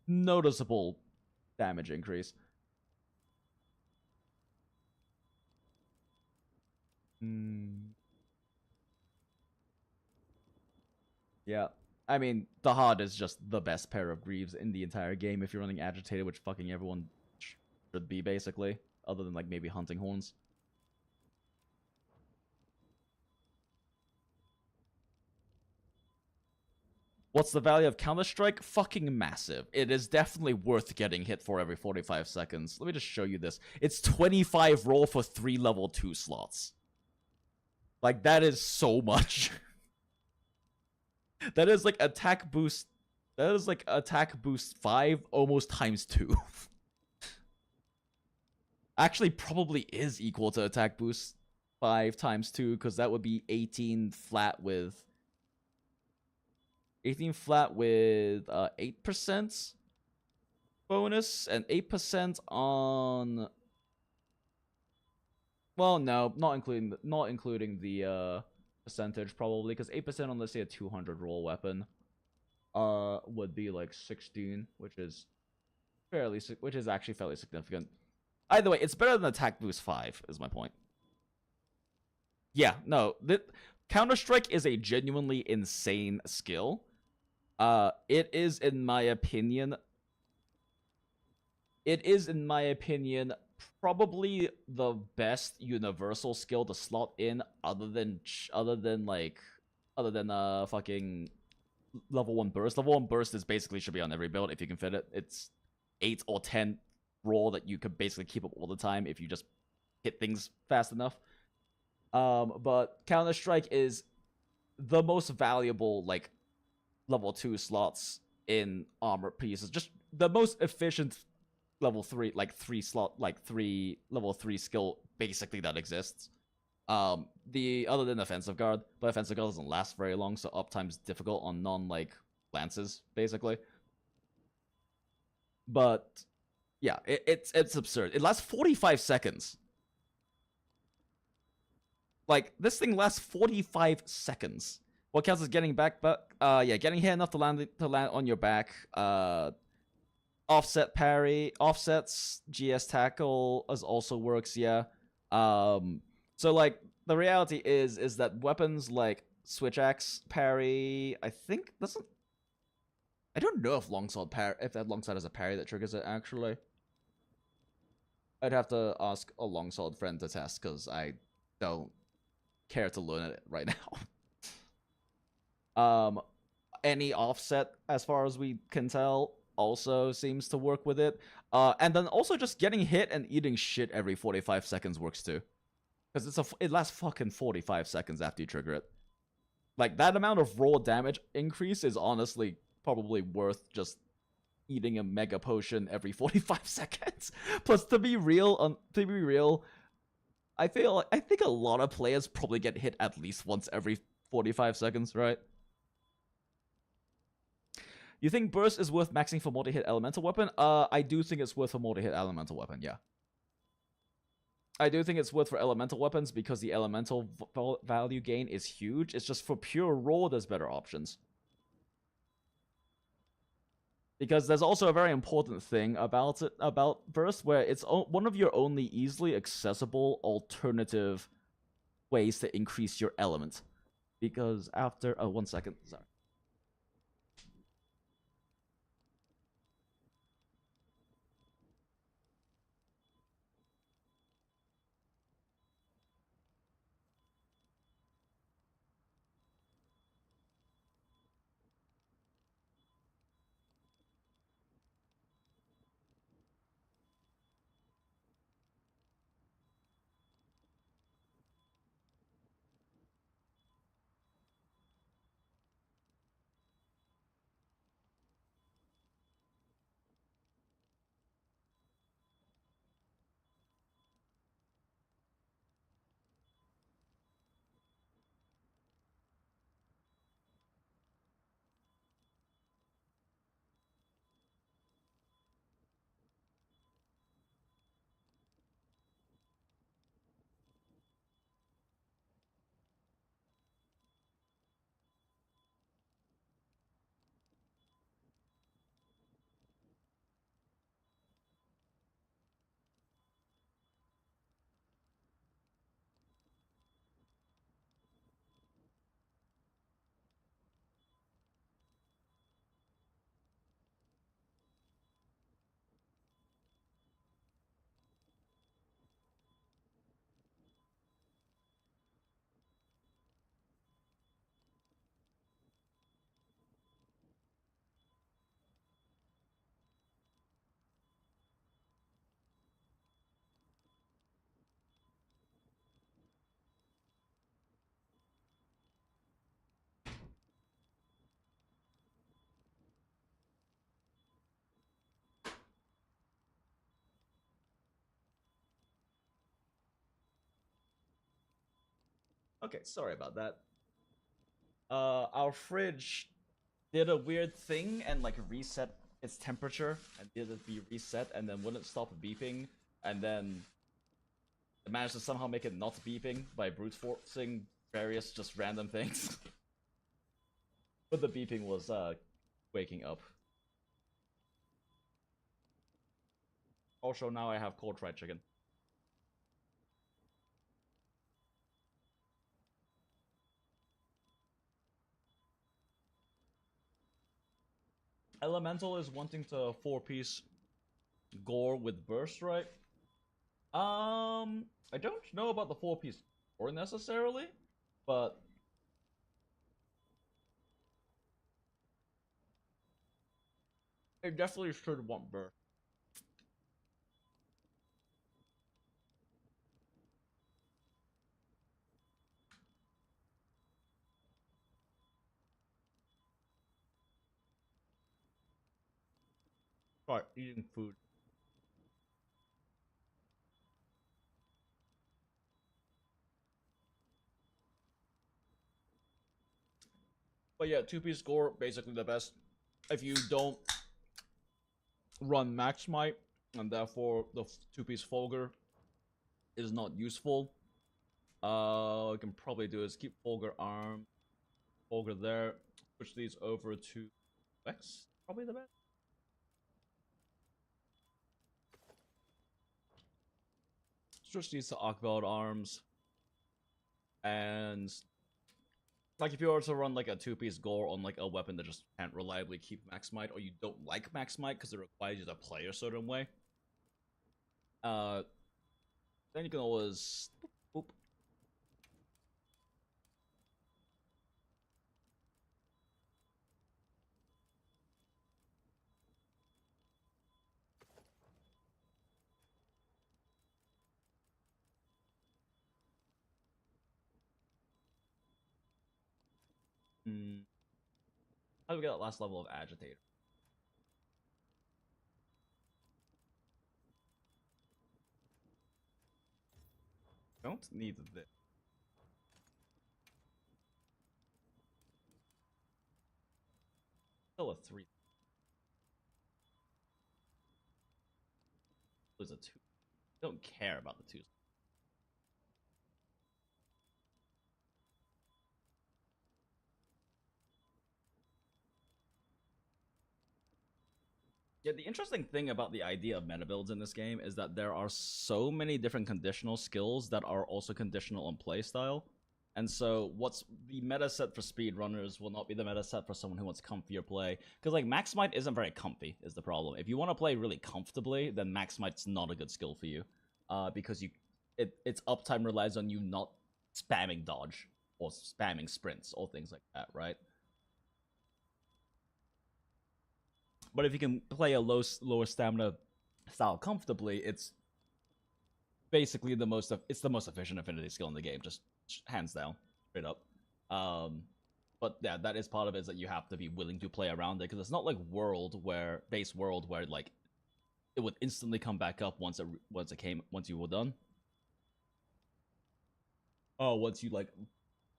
noticeable damage increase. Yeah, I mean, the Hard is just the best pair of Greaves in the entire game if you're running Agitator, which fucking everyone should be, basically, other than, like, maybe Hunting Horns. What's the value of Counter-Strike? Fucking massive. It is definitely worth getting hit for every 45 seconds. Let me just show you this. It's 25 roll for 3 level 2 slots. Like, that is so much. That is like attack boost. That is like attack boost 5 almost times 2. Actually, probably is equal to attack boost 5 times 2, because that would be 18 flat with 8% bonus and 8% on. Well, no, not including the percentage, probably, because 8% on, let's say, a 200 roll weapon would be like 16, which is actually fairly significant. Either way, it's better than attack boost 5 is my point. Yeah, no, Counter-Strike is a genuinely insane skill. It is in my opinion probably the best universal skill to slot in other than fucking level 1 burst. Level 1 burst is basically should be on every build if you can fit it. It's 8 or 10 roll that you could basically keep up all the time if you just hit things fast enough. But Counter-Strike is the most valuable like level 2 slots in armor pieces. Just the most efficient level 3 level 3 skill basically that exists. The other than offensive guard, but offensive guard doesn't last very long, so uptime's difficult on non lances basically. But yeah, it's absurd. It lasts 45 seconds. Like this thing lasts 45 seconds. What counts as getting back? But yeah, getting hit enough to land on your back. Offset parry, offsets, GS tackle as also works. Yeah. So like the reality is that weapons like switch axe parry, I think doesn't. I don't know if longsword has a parry that triggers it actually. I'd have to ask a longsword friend to test because I don't care to learn it right now. Any offset, as far as we can tell, also seems to work with it. And then also just getting hit and eating shit every 45 seconds works too. Because it lasts fucking 45 seconds after you trigger it. Like, that amount of raw damage increase is honestly probably worth just eating a mega potion every 45 seconds. Plus, to be real, I think a lot of players probably get hit at least once every 45 seconds, right? You think burst is worth maxing for multi-hit elemental weapon? I do think it's worth for multi-hit elemental weapon, yeah. I do think it's worth for elemental weapons because the elemental value gain is huge. It's just for pure raw, there's better options. Because there's also a very important thing about burst, where it's one of your only easily accessible alternative ways to increase your element. Because after 1 second, sorry. Okay, sorry about that. Our fridge did a weird thing and like reset its temperature and did it be reset and then wouldn't stop beeping, and then it managed to somehow make it not beeping by brute forcing various just random things. But the beeping was waking up. Also, now I have cold fried chicken. Elemental is wanting to 4-piece Gore with burst, right? I don't know about the 4-piece Gore necessarily, but it definitely should want burst. Start eating food. But yeah, 2-piece Gore, basically the best. If you don't run max might, and therefore the 2-piece Fulgur is not useful, what you can probably do is keep Fulgur arm, Fulgur there, switch these over to X, probably the best. Switch these to Akveld arms, and like if you were to run like a 2-piece Gore on like a weapon that just can't reliably keep max might, or you don't like max might because it requires you to play a certain way, then you can always boop. How do we get that last level of agitator? Don't need this. Still a 3. There's a 2. Don't care about the 2s. Yeah, the interesting thing about the idea of meta builds in this game is that there are so many different conditional skills that are also conditional on playstyle. And so what's the meta set for speedrunners will not be the meta set for someone who wants comfier play. Because like max might isn't very comfy is the problem. If you want to play really comfortably, then max might's not a good skill for you. Because its uptime relies on you not spamming dodge or spamming sprints or things like that, right? But if you can play a lower stamina style comfortably, it's basically the most efficient affinity skill in the game, just hands down, straight up. But yeah, that is part of it, is that you have to be willing to play around it, because it's not like base world where like it would instantly come back up once you were done. Oh, once you like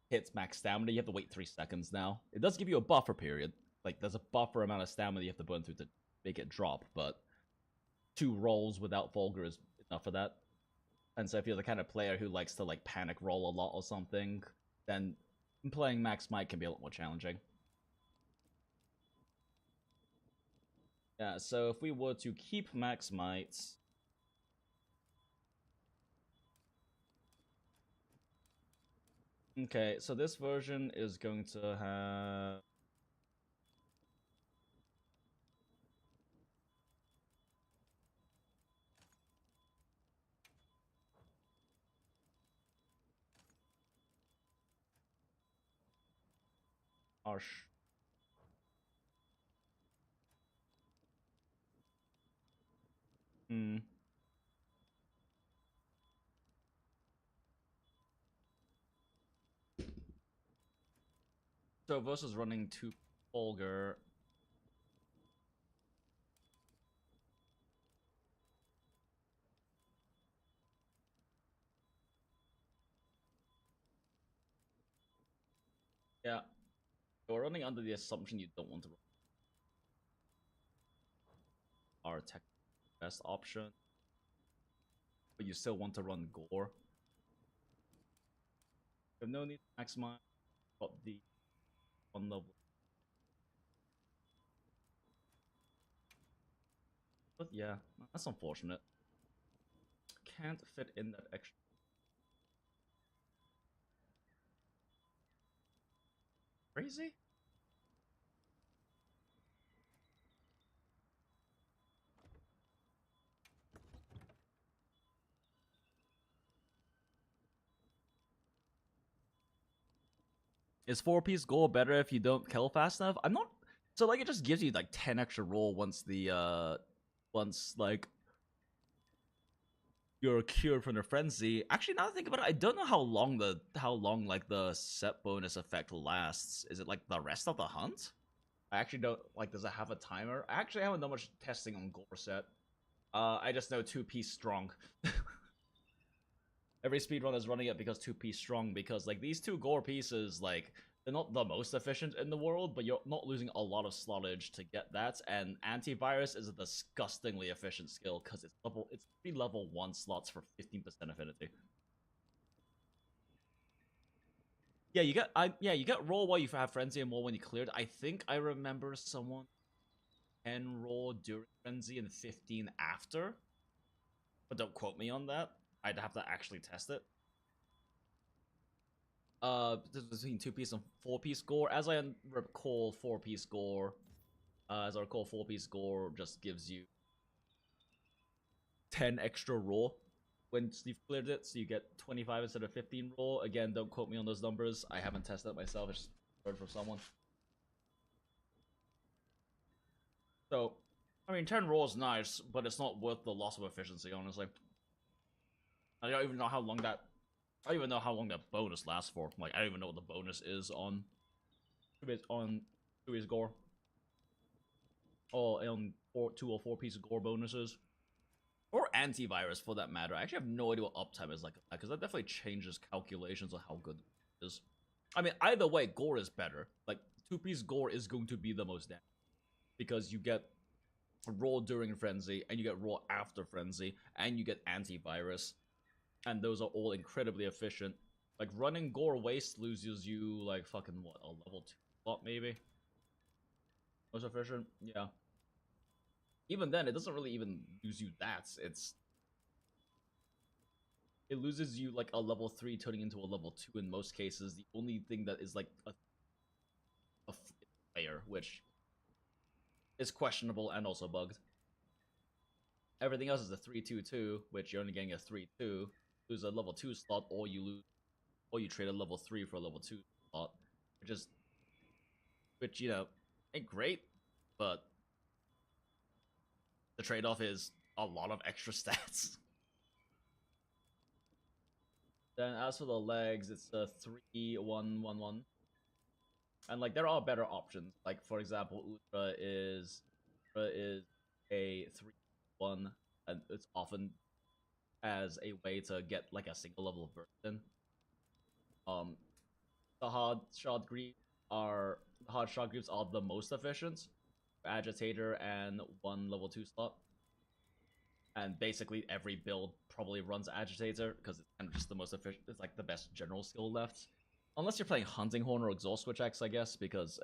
hit max stamina, you have to wait 3 seconds now. It does give you a buffer period. Like, there's a buffer amount of stamina you have to burn through to make it drop, but 2 rolls without Fulgur is enough for that. And so if you're the kind of player who likes to, like, panic roll a lot or something, then playing max might can be a lot more challenging. Yeah, so if we were to keep max might... Okay, so this version is going to have... Harsh. So versus running 2 Fulgur. Yeah. We're running under the assumption you don't want to run our tech best option, but you still want to run Gore. You have no need to maximize, got the 1 level. But yeah, that's unfortunate. Can't fit in that extra. Crazy? Is 4-piece gore better if you don't kill fast enough? I'm not. So like it just gives you like 10 extra roll once the once like you're cured from the frenzy. Actually, now that I think about it, I don't know how long like the set bonus effect lasts. Is it like the rest of the hunt? I actually don't like. Does it have a timer? I actually haven't done much testing on gore set. I just know 2-piece strong. Every speedrun is running it because 2-piece strong, because like these two gore pieces, like they're not the most efficient in the world, but you're not losing a lot of slottage to get that. And antivirus is a disgustingly efficient skill because it's 3 level 1 slots for 15% affinity. Yeah, you get roll while you have frenzy and more when you cleared. I think I remember someone 10 roll during frenzy and 15 after, but don't quote me on that. I'd have to actually test it. Between 2-piece and 4-piece gore. As I recall, 4-piece gore. As I recall, 4-piece gore just gives you 10 extra raw when you've cleared it, so you get 25 instead of 15 raw. Again, don't quote me on those numbers. I haven't tested it myself. I just heard from someone. So, I mean, 10 raw is nice, but it's not worth the loss of efficiency, honestly. I don't even know how long that. I don't even know how long that bonus lasts for. Like, I don't even know what the bonus is on 2-piece gore. Or on 2 or 4-piece gore bonuses. Or antivirus, for that matter. I actually have no idea what uptime is like, because that definitely changes calculations of how good it is. I mean, either way, gore is better. Like, 2-piece gore is going to be the most damage. Because you get raw during frenzy, and you get raw after frenzy, and you get antivirus. And those are all incredibly efficient. Like, running gore waste loses you, like, fucking, what, a level 2 slot, maybe? Most efficient? Yeah. Even then, it doesn't really even lose you that. It loses you, like, a level 3 turning into a level 2 in most cases. The only thing that is, like, a player, which is questionable and also bugged. Everything else is a 3-2-2, which you're only getting a 3-2. Lose a level 2 slot, or you trade a level 3 for a level 2 slot, which, you know, ain't great, but the trade-off is a lot of extra stats. Then as for the legs, it's a 3-1-1-1. And like there are better options. Like for example, Ultra is a 3-1, and it's often as a way to get like a single level version. The hard shot groups are the most efficient. Agitator and 1 level 2 slot. And basically every build probably runs Agitator because it's kind of just the most efficient. It's like the best general skill left, unless you're playing Hunting Horn or Exhaust Switch X, I guess, because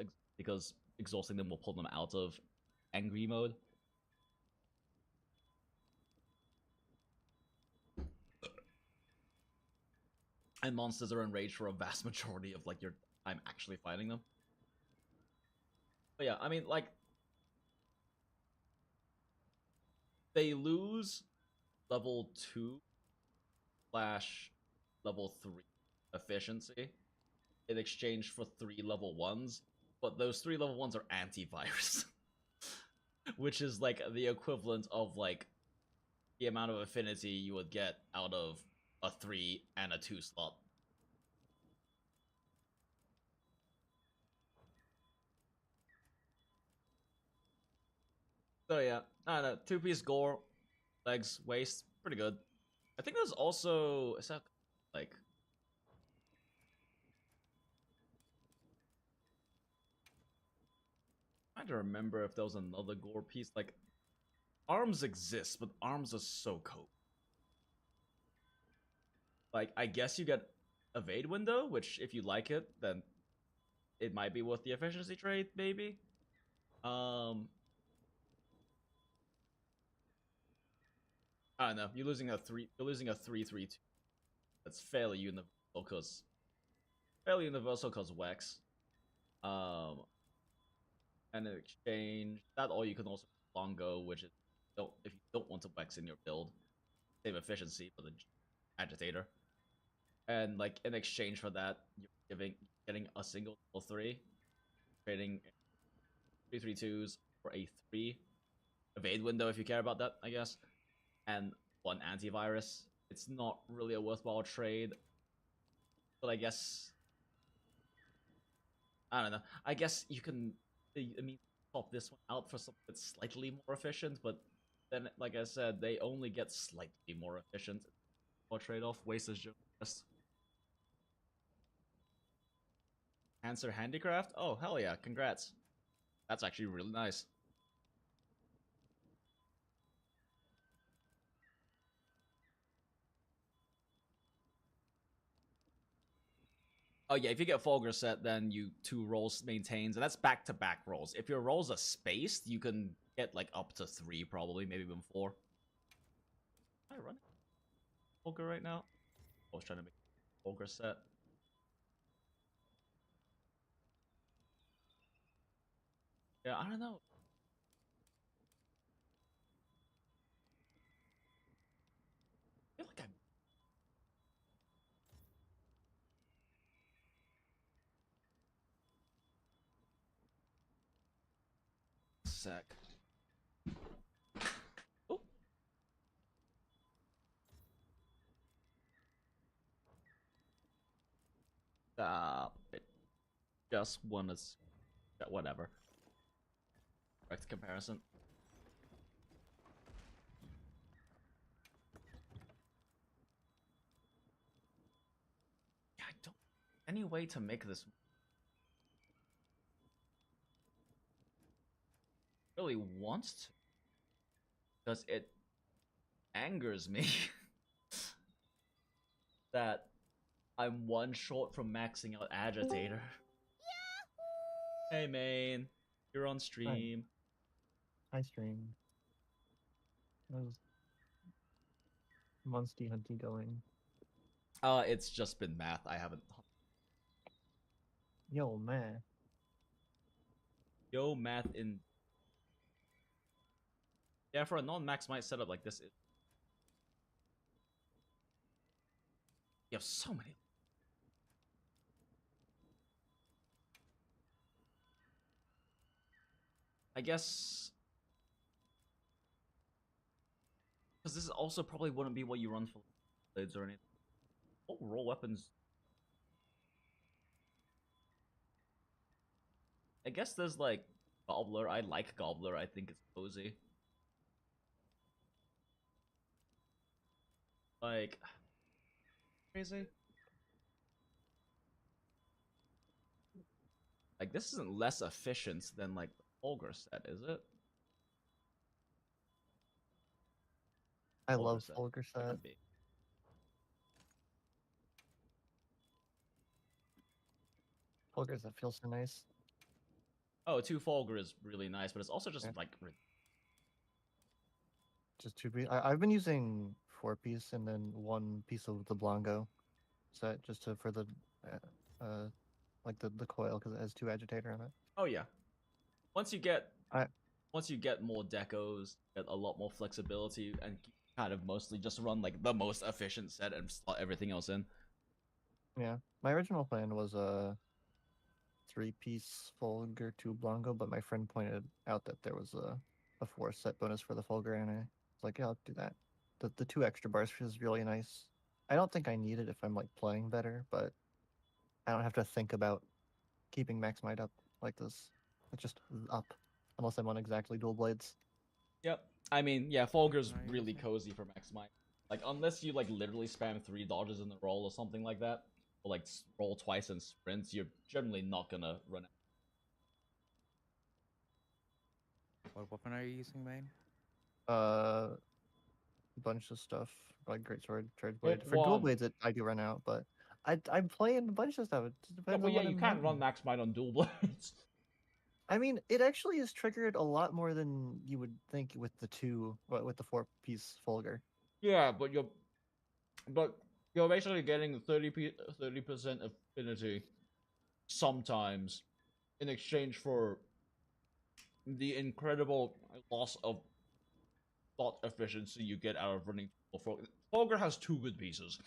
exhausting them will pull them out of angry mode. And monsters are enraged for a vast majority of like your time actually fighting them. But yeah, I mean, like, they lose level 2 / level 3 efficiency in exchange for 3 level 1s, but those 3 level 1s are antivirus. Which is like the equivalent of like the amount of affinity you would get out of a 3 and a 2 slot. So yeah, I don't know, 2-piece gore, legs, waist, pretty good. I think there's also, is that like, I'm trying to remember if there was another gore piece. Like, arms exist, but arms are so cool. Like, I guess you get evade window, which if you like it, then it might be worth the efficiency trade, maybe. I don't know. You're losing a 3-3-2. That's fairly universal because Wex. And in exchange, that, or you can also Longo, which is if you don't want to Wex in your build, same efficiency but an agitator. And like in exchange for that, you're getting a single level 3, trading 3/3/2s for a 3 evade window if you care about that, I guess, and 1 antivirus. It's not really a worthwhile trade, but I guess I don't know. I guess you can, I mean, swap this one out for something that's slightly more efficient, but then, like I said, they only get slightly more efficient. More trade-off, waste is just. Cancer Handicraft? Oh, hell yeah, congrats. That's actually really nice. Oh yeah, if you get Fulgur set, then you 2 rolls maintains, and that's back-to-back rolls. If your rolls are spaced, you can get like up to 3 probably, maybe even 4. Am I running Fulgur right now? I was trying to make Fulgur set. Yeah, I don't know. I feel like I'm sec. Oh. Stop it. Just wanna whatever. Direct comparison. Yeah, I don't any way to make this really wants to, because it angers me that I'm 1 short from maxing out Agitator. Hey main, you're on stream. Hi stream. How's Monstie hunting going? It's just been math. I haven't. Yo, man. Yo, math in. Yeah, for a non-max might setup like this, you have so many. I guess because this also probably wouldn't be what you run for blades or anything. Oh, roll weapons. I guess there's like Gobbler. I like Gobbler. I think it's cozy. Like crazy. Like this isn't less efficient than like the Fulgur set, is it? I Fulgur love set. Fulgur set. Could be. Fulgur set feels so nice. Oh, 2 Fulgur is really nice, but it's also just like Just 2 piece. I've been using 4 piece and then 1 piece of the Blanco set just to for the like the coil because it has 2 agitator on it. oh yeah. Once you get I more decos, get a lot more flexibility, and kind of mostly just run like the most efficient set and slot everything else in. Yeah, my original plan was a 3-piece Fulgur 2 Blanco, but my friend pointed out that there was a 4 set bonus for the Fulgur, and I was like, yeah, I'll do that. The 2 extra bars feels really nice. I don't think I need it if I'm like playing better, but I don't have to think about keeping max might up like this. It's just up, unless I'm on exactly dual blades. Yep. I mean, yeah, Fulgur's really cozy for max might. Like, unless you like literally spam 3 dodges in the roll or something like that, or like roll twice and sprints, you're generally not gonna run. What weapon are you using, main? Bunch of stuff like greatsword, charge Pick blade. For dual one. blades, I do run out, but I'm playing a bunch of stuff. It just Yeah, depends but on yeah, what you I'm can't running. run max might on dual blades. I mean, it actually is triggered a lot more than you would think with the 4-piece Fulgur. Yeah, but you're basically getting 30% affinity sometimes in exchange for the incredible loss of thought efficiency you get out of running Fulgur. Fulgur has 2 good pieces.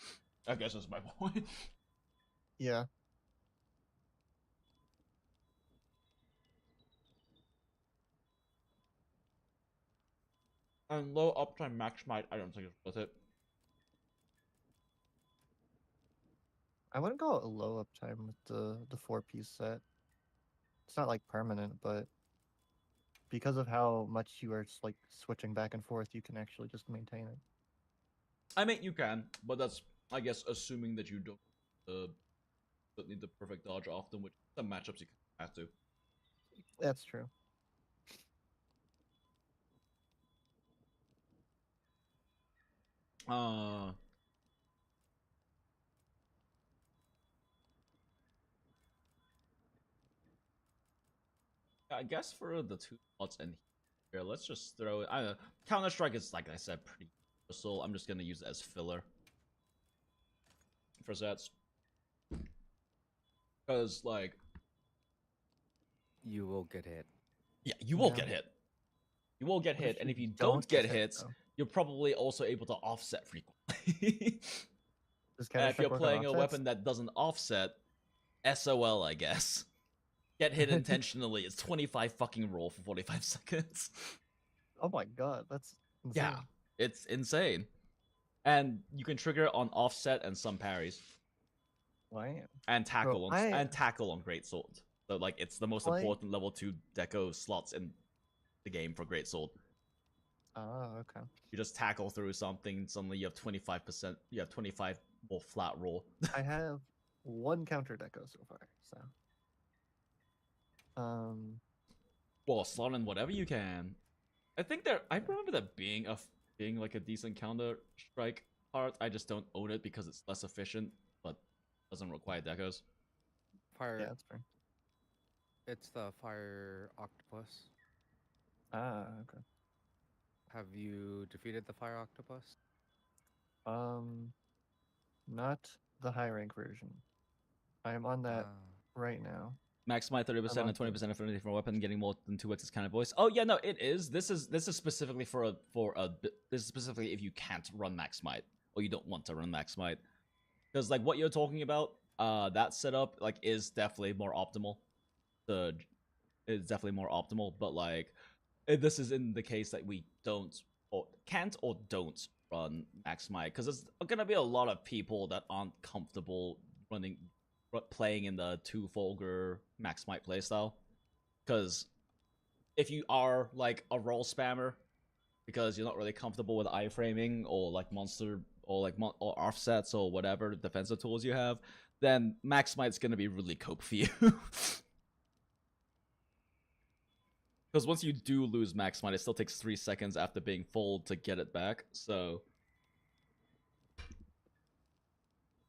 I guess that's my point. Yeah. And low uptime max might, I don't think it's worth it. I wouldn't go low uptime with the 4-piece set. It's not like permanent, but because of how much you are like switching back and forth, you can actually just maintain it. I mean, you can, but that's, I guess, assuming that you don't need the perfect dodge often, which some matchups you have to. That's true. I guess for the 2 slots in here, let's just throw it. I don't know. Counter-Strike is, like I said, pretty useful. I'm just gonna use it as filler for sets. Because, like... You will get hit. Yeah, you will Yeah. get hit. You will get What hit, if and you if you don't don't get get hit, hits, though? you're probably also able to offset frequently. Does And if Counter-Strike you're work on playing a offsets? weapon that doesn't offset, SOL, I guess. Get hit intentionally. It's 25 fucking roll for 45 seconds. Oh my god, that's insane. Yeah, it's insane. And you can trigger on offset and some parries. Wow. And tackle Bro, on tackle on Greatsword. So like it's the most Play- important level 2 deco slots in the game for Greatsword. Oh, okay. You just tackle through something, suddenly you have 25%, you have 25 more flat roll. I have one counter deco so far, so. Well, slot in whatever you can. I think I remember that being like a decent counter strike part. I just don't own it because it's less efficient, but doesn't require decos. Fire. Yeah, that's fair. It's the fire octopus. Ah, okay. Have you defeated the fire octopus? Not the high rank version. I am on that right now. Max my 30% on and 20% affinity for a weapon, getting more than 2x is kind of voice. Oh yeah, no, it is. This is specifically this is specifically if you can't run max might or you don't want to run max might, because like what you're talking about, that setup like is definitely more optimal. It's definitely more optimal, but like this is in the case that we can't or don't run max might, because there's gonna be a lot of people that aren't comfortable playing in the 2 Fulgur max might playstyle. Because if you are like a roll spammer, because you're not really comfortable with iframing or like monster or like or offsets or whatever defensive tools you have, then max might's gonna be really cope for you. Because once you do lose max might, it still takes 3 seconds after being full to get it back. So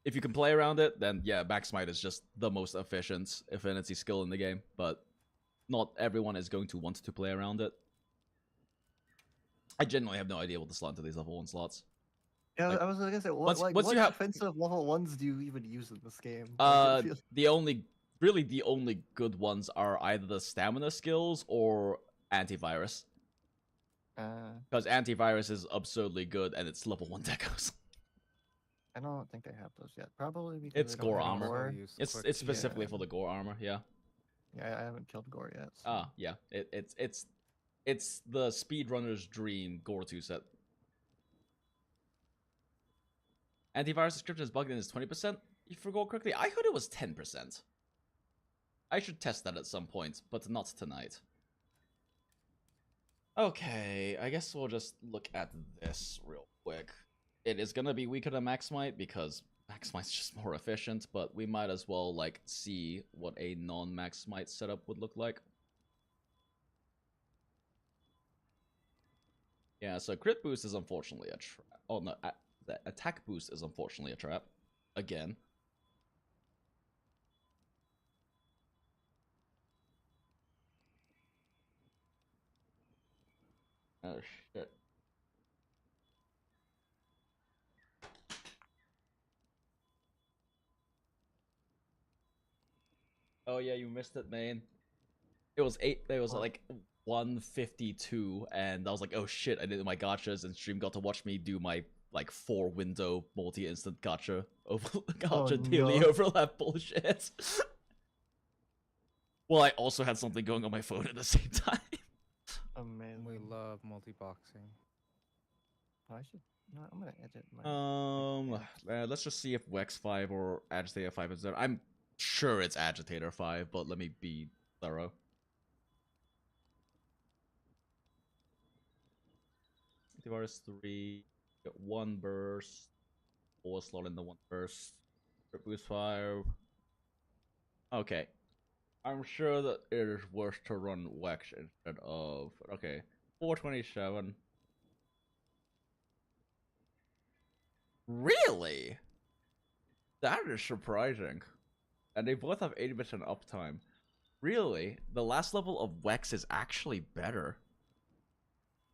if you can play around it, then yeah, max might is just the most efficient affinity skill in the game. But not everyone is going to want to play around it. I genuinely have no idea what to slot into these level 1 slots. Yeah, Like, I was gonna say, once what you have- defensive level 1s do you even use in this game? Like, it feels- The only good ones are either the stamina skills or antivirus. Because antivirus is absurdly good and it's level 1 decos. I don't think they have those yet. Probably because It's they don't gore have armor. gore. It's specifically Yeah. for the gore armor, yeah. Yeah, I haven't killed gore yet. So. Ah, yeah. It's the speedrunner's dream gore 2 set. Antivirus description is bugged in is 20%. You forgot correctly. I heard it was 10%. I should test that at some point, but not tonight. Okay, I guess we'll just look at this real quick. It is gonna be weaker than Max Might because Max Might's just more efficient, but we might as well like see what a non-Max Might setup would look like. Yeah, so crit boost is unfortunately a trap. Oh no, the attack boost is unfortunately a trap. Again. Oh shit. Oh yeah, you missed it, man. It was like 152, and I was like, oh shit, I did my gachas, and stream got to watch me do my like 4-window multi-instant gacha daily overlap bullshit. Well, I also had something going on my phone at the same time. Oh man, We love multi-boxing. Oh, I should. No, I'm gonna edit my. Let's just see if Wex 5 or Agitator 5 is there. I'm sure it's Agitator 5, but let me be thorough. Antivirus 3, get 1 burst, 4 slot in the 1 burst, boost 5. Okay. I'm sure that it is worth to run Wex instead of. Okay. 427. Really? That is surprising. And they both have 80% uptime. Really? The last level of Wex is actually better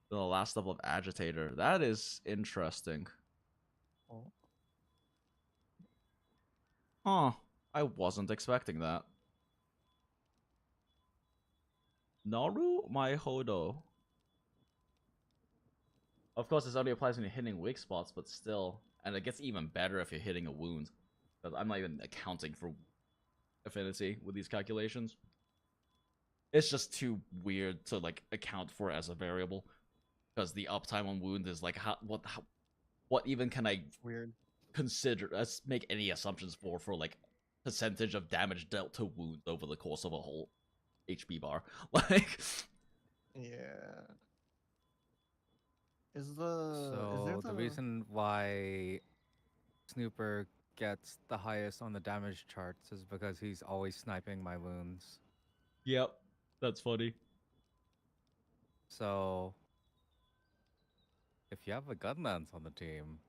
than the last level of Agitator. That is interesting. Oh. Huh. I wasn't expecting that. Naru Mai Hodo. Of course, this only applies when you're hitting weak spots, but still. And it gets even better if you're hitting a wound. Because I'm not even accounting for affinity with these calculations. It's just too weird to like account for as a variable. Because the uptime on wound is like, what even can I Weird. consider? Let's make any assumptions for like percentage of damage dealt to wounds over the course of a whole HP bar. Like, Yeah. Is So there the reason why Snooper gets the highest on the damage charts is because he's always sniping my wounds. yep, that's funny. So if you have a gunlance on the team,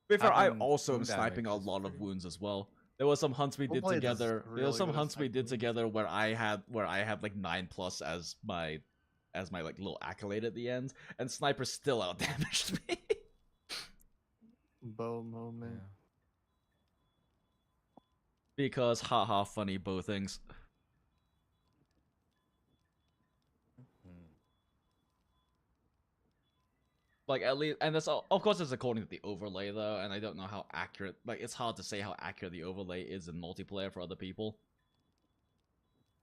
To be fair, I having also am wound sniping a damage is lot of pretty- wounds as well. There was some hunts we did Blade is together. There really was some good at hunts we did sniping. together where I had like 9+ as my like little accolade at the end, and Sniper still outdamaged me. bow moment? Yeah. Because haha, funny bow things. Like at least, and that's of course it's according to the overlay though, and I don't know how accurate. Like it's hard to say how accurate the overlay is in multiplayer for other people.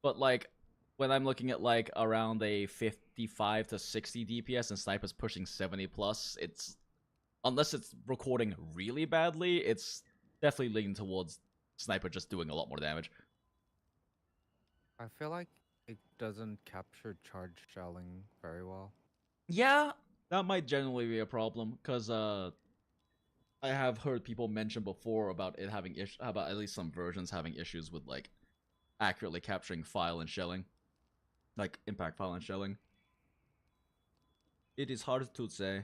But like when I'm looking at like around a 55 to 60 DPS and Sniper's pushing 70+, it's unless it's recording really badly, it's definitely leaning towards Sniper just doing a lot more damage. I feel like it doesn't capture charge shelling very well. Yeah, that might generally be a problem because I have heard people mention before about it having about at least some versions having issues with like accurately capturing file and shelling, like impact file and shelling. It is hard to say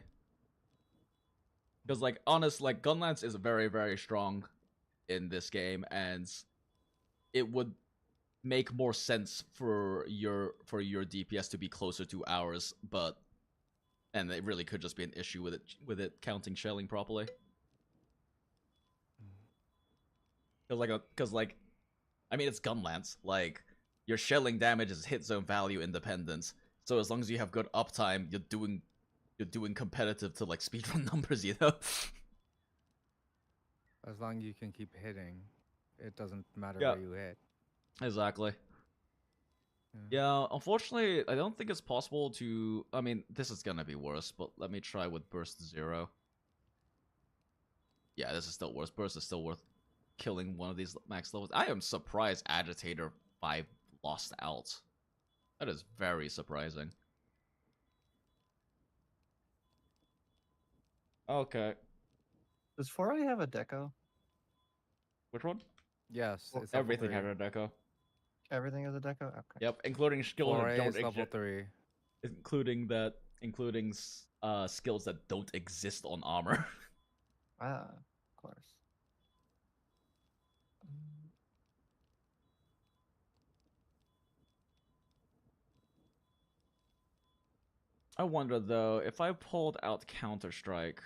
because like honest, like gunlance is very very strong in this game, and it would make more sense for your DPS to be closer to ours, but and it really could just be an issue with it counting shelling properly. Because like I mean it's gunlance, like your shelling damage is hit zone value independent, so as long as you have good uptime, you're doing competitive to like speedrun numbers, you know. As long as you can keep hitting, it doesn't matter Yeah. where you hit. Exactly. Yeah, unfortunately, I don't think it's possible to. I mean, this is gonna be worse, but let me try with Burst 0. Yeah, this is still worse. Burst is still worth killing one of these max levels. I am surprised Agitator 5 lost out. That is very surprising. Okay. Does 4A have a deco? Which one? Yes, Well, it's level Everything 3. had a deco. Everything is a deco? Okay. Yep, including skills that 4A don't is level exist. 3. Including skills that don't exist on armor. Ah, of course. I wonder though, if I pulled out Counter-Strike,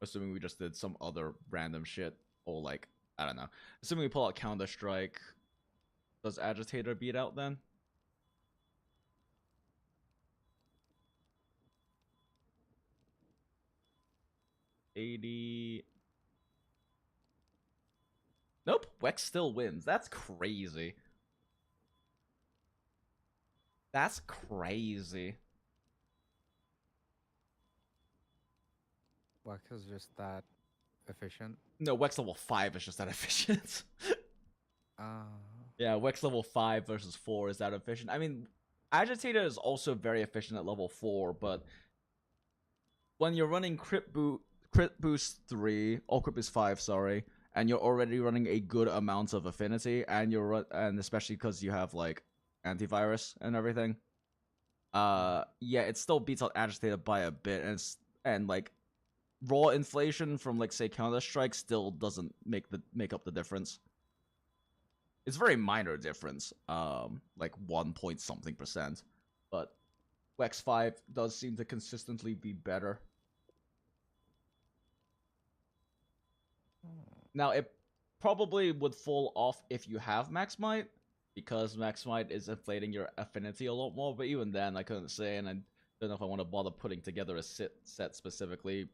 assuming we just did some other random shit, or like, I don't know. Assuming we pull out Counter-Strike, does Agitator beat out then? $80. Nope, Wex still wins. That's crazy. That's crazy. Wax is just that efficient. No, Wex level 5 is just that efficient. Uh, Yeah, Wex level 5 versus 4 is that efficient. I mean, Agitator is also very efficient at level 4, but when you're running crit boost 3 or crit boost 5, sorry, and you're already running a good amount of affinity, and and especially because you have like antivirus and everything, yeah, it still beats out Agitator by a bit, and like raw inflation from like say Counter-Strike still doesn't make up the difference. It's a very minor difference, like 1 point something %, but Wex 5 does seem to consistently be better. Now, it probably would fall off if you have Max Might, because Max Might is inflating your affinity a lot more, but even then, I couldn't say, and I don't know if I want to bother putting together a set specifically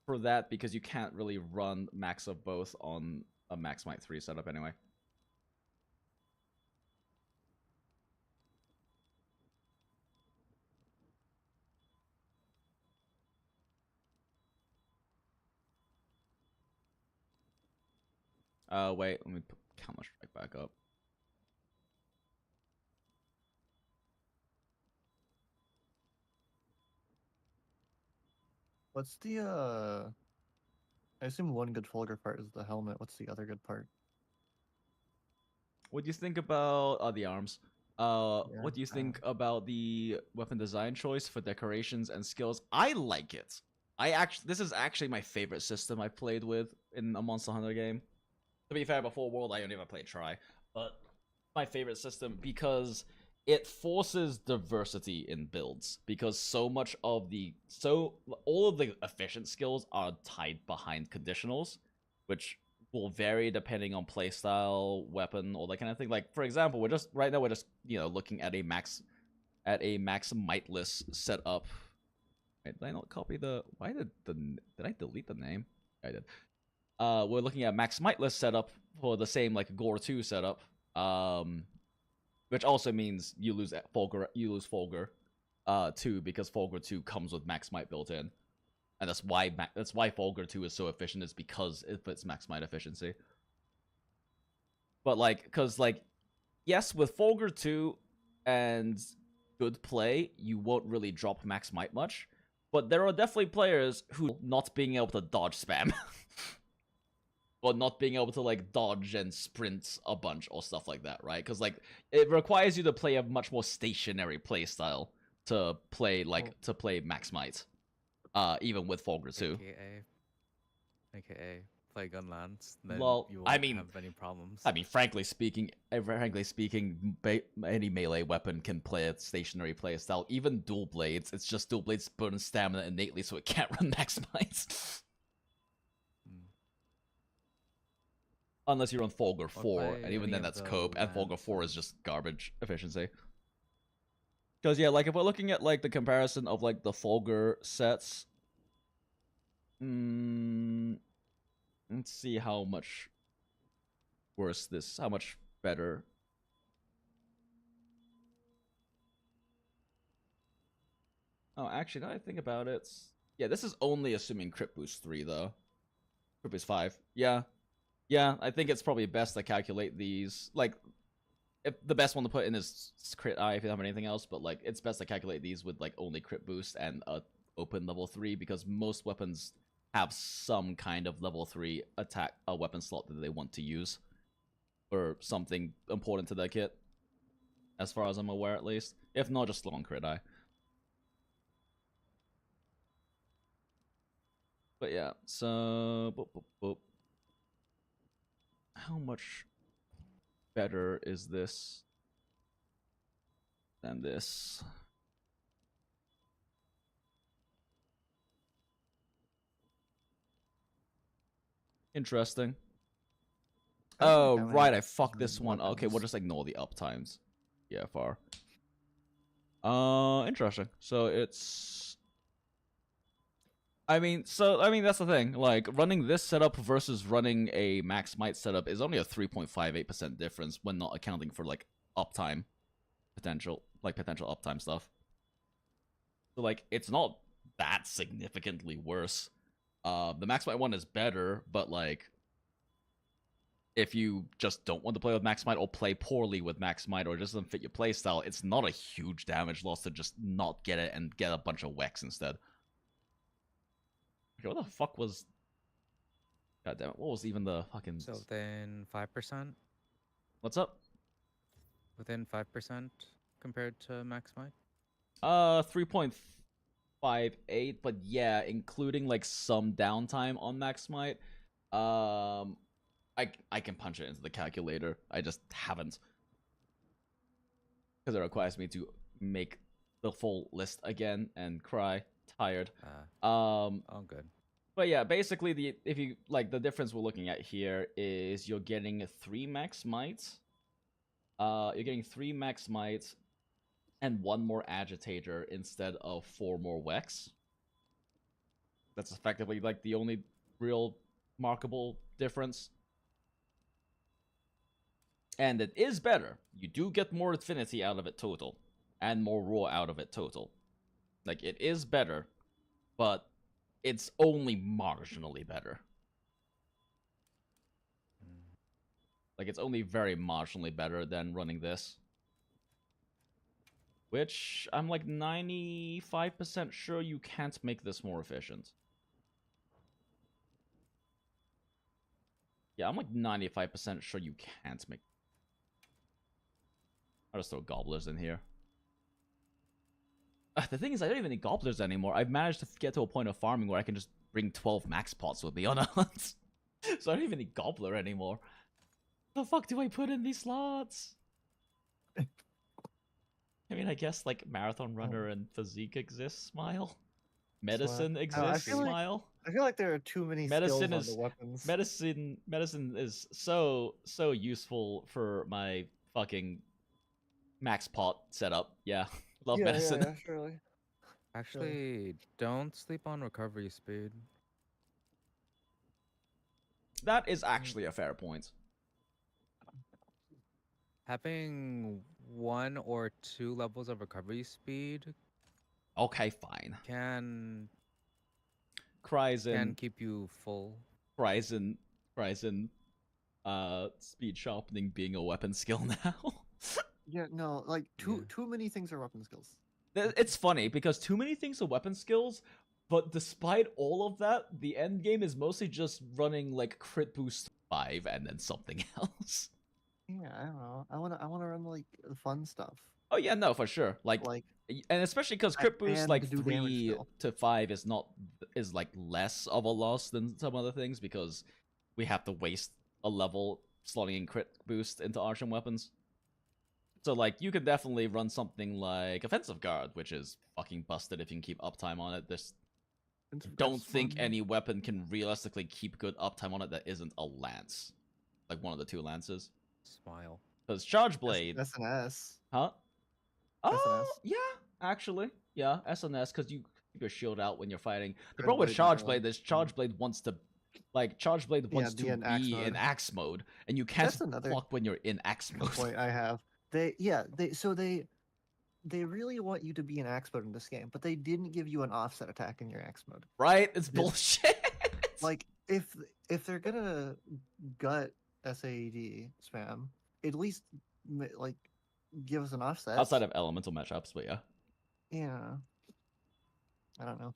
for that, because you can't really run max of both on a Max Might 3 setup anyway. Wait, let me put Counter-Strike back up. What's the I assume one good Fulgur part is the helmet. What's the other good part? What do you think about the arms? What do you think about the weapon design choice for decorations and skills? I like it. This is actually my favorite system I played with in a Monster Hunter game. To be fair, before World, I only ever played Try, but my favorite system because it forces diversity in builds. Because all of the efficient skills are tied behind conditionals, which will vary depending on playstyle, weapon, all that kind of thing. Like for example, we're just looking at a max mightless setup. Wait, did I not copy the? Why did I delete the name? I did. We're looking at max mightless setup for the same like Gore 2 setup, which also means you lose Fulgur. You lose Fulgur 2 because Fulgur 2 comes with max might built in, and that's why Fulgur 2 is so efficient. Is because it's max might efficiency. But yes, with Fulgur 2 and good play, you won't really drop max might much. But there are definitely players who not being able to dodge spam. Or not being able to like dodge and sprint a bunch or stuff like that, right? Because like it requires you to play a much more stationary play style to play max might, even with Fulgur 2. AKA play gunlance. Well, you won't have any problems. I mean, frankly speaking, any melee weapon can play a stationary play style. Even dual blades, it's just dual blades burn stamina innately, so it can't run max might. Unless you're on Fulgur 4, and even then that's cope, and Fulgur 4 is just garbage efficiency. Because, yeah, like, if we're looking at, like, the comparison of, like, the Fulgur sets... let's see how much worse how much better... Oh, actually, now that I think about it... Yeah, this is only assuming Crit Boost 3, though. Crit Boost 5. Yeah. Yeah, I think it's probably best to calculate these. Like, if the best one to put in is crit eye if you don't have anything else, but like it's best to calculate these with like only crit boost and open level 3 because most weapons have some kind of level 3 attack weapon slot that they want to use for something important to their kit, as far as I'm aware at least. If not, just long crit eye. But yeah, so how much better is this than this? Interesting. Oh, right, I fucked this one. Okay, we'll just ignore the uptimes. Yeah, far. Interesting. So it's... I mean, that's the thing. Like, running this setup versus running a max might setup is only a 3.58% difference when not accounting for, like, uptime potential uptime stuff. So, like, it's not that significantly worse. The Max Might one is better, but like, if you just don't want to play with Max Might or play poorly with Max Might or it just doesn't fit your playstyle, it's not a huge damage loss to just not get it and get a bunch of Wex instead. Okay, what the fuck was... God damn it, what was even the fucking... So within 5%? What's up? Within 5% compared to max might? 3.58, but yeah, including like some downtime on Max Might. I can punch it into the calculator. I just haven't. Because it requires me to make the full list again and cry. Tired. Oh, good. But yeah, basically the difference we're looking at here is you're getting 3 Max Might. You're getting 3 Max Might and 1 more agitator instead of 4 more Wex. That's effectively like the only real markable difference. And it is better. You do get more affinity out of it total. And more raw out of it total. Like, it is better. But it's only marginally better. Like, it's only very marginally better than running this. Which, I'm like 95% sure you can't make this more efficient. Yeah, I'm like 95% sure you can't make... I'll just throw gobblers in here. The thing is, I don't even need gobblers anymore. I've managed to get to a point of farming where I can just bring 12 max pots with me on a hunt. So I don't even need gobbler anymore. The fuck do I put in these slots? I mean, I guess like marathon runner and physique exists. Smile. Medicine exists. Smile. I feel like there are too many Medicine skills is on the weapons. medicine is so useful for my fucking max pot setup. Yeah, love medicine. Yeah, surely. Actually, don't sleep on recovery speed. That is actually a fair point. Having 1 or 2 levels of recovery speed Okay, fine. can Cryzen, keep you full. Cryzen, speed sharpening being a weapon skill now. Yeah, no, like too many things are weapon skills. It's funny because too many things are weapon skills, but despite all of that, the end game is mostly just running like crit boost 5 and then something else. Yeah, I don't know. I wanna run like the fun stuff. Oh yeah, no, for sure. Like and especially because crit boost like do damage 3 still. to 5 is like less of a loss than some other things because we have to waste a level slotting in crit boost into archon weapons. So like you can definitely run something like offensive guard, which is fucking busted if you can keep uptime on it. I don't think any weapon can realistically keep good uptime on it that isn't a lance, like one of the 2 lances. Smile. Because charge blade, SNS. huh? SNS. Oh, yeah, actually. Yeah, SNS, because you keep your shield out when you're fighting. The Red problem with blade Charge is Blade is Charge Blade wants to... Like, Charge Blade wants be to in axe be in mode. axe mode, and you can't That's another block when you're in axe mode. point I have. They really want you to be in axe mode in this game, but they didn't give you an offset attack in your axe mode. Right? It's bullshit! Like, if they're gonna gut SAED spam, at least like give us an offset. Outside of elemental matchups, but yeah. Yeah. I don't know.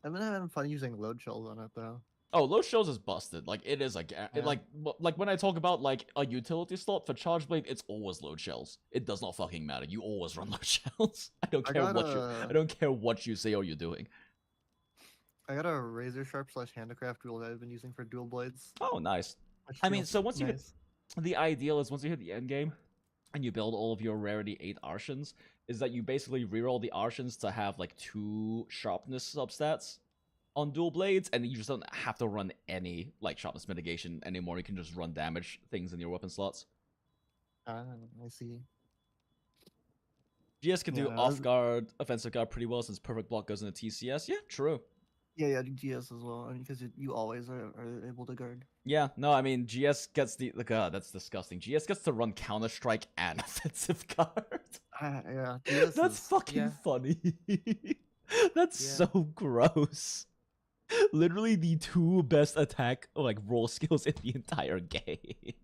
I've been having fun using load shells on it though. Oh, load shells is busted. Like, it is like when I talk about like a utility slot for Charge Blade, it's always load shells. It does not fucking matter. You always run load shells. I don't care I don't care what you say or you're doing. I got a razor sharp / handicraft tool that I've been using for dual blades. Oh, nice. which I mean, feels so once you hit nice. the ideal is once you hit the end game and you build all of your rarity 8 Archons, is that you basically reroll the Archons to have like 2 sharpness substats on dual blades, and you just don't have to run any like sharpness mitigation anymore. You can just run damage things in your weapon slots. I see. GS can do off guard, offensive guard pretty well since perfect block goes into TCS. Yeah, true. Yeah, GS as well. I mean, because you always are able to guard. Yeah, no, I mean, GS gets the... God, that's disgusting. GS gets to run Counter-Strike and offensive guard. Yeah, DS That's is- fucking yeah. funny. That's Yeah. so gross. Literally the two best attack like roll skills in the entire game.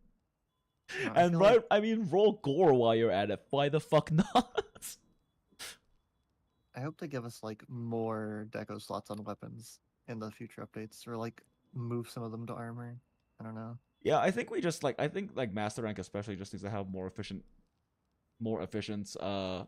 No, I And feel right, like- I mean, roll gore while you're at it. Why the fuck not? I hope they give us like more deco slots on weapons in the future updates, or like move some of them to armor. I don't know. Yeah, I think we just like master rank especially just needs to have more efficient deco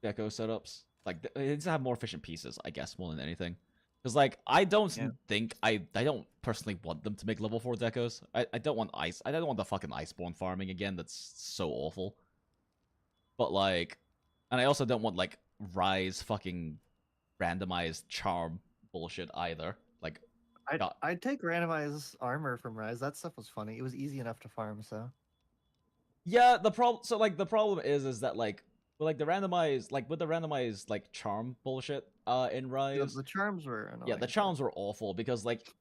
setups. Like it needs to have more efficient pieces, I guess, more than anything. Because like I don't Yeah. think I don't personally want them to make level 4 decos. I don't want ice. I don't want the fucking iceborne farming again. That's so awful. But like, and I also don't want like rise fucking randomized charm bullshit either. Like, God. I'd take randomized armor from Rise. That stuff was funny. It was easy enough to farm, so. Yeah, the problem. So like the problem is that like with the randomized like charm bullshit in Rise. The charms were annoying. Yeah, the charms were awful because like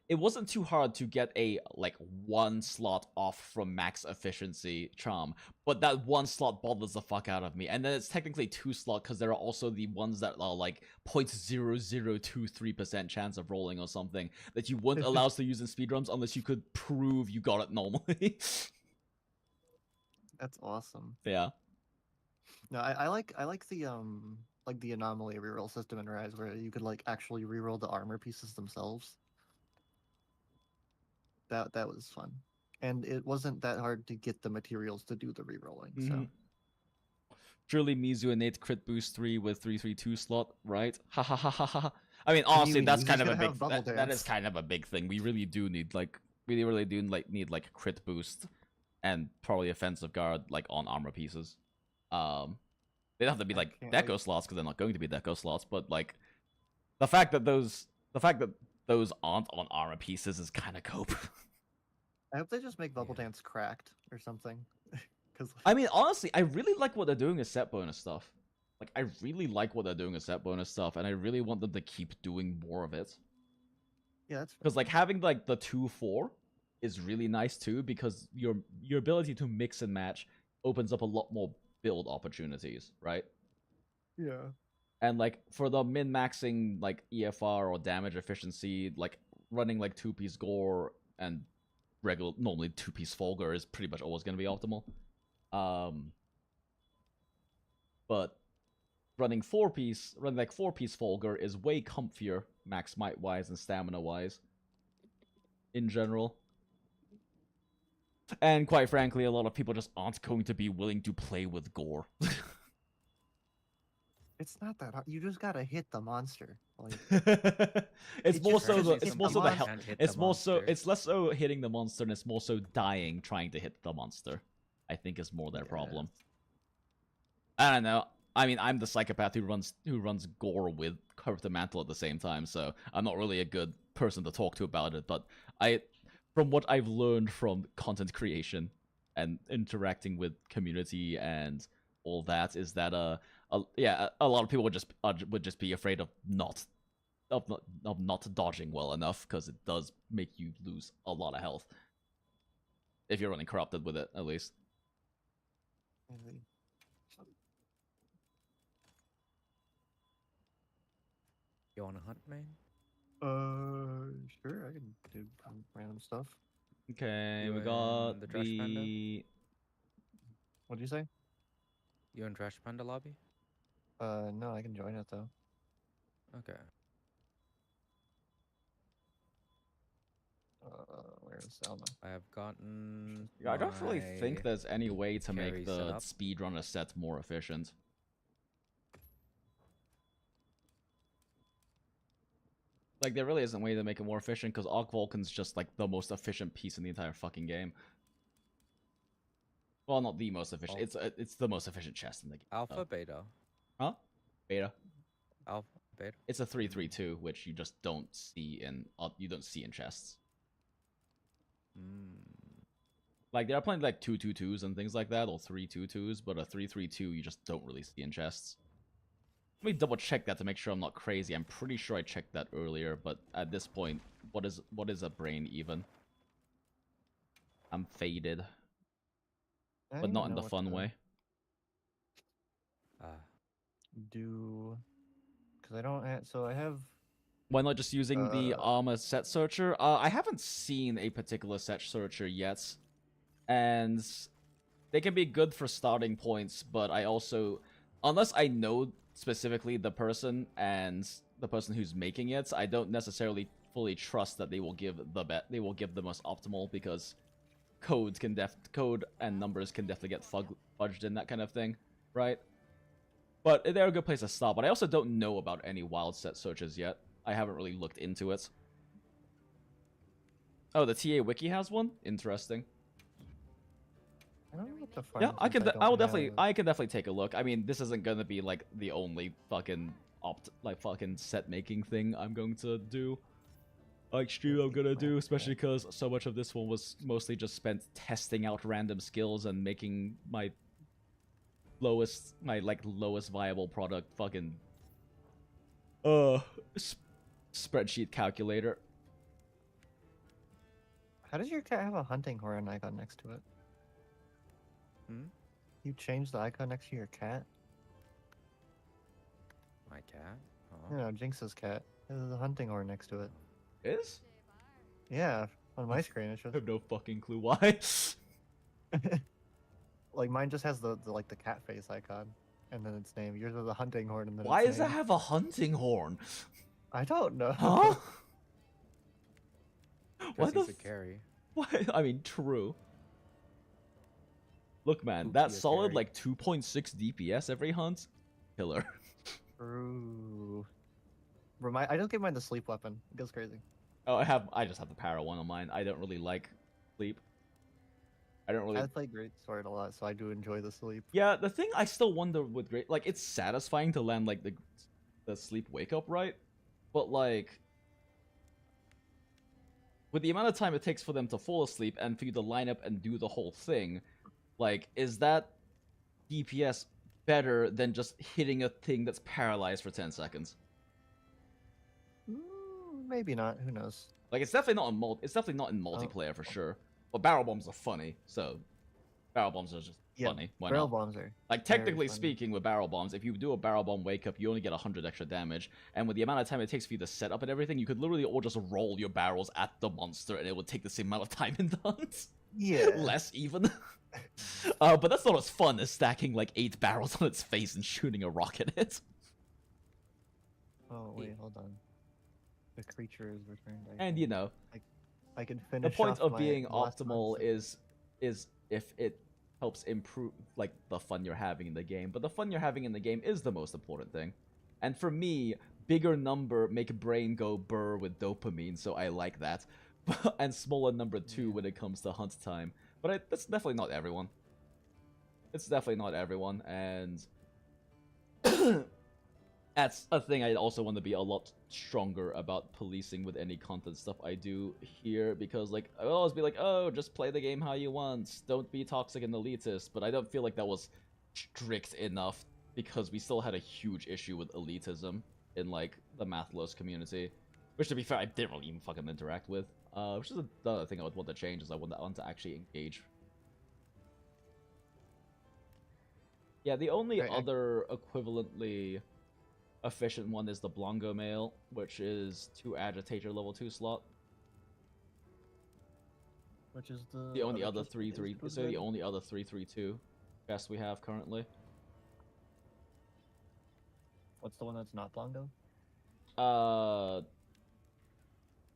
it wasn't too hard to get a like 1 slot off from max efficiency charm, but that 1 slot bothers the fuck out of me. And then it's technically 2 slot because there are also the ones that are like 0.0023% chance of rolling or something that you wouldn't allow us to use in speedruns unless you could prove you got it normally. That's awesome. Yeah. No, I like the the anomaly reroll system in Rise where you could like actually reroll the armor pieces themselves. That was fun. And it wasn't that hard to get the materials to do the rerolling, so Mhm. Surely Mizu innate crit boost 3 with 332 slot, right? Ha ha ha ha ha. I mean, honestly, mean? that's He's kind just of a gonna big. have bubble That is dance. kind of a big thing. We really do need really do need like a crit boost, and probably offensive guard like on armor pieces. They don't have to be like can't deco wait. slots because they're not going to be deco slots. But like the fact that those aren't on armor pieces is kind of cope. I hope they just make bubble Yeah. dance cracked or something. Because I mean, honestly, I really like what they're doing with set bonus stuff. Like, I really like what they're doing with set bonus stuff, and I really want them to keep doing more of it. yeah, that's Because like having like the 2-4 is really nice too, because your ability to mix and match opens up a lot more build opportunities, right? yeah. And like for the min-maxing like EFR or damage efficiency, like running like 2-piece gore and normally 2-piece Fulgur is pretty much always going to be optimal. But running 4-piece Fulgur is way comfier max might wise and stamina wise in general. And quite frankly, a lot of people just aren't going to be willing to play with gore. It's not that hard. You just gotta hit the monster. Like, it's It more just so says the hit it's the more so the monster. hell. Can't hit It's the more so monster. it's less so hitting the monster, and it's more so dying trying to hit the monster. I think is more their Yeah. problem. I don't know. I mean, I'm the psychopath who runs gore with Corrupted Mantle at the same time, so I'm not really a good person to talk to about it. But from what I've learned from content creation and interacting with community and all that, is that a lot of people would just be afraid of not dodging well enough, because it does make you lose a lot of health if you're running corrupted with it, at least. You want to hunt, man? Sure, I can do some random stuff. Okay, You we got in the Trash Panda? What'd you say? You in Trash Panda lobby? No, I can join it though. Okay. Where's Selma? I have gotten. Yeah, I don't really think my- there's any way to make carry the setup. speedrunner set more efficient. Like, there really isn't a way to make it more efficient, because Arc Vulcan's just, like, the most efficient piece in the entire fucking game. Well, not the most efficient. It's the most efficient chest in the game. Alpha, so. beta. Huh? Beta. Alpha, beta. It's a 3-3-2, which you just don't see in chests. Like, there are plenty like 2-2-2s and things like that, or 3-2-2s, but a 3-3-2 you just don't really see in chests. Let me double check that to make sure I'm not crazy. I'm pretty sure I checked that earlier, but at this point, what is a brain even? I'm faded, I don't but even not in know the what fun to- way. do? Because I don't have. So I have. Why not just using the Uh, armor set searcher? I haven't seen a particular set searcher yet, and they can be good for starting points, but I also, unless I know specifically the person and the person who's making it, I don't necessarily fully trust that they will give the most optimal, because code and numbers can definitely get fudged in that kind of thing, right? But they're a good place to start. But I also don't know about any wild set searches yet. I haven't really looked into it. Oh, the TA wiki has one. Interesting. I don't know what to Yeah, find. I can. since I will don't definitely. have- I can definitely take a look. I mean, this isn't gonna be like the only fucking fucking set making thing I'm going to do. Like stream I'm gonna do, especially because so much of this one was mostly just spent testing out random skills and making my lowest viable product fucking spreadsheet calculator. How does your cat have a hunting horn icon next to it? Hmm? You changed the icon next to your cat? My cat? You Oh. know, Jinx's cat. There's a hunting horn next to it. Is? Yeah, on my screen it I shows. have no fucking clue why. Like mine just has the like the cat face icon, and then its name. Yours has a hunting horn, and then Why its does it name. have a hunting horn? I don't know. Huh? Why Because the he's a f- carry. Why? I mean, true. Look, man, Spooky that as solid carry. like 2.6 DPS every hunt, killer. True. I just gave mine the sleep weapon. It goes crazy. Oh, I just have the para one on mine. I don't really like sleep. I don't really. I play Great Sword a lot, so I do enjoy the sleep. Yeah, the thing I still wonder with great, like, it's satisfying to land like the sleep wake up right, but like with the amount of time it takes for them to fall asleep and for you to line up and do the whole thing, like, is that DPS better than just hitting a thing that's paralyzed for 10 seconds? Maybe not. Who knows? Like, it's definitely not in multiplayer for sure. But barrel bombs are funny, so barrel bombs are just funny. Why barrel not? bombs are Like, very technically funny. speaking, with barrel bombs, if you do a barrel bomb wake up, you only get 100 extra damage. And with the amount of time it takes for you to set up and everything, you could literally all just roll your barrels at the monster, and it would take the same amount of time in the hunt. Yeah. Less even. But that's not as fun as stacking like 8 barrels on its face and shooting a rocket at it. Oh wait, hold on. The creature is returned. And you know, I can the finish. point off of my being last optimal monster. is if it helps improve like the fun you're having in the game. But the fun you're having in the game is the most important thing. And for me, bigger number make brain go burr with dopamine, so I like that. And smaller number 2 when it comes to hunt time. But that's definitely not everyone. It's definitely not everyone, and that's a thing I also want to be a lot stronger about policing with any content stuff I do here, because like I'll always be like, oh, just play the game how you want, don't be toxic and elitist, but I don't feel like that was strict enough, because we still had a huge issue with elitism in like the Mathlos community, which to be fair I didn't really even fucking interact with, which is another thing I would want to change, is I want to actually engage. Yeah, the only other equivalently efficient one is the Blongo Mail, which is 2 Agitator level 2 slot. Which is The only other 3-3, so the only other 3-3-2 best we have currently. What's the one that's not Blongo?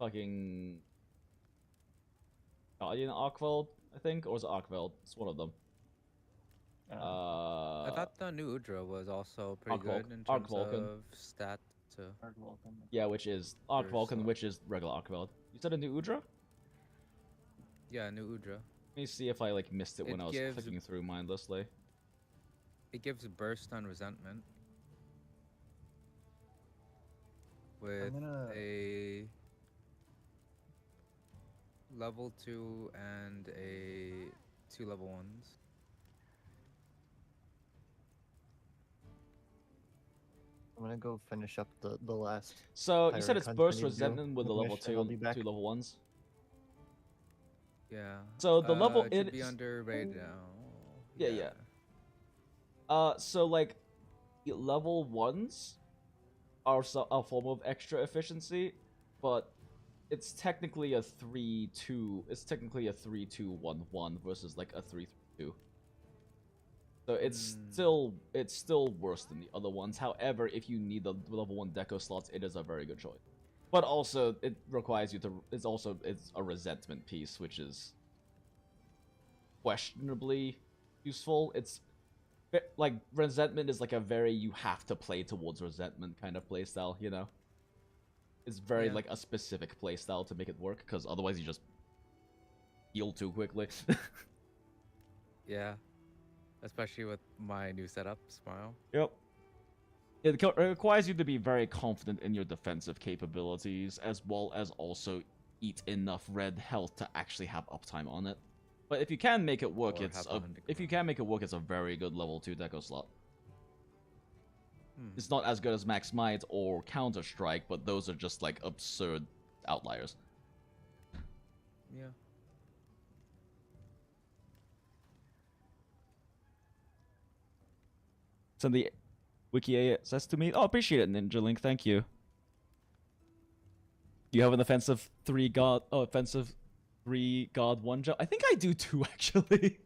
Fucking Guardian Arkveld, I think, or was it Arkveld? It's one of them. I thought the new Udra was also pretty good in terms Arc-Vulcan. of stat to. Yeah, which is There's, Arkvulcan, which is regular Arkveld. You said a new Udra? Yeah, new Udra. Let me see if I like missed it when It I was gives- clicking through mindlessly. It gives burst on resentment with gonna- a level 2 and a 2 level 1s. I'm gonna go finish up the last. So you said Pirate it's Hunt burst we need to do. resentment with the level Finish, and I'll 2 be and back. 2 level 1s. Yeah. So the level it should it be is- under right now. Yeah, yeah. So like level 1s are a form of extra efficiency, but it's technically a 3-2. It's technically a 3-2-1-1 versus like a 3-3-2. So it's still worse than the other ones. However, if you need the level 1 deco slots, it is a very good choice. But also, it requires you to. It's a resentment piece, which is questionably useful. It's like resentment is like a very you have to play towards resentment kind of playstyle. You know, it's very like a specific playstyle to make it work, because otherwise you just heal too quickly. Yeah. Especially with my new setup, Smile. Yep. It requires you to be very confident in your defensive capabilities, as well as also eat enough red health to actually have uptime on it. But if you can make it work, it's a very good level 2 deco slot. It's not as good as Max Might or Counter Strike, but those are just like absurd outliers. Yeah. Send the Wiki says to me, "Oh, appreciate it, Ninja Link. Thank you." Do you have an offensive 3 god 1 jump? I think I do too, actually.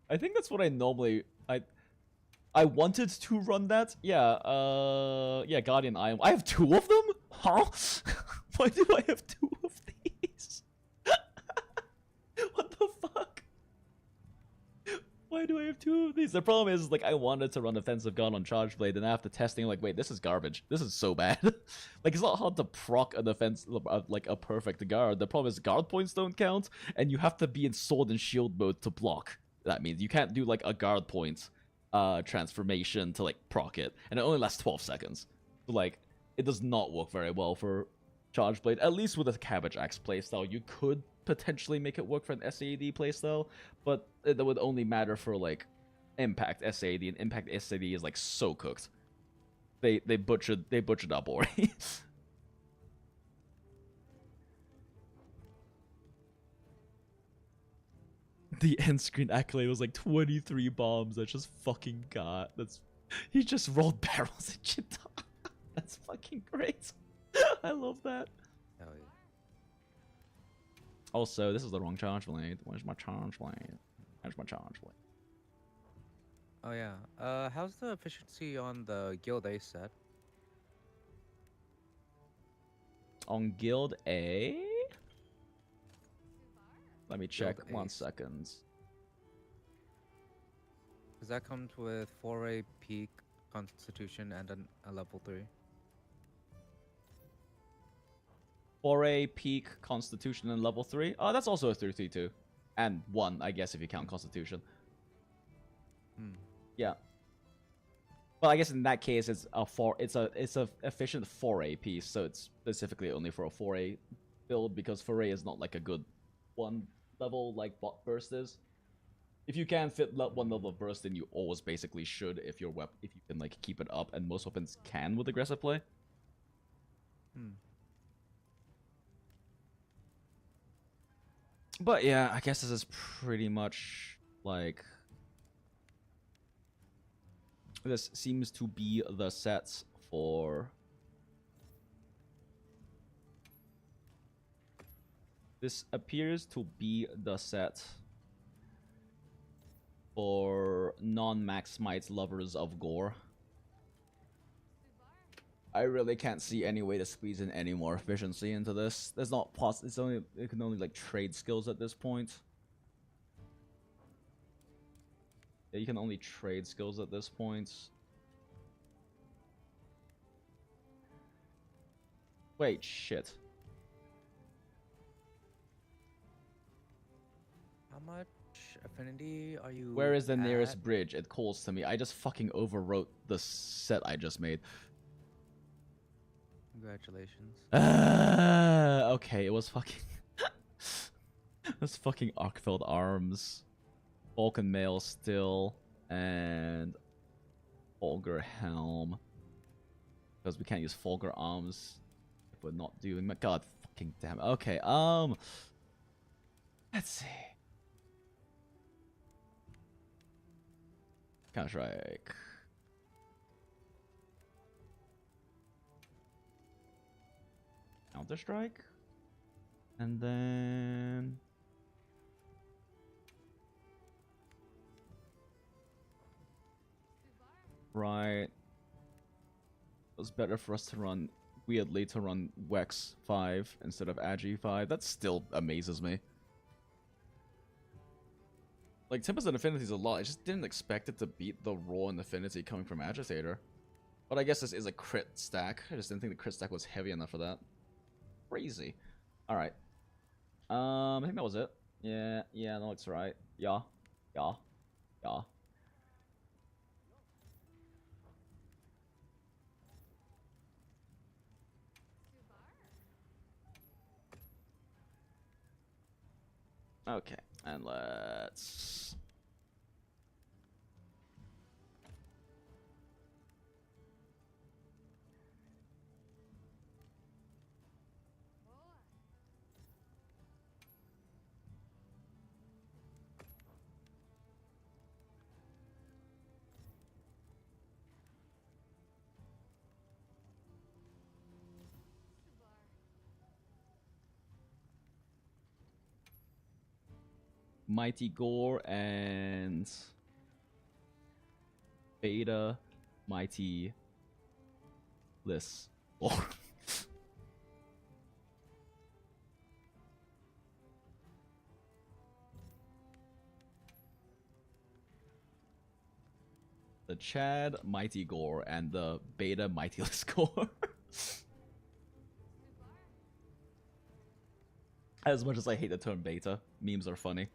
I think that's what I normally I wanted to run that. Yeah, yeah, Guardian Iron. I have 2 of them? Huh? Why do I have 2 of these? What the fuck? Why do I have 2 of these? The problem is, like, I wanted to run Offensive Gun on Charge Blade, and after testing, like, wait, this is garbage. This is so bad. Like, it's not hard to proc a defense, like, a perfect guard. The problem is guard points don't count, and you have to be in sword and shield mode to block. That means you can't do, like, a guard point transformation to, like, proc it, and it only lasts 12 seconds. So, like, it does not work very well for Charge Blade, at least with a Cabbage Axe playstyle. You could potentially make it work for an SAD playstyle, but that would only matter for like Impact SAD, and Impact SAD is like so cooked. They butchered up already. The end screen accolade was like 23 bombs. I just fucking got. He just rolled barrels and shit. That's fucking great. I love that. Hell yeah. Also, this is the wrong charge blade. Where's my charge blade? Where's my charge blade? Oh yeah. How's the efficiency on the Guild A set? On Guild A? Let me check. Guild 1 Ace. second. Does that comes with 4A peak constitution and a level 3? 4A peak constitution and level 3. Oh, that's also a 3-3-2. And 1, I guess, if you count constitution. Yeah. Well, I guess in that case it's a efficient 4A piece, so it's specifically only for a 4A build, because 4A is not like a good 1 level like bot burst is. If you can fit 1 level of burst, then you always basically should if you can like keep it up, and most weapons can with aggressive play. But yeah, I guess this is pretty much like this seems to be the sets for this appears to be the set for non-max mites lovers of gore. I really can't see any way to squeeze in any more efficiency into this. There's not it can only like trade skills at this point. Yeah, you can only trade skills at this point. Wait, shit. How much affinity are you? Where is the nearest at? bridge? It calls to me. I just fucking overwrote the set I just made. Congratulations. Okay, it was fucking... it was fucking Arkfeld Arms. Vulcan Mail still. And... Fulgur Helm. Because we can't use Fulgur Arms if we're not doing... God fucking damn it. Okay, let's see. Counter-Strike. Counter-Strike. And then... Right. It was better for us to run, weirdly, to run Wex 5 instead of Agi 5. That still amazes me. Like, Tempest and Affinity is a lot. I just didn't expect it to beat the Raw and Affinity coming from Agitator. But I guess this is a crit stack. I just didn't think the crit stack was heavy enough for that. Crazy. Alright. I think that was it. Yeah, that looks right. Yeah. Okay, and let's... Mighty Gore and Beta Mighty Liss. Oh. The Chad Mighty Gore and the Beta Mighty Liss Gore. As much as I hate the term beta, memes are funny.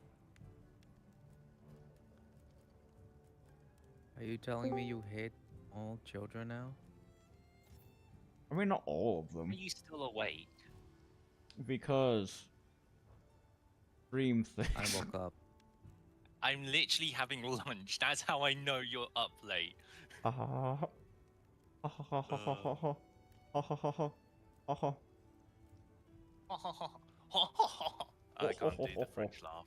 Are you telling me you hate all children now? I mean, not all of them. Are you still awake? Because... Dream thing. I woke up. I'm literally having lunch. That's how I know you're up late. I can't do the French laugh.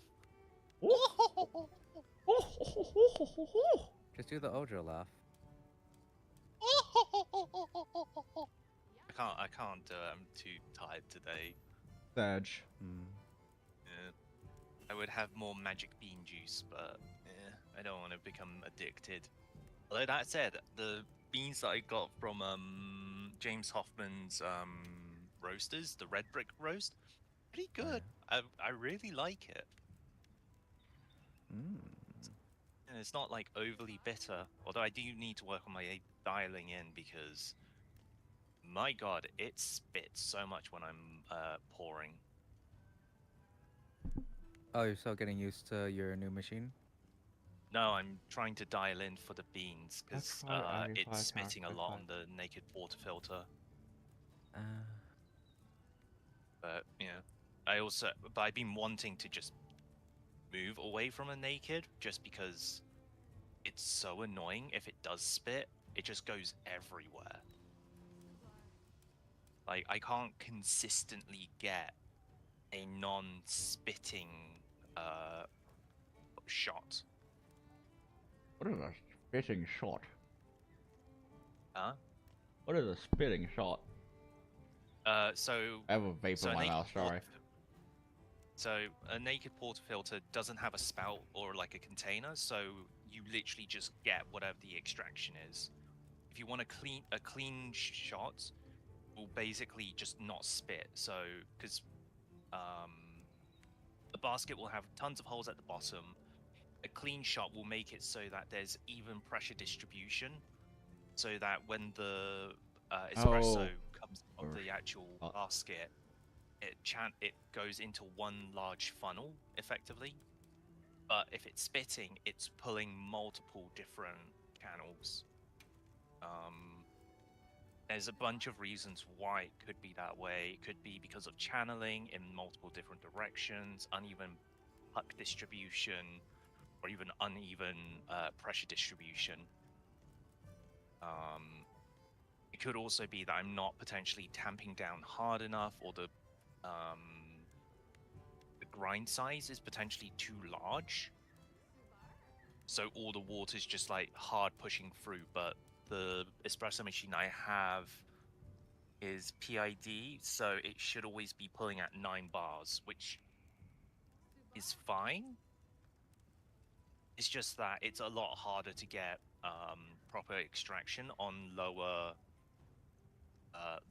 Just do the Ojo laugh. I can't do it. I'm too tired today. Sag. Yeah. I would have more magic bean juice, but I don't want to become addicted. Although that said, the beans that I got from James Hoffman's roasters, the red brick roast, pretty good. I really like it. And it's not like overly bitter, although I do need to work on my dialing in because my god, it spits so much when I'm pouring. Oh, you're still getting used to your new machine? No, I'm trying to dial in for the beans because it's spitting a lot on the naked portafilter. But I've been wanting to just move away from a naked just because it's so annoying. If it does spit, it just goes everywhere. Like, I can't consistently get a non-spitting shot. What is a spitting shot? Huh? What is a spitting shot? So I have a vape in my mouth, sorry. So a naked portafilter doesn't have a spout or like a container, so you literally just get whatever the extraction is. If you want a clean shot, will basically just not spit. So because the basket will have tons of holes at the bottom. A clean shot will make it so that there's even pressure distribution, so that when the espresso comes out of the actual basket, it goes into one large funnel effectively. But if it's spitting, it's pulling multiple different channels. There's a bunch of reasons why it could be that way. It could be because of channeling in multiple different directions, uneven puck distribution, or even uneven pressure distribution. It could also be that I'm not potentially tamping down hard enough, or the grind size is potentially too large. so all the water's just like hard pushing through. But the espresso machine I have is PID, so it should always be pulling at 9 bars, which is fine. It's just that it's a lot harder to get proper extraction on lower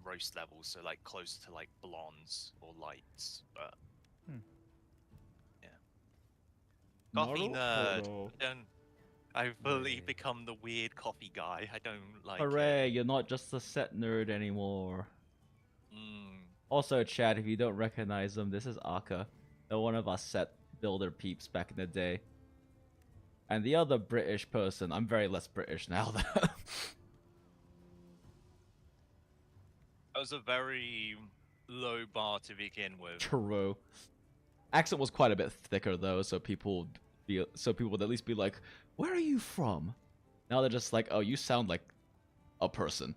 roast levels, so like closer to like blondes or lights. But yeah, coffee nerd. Naruhodo. I've fully Yeah. become the weird coffee guy. I don't like Hooray, it. you're not just a set nerd anymore. Mm. Also, Chad, if you don't recognize them, this is Aka. They're one of our set builder peeps back in the day. And the other British person, I'm very less British now. That was a very low bar to begin with. True. Accent was quite a bit thicker though, so people would at least be like, "Where are you from?" Now they're just like, "Oh, you sound like a person."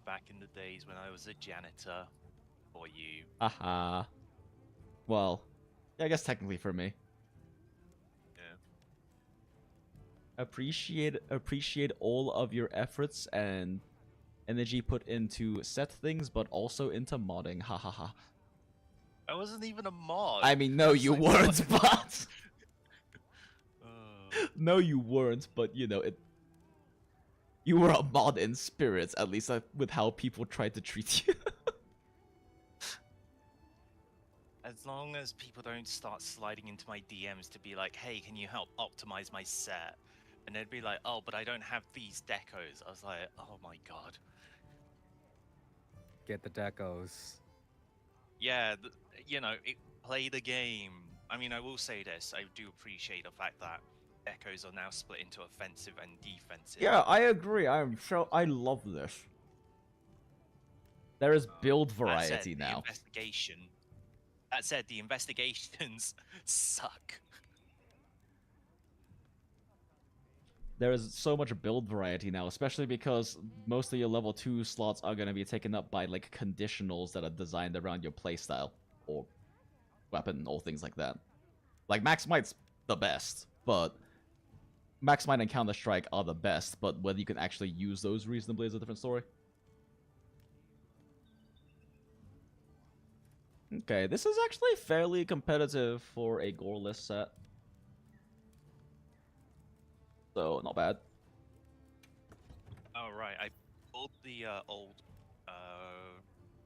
Back in the days when I was a janitor for you. Haha. Well, yeah, I guess technically for me. Yeah. Appreciate all of your efforts and energy put into set things, but also into modding. Hahaha. I wasn't even a mod. I mean, no, you weren't, but Uh, no, you weren't. But you know it. You were a mod in spirits, at least with how people tried to treat you. as long as people don't start sliding into my DMs to be like, "Hey, can you help optimize my set?" And they'd be like, "Oh, but I don't have these decos." I was like, "Oh my god." Get the decos. Yeah, you know, play the game. I mean, I will say this: I do appreciate the fact that decos are now split into offensive and defensive. Yeah, I agree. I love this. There is build That said, variety the now. That said, the investigations suck. There is so much build variety now, especially because most of your level 2 slots are going to be taken up by like conditionals that are designed around your playstyle or weapon or things like that. Like Max Might's the best, but Max Might and Counter-Strike are the best, but whether you can actually use those reasonably is a different story. Okay, this is actually fairly competitive for a goreless set. So, not bad. Oh right, I pulled the old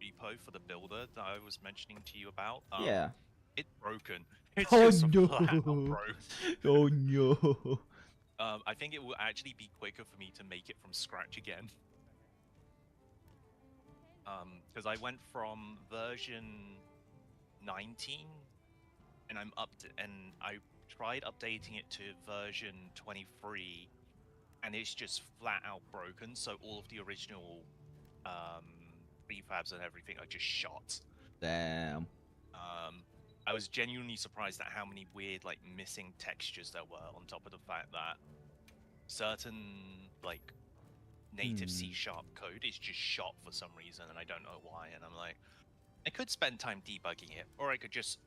repo for the builder that I was mentioning to you about. Yeah. It's broken. It's Oh just no! flat out broken. Oh no! I think it will actually be quicker for me to make it from scratch again. Because I went from version 19, and I tried updating it to version 23, and it's just flat out broken. So all of the original prefabs and everything are just shot. Damn. I was genuinely surprised at how many weird, like, missing textures there were, on top of the fact that certain, like, native C# code is just shot for some reason, and I don't know why. And I'm like, I could spend time debugging it, or I could just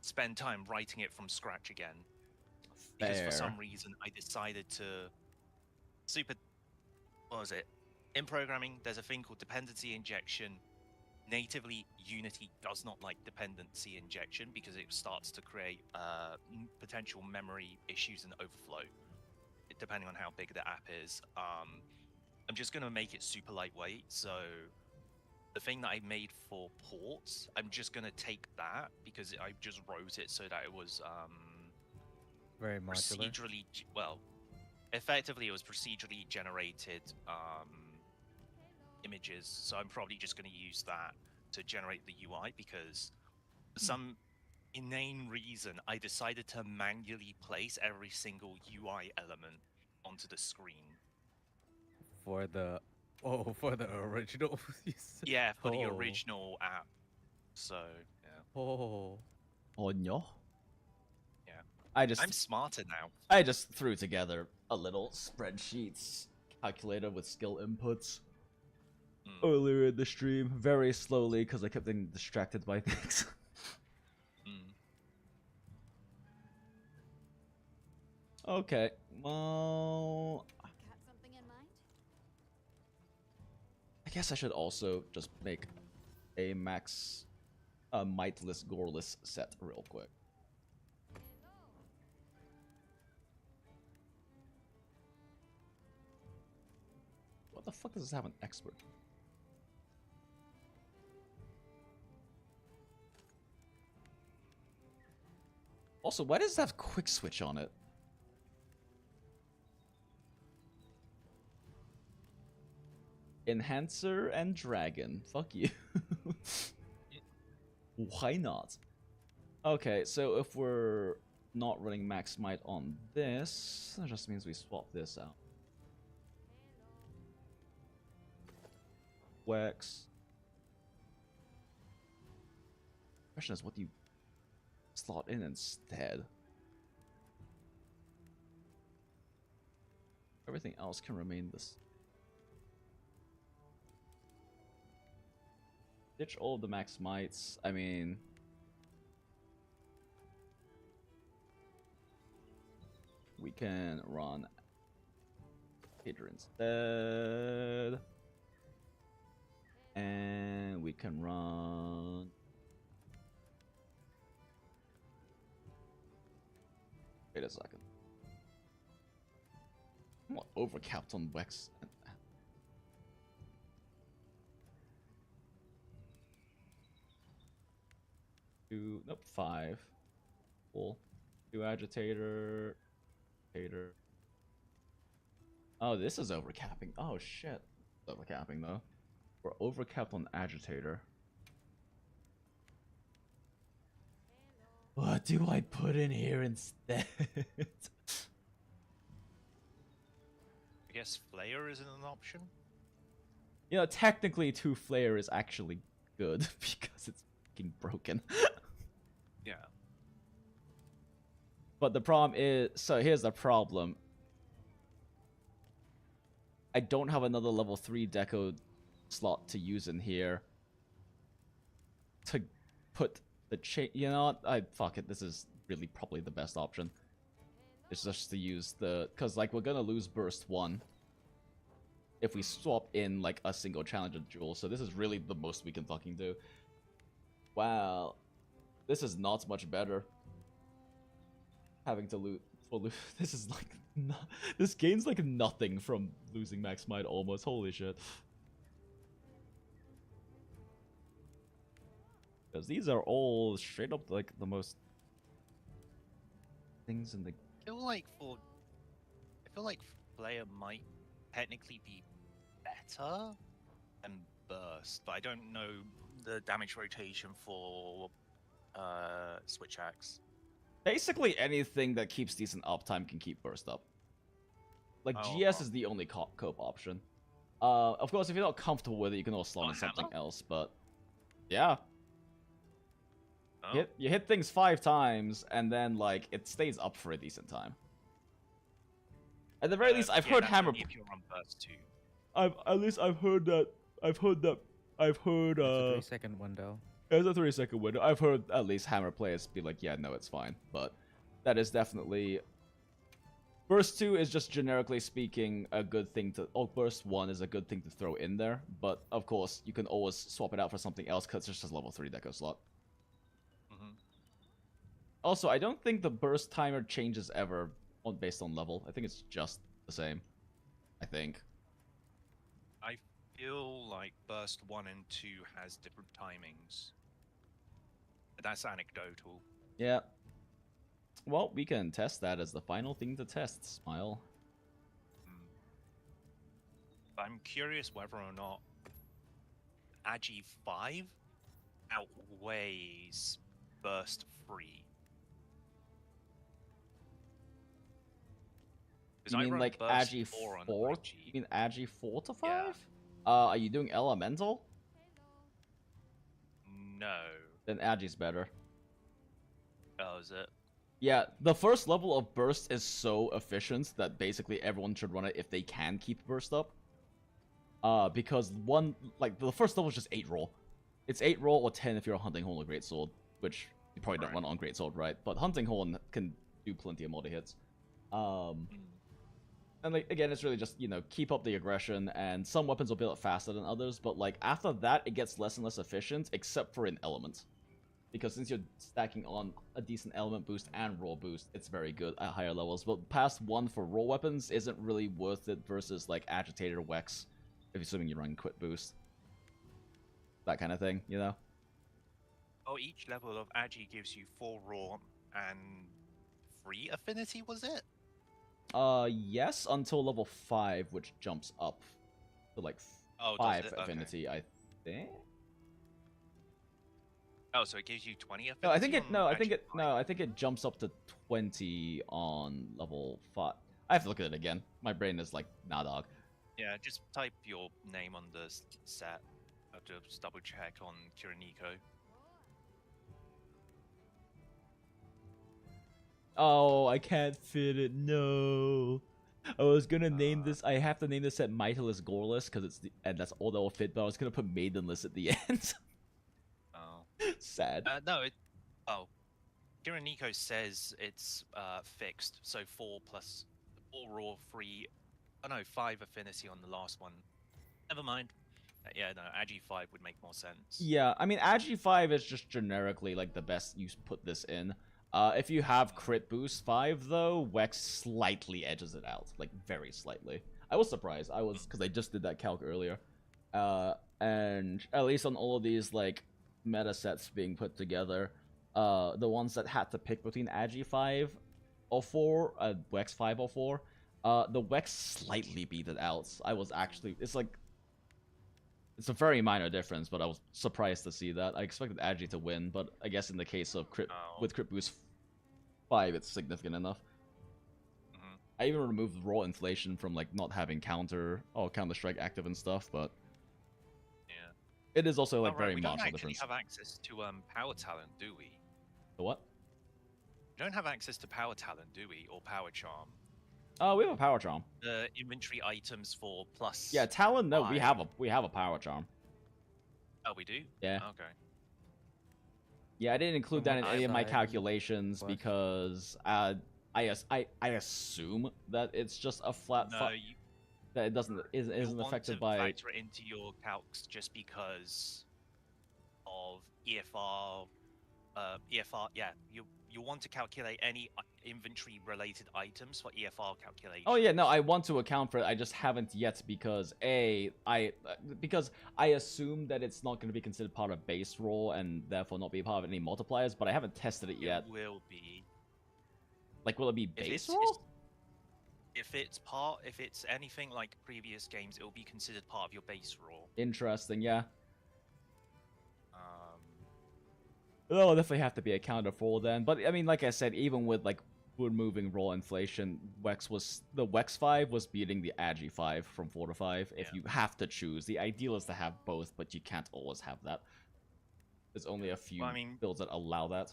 spend time writing it from scratch again. Because for some reason, I decided to what was it? In programming, there's a thing called dependency injection. Natively, Unity does not like dependency injection because it starts to create potential memory issues and overflow, depending on how big the app is. I'm just going to make it super lightweight. So the thing that I made for ports, I'm just going to take that because I just wrote it so that it was Very modular. procedurally, well, effectively it was procedurally generated images. So I'm probably just going to use that to generate the UI because for some inane reason, I decided to manually place every single UI element onto the screen. For the original. Yeah, for the Oh. original app. So yeah. Oh. Oh no. Yeah. I'm smarter now. I just threw together a little spreadsheets calculator with skill inputs. earlier in the stream, very slowly, because I kept getting distracted by things. Okay, well... Got something in mind? I guess I should also just make a max mightless, goreless set real quick. What the fuck does this have an expert? Also, why does it have quick switch on it? Enhancer and Dragon. Fuck you. Why not? Okay, so if we're not running max might on this, that just means we swap this out. Wex. Question is, what do you slot in instead? Everything else can remain this. Ditch all the max mites. I mean, we can run Pager instead, and we can run. Wait a second. I'm not overcapped on Wex. Nope, 5. Cool. 2 agitator. Agitator. Oh, this is overcapping. Oh shit. Overcapping though. We're overcapped on agitator. What do I put in here instead? I guess Flayer isn't an option. You know, technically 2 Flayer is actually good because it's fucking broken. Yeah. But the problem is, so here's the problem. I don't have another level 3 deco slot to use in here to put the chain. You know what? Fuck it. This is really probably the best option. It's just to use the, because like we're gonna lose burst 1 if we swap in like a single challenger duel. So this is really the most we can fucking do. Wow, this is not much better. Having to lose. This is like this gains like nothing from losing max might almost. Holy shit. Because these are all straight up like the most things in the. I feel like Flayer might technically be better than Burst, but I don't know the damage rotation for Switch Axe. Basically anything that keeps decent uptime can keep burst up. Like GS is the only cope option. Of course, if you're not comfortable with it, you can also slot in something else. But yeah, you hit things 5 times, and then like it stays up for a decent time. At the very least, I've heard Hammer. If you're on Burst too. I've heard that. I've heard. It's a 3-second window. It's a 3-second window. I've heard at least Hammer players be like, yeah, no, it's fine. But that is definitely... Burst 2 is just generically speaking a good thing to... Oh, Burst 1 is a good thing to throw in there. But, of course, you can always swap it out for something else because it's just a level 3 deco slot. Also, I don't think the burst timer changes ever based on level. I think it's just the same. I think. I feel like Burst 1 and 2 has different timings. But that's anecdotal. Yeah. Well, we can test that as the final thing to test, Smile. I'm curious whether or not Agi 5 outweighs Burst 3. You mean like Agi 4? You mean Agi 4 to 5? Yeah. Are you doing Elemental? No. Then Agi's better. Oh, is it? Yeah, the first level of Burst is so efficient that basically everyone should run it if they can keep Burst up. Because one, like, the first level is just 8 roll. It's 8 roll or 10 if you're a Hunting Horn or Greatsword, which you probably don't run on Greatsword, right? But Hunting Horn can do plenty of multi hits. And like, again, it's really just, you know, keep up the aggression, and some weapons will build up faster than others, but like after that, it gets less and less efficient, except for in element. Because since you're stacking on a decent element boost and roll boost, it's very good at higher levels. But past 1 for roll weapons isn't really worth it versus like Agitator, Wex, if you're assuming you run Quit boost. That kind of thing, you know? Oh, each level of Agi gives you 4 raw and 3 affinity, was it? Yes, until level 5, which jumps up to like 5 affinity, I think. Oh, so it gives you 20 affinity? No, I think it jumps up to 20 on level 5. I have to look at it again. My brain is like, nah, dog. Yeah, just type your name on the set. I have to just double check on Kiriniko. Oh, I can't fit it. No. I was gonna name this. I have to name this set Mightless Goreless because it's and that's all that will fit. But I was gonna put Maidenless at the end. Oh. Sad. No, Kiriniko says it's fixed, so 4 plus 4 raw, 3. Oh no, 5 affinity on the last one. Never mind. Yeah, no, Agi 5 would make more sense. Yeah, I mean, Agi 5 is just generically like the best you put this in. If you have Crit Boost 5, though, Wex slightly edges it out. Like, very slightly. I was surprised. Because I just did that calc earlier. And at least on all of these, like, meta sets being put together, the ones that had to pick between Agi 5 or 4, Wex 5 or 4, the Wex slightly beat it out. I was actually... It's like... It's a very minor difference, but I was surprised to see that. I expected Agi to win, but I guess in the case of with Crit Boost 5, it's significant enough. I even removed raw inflation from like not having Counter Strike active and stuff, but yeah, it is also like right, very marginal difference. We don't actually have access to power talent, do we? The what? We don't have access to power talent, do we, or power charm? We have a power charm. The inventory items for plus. Yeah, talent. No, we have a power charm. Oh, we do. Yeah. Okay. Yeah, I didn't include that in any of my calculations because I assume that it's just a flat. No, that it isn't affected by. Factor it into your calcs just because of EFR. EFR. Yeah, you want to calculate any inventory related items for EFR calculation. Oh yeah, no, I want to account for it. I just haven't yet because because I assume that it's not going to be considered part of base roll and therefore not be part of any multipliers, but I haven't tested it yet. It will be. Like, will it be base roll? If it's anything like previous games, it will be considered part of your base roll. Interesting, yeah. That'll definitely have to be accounted for then. But I mean, like I said, even with like removing raw inflation, the Wex 5 was beating the Agi 5 from 4 to 5. If you have to choose, the ideal is to have both, but you can't always have that. There's only a few builds that allow that.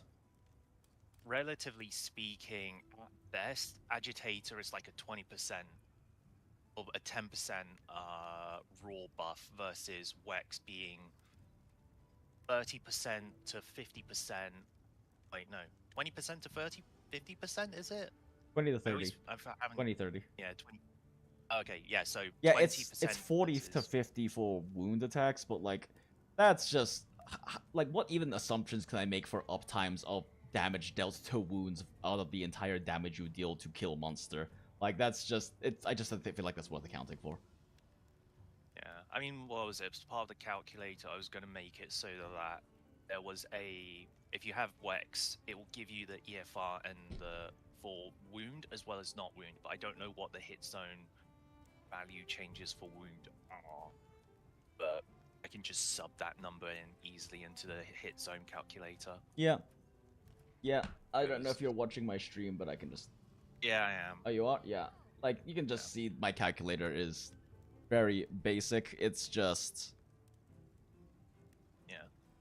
Relatively speaking, at best, Agitator is like a 20% or a 10% raw buff versus Wex being 30% to 50%. Wait, no, 20% to 50%, is it? 20 to 30. 20, 30. Yeah, 20. Okay, yeah, so yeah, it's 40 to 50 for wound attacks, but like that's just like what even assumptions can I make for uptimes of damage dealt to wounds out of the entire damage you deal to kill monster? Like that's just I just feel like that's worth accounting for. Yeah, I mean, what was it? As part of the calculator, I was going to make it so that there was if you have Wex, it will give you the EFR and for wound as well as not wound, but I don't know what the hit zone value changes for wound are. But I can just sub that number in easily into the hit zone calculator. Yeah. Yeah, I don't know if you're watching my stream, but I can just... Yeah, I am. Oh, you are? Yeah. Like, you can just see my calculator is very basic. It's just... Yeah.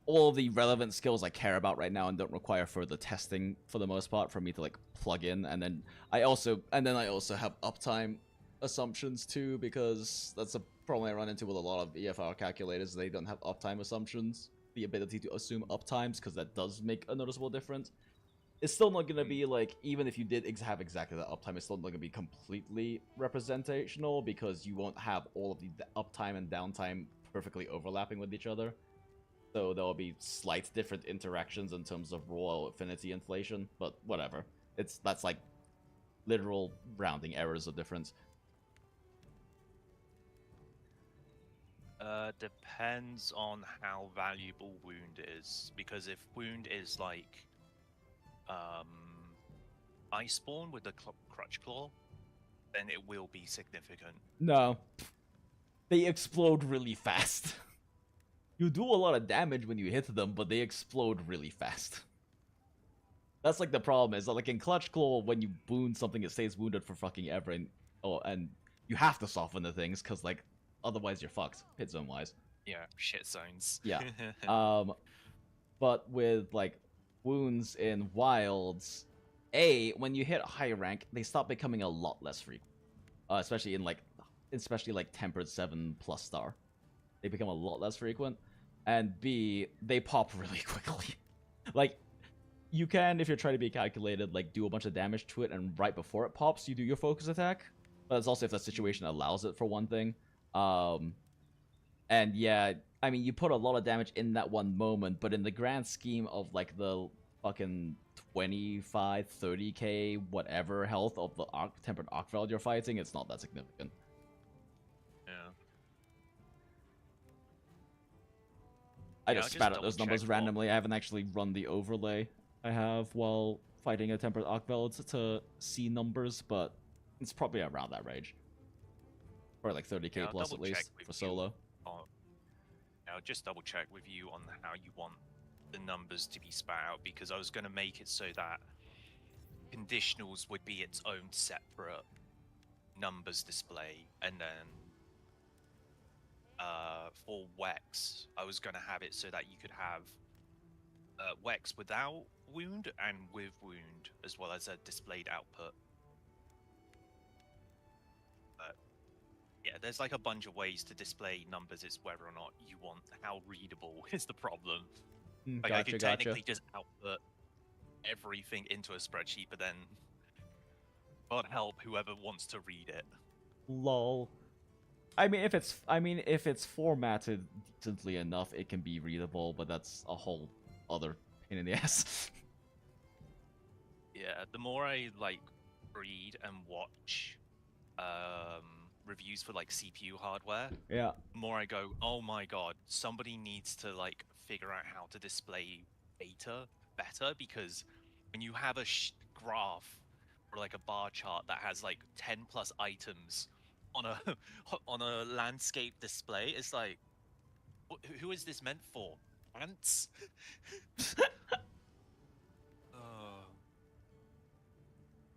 All the relevant skills I care about right now and don't require further testing for the most part for me to, like, plug in. And then I also have uptime assumptions too, because that's problem I run into with a lot of EFR calculators. They don't have uptime assumptions, the ability to assume uptimes, because that does make a noticeable difference. It's still not gonna be like, even if you did have exactly that uptime, it's still not gonna be completely representational, because you won't have all of the uptime and downtime perfectly overlapping with each other. So there will be slight different interactions in terms of raw affinity inflation, but whatever. That's like literal rounding errors of difference. Depends on how valuable wound is, because if wound is like Iceborne with the crutch claw, then it will be significant. No. They explode really fast. You do a lot of damage when you hit them, but they explode really fast. That's like the problem, is that like in Clutch Claw, when you wound something, it stays wounded for fucking ever, and you have to soften the things, because like otherwise you're fucked, hit zone wise. Yeah, shit zones. Yeah. But with like wounds in Wilds, when you hit high rank, they stop becoming a lot less frequent. Especially like Tempered 7+ star. They become a lot less frequent. And B, they pop really quickly. Like, you can, if you're trying to be calculated, like do a bunch of damage to it, and right before it pops, you do your focus attack. But it's also if the situation allows it, for one thing. And yeah, I mean, you put a lot of damage in that one moment, but in the grand scheme of like the fucking 25, 30k, whatever health of the Tempered Arcveld you're fighting, it's not that significant. Yeah. I just spat out those numbers randomly. I haven't actually run the overlay I have while fighting a Tempered Arcveld to see numbers, but it's probably around that range. Or like 30k plus at least for solo. I'll just double check with you on how you want the numbers to be spat out, because I was going to make it so that conditionals would be its own separate numbers display, and then for Wex, I was going to have it so that you could have Wex without wound and with wound, as well as a displayed output. But yeah, there's like a bunch of ways to display numbers. It's whether or not you want how readable is the problem. Like I could technically just output everything into a spreadsheet, but then God help whoever wants to read it. Lol. I mean, if it's formatted decently enough, it can be readable, but that's a whole other pain in the ass. Yeah, the more I like read and watch reviews for like CPU hardware, yeah, the more I go, oh my god, somebody needs to like figure out how to display data better, because when you have a graph or like a bar chart that has like 10 plus items on a on a landscape display, it's like, who is this meant for? Ants?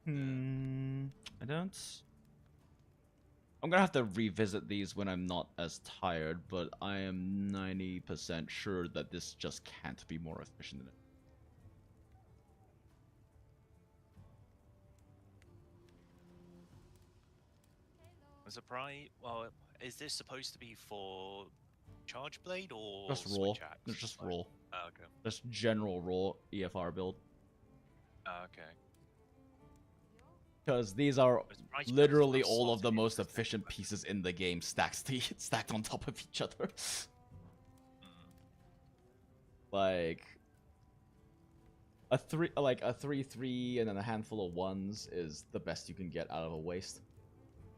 I don't. I'm gonna have to revisit these when I'm not as tired, but I am 90% sure that this just can't be more efficient than it. I'm surprised. Well, is this supposed to be for Charge Blade or just raw? Switch Axe? It's just raw. Oh, okay. Just general raw EFR build. Oh, okay. Because these are literally all of the most efficient pieces in the game stacked on top of each other. Like a 3-3 and then a handful of 1s is the best you can get out of a waist.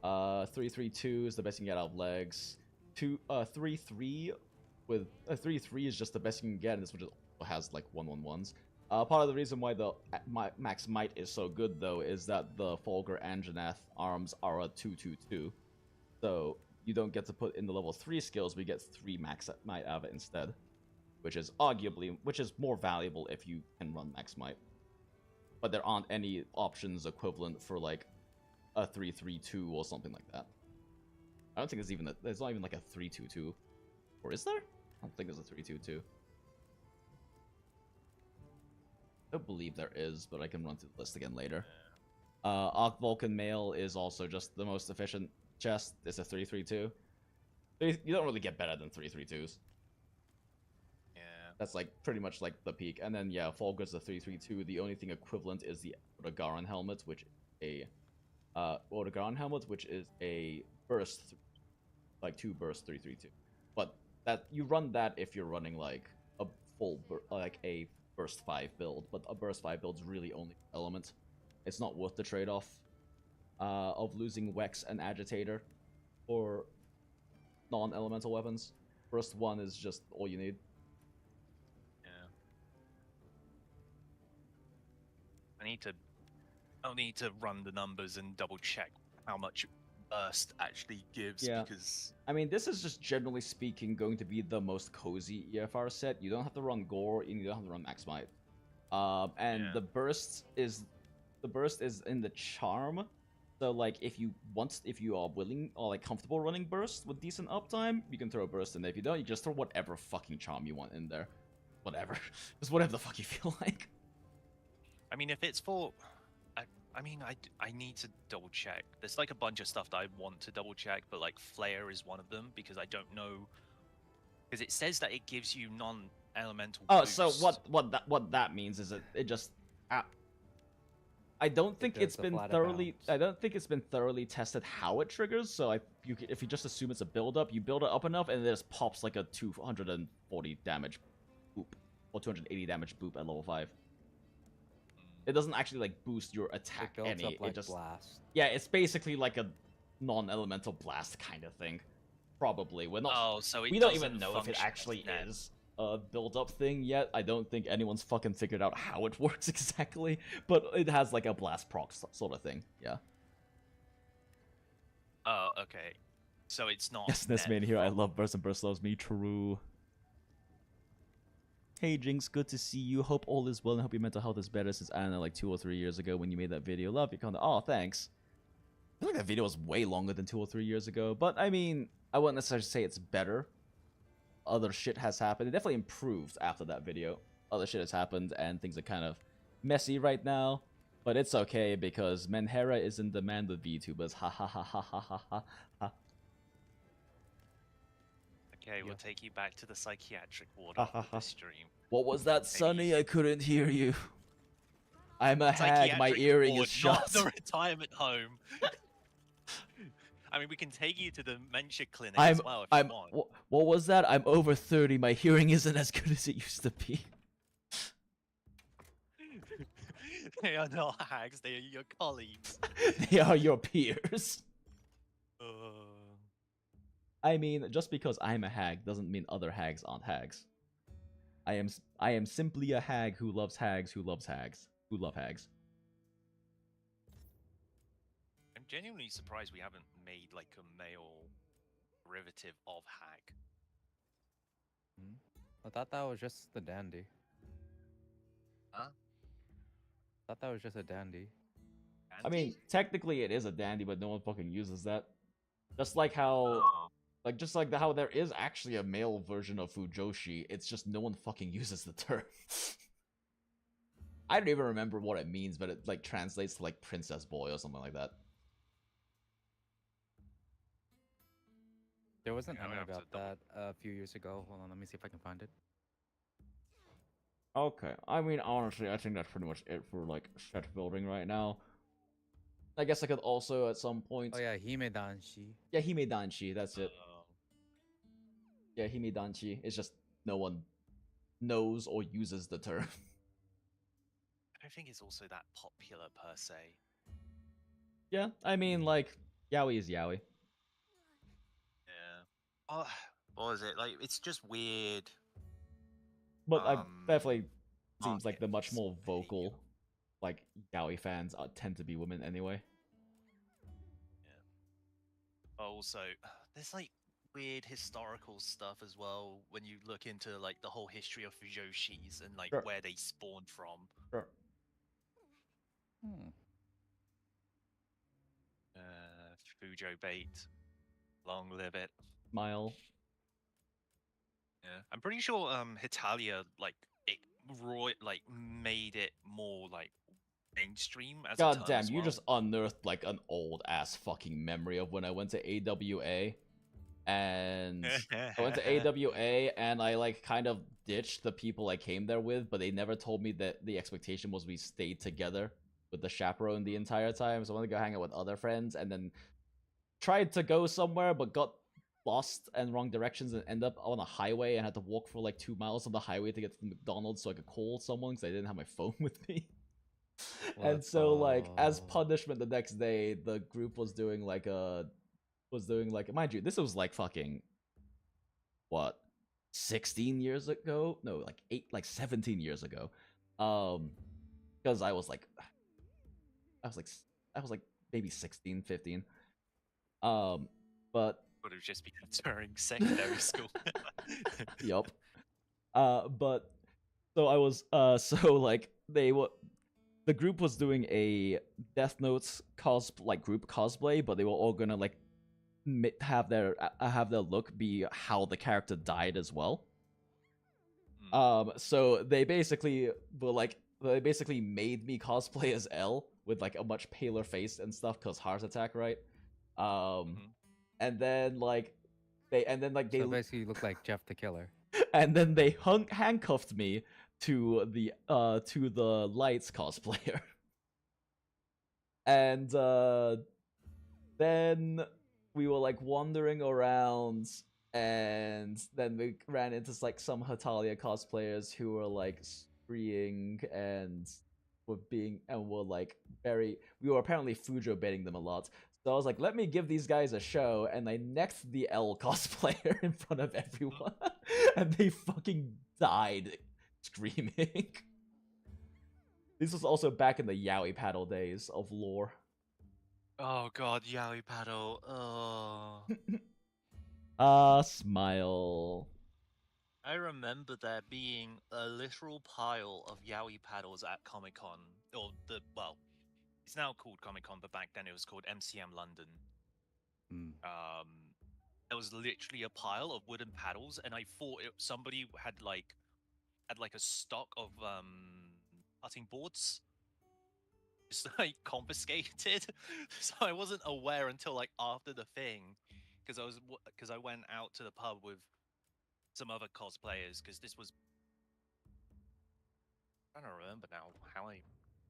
3-3-2 is the best you can get out of legs. 3-3 with a 3-3 is just the best you can get, and this one just has like 1-1-1s. Part of the reason why the max might is so good, though, is that the Fulgur and Janath arms are a 2-2-2. So you don't get to put in the level 3 skills, but you get 3 max might out of it instead. Which is more valuable if you can run max might. But there aren't any options equivalent for like a 3-3-2 or something like that. I don't think there's not even like a 3-2-2. Or is there? I don't think there's a 3-2-2. I don't believe there is, but I can run through the list again later. Arc Vulcan Male is also just the most efficient chest. It's a 3-3-2. You don't really get better than 332s. Yeah. That's like pretty much like the peak. And then yeah, Fulgur's the 332. The only thing equivalent is the Garan helmet, which is a Garan helmet, which is a burst, like 2 burst 332. But that you run that if you're running like a full like a burst 5 build. But a burst 5 build's really only element. It's not worth the trade-off of losing Wex and Agitator for non-elemental weapons. Burst 1 is just all you need. I'll need to run the numbers and double check how much burst actually gives. Yeah. Because I mean, this is just generally speaking going to be the most cozy EFR set. You don't have to run Gore, and you don't have to run Max Might. And Yeah. the burst is in the charm. So like, if you are willing or like comfortable running burst with decent uptime, you can throw a burst in there. If you don't, you just throw whatever fucking charm you want in there. Whatever, just whatever the fuck you feel like. I mean, if it's for, I need to double check. There's like a bunch of stuff that I want to double check, but like Flare is one of them because I don't know. Because it says that it gives you non-elemental. Oh, boost. so what that means is it just. I don't think it's been thoroughly. I don't think it's been thoroughly tested how it triggers. So if you just assume it's a build up, you build it up enough, and it just pops like a 240 damage boop or 280 damage boop at level 5. It doesn't actually like boost your attack It builds any. up like It just blast. yeah, it's basically like a non-elemental blast kind of thing. Probably we're not. Oh, so it we don't doesn't even know if it function actually as that. is a build-up thing yet. I don't think anyone's fucking figured out how it works exactly, but it has like a blast proc sort of thing. Yeah. Oh, okay. So it's not. Yes, this net man here. I from- love Burst and Burst loves me. True. Hey Jinx, good to see you. Hope all is well and hope your mental health is better since I don't know, like 2 or 3 years ago when you made that video. Love your content. Oh, thanks. I feel like that video was way longer than 2 or 3 years ago, but I mean, I wouldn't necessarily say it's better. Other shit has happened. It definitely improved after that video. Other shit has happened and things are kind of messy right now, but it's okay because Menhera is in demand with VTubers. Ha ha ha ha ha ha ha ha. Okay, we'll take you back to the psychiatric ward Ha, ha, after ha. the stream. What was that, Sonny? I couldn't hear you. I'm a hag. Psychiatric My earring ward, is shut. Not the retirement home. I mean, we can take you to the dementia clinic I'm. as well if I'm. you want. What was that? I'm over 30. My hearing isn't as good as it used to be. They are not hags, they are your colleagues. They are your peers. Uh, I mean, just because I'm a hag doesn't mean other hags aren't hags. I am simply a hag who loves hags who loves hags who love hags. I'm genuinely surprised we haven't made like a male derivative of hag. I thought that was just the dandy. Huh? I thought that was just a dandy. I mean, technically it is a dandy, but no one fucking uses that. Just like how, how there is actually a male version of Fujoshi. It's just no one fucking uses the term. I don't even remember what it means, but it like translates to like princess boy or something like that. There was an Yeah, we anime have to about that a few years ago. Hold on, let me see if I can find it. Okay, I mean, honestly, I think that's pretty much it for, like, set building right now. I guess I could also, at some point... Oh yeah, Hime Danshi. Yeah, Hime Danshi, that's it. Yeah, Hime Danshi. It's just no one knows or uses the term. I don't think it's also that popular per se. Yeah, I mean, like, yaoi is yaoi. Yeah. Oh, what was it? Like, it's just weird. But I definitely seems like market the much for more behavior. vocal, like, yaoi fans tend to be women anyway. Also, there's like weird historical stuff as well when you look into like the whole history of Fujoshis and like Sure. where they spawned from. Sure. Fujo bait, long live it. Smile. Yeah, I'm pretty sure Hitalia like it made it more like mainstream as a God term damn, as you well. just unearthed like an old ass fucking memory of when I went to AWA. and I went to AWA, and I like kind of ditched the people I came there with, but they never told me that the expectation was we stayed together with the chaperone the entire time. So I wanted to go hang out with other friends, and then tried to go somewhere, but got lost and wrong directions and end up on a highway and had to walk for like 2 miles on the highway to get to the McDonald's so I could call someone because I didn't have my phone with me. And so like as punishment the next day, the group was doing like mind you, this was like fucking what, 16 years ago? No, like 17 years ago. Because I was like maybe 16, 15. But Would have just been during secondary school. Yup. But so I was so like the group was doing a Death Note group cosplay, but they were all gonna like have their look be how the character died as well. So they basically made me cosplay as L with like a much paler face and stuff because heart attack, right? And then they So basically you look like Jeff the Killer. And then they handcuffed me to the lights cosplayer. And then we were like wandering around, and then we ran into like some Hatalia cosplayers who were like screaming and were we were apparently Fujo baiting them a lot. So I was like, let me give these guys a show, and I necked the L cosplayer in front of everyone, and they fucking died screaming. This was also back in the yaoi paddle days of lore. Oh god, yaoi paddle. Oh. Smile. I remember there being a literal pile of yaoi paddles at Comic-Con, it's now called Comic-Con, but back then it was called MCM London. There was literally a pile of wooden paddles, and I thought somebody had a stock of putting boards, just like confiscated. So I wasn't aware until like after the thing, because I went out to the pub with some other cosplayers, because this was, I don't remember now how I.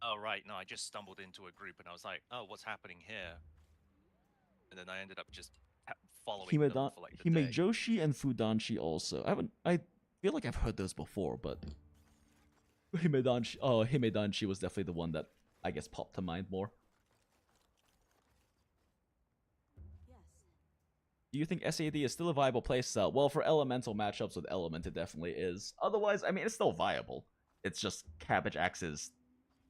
Oh right, no, I just stumbled into a group and I was like, oh, what's happening here? And then I ended up just following them for like the day. Himejoshi and Fudanshi also. I feel like I've heard those before, but Himedanshi was definitely the one that I guess popped to mind more. Yes. Do you think SAD is still a viable playstyle? Well, for elemental matchups with Element, it definitely is. Otherwise, I mean, it's still viable. It's just Cabbage Axe's,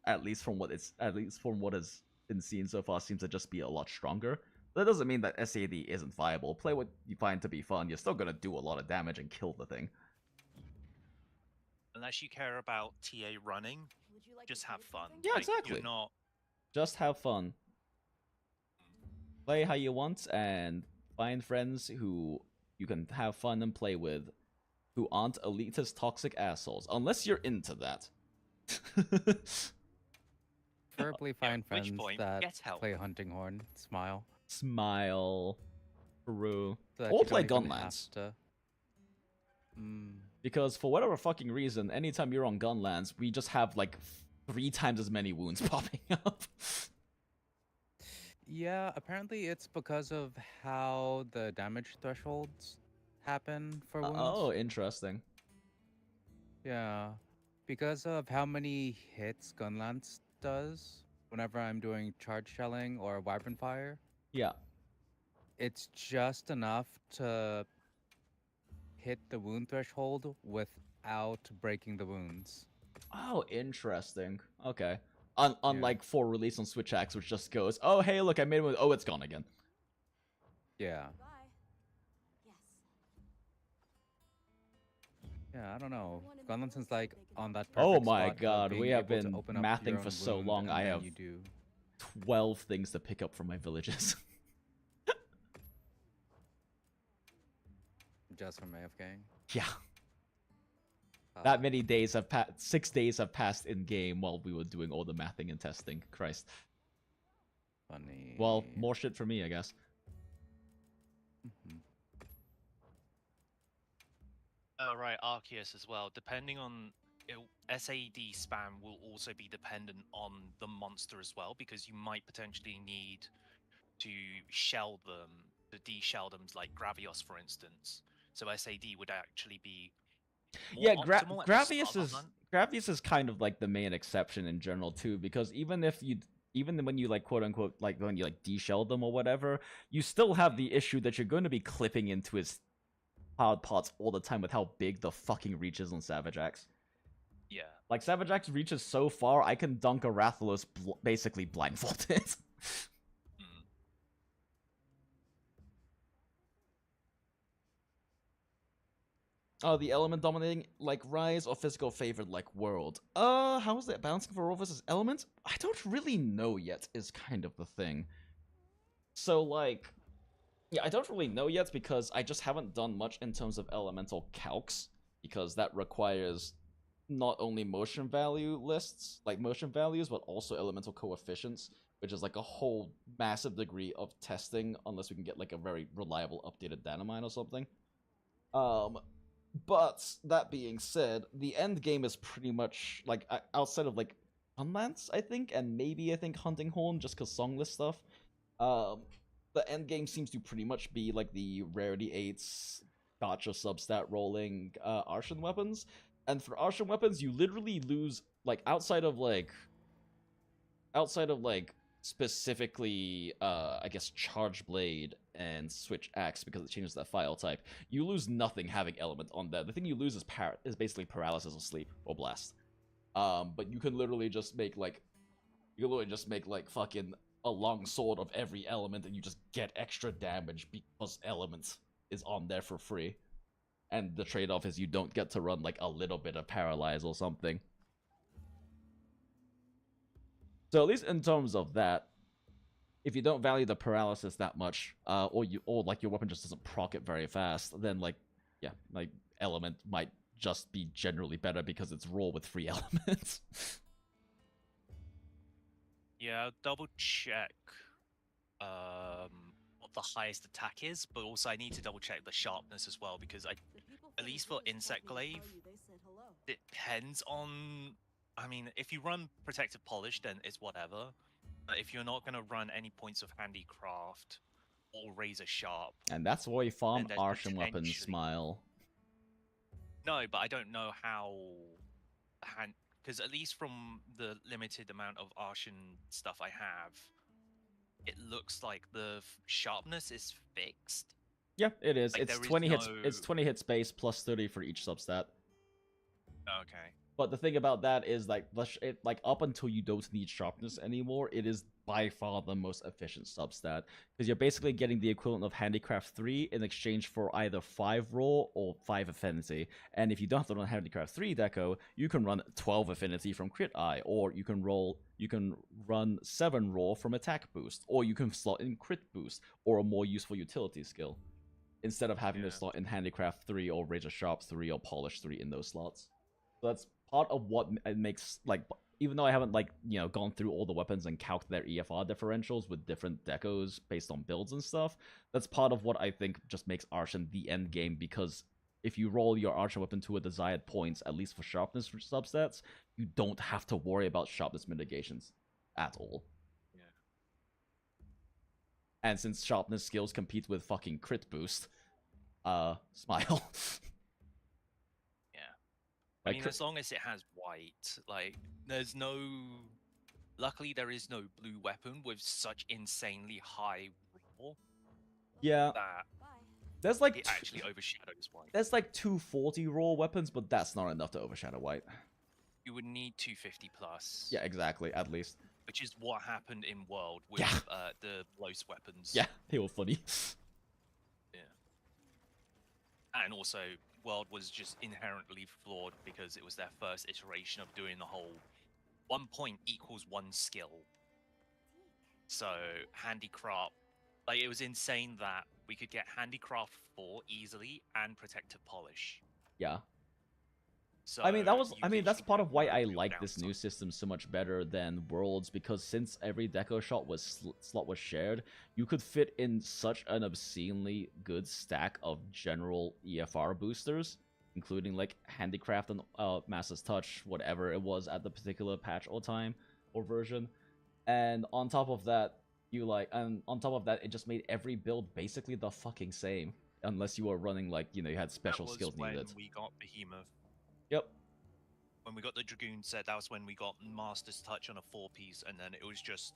at least from what has been seen so far, seems to just be a lot stronger. That doesn't mean that SAD isn't viable. Play what you find to be fun. You're still gonna do a lot of damage and kill the thing. Unless you care about TA running, just have fun. Yeah, Like, exactly. You're not... Just have fun. Play how you want and find friends who you can have fun and play with, who aren't elitist toxic assholes. Unless you're into that. Preferably find at which friends point, that get help. play Hunting Horn. Smile. Smile. Peru. So that Or you play don't even Gunlance. have to- Because for whatever fucking reason, anytime you're on Gunlance, we just have like 3 times as many wounds popping up. Yeah, apparently it's because of how the damage thresholds happen for wounds. Oh, interesting. Yeah, because of how many hits Gunlance does whenever I'm doing charge shelling or vibrant fire. Yeah. It's just enough to hit the wound threshold without breaking the wounds. Oh, interesting. Okay. Unlike for release on Switch Axe, which just goes, oh, hey, look, I made it. Oh, it's gone again. Yeah. Bye. Yes. Yeah, I don't know. Gunlance is like on that perfect Oh my spot of god, we being have able to been open up mathing your for own so wound, long, and I then have you do. 12 things to pick up from my villages. Just from AFK. Yeah. That many days have passed. 6 days have passed in game while we were doing all the mathing and testing. Christ. Funny. Well, more shit for me, I guess. Right, Arceus as well. Depending on SAD spam will also be dependent on the monster as well, because you might potentially need to shell them, to de-shell them, like Gravios, for instance. So SAD would actually be more Yeah, optimal at the start of the hunt. Gravius is kind of like the main exception in general too, because even when you like quote unquote like when you like de-shell them or whatever, you still have the issue that you're going to be clipping into his powered pots all the time with how big the fucking reach is on Savage Axe. Yeah. Like Savage Axe reaches so far, I can dunk a Rathalos basically blindfolded. Oh, the element dominating like Rise or physical favored like World. How is that balancing for World versus Element? I don't really know yet is kind of the thing. So like, yeah, I don't really know yet because I just haven't done much in terms of elemental calcs, because that requires not only motion value lists, like motion values, but also elemental coefficients, which is like a whole massive degree of testing unless we can get like a very reliable updated data mine or something. But that being said, the end game is pretty much like outside of like gunlance, I think, and maybe I think hunting horn, just cause songless stuff. The end game seems to pretty much be like the rarity 8s, Gacha substat rolling Arshan weapons. And for Arshan weapons, you literally lose like outside of like specifically I guess Charge Blade and Switch Axe because it changes that file type, you lose nothing having element on that. The thing you lose is basically paralysis or sleep or blast. But you can literally just make like fucking a long sword of every element and you just get extra damage because element is on there for free. And the trade-off is you don't get to run like a little bit of paralyze or something. So at least in terms of that, if you don't value the paralysis that much, or like your weapon just doesn't proc it very fast, then like, yeah, like element might just be generally better because it's raw with free elements. Yeah, double check what the highest attack is, but also I need to double check the sharpness as well, because at least for Insect Glaive, it depends on. I mean, if you run Protective Polish, then it's whatever. But if you're not going to run any points of Handicraft or Razor Sharp... And that's why you farm then there's Arshan weapons, Smile. No, but I don't know how... Because at least from the limited amount of Arshan stuff I have, it looks like the sharpness is fixed. Yeah, it is. Like, It's 20 hits. It's 20 hits base plus 30 for each substat. Okay. But the thing about that is like up until you don't need sharpness anymore, it is by far the most efficient substat, because you're basically getting the equivalent of Handicraft 3 in exchange for either 5 raw or 5 affinity. And if you don't have to run Handicraft 3 deco, you can run 12 affinity from Crit Eye, or you can run 7 raw from attack boost, or you can slot in crit boost or a more useful utility skill, instead of having to slot in Handicraft 3 or Razor Sharp 3 or Polish 3 in those slots. So that's part of what it makes, like, even though I haven't, like, you know, gone through all the weapons and calculated their EFR differentials with different decos based on builds and stuff, that's part of what I think just makes Arshan the end game, because if you roll your Arshan weapon to a desired points, at least for sharpness substats, you don't have to worry about sharpness mitigations at all. Yeah. And since sharpness skills compete with fucking crit boost, Smile. I mean, as long as it has white, like, there's no... Luckily, there is no blue weapon with such insanely high raw. Yeah. That there's like... it actually overshadows white. There's like 240 raw weapons, but that's not enough to overshadow white. You would need 250 plus. Yeah, exactly, at least. Which is what happened in World with the Los weapons. Yeah, they were funny. Yeah. And also... World was just inherently flawed because it was their first iteration of doing the whole 1 point equals 1 skill. So Handicraft, like, it was insane that we could get Handicraft 4 easily and Protective Polish. Yeah. So I mean, that's part of why I like this new system so much better than Worlds, because since every deco slot was shared, you could fit in such an obscenely good stack of general EFR boosters including like handicraft and master's touch, whatever it was at the particular patch or time or version. And on top of that, it just made every build basically the fucking same, unless you were running like, you know, you had special skills when needed. we got Behemoth. Yep. When we got the Dragoon set, that was when we got Master's Touch on a 4-piece, and then it was just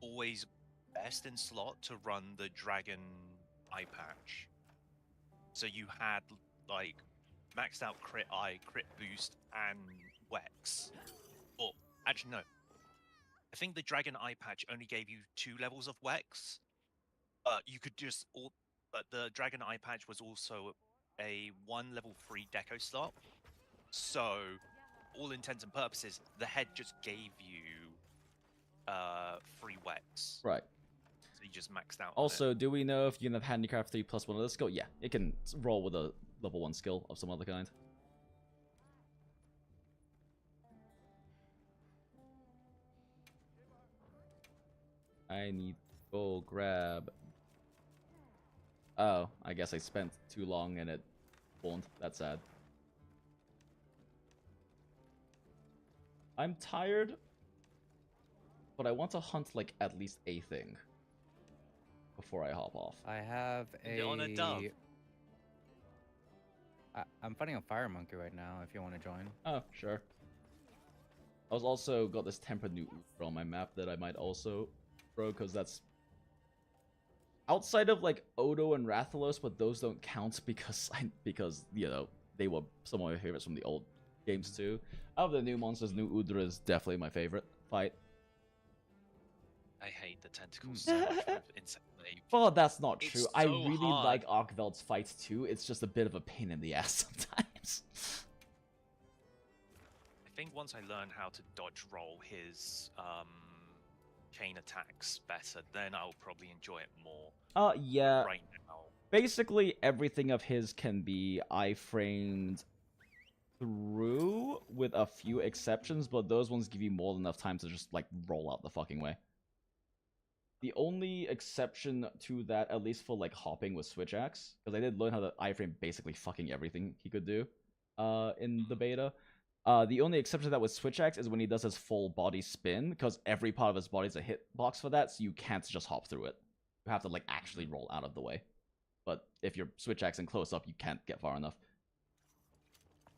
always best in slot to run the Dragon Eye Patch. So you had like maxed out crit eye, crit boost, and Wex. Or actually no. I think the Dragon Eye Patch only gave you 2 levels of Wex. You could just but the Dragon Eye Patch was also a 1 level 3 deco slot. So, all intents and purposes, the head just gave you 3 Wex. Right. So you just maxed out. Also, do we know if you can have handicraft 3 plus 1 other skill? Yeah, it can roll with a level 1 skill of some other kind. I need to go grab... Oh, I guess I spent too long and it won't. That's sad. I'm tired, but I want to hunt like at least a thing before I hop off. I have a... On a dove. I'm fighting a fire monkey right now, if you want to join. Oh, sure. I was also got this tempered new on my map that I might also throw, because that's outside of like Odo and Rathalos, but those don't count because you know they were some of my favorites from the old games too. Out of the new monsters, new Udra is definitely my favorite fight. I hate the tentacles so much with Insect Blade. Well, that's not It's true. I so really hard. like Arkveld's fights too. It's just a bit of a pain in the ass sometimes. I think once I learn how to dodge roll his chain attacks better, then I'll probably enjoy it more. Yeah. Right now. Basically, everything of his can be iframed through, with a few exceptions, but those ones give you more than enough time to just, like, roll out the fucking way. The only exception to that, at least for, like, hopping, was Switch Axe, because I did learn how to iframe basically fucking everything he could do in the beta. The only exception to that with Switch Axe is when he does his full body spin, because every part of his body is a hitbox for that, so you can't just hop through it. You have to, like, actually roll out of the way. But if you're Switch Axing close up, you can't get far enough.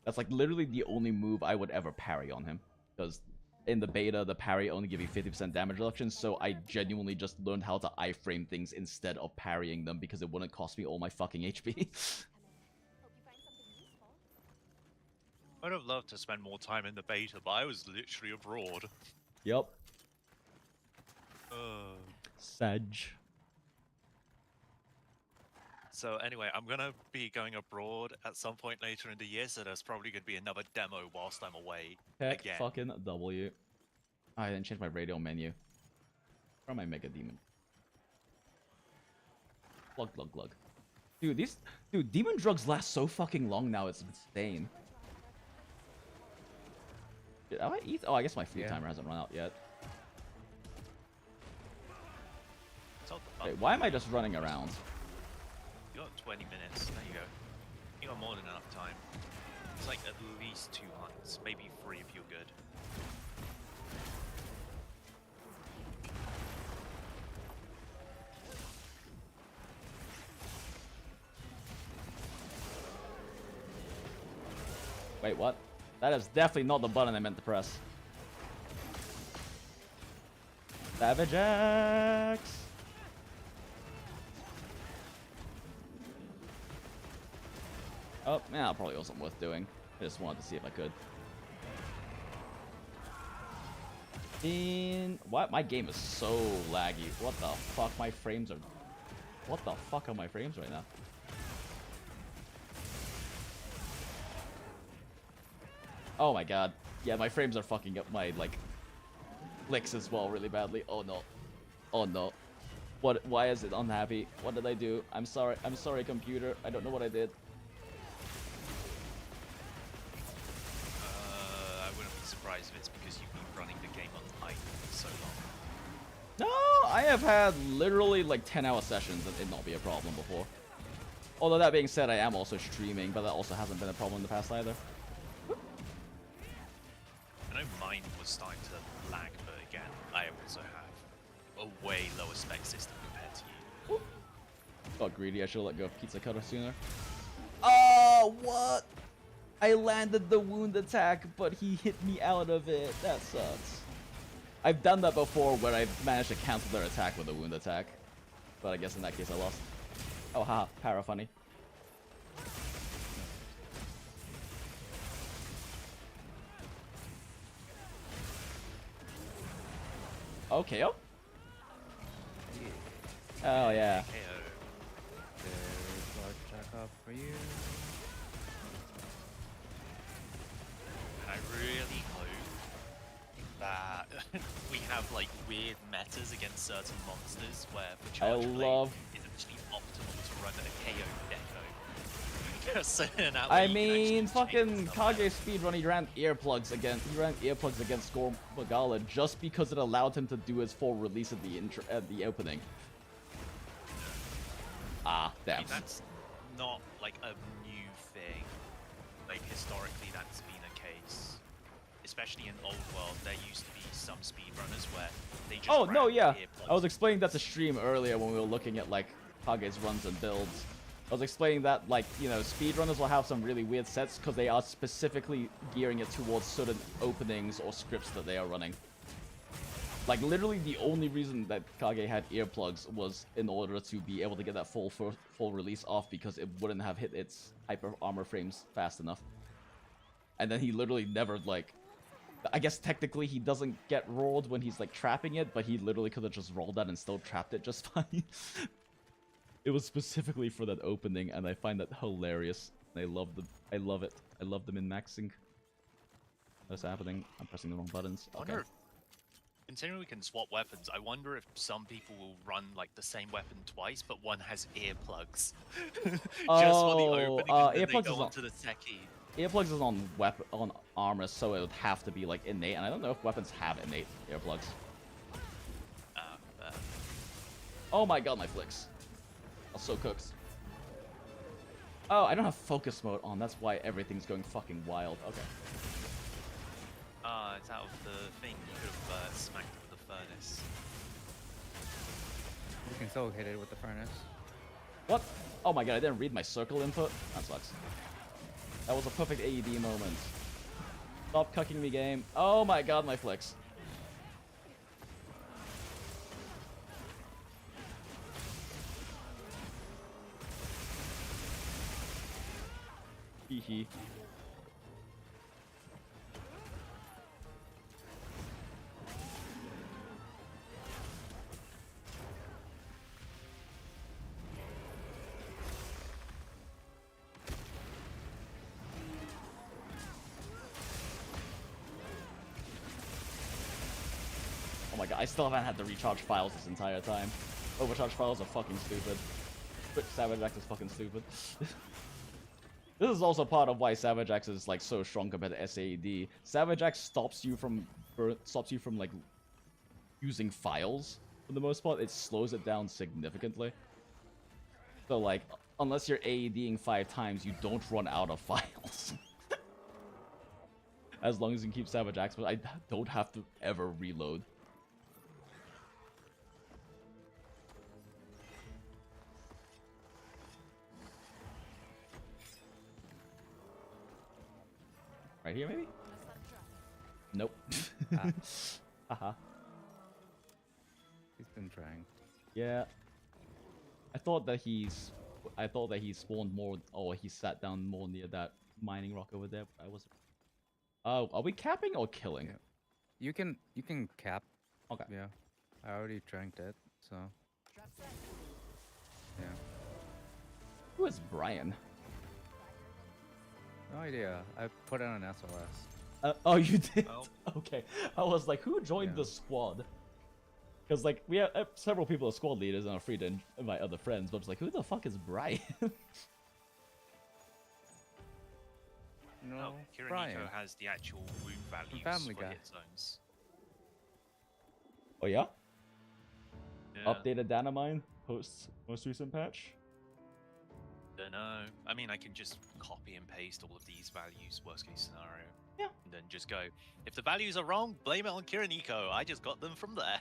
That's, like, literally the only move I would ever parry on him. Because in the beta, the parry only give you 50% damage reduction, so I genuinely just learned how to iframe things instead of parrying them, because it wouldn't cost me all my fucking HP. I'd have loved to spend more time in the beta, but I was literally abroad. Yep. Sag. So anyway, I'm gonna be going abroad at some point later in the year, so there's probably gonna be another demo whilst I'm away. Heck again. fucking W. I didn't change my radio menu. Or my Mega Demon. Glug glug glug. Dude, demon drugs last so fucking long now, it's insane. Did I eat? Oh, I guess my food timer hasn't run out yet. Wait, why am I just running around? You got 20 minutes. There you go. You got more than enough time. It's like at least 2 hunts, maybe 3 if you're good. Wait, what? That is definitely not the button I meant to press. Savage Axe! Oh, yeah, that probably wasn't worth doing. I just wanted to see if I could. What? My game is so laggy. What the fuck? My frames are... What the fuck are my frames right now? Oh my god. Yeah, my frames are fucking up my, like, clicks as well really badly. Oh no. Oh no. What? Why is it unhappy? What did I do? I'm sorry. I'm sorry, computer. I don't know what I did. I wouldn't be surprised if it's because you've been running the game on high for so long. No, I have had literally like 10-hour sessions and it not be a problem before. Although that being said, I am also streaming, but that also hasn't been a problem in the past either. I know mine was starting to lag, but again, I also have a way lower spec system compared to you. Got greedy. I should have let go of Pizza Cutter sooner. Oh, what? I landed the wound attack, but he hit me out of it. That sucks. I've done that before where I've managed to cancel their attack with a wound attack. But I guess in that case I lost. Oh, haha. Para funny. Okay, oh. Oh, yeah. There's large check up for you. I really hope that we have like weird metas against certain monsters where for charge play is actually optimal to run a KO deco. So that way I you can actually mean, change fucking stuff Kage speedrun, he ran earplugs against Gore Magala just because it allowed him to do his full release at the opening. Ah, I damn. mean, that's not like a new thing. Like historically that's been a case. Especially in old world, there used to be some speedrunners where they just Oh, no, ran yeah. earplugs. I was explaining that to stream earlier when we were looking at, like, Kage's runs and builds. I was explaining that, like, you know, speedrunners will have some really weird sets because they are specifically gearing it towards certain openings or scripts that they are running. Like, literally the only reason that Kage had earplugs was in order to be able to get that full release off because it wouldn't have hit its hyper armor frames fast enough. And then he literally never, like... I guess technically he doesn't get rolled when he's, like, trapping it, but he literally could have just rolled that and still trapped it just fine. It was specifically for that opening, and I find that hilarious. I love it. I love the min-maxing. What's happening? I'm pressing the wrong buttons. Okay. Considering we can swap weapons, I wonder if some people will run like the same weapon twice, but one has earplugs. Just for the opening, and then they go onto the techie. Earplugs is on armor, so it would have to be like innate, and I don't know if weapons have innate earplugs. Oh my god, my flicks. I'm so cooked. Oh, I don't have focus mode on, that's why everything's going fucking wild. Okay. It's out of the thing. You could have smacked it with the furnace. You can still hit it with the furnace. What? Oh my god, I didn't read my circle input? That sucks. That was a perfect AED moment. Stop cucking me, game. Oh my god, my flicks. Hee. Oh my god, I still haven't had to recharge files this entire time. Overcharge files are fucking stupid. But Savage Axe is fucking stupid. This is also part of why Savage Axe is like so strong compared to SAED. Savage Axe stops you from like using files for the most part. It slows it down significantly. So like unless you're AEDing 5 times, you don't run out of files. As long as you keep Savage Axe, but I don't have to ever reload. Right here, maybe? Nope. Haha. He's been trying. Yeah. I thought that he spawned more, or he sat down more near that mining rock over there, but I wasn't. Oh, are we capping or killing? Yeah. You can cap. Okay. Yeah. I already drank it, so. Yeah. Who is Brian? No idea. I put it on SOS. Oh, you did? Oh. Okay. I was like, who joined the squad? Because, like, we have several people as squad leaders and are free to invite other friends, but it's like, who the fuck is Brian? No, Kiriniko Brian. has the actual wound values Family for Guy. hit zones. Oh, yeah? Yeah. Updated Danamine post most recent patch? don't know. I mean, I can just copy and paste all of these values, worst case scenario. Yeah. And then just go, if the values are wrong, blame it on Kiriniko. I just got them from there.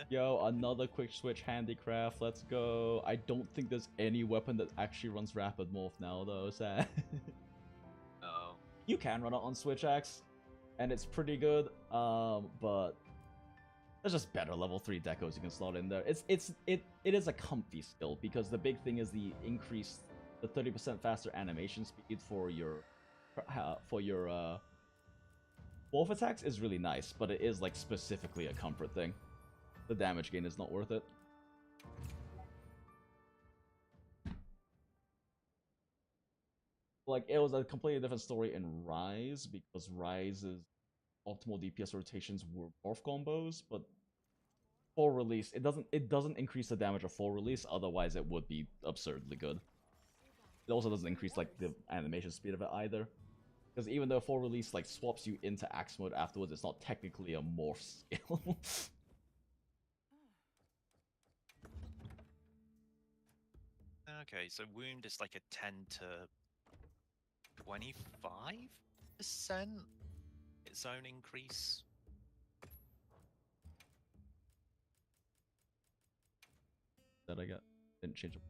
Yo, another quick switch handicraft. Let's go. I don't think there's any weapon that actually runs rapid morph now, though. Sad. Oh. You can run it on switch axe, and it's pretty good. But there's just better level 3 decos you can slot in there. It is a comfy skill because the big thing is the 30% faster animation speed for your wolf attacks is really nice, but it is like specifically a comfort thing. The damage gain is not worth it. Like, it was a completely different story in Rise, because Rise's optimal DPS rotations were morph combos, but full release, it doesn't increase the damage of full release, otherwise it would be absurdly good. It also doesn't increase like the animation speed of it either. Because even though full release like swaps you into axe mode afterwards, it's not technically a morph skill. Okay, so wound is like a 10 to 25% its own increase. That I got didn't change it.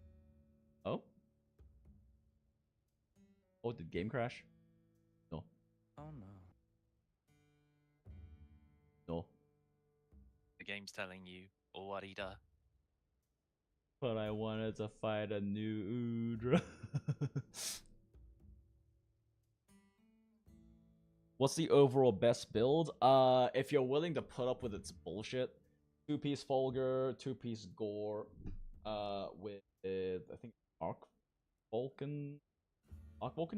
Oh? Oh, did game crash? No. Oh no. No. The game's telling you, Owarida. But I wanted to fight a new Udra. What's the overall best build? If you're willing to put up with its bullshit, 2-piece Fulgur, 2-piece Gore, with I think Arc Vulcan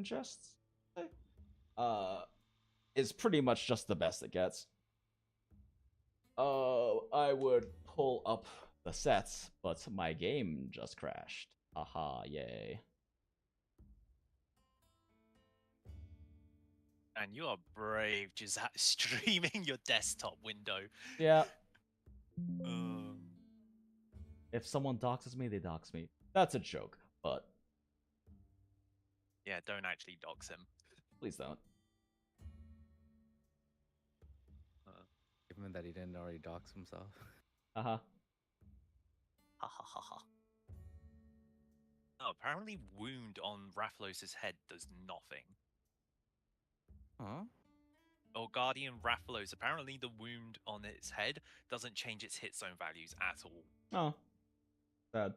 chests. Is pretty much just the best it gets. I would pull up the sets, but my game just crashed. Aha, yay. And you are brave, just streaming your desktop window. Yeah. Um, If someone doxes me, they dox me. That's a joke, but yeah, don't actually dox him. please don't. Given that he didn't already dox himself. Uh-huh. Ha ha ha ha. Oh, apparently wound on Rathalos' head does nothing. Huh? Or Guardian Rathalos, apparently the wound on its head doesn't change its hit zone values at all. Oh. Sad.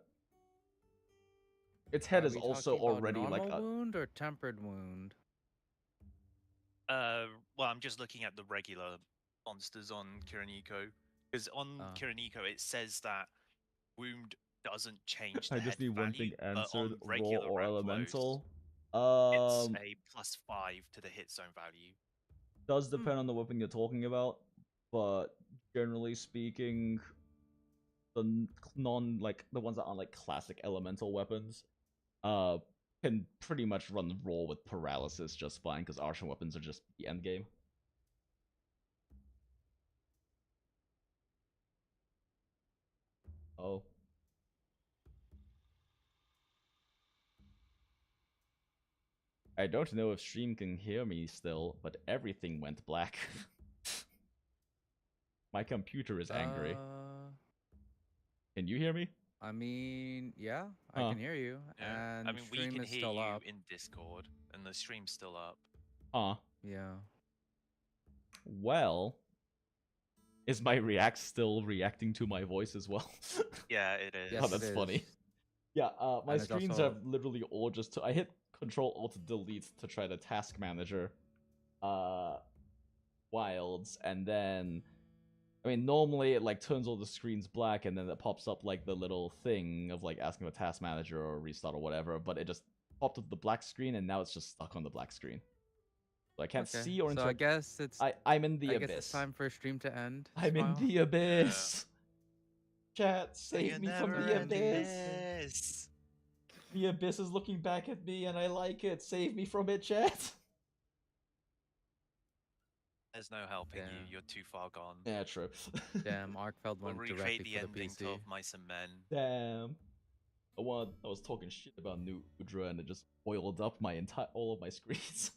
Its head Are is we also talking about already like normal a... wound or tempered wound? Well, I'm just looking at the regular monsters on Kiriniko. Because on Kiriniko, it says that wound doesn't change the I just head need one value, thing but answered, on raw regular or Rathalos, elemental. it's a +5 to the hit zone value. Does depend on the weapon you're talking about, but generally speaking, the the ones that aren't like classic elemental weapons, can pretty much run raw with paralysis just fine, because archer weapons are just the end game. Oh. I don't know if stream can hear me still, but everything went black. My computer is angry. Can you hear me? I mean, yeah, I can hear you. Yeah. And I mean, we stream can is hear still you up. in Discord, and the stream's still up. Yeah. Well, is my React still reacting to my voice as well? Yeah, it is. Yes, Oh, that's it funny. is. Yeah, my And it's screens also- have literally all just... I hit Control Alt Delete to try to task manager wilds, and then... I mean, normally it like turns all the screens black, and then it pops up like the little thing of like asking for task manager or restart or whatever, but it just popped up the black screen, and now it's just stuck on the black screen. So I can't Okay, see or so I interpret. guess it's. I'm in the I abyss. guess it's time for stream to end. I'm Smile. in the abyss. Chat, save me from the abyss. The abyss is looking back at me, and I like it. Save me from it, chat. There's no helping you. Damn. You're too far gone. Yeah, true. Damn, Arkfeld We'll went recreate directly the for the ending PC. to Of Mice and Men. Damn. I was talking shit about New Udra and it just oiled up all of my screens.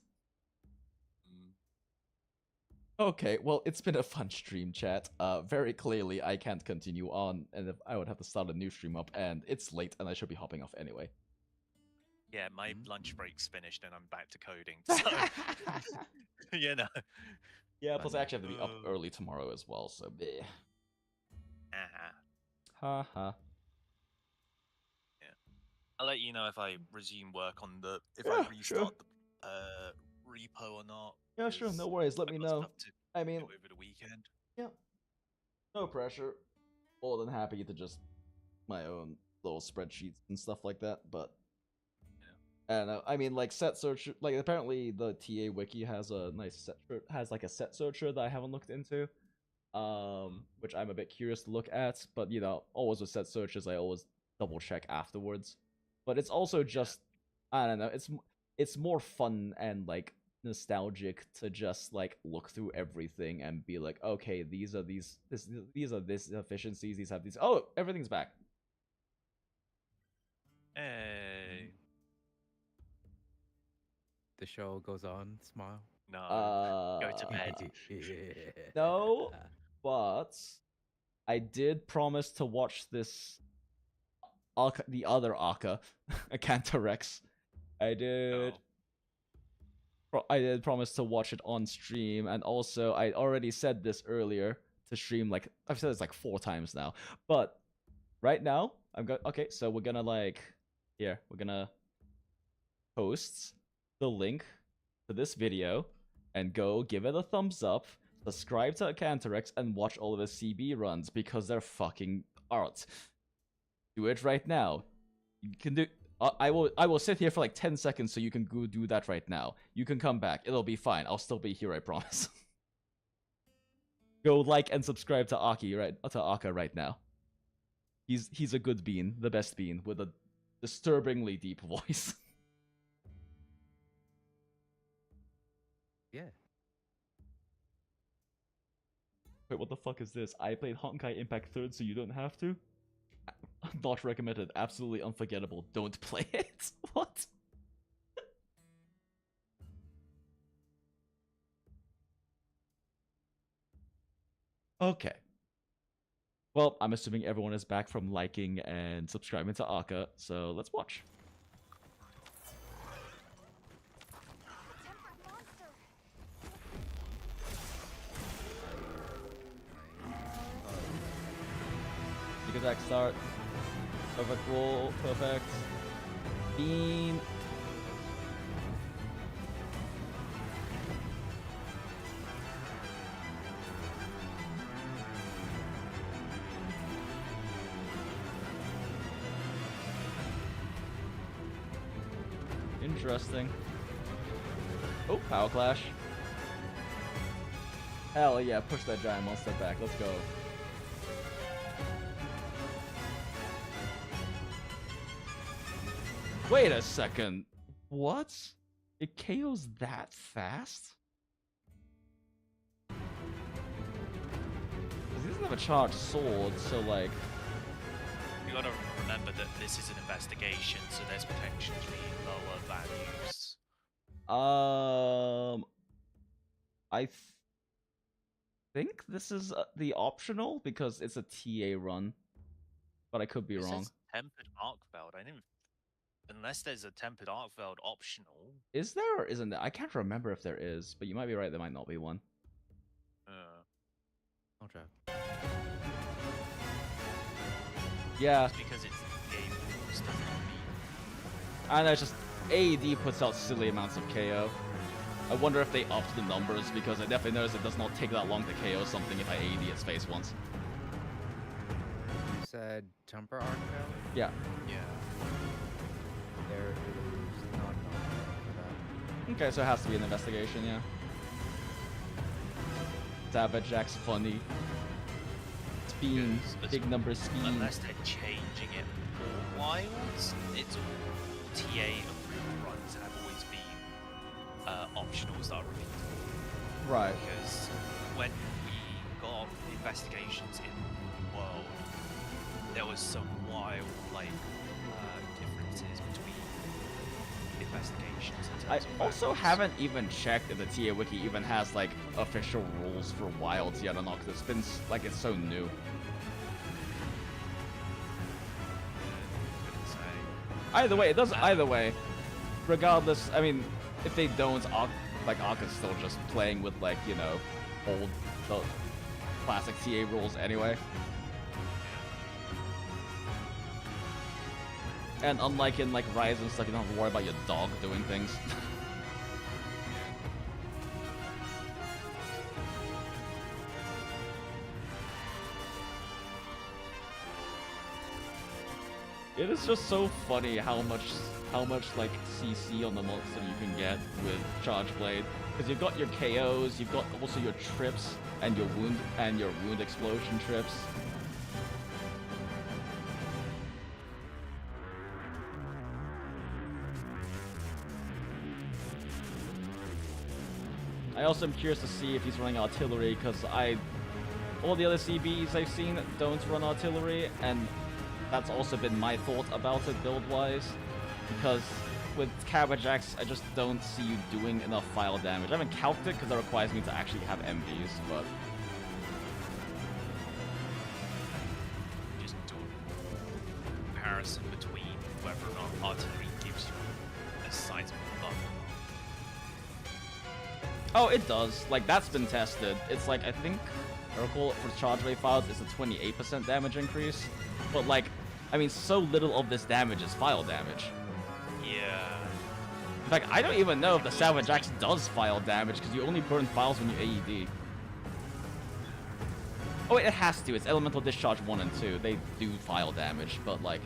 Okay, well, it's been a fun stream, chat. Very clearly, I can't continue on, and I would have to start a new stream up, and it's late, and I should be hopping off anyway. Yeah, my lunch break's finished and I'm back to coding. So, you know. Yeah, plus I actually have to be up early tomorrow as well, so bleh. Haha. Yeah. I'll let you know if I resume work on the if Yeah, I restart the repo or not. Yeah, sure, no worries, let me know. I mean, over the weekend. Yeah. No pressure. More than happy to just my own little spreadsheets and stuff like that, but I don't know. I mean, like set search, like apparently the TA wiki has a nice like a set searcher that I haven't looked into, which I'm a bit curious to look at. But you know, always with set searches, I always double check afterwards. But it's also just, I don't know. It's more fun and like nostalgic to just like look through everything and be like, okay, these are these efficiencies. These have these. Oh, everything's back. Hey. The show goes on. Smile. No. Go to bed. No, but I did promise to watch this. The other Aka, Acantorex. I did promise to watch it on stream, and also I already said this earlier to stream. Like I've said this like 4 times now, but right now okay. So we're gonna we're gonna post the link to this video and go give it a thumbs up, subscribe to Acantorex, and watch all of his CB runs because they're fucking art. Do it right now. You can do. I will sit here for like 10 seconds so you can go do that right now. You can come back. It'll be fine. I'll still be here, I promise. Go like and subscribe to Aka right now. He's a good bean, the best bean, with a disturbingly deep voice. Yeah. Wait, what the fuck is this? I played Honkai Impact 3rd so you don't have to? Not recommended. Absolutely unforgettable. Don't play it. What? Okay. Well, I'm assuming everyone is back from liking and subscribing to Aka, so let's watch. Sneak attack start. Perfect roll. Perfect. Beam. Interesting. Oh, power clash. Hell yeah, push that giant monster back. Let's go. Wait a second. What? It KOs that fast? He doesn't have a charged sword, so like... You gotta remember that this is an investigation, so there's potentially lower values. I think this is the optional because it's a TA run, but I could be wrong. Tempered Arcveld. I didn't. Unless there's a Tempered Arcveld optional. Is there or isn't there? I can't remember if there is, but you might be right. There might not be one. Okay. Yeah. Just because it's game rules doesn't mean. I know, it's just AED puts out silly amounts of KO. I wonder if they upped the numbers because I definitely noticed it does not take that long to KO something if I AED its face once. You said Temper Arcveld? Yeah. Yeah. There is not for that. Okay, so it has to be an investigation, yeah. Savage Jack's funny. Speed, big number speed. Unless they're changing it for wilds, it's all TA approved runs have always been optionals that are repeated. Right. Because when we got investigations in the world, there was some wild, like, differences between investigations. In I terms of also weapons. haven't even checked if the TA Wiki even has like official rules for wilds yet or not, because it's been like it's so new. Couldn't say. Either way, it doesn't. Either way, regardless. I mean, if they don't, Ark is still just playing with like old, the classic TA rules anyway. And unlike in like Rise and stuff, you don't have to worry about your dog doing things. It is just so funny how much like CC on the monster you can get with Charge Blade, because you've got your KOs, you've got also your trips and your wound explosion trips. I also am curious to see if he's running artillery, because all the other CBs I've seen don't run artillery, and that's also been my thought about it build-wise, because with Cabbajax, I just don't see you doing enough file damage. I haven't calced it because that requires me to actually have MVs, but Just do a comparison between whether or not artillery gives you a sizable buff. oh, it does. Like, that's been tested. It's like, I think, I recall for charge rate files, it's a 28% damage increase. But like, I mean, so little of this damage is file damage. Yeah. In fact, I don't even know if the Savage Axe does file damage, because you only burn files when you AED. Oh wait, it has to. It's Elemental Discharge 1 and 2. They do file damage, but like,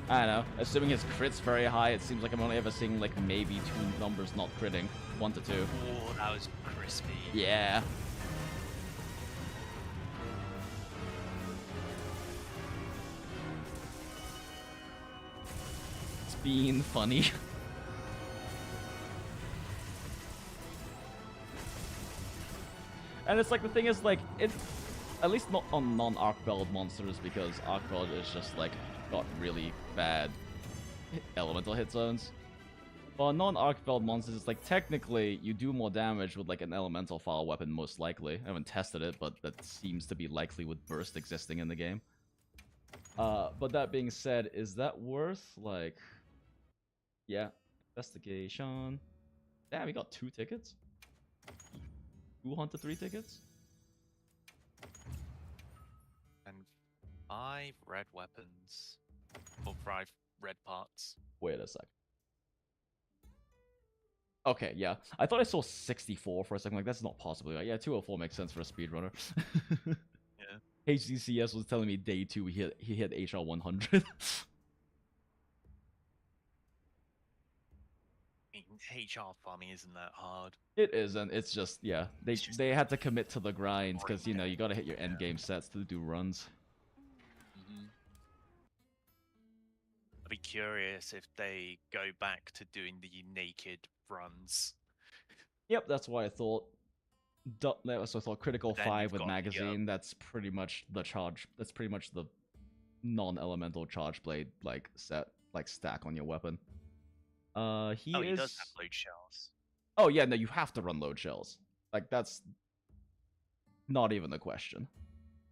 I don't know. Assuming his crit's very high, it seems like I'm only ever seeing like maybe 2 numbers not critting. 1 to 2. Oh, that was crispy. Yeah. It's being funny. And it's like, the thing is, like, it's at least not on non-arc belt monsters, because arc belt is just like got really bad elemental hit zones. But non-arc belt monsters, it's like technically you do more damage with like an elemental file weapon, most likely. I haven't tested it, but that seems to be likely with burst existing in the game. But that being said, is that worth like, yeah, investigation? Damn, we got 2 tickets. 2 Hunter 3 tickets. And 5 red weapons. Or 5 red parts. Wait a sec. Okay, yeah. I thought I saw 64 for a second. Like, that's not possible. Like, yeah, 204 makes sense for a speedrunner. Yeah. HDCS was telling me day 2 he hit HR 100. I mean, HR farming isn't that hard. It isn't. It's just, yeah. They had to commit to the grind, because, you know, you gotta hit your end game sets to do runs. I'd be curious if they go back to doing the naked runs. Yep, that's why I thought. That's what I thought. Critical Then 5 you've with got the, magazine. That's pretty much the charge. That's pretty much the non-elemental charge blade like set, like stack on your weapon. He he is. does have load shells. Oh yeah, no, you have to run load shells. Like, that's not even a question.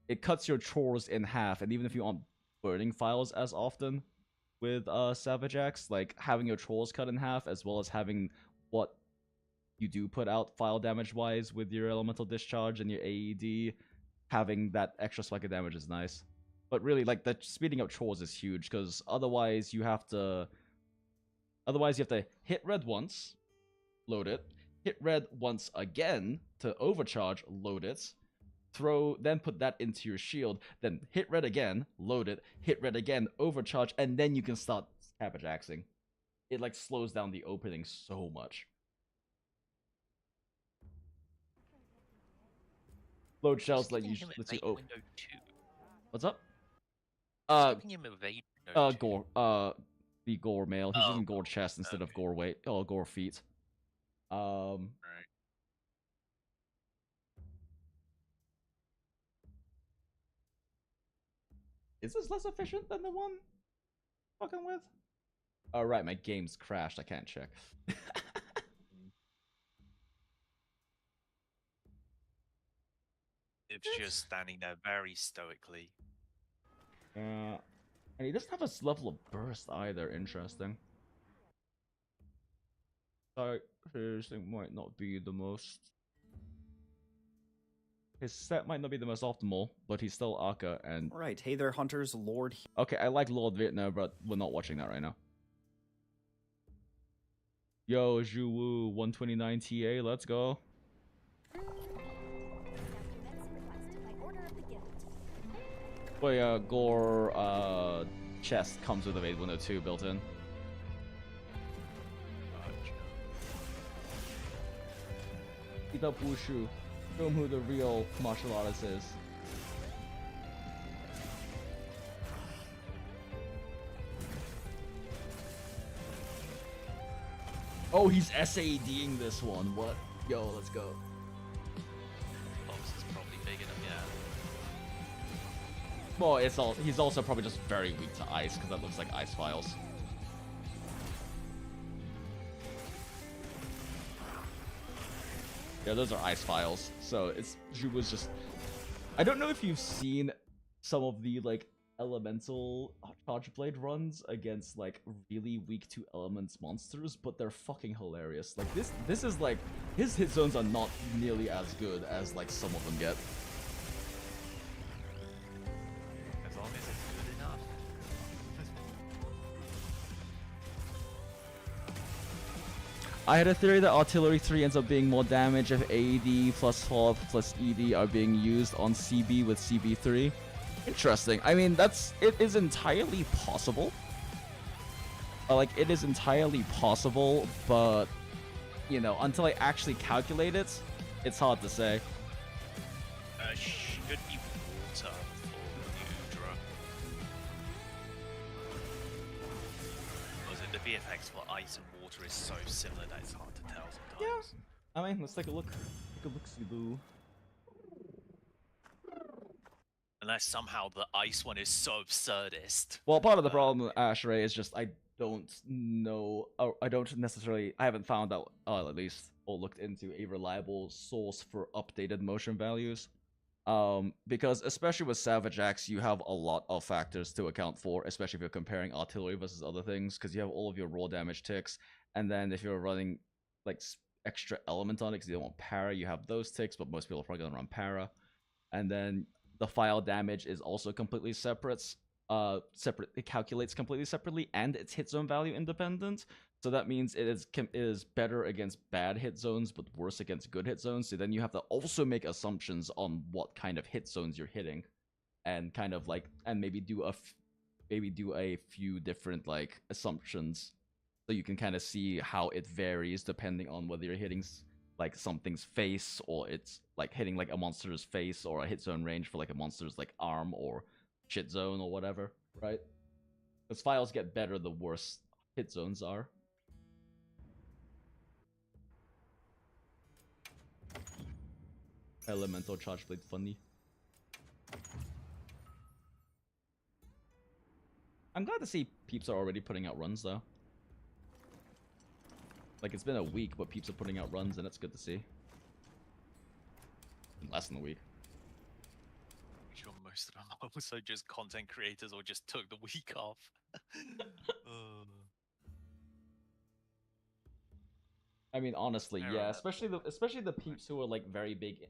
It cuts your chores in half, and even if you aren't burning files as often with Savage Axe, like having your chores cut in half, as well as having what you do put out file damage wise with your elemental discharge and your AED, having that extra spike of damage is nice. But really, like, the speeding up chores is huge, because otherwise you have to hit red once, load it, hit red once again to overcharge, load it, then put that into your shield, then hit red again, load it, hit red again, overcharge, and then you can start Cabbajaxing. It like slows down the opening so much. Load shells lets you open. What's up? Gore. The Gore male. He's using Gore chest instead of Gore weight. Oh, Gore feet. Right. Is this less efficient than the one fucking with? Oh right, my game's crashed. I can't check. It's just standing there very stoically. And he doesn't have a level of burst either. Interesting. So his thing might not be the most. His set might not be the most optimal, but he's still Aka and. Right. Hey there, hunters. Lord. Okay, I like Lord Vietnam, but we're not watching that right now. Yo, Zhuwu 129 TA, let's go. But yeah, Gore chest comes with a Raid 102 built in. Eat up Wushu. Show him who the real martial artist is. Oh, he's SADing this one. What? Yo, let's go. Box is probably big enough, yeah. Well, he's also probably just very weak to ice, because that looks like ice files. Yeah, those are ice files. So Zhubu's just. I don't know if you've seen some of the like elemental charge blade runs against like really weak to elements monsters, but they're fucking hilarious. Like this is like his hit zones are not nearly as good as like some of them get. As long as it's good enough. I had a theory that Artillery 3 ends up being more damage if AED plus FOB plus ED are being used on CB with CB3. Interesting. I mean, it is entirely possible. Like, it is entirely possible, but, you know, until I actually calculate it, it's hard to say. Should be water for Udra. Was it the VFX for ice and water is so similar that it's hard to tell sometimes. Yeah. I mean, let's take a look. Take a look-see, boo. Unless somehow the ice one is so absurdist. Well, part of the problem with Ashray is just I don't know. I don't necessarily. I haven't found out, at least, or looked into a reliable source for updated motion values. Because especially with Savage Axe, you have a lot of factors to account for, especially if you're comparing artillery versus other things, because you have all of your raw damage ticks, and then if you're running like extra element on it, because you don't want para, you have those ticks, but most people are probably gonna run para, and then the file damage is also completely separate. It calculates completely separately, and it's hit zone value independent. So that means it is better against bad hit zones, but worse against good hit zones. So then you have to also make assumptions on what kind of hit zones you're hitting, and kind of like, and maybe do a few different like assumptions, so you can kind of see how it varies depending on whether you're hitting like something's face, or it's like hitting like a monster's face, or a hit zone range for like a monster's like arm or shit zone or whatever, right? Because files get better the worse hit zones are. Elemental charge blade funny. I'm glad to see peeps are already putting out runs though. Like, it's been a week, but peeps are putting out runs, and it's good to see. Less than a week. I'm sure most of them are also just content creators or just took the week off. I mean, honestly, yeah, especially the peeps who are like very big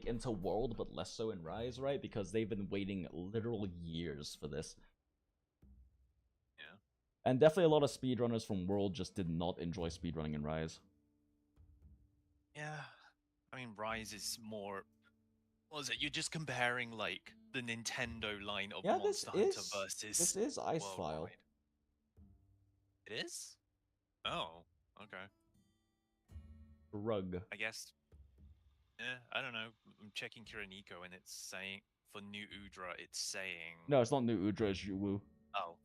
into World, but less so in Rise, right? Because they've been waiting literal years for this. And definitely a lot of speedrunners from World just did not enjoy speedrunning in Rise. Yeah, I mean, Rise is more. What is it? You're just comparing like the Nintendo line of Monster Hunter versus. This is Ice File. It is? Oh, okay. Rug. I guess. Yeah, I don't know. I'm checking Kiraniko and it's saying for New Udra, it's saying. No, it's not New Udra, it's Zhuwu. Oh.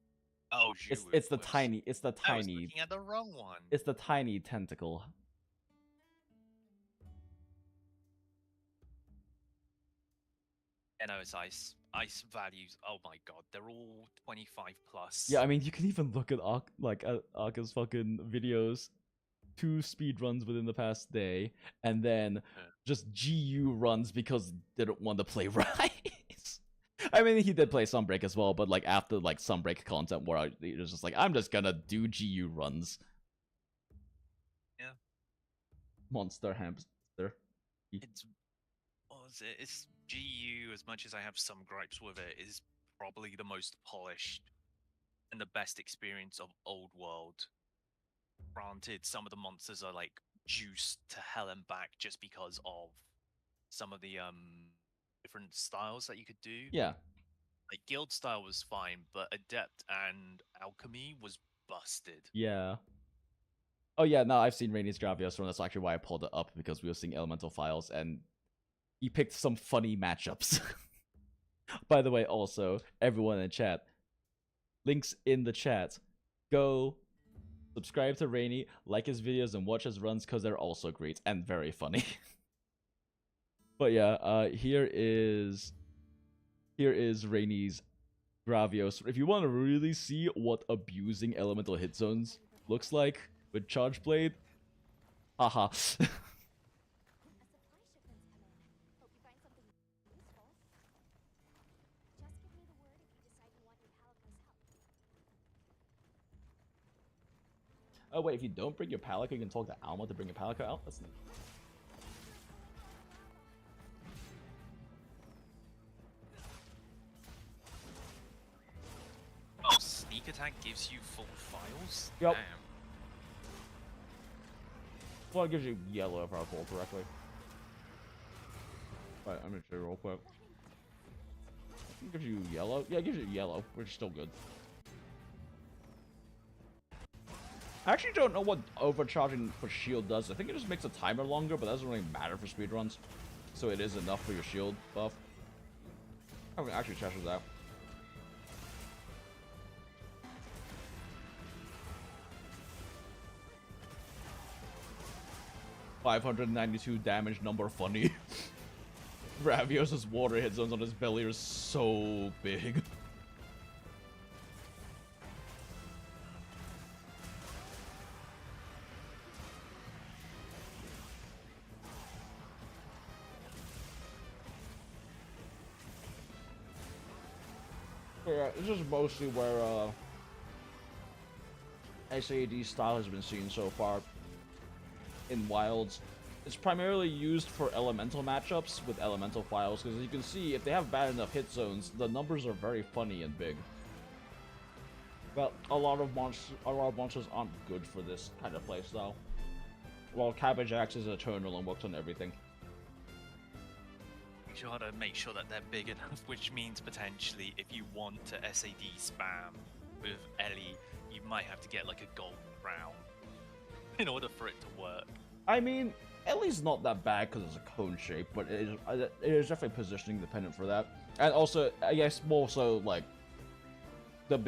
Oh, it's the tiny. I was looking at the wrong one. It's the tiny tentacle. You know, it's ice. Ice values. Oh my god, they're all 25 plus. Yeah, I mean, you can even look at Aka's fucking videos. 2 speed runs within the past day, and then just GU runs because they don't want to play Rise. I mean, he did play Sunbreak as well, but like after like Sunbreak content where it was just like, I'm just gonna do GU runs. Yeah. Monster hamster. It's it's GU, as much as I have some gripes with it, is probably the most polished and the best experience of Old World. Granted, some of the monsters are like juiced to hell and back just because of some of the different styles that you could do. Yeah. Like guild style was fine, but adept and alchemy was busted. Yeah. Oh yeah, no, I've seen Rainey's Gravios run. That's actually why I pulled it up, because we were seeing elemental files and he picked some funny matchups. By the way, also, everyone in chat, links in the chat. Go subscribe to Rainy, like his videos, and watch his runs, because they're also great and very funny. But yeah, here is Rainey's Gravios. If you want to really see what abusing elemental hit zones looks like with Charge Blade, haha. Oh wait, if you don't bring your Palico, you can talk to Alma to bring your Palico out? That's neat. Oh, sneak attack gives you full files? Yep. Damn. Well, it gives you yellow if I recall correctly. Right, I'm gonna show you real quick. It gives you yellow? Yeah, it gives you yellow, which is still good. I actually don't know what overcharging for shield does. I think it just makes the timer longer, but that doesn't really matter for speedruns. So it is enough for your shield buff. I haven't actually tested that. $592 damage number funny. Ravios' water hit zones on his belly are so big. Yeah, this is mostly where SAD style has been seen so far in Wilds. It's primarily used for elemental matchups with elemental files, because as you can see, if they have bad enough hit zones, the numbers are very funny and big. But a lot of monsters aren't good for this kind of playstyle. While Cabbage Axe is eternal and works on everything. You gotta make sure that they're big enough, which means potentially if you want to SAD spam with Ellie, you might have to get like a gold crown in order for it to work. I mean, Ellie's not that bad because it's a cone shape, but it is definitely positioning dependent for that. And also, I guess more so like the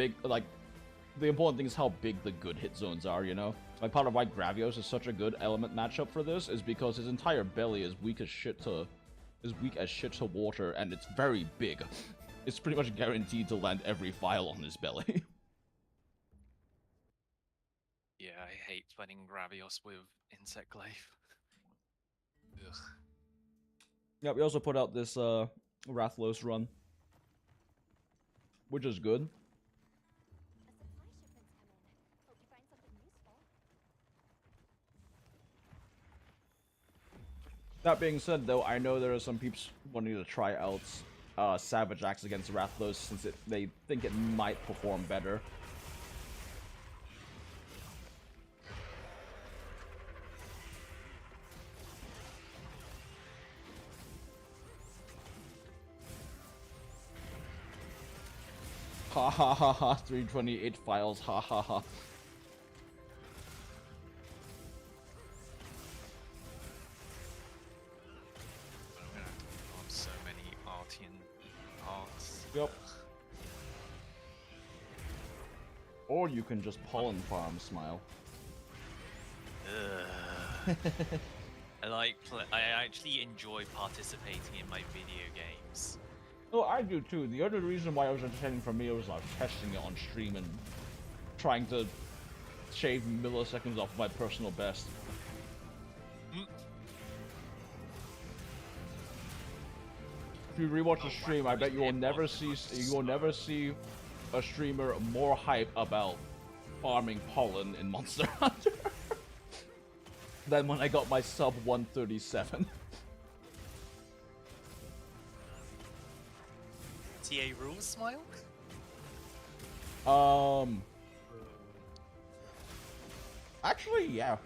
important thing is how big the good hit zones are, you know? Like part of why Gravios is such a good element matchup for this is because his entire belly is weak as shit to water, and it's very big. It's pretty much guaranteed to land every file on his belly. Yeah, I hate sweating Gravios with Insect Glaive. Ugh. Yeah, we also put out this Rathlos run, which is good. That being said, though, I know there are some peeps wanting to try out Savage Axe against Rathlos since they think it might perform better. Ha ha ha ha, 328 files, ha ha ha. So many Artian arts. Yep. Or you can just pollen farm, Smile. I actually enjoy participating in my video games. No, I do too. The other reason why it was entertaining for me was I was testing it on stream and trying to shave milliseconds off my personal best. If you rewatch the stream, I bet you will never see a streamer more hype about farming pollen in Monster Hunter than when I got my sub 137. TA rules, Smile? Actually, yeah.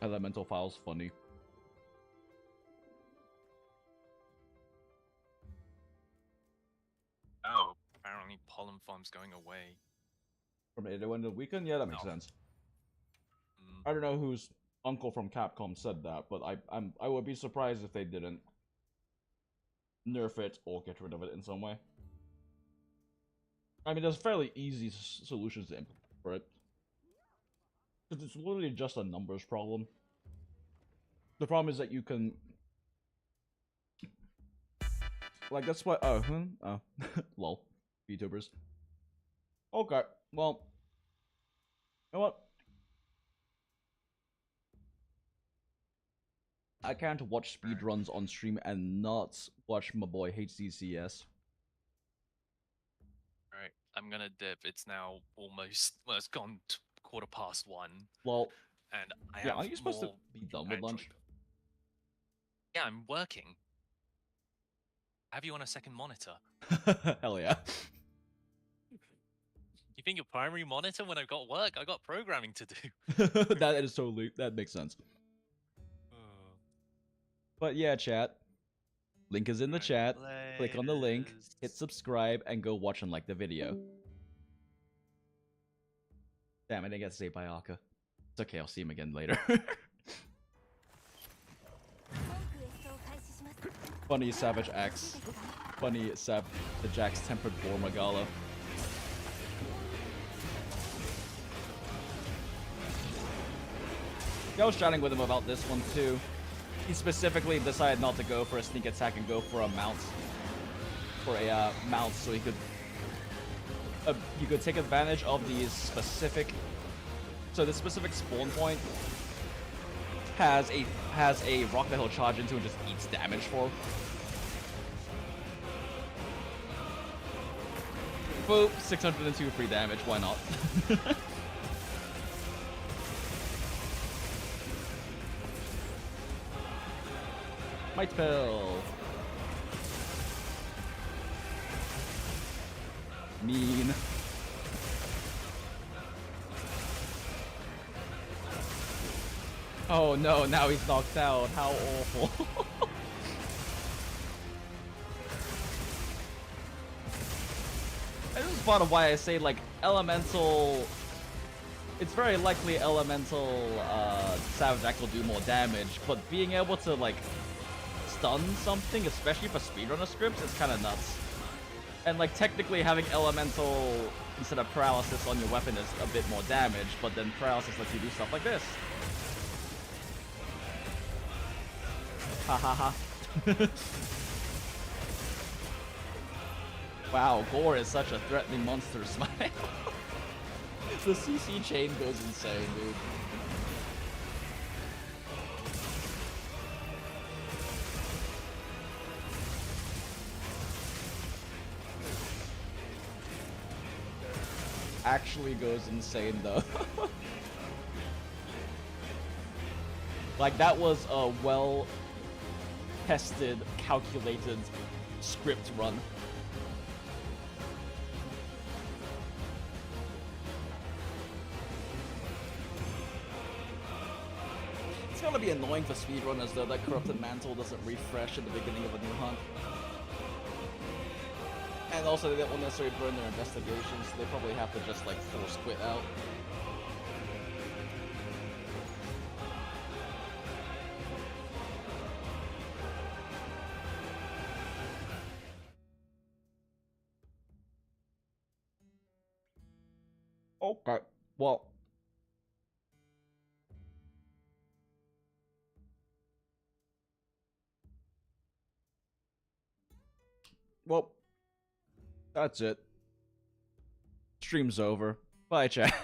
Elemental file's funny. Oh, apparently pollen farm's going away. From it when the weekend? Yeah, that makes sense. I don't know whose uncle from Capcom said that, but I would be surprised if they didn't nerf it or get rid of it in some way. I mean, there's fairly easy solutions to implement for it. Because it's literally just a numbers problem. The problem is that you can... Like, that's why... Oh, lol. VTubers. Okay, well... You know what? I can't watch speedruns on stream and not watch my boy HCCS. Alright, I'm gonna dip. It's now almost... Well, it's gone 1:15. Well... And I yeah, have are you supposed to more be done with lunch? Yeah, I'm working. I have you on a second monitor. Hell yeah. You think your primary monitor when I've got work? I got programming to do. That is totally... That makes sense. But yeah, chat. Link is in the chat. Click on the link, hit subscribe, and go watch and like the video. Damn, I didn't get to say bye, Aka. It's okay, I'll see him again later. Funny Savage X. Funny Savage X tempered Gore Magala. I was chatting with him about this one too. He specifically decided not to go for a sneak attack and go for a mount. For a mount, so he could take advantage of these specific. So this specific spawn point has a rock that he'll charge into and just eats damage for. Boop, 602 free damage. Why not? Might pill. Mean. Oh no, now he's knocked out. How awful. And this is part of why I say, like, elemental... It's very likely elemental Savage Act will do more damage, but being able to, like, stun something, especially for speedrunner scripts, is kind of nuts. And, like, technically having elemental instead of paralysis on your weapon is a bit more damage, but then paralysis lets you do stuff like this. Ha ha ha. Wow, Gore is such a threatening monster, Smile. The CC chain goes insane, dude. Actually goes insane, though. Like, that was a well-tested, calculated script run. It's gonna be annoying for speedrunners, though, that Corrupted Mantle doesn't refresh at the beginning of a new hunt. And also, they don't necessarily burn their investigations, so they probably have to just, like, force quit out. Okay, well, well, that's it. Stream's over. Bye, chat.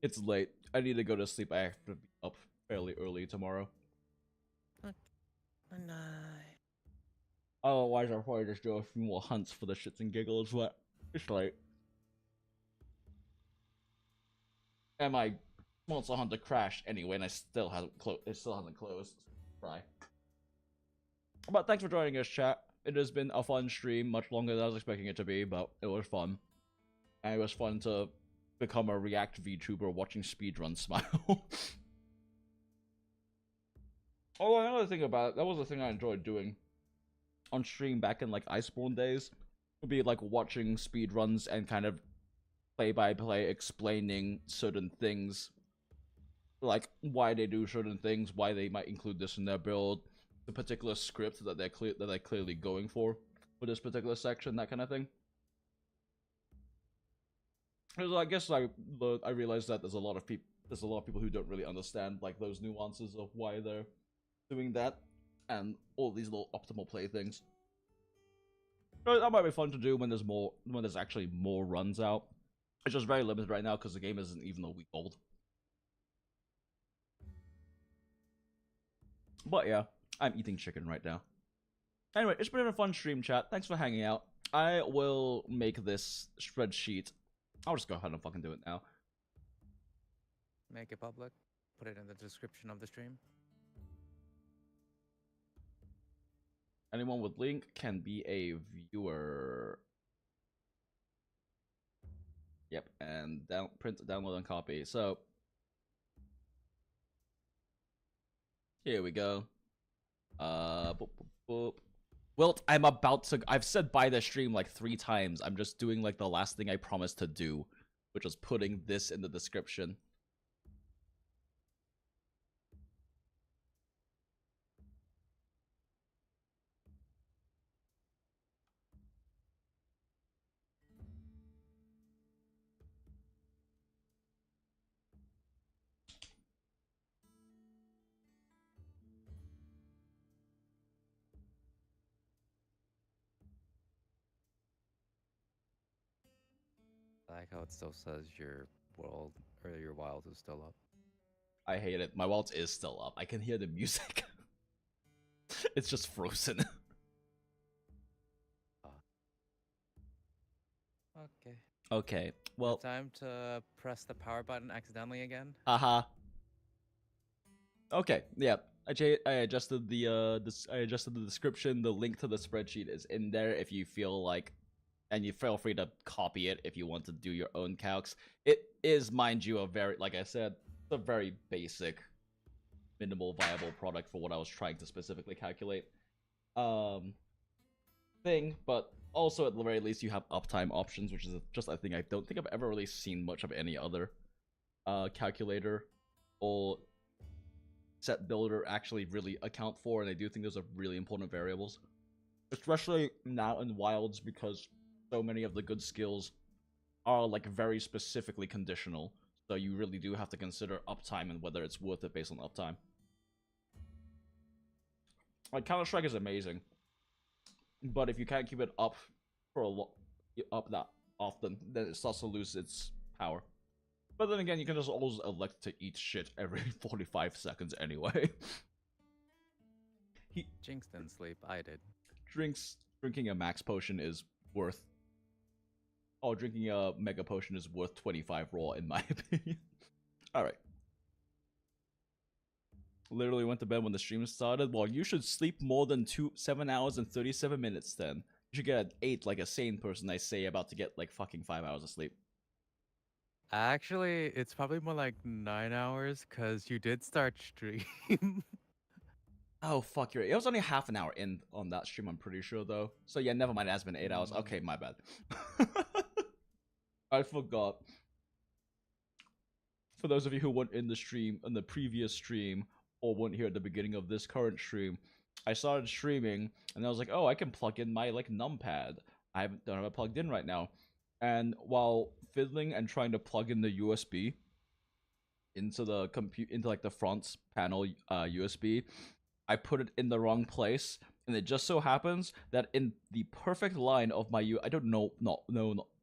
It's late. I need to go to sleep. I have to be up fairly early tomorrow. Good night. Otherwise, I'll probably just do a few more hunts for the shits and giggles, but it's late. And my Monster Hunter crashed anyway, and it still hasn't closed. Right. But thanks for joining us, chat. It has been a fun stream, much longer than I was expecting it to be, but it was fun. And it was fun to become a React VTuber watching speedrun smile. Oh, another thing about it, that was the thing I enjoyed doing on stream back in like Iceborne days, would be like watching speedruns and kind of play-by-play explaining certain things, like why they do certain things, why they might include this in their build, the particular script that they're clearly going for this particular section, that kind of thing. Because I guess I realized that there's a lot of people who don't really understand like those nuances of why they're doing that and all these little optimal play things. So that might be fun to do when there's actually more runs out. It's just very limited right now because the game isn't even a week old. But yeah, I'm eating chicken right now. Anyway, it's been a fun stream, chat. Thanks for hanging out. I will make this spreadsheet. I'll just go ahead and fucking do it now. Make it public. Put it in the description of the stream. Anyone with link can be a viewer. Yep, and print, download, and copy. So here we go. Boop, boop, boop. Wilt, I've said bye the stream like 3 times. I'm just doing like the last thing I promised to do, which was putting this in the description. I like how it still says your world or your wild is still up. I hate it. My wallet is still up. I can hear the music. It's just frozen. Okay. Okay. Well, time to press the power button accidentally again. Haha. Okay. Yeah. I adjusted the description. The link to the spreadsheet is in there if you feel like, and you feel free to copy it if you want to do your own calcs. It is, mind you, a very, like I said, it's a very basic, minimal viable product for what I was trying to specifically calculate. Thing, but also at the very least you have uptime options, which is just a thing I don't think I've ever really seen much of any other calculator or set builder actually really account for, and I do think those are really important variables, especially now in wilds, because so many of the good skills are like very specifically conditional, so you really do have to consider uptime and whether it's worth it based on uptime. Like Counter-Strike is amazing, but if you can't keep it up for that often, then it starts to lose its power. But then again, you can just always elect to eat shit every 45 seconds anyway. Jinx didn't sleep. I did. Drinking a max potion is worth... Oh, drinking a mega potion is worth 25 raw, in my opinion. Alright. Literally went to bed when the stream started. Well, you should sleep more than 7 hours and 37 minutes then. You should get an 8 like a sane person, I say, about to get like fucking 5 hours of sleep. Actually, it's probably more like 9 hours, because you did start stream. Oh, fuck, it was only half an hour in on that stream, I'm pretty sure, though. So yeah, never mind, it has been 8 hours. Okay, my bad. I forgot. For those of you who weren't in the stream, in the previous stream, or weren't here at the beginning of this current stream, I started streaming, and I was like, oh, I can plug in my, like, numpad. Don't have it plugged in right now. And while fiddling and trying to plug in the USB into the into like the front panel USB, I put it in the wrong place, And it just so happens that in the perfect line of my I don't know,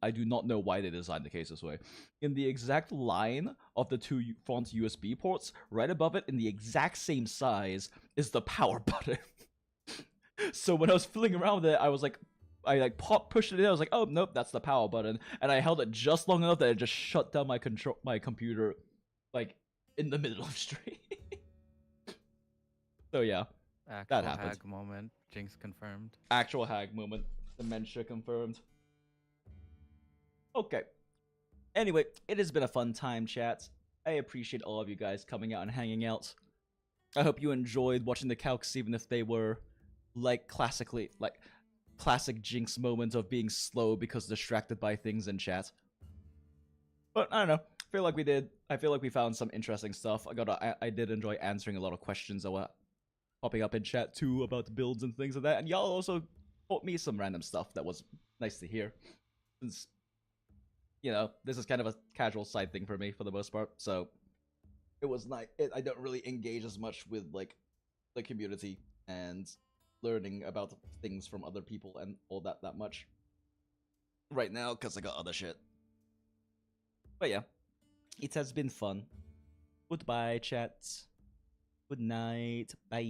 I do not know why they designed the case this way. In the exact line of the two front USB ports, right above it, in the exact same size, is the power button. So when I was fiddling around with it, I was like, I like pushed it in. I was like, oh nope, that's the power button, and I held it just long enough that it just shut down my computer, like in the middle of stream. So yeah. Actual That happened. hag moment. Jinx confirmed. Actual hag moment. Dementia confirmed. Okay. Anyway, it has been a fun time, chat. I appreciate all of you guys coming out and hanging out. I hope you enjoyed watching the calcs, even if they were like classic Jinx moments of being slow because distracted by things in chat. But I don't know. I feel like we found some interesting stuff. I did enjoy answering a lot of questions that were popping up in chat too about the builds and things like that, and y'all also taught me some random stuff that was nice to hear, since you know this is kind of a casual side thing for me for the most part, so it was nice. I don't really engage as much with like the community and learning about things from other people and all that much right now because I got other shit. But yeah, it has been fun. Goodbye, chat. Good night. Bye.